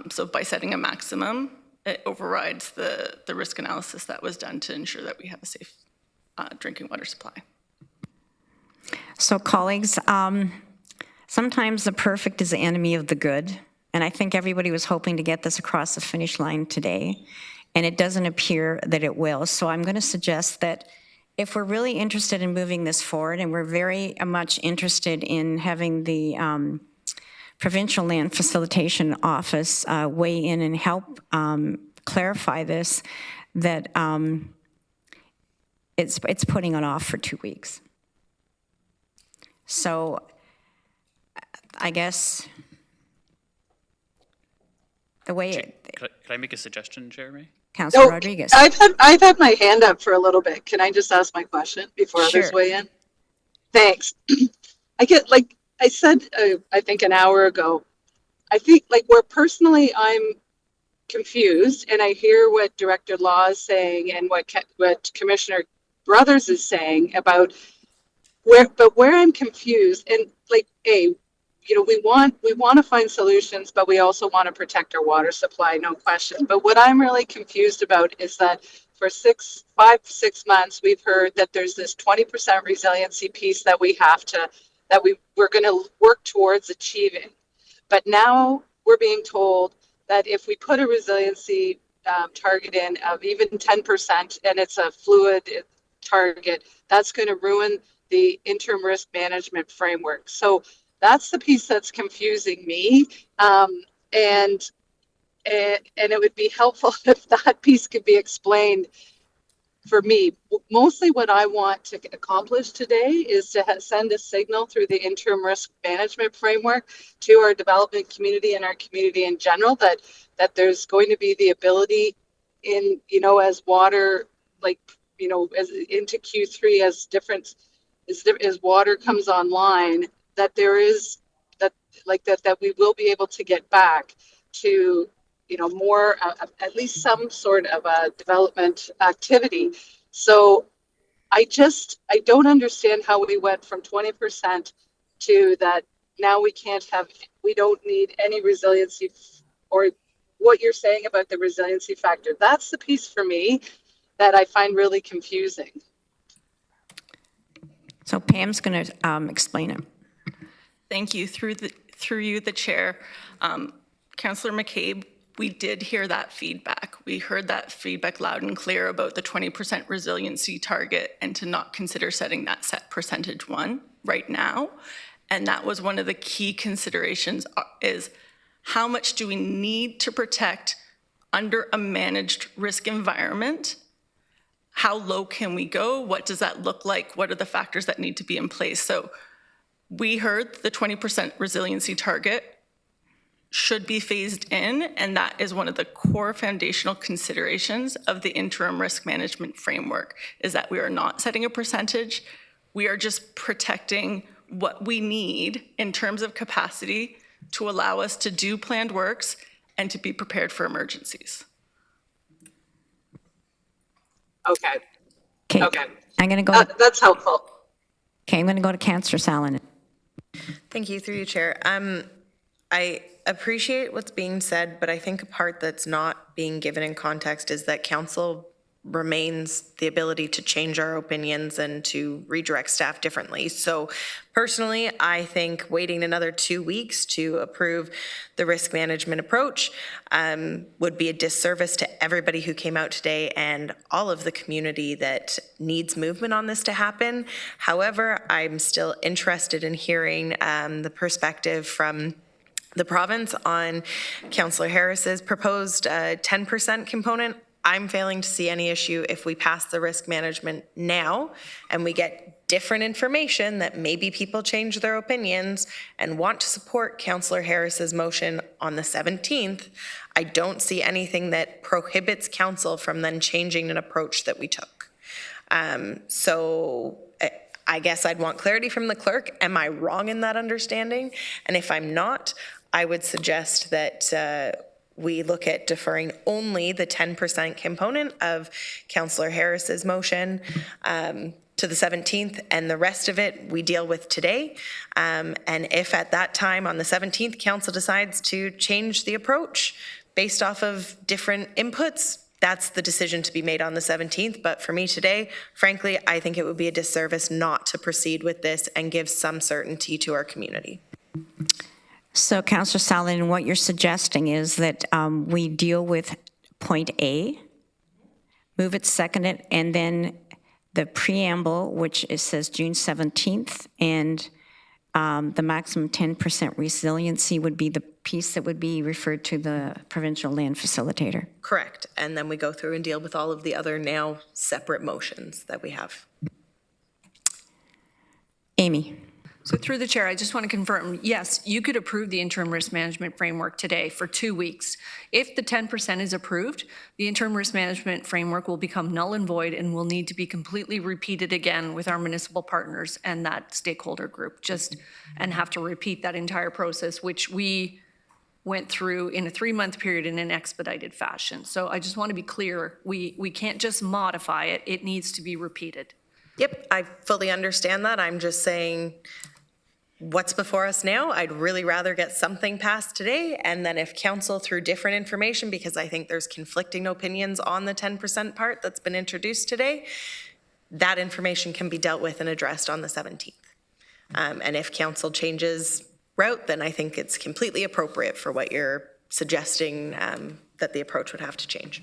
So by setting a maximum, it overrides the risk analysis that was done to ensure that we have a safe drinking water supply. So colleagues, sometimes the perfect is the enemy of the good. And I think everybody was hoping to get this across the finish line today. And it doesn't appear that it will. So I'm going to suggest that if we're really interested in moving this forward, and we're very much interested in having the Provincial Land Facilitation Office weigh in and help clarify this, that it's putting it off for 2 weeks. So I guess the way Could I make a suggestion, Jeremy? Councilor Rodriguez. I've had my hand up for a little bit. Can I just ask my question before others weigh in? Thanks. I get, like I said, I think an hour ago, I think where personally I'm confused, and I hear what Director Law is saying and what Commissioner Brothers is saying about where I'm confused, and we want to find solutions, but we also want to protect our water supply, no question. But what I'm really confused about is that for 5 to 6 months, we've heard that there's this 20% resiliency piece that we're going to work towards achieving. But now we're being told that if we put a resiliency target in of even 10%, and it's a fluid target, that's going to ruin the interim risk management framework. So that's the piece that's confusing me, and it would be helpful if that piece could be explained for me. Mostly what I want to accomplish today is to send a signal through the interim risk management framework to our development community and our community in general that there's going to be the ability in, as water, as into Q3, as water comes online, that there is that we will be able to get back to more at least some sort of a development activity. So I don't understand how we went from 20% to that now we don't need any resiliency, or what you're saying about the resiliency factor. That's the piece for me that I find really confusing. So Pam's going to explain it. Thank you. Through you, the chair. Councillor McCabe, we did hear that feedback. We heard that feedback loud and clear about the 20% resiliency target and to not consider setting that set percentage one right now. And that was one of the key considerations, is how much do we need to protect under a managed risk environment? How low can we go? What does that look like? What are the factors that need to be in place? So we heard the 20% resiliency target should be phased in, and that is one of the core foundational considerations of the interim risk management framework, is that we are not setting a percentage. We are just protecting what we need in terms of capacity to allow us to do planned works and to be prepared for emergencies. Okay. I'm going to go. That's helpful. Okay, I'm going to go to Councillor Salen. Thank you, through you, Chair. I appreciate what's being said, but I think a part that's not being given in context is that council remains the ability to change our opinions and to redirect staff differently. So personally, I think waiting another 2 weeks to approve the risk management approach would be a disservice to everybody who came out today and all of the community that needs movement on this to happen. However, I'm still interested in hearing the perspective from the province on Councillor Harris's proposed 10% component. I'm failing to see any issue if we pass the risk management now and we get different information that maybe people change their opinions and want to support Councillor Harris's motion on the 17th. I don't see anything that prohibits council from then changing an approach that we took. So I guess I'd want clarity from the clerk. Am I wrong in that understanding? And if I'm not, I would suggest that we look at deferring only the 10% component of Councillor Harris's motion to the 17th, and the rest of it we deal with today. And if at that time on the 17th, council decides to change the approach based off of different inputs, that's the decision to be made on the 17th. But for me today, frankly, I think it would be a disservice not to proceed with this and give some certainty to our community. So, Councillor Saladin, what you're suggesting is that we deal with point A, move it, second it, and then the preamble, which it says June 17th, and the maximum 10% resiliency would be the piece that would be referred to the provincial land facilitator. Correct. And then we go through and deal with all of the other now separate motions that we have. Amy. So through the chair, I just want to confirm, yes, you could approve the interim risk management framework today for 2 weeks. If the 10% is approved, the interim risk management framework will become null and void and will need to be completely repeated again with our municipal partners and that stakeholder group, and have to repeat that entire process, which we went through in a 3-month period in an expedited fashion. So I just want to be clear, we can't just modify it, it needs to be repeated. Yep, I fully understand that. I'm just saying, what's before us now? I'd really rather get something passed today, and then if council through different information, because I think there's conflicting opinions on the 10% part that's been introduced today, that information can be dealt with and addressed on the 17th. And if council changes route, then I think it's completely appropriate for what you're suggesting that the approach would have to change.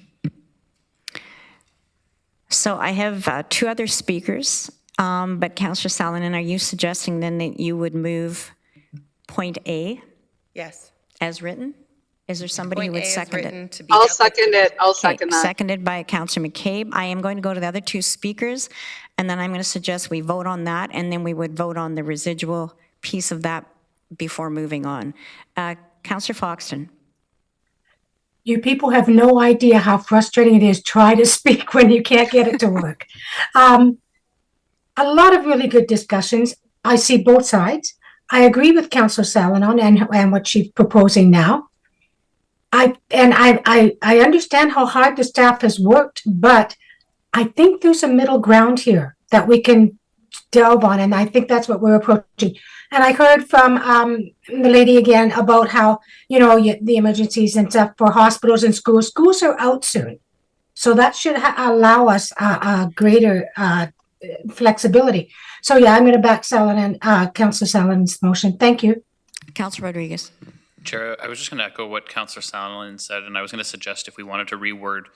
So I have 2 other speakers. But Councillor Saladin, are you suggesting then that you would move point A? Yes. As written? Is there somebody who would second it? I'll second it. I'll second that. Seconded by Councillor McCabe. I am going to go to the other 2 speakers, and then I'm going to suggest we vote on that, and then we would vote on the residual piece of that before moving on. Councillor Foxton. You people have no idea how frustrating it is trying to speak when you can't get it to work. A lot of really good discussions. I see both sides. I agree with Councillor Saladin and what she's proposing now. I understand how hard the staff has worked, but I think there's a middle ground here that we can delve on, and I think that's what we're approaching. And I heard from the lady again about how, the emergencies and stuff for hospitals and schools. Schools are out soon. So that should allow us a greater flexibility. So yeah, I'm going to back Councillor Saladin's motion. Thank you. Councillor Rodriguez. Chair, I was just going to echo what Councillor Saladin said, and I was going to suggest if we wanted to reword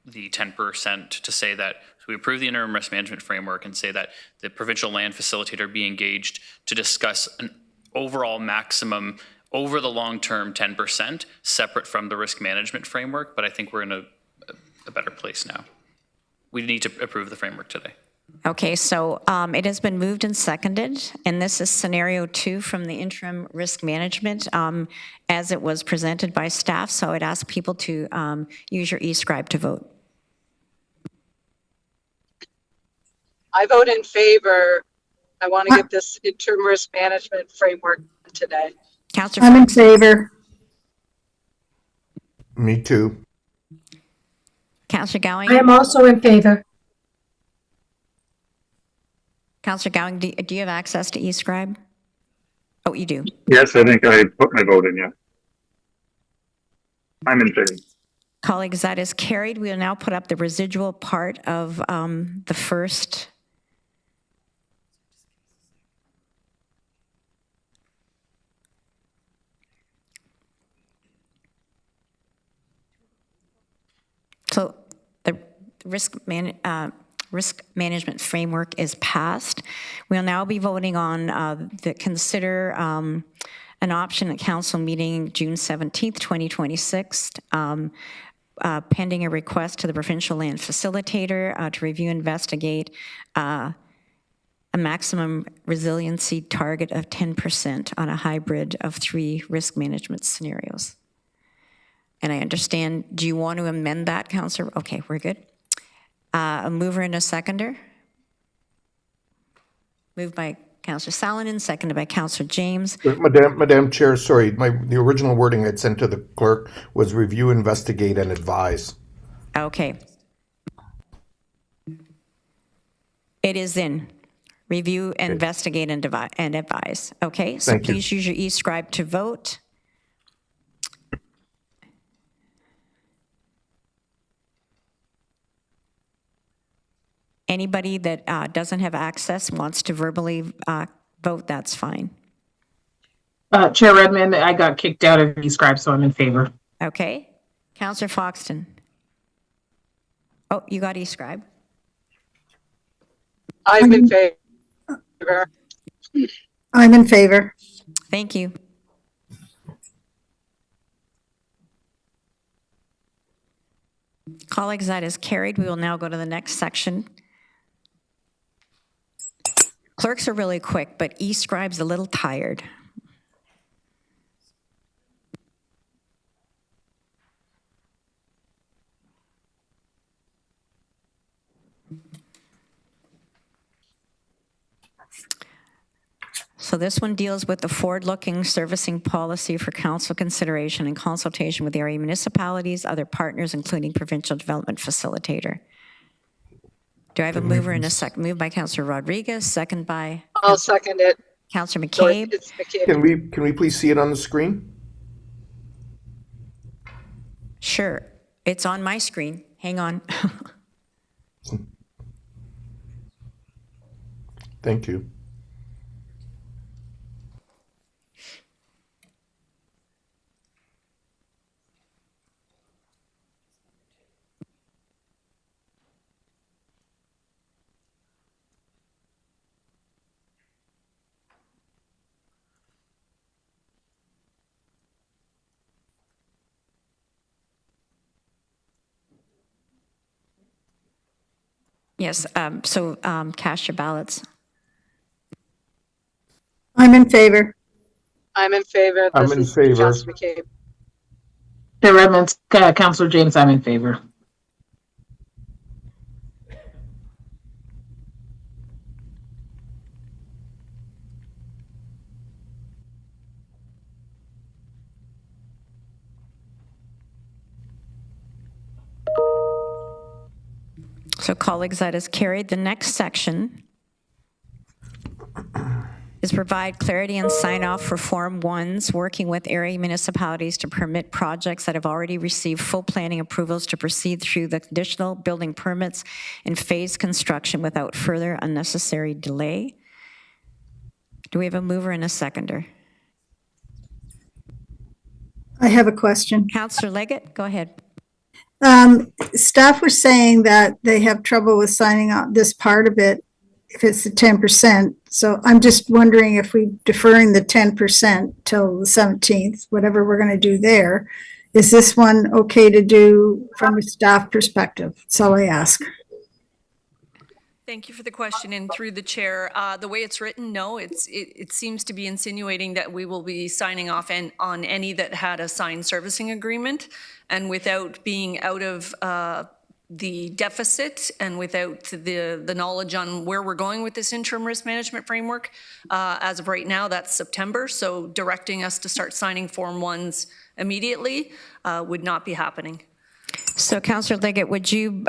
the 10% to say that we approve the interim risk management framework and say that the provincial land facilitator be engaged to discuss an overall maximum over the long term 10% separate from the risk management framework, but I think we're in a better place now. We need to approve the framework today. Okay, so it has been moved and seconded, and this is scenario 2 from the interim risk management as it was presented by staff. So I'd ask people to use your e-scribe to vote. I vote in favor. I want to get this interim risk management framework today. Councillor I'm in favor. Me too. Councillor Gowing? I am also in favor. Councillor Gowing, do you have access to e-scribe? Oh, you do? Yes, I think I put my vote in, yeah. I'm in favor. Colleagues, that is carried. We will now put up the residual part of the first. So the risk management framework is passed. We'll now be voting on consider an option at council meeting June 17th, 2026, pending a request to the provincial land facilitator to review, investigate a maximum resiliency target of 10% on a hybrid of 3 risk management scenarios. And I understand, do you want to amend that, Councillor? Okay, we're good. A mover and a seconder. Moved by Councillor Salonen, seconded by Councillor James. Madam Chair, sorry, the original wording I'd sent to the clerk was review, investigate, and advise. Okay. It is in review, investigate, and advise. Okay, so Thank you. please use your e-scribe to vote. Anybody that doesn't have access, wants to verbally vote, that's fine. Chair Redmond, I got kicked out of eScribe, so I'm in favor. Okay. Councillor Foxton. Oh, you got eScribe. I'm in favor. I'm in favor. Thank you. Colleagues, that is carried. We will now go to the next section. Clerks are really quick, but eScribe's a little tired. So this one deals with the forward-looking servicing policy for council consideration and consultation with area municipalities, other partners, including provincial development facilitator. Do I have a mover and a second? Moved by Councillor Rodriguez, second by? I'll second it. Councillor McCabe. It's McCabe. Can we please see it on the screen? Sure, it's on my screen. Hang on. Thank you. Yes, so cast your ballots. I'm in favor. I'm in favor. I'm This in is favor. Councillor McCabe. Chair Redmond, Councillor James, I'm in favor. So colleagues, that is carried. The next section is provide clarity and sign off for Form 1s, working with area municipalities to permit projects that have already received full planning approvals to proceed through the conditional building permits and phase construction without further unnecessary delay. Do we have a mover and a seconder? I have a question. Councillor Leggett, go ahead. Staff were saying that they have trouble with signing out this part of it if it's the 10%. So I'm just wondering if we deferring the 10% till the 17th, whatever we're going to do there, is this one okay to do from a staff perspective? That's all I ask. Thank you for the question, and through the chair, the way it's written, no, it seems to be insinuating that we will be signing off on any that had a signed servicing agreement, and without being out of the deficit and without the knowledge on where we're going with this interim risk management framework. As of right now, that's September, so directing us to start signing Form 1s immediately would not be happening. So Councillor Leggett, would you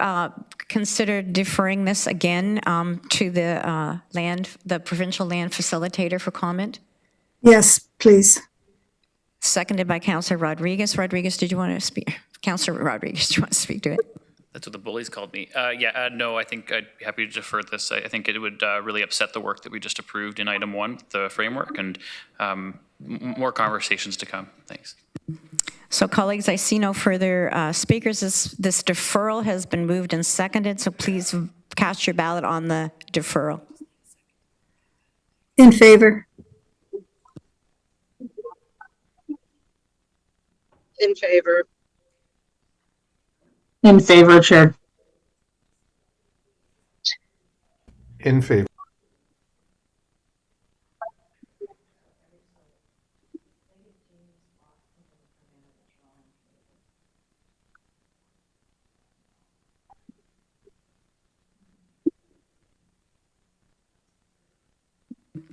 consider deferring this again to the provincial land facilitator for comment? Yes, please. Seconded by Councillor Rodriguez. Rodriguez, did you want to speak? Councillor Rodriguez, do you want to speak to it? That's what the bullies called me. No, I think I'd be happy to defer this. I think it would really upset the work that we just approved in item 1, the framework, and more conversations to come. Thanks. So colleagues, I see no further speakers. This deferral has been moved and seconded, so please cast your ballot on the deferral. In favor. In favor. In favor, Chair. In favor.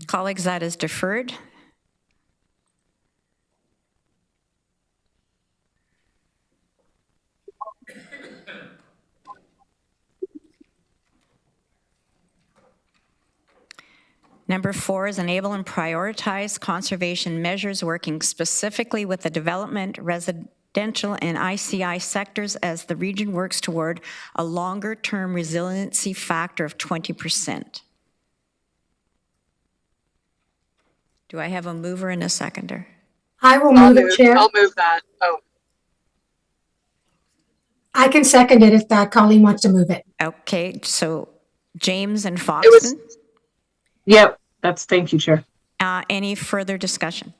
Colleagues, that is deferred. Number 4 is enable and prioritize conservation measures working specifically with the development, residential, and ICI sectors as the region works toward a longer-term resiliency factor of 20%. Do I have a mover and a seconder? I will move it, Chair. I'll move that. Oh, I can second it if Colleen wants to move it. Okay, so James and Foxton. Yep, thank you, Chair. Any further discussion?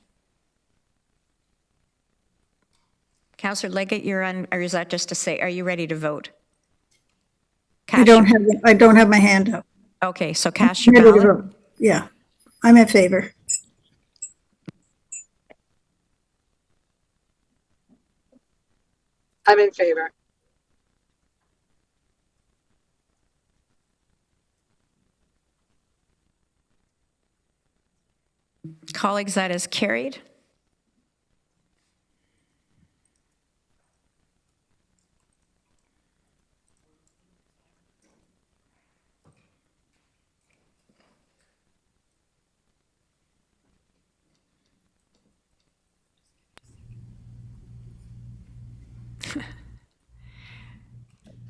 Councillor Leggett, you're on, or is that just to say, are you ready to vote? I don't have my hand up. Okay, so cast your ballot. Yeah, I'm in favor. I'm in favor. Colleagues, that is carried.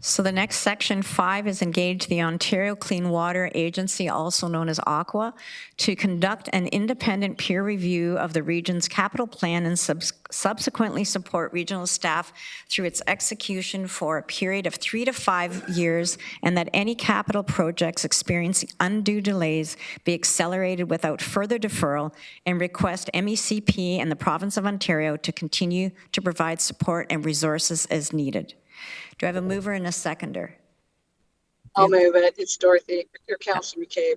So the next section 5 is engage the Ontario Clean Water Agency, also known as AQUA, to conduct an independent peer review of the region's capital plan and subsequently support regional staff through its execution for a period of 3 to 5 years, and that any capital projects experiencing undue delays be accelerated without further deferral, and request MECP and the province of Ontario to continue to provide support and resources as needed. Do I have a mover and a seconder? I'll move it. It's Dorothy, or Councillor McCabe.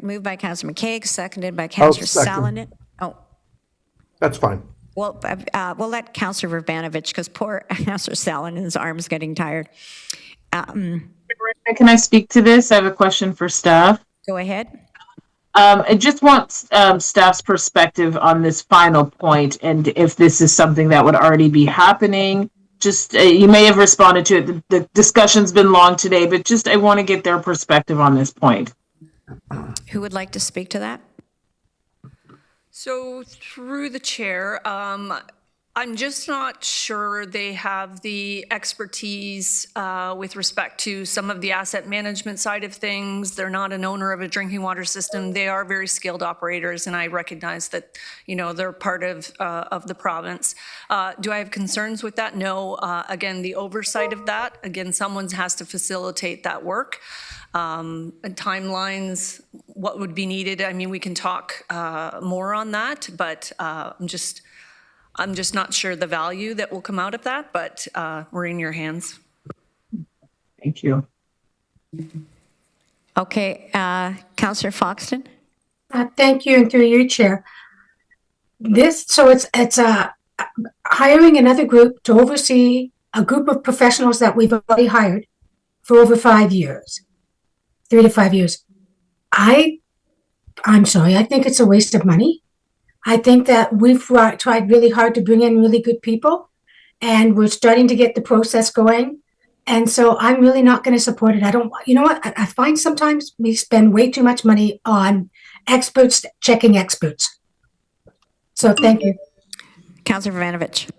Moved by Councillor McCaig, seconded by Councillor Salonen. Oh, That's fine. well, we'll let Councillor Verbanovich, because poor Councillor Salonen's arm's getting tired. Can I speak to this? I have a question for staff. Go ahead. I just want staff's perspective on this final point, and if this is something that would already be happening. Just, you may have responded to it. The discussion's been long today, but just I want to get their perspective on this point. Who would like to speak to that? So through the chair, I'm just not sure they have the expertise with respect to some of the asset management side of things. They're not an owner of a drinking water system. They are very skilled operators, and I recognize that, you know, they're part of the province. Do I have concerns with that? No. Again, the oversight of that, again, someone has to facilitate that work. And timelines, what would be needed? I mean, we can talk more on that, but I'm just not sure the value that will come out of that, but we're in your hands. Thank you. Okay, Councillor Foxton. Thank you, and through you, Chair. So it's hiring another group to oversee a group of professionals that we've already hired for over 5 years, 3 to 5 years. I'm sorry, I think it's a waste of money. I think that we've tried really hard to bring in really good people, and we're starting to get the process going. And so I'm really not going to support it. You know what? I find sometimes we spend way too much money on experts checking experts. So thank you. Councillor Vavanovich.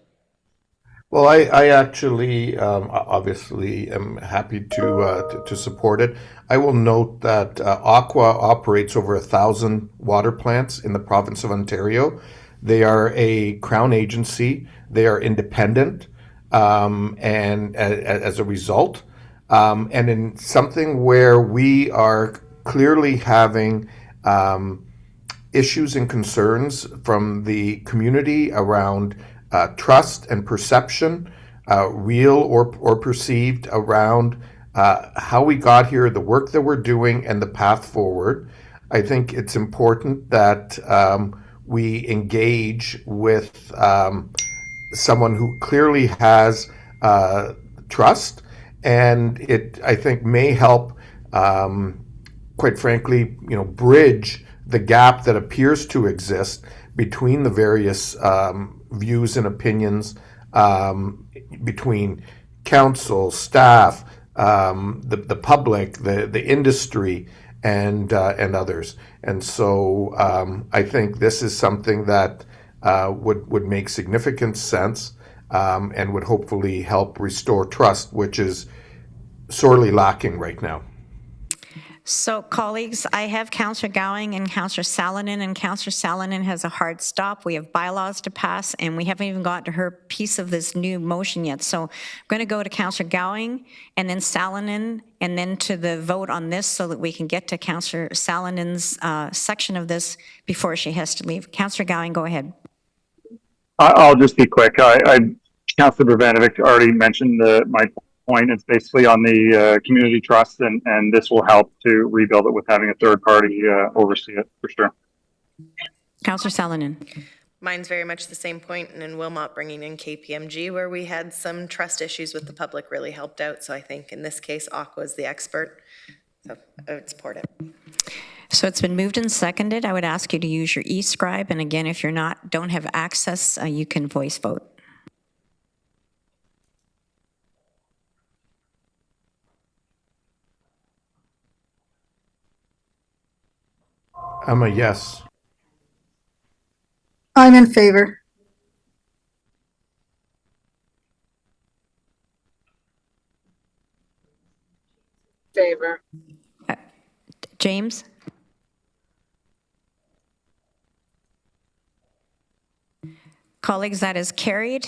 Well, I actually obviously am happy to support it. I will note that Aqua operates over 1,000 water plants in the province of Ontario. They are a Crown agency. They are independent, and as a result, and in something where we are clearly having issues and concerns from the community around trust and perception, real or perceived, around how we got here, the work that we're doing, and the path forward. I think it's important that we engage with someone who clearly has trust, and it, I think, may help, quite frankly, bridge the gap that appears to exist between the various views and opinions, between council, staff, the public, the industry, and others. And so I think this is something that would make significant sense, and would hopefully help restore trust, which is sorely lacking right now. So, colleagues, I have Councillor Gowing and Councillor Salonen, and Councillor Salonen has a hard stop. We have bylaws to pass, and we haven't even gotten to her piece of this new motion yet. So I'm going to go to Councillor Gowing, and then Salonen, and then to the vote on this so that we can get to Councillor Salonen's section of this before she has to leave. Councillor Gowing, go ahead. I'll just be quick. Councillor Vavanovich already mentioned my point. It's basically on the community trust, and this will help to rebuild it with having a third party oversee it for sure. Councillor Salonen. Mine's very much the same point, and in Wilmot, bringing in KPMG, where we had some trust issues with the public, really helped out. So I think in this case, Aqua is the expert. So I would support it. So it's been moved and seconded. I would ask you to use your e-scribe, and again, if you're don't have access, you can voice vote. I'm a yes. I'm in favor. Favor. James? Colleagues, that is carried.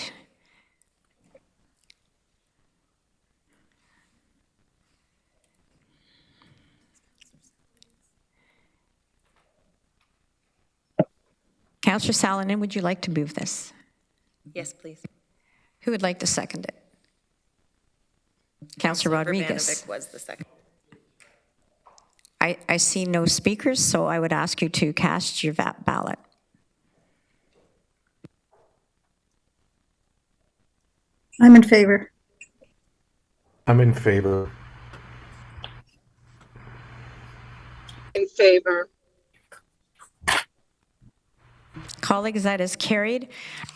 Councillor Salonen, would you like to move this? Yes, please. Who would like to second it? Councillor Rodriguez. Vavanovich was the second. I see no speakers, so I would ask you to cast your ballot. I'm in favor. I'm in favor. In favor. Colleagues, that is carried.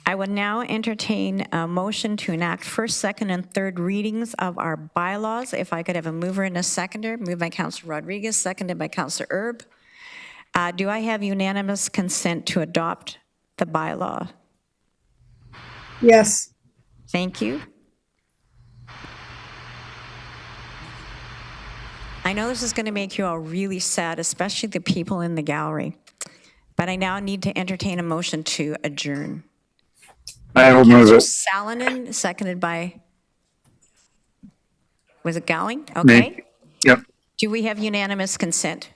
I would now entertain a motion to enact first, second, and third readings of our bylaws. If I could have a mover and a seconder. Moved by Councillor Rodriguez, seconded by Councillor Erb. Do I have unanimous consent to adopt the bylaw? Yes. Thank you. I know this is going to make you all really sad, especially the people in the gallery. But I now need to entertain a motion to adjourn. I will move it. Salonen, seconded by, was it Gowing? Okay. Me. Yep. Do we have unanimous consent?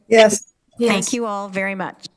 Yes. Yes. Thank you all very much.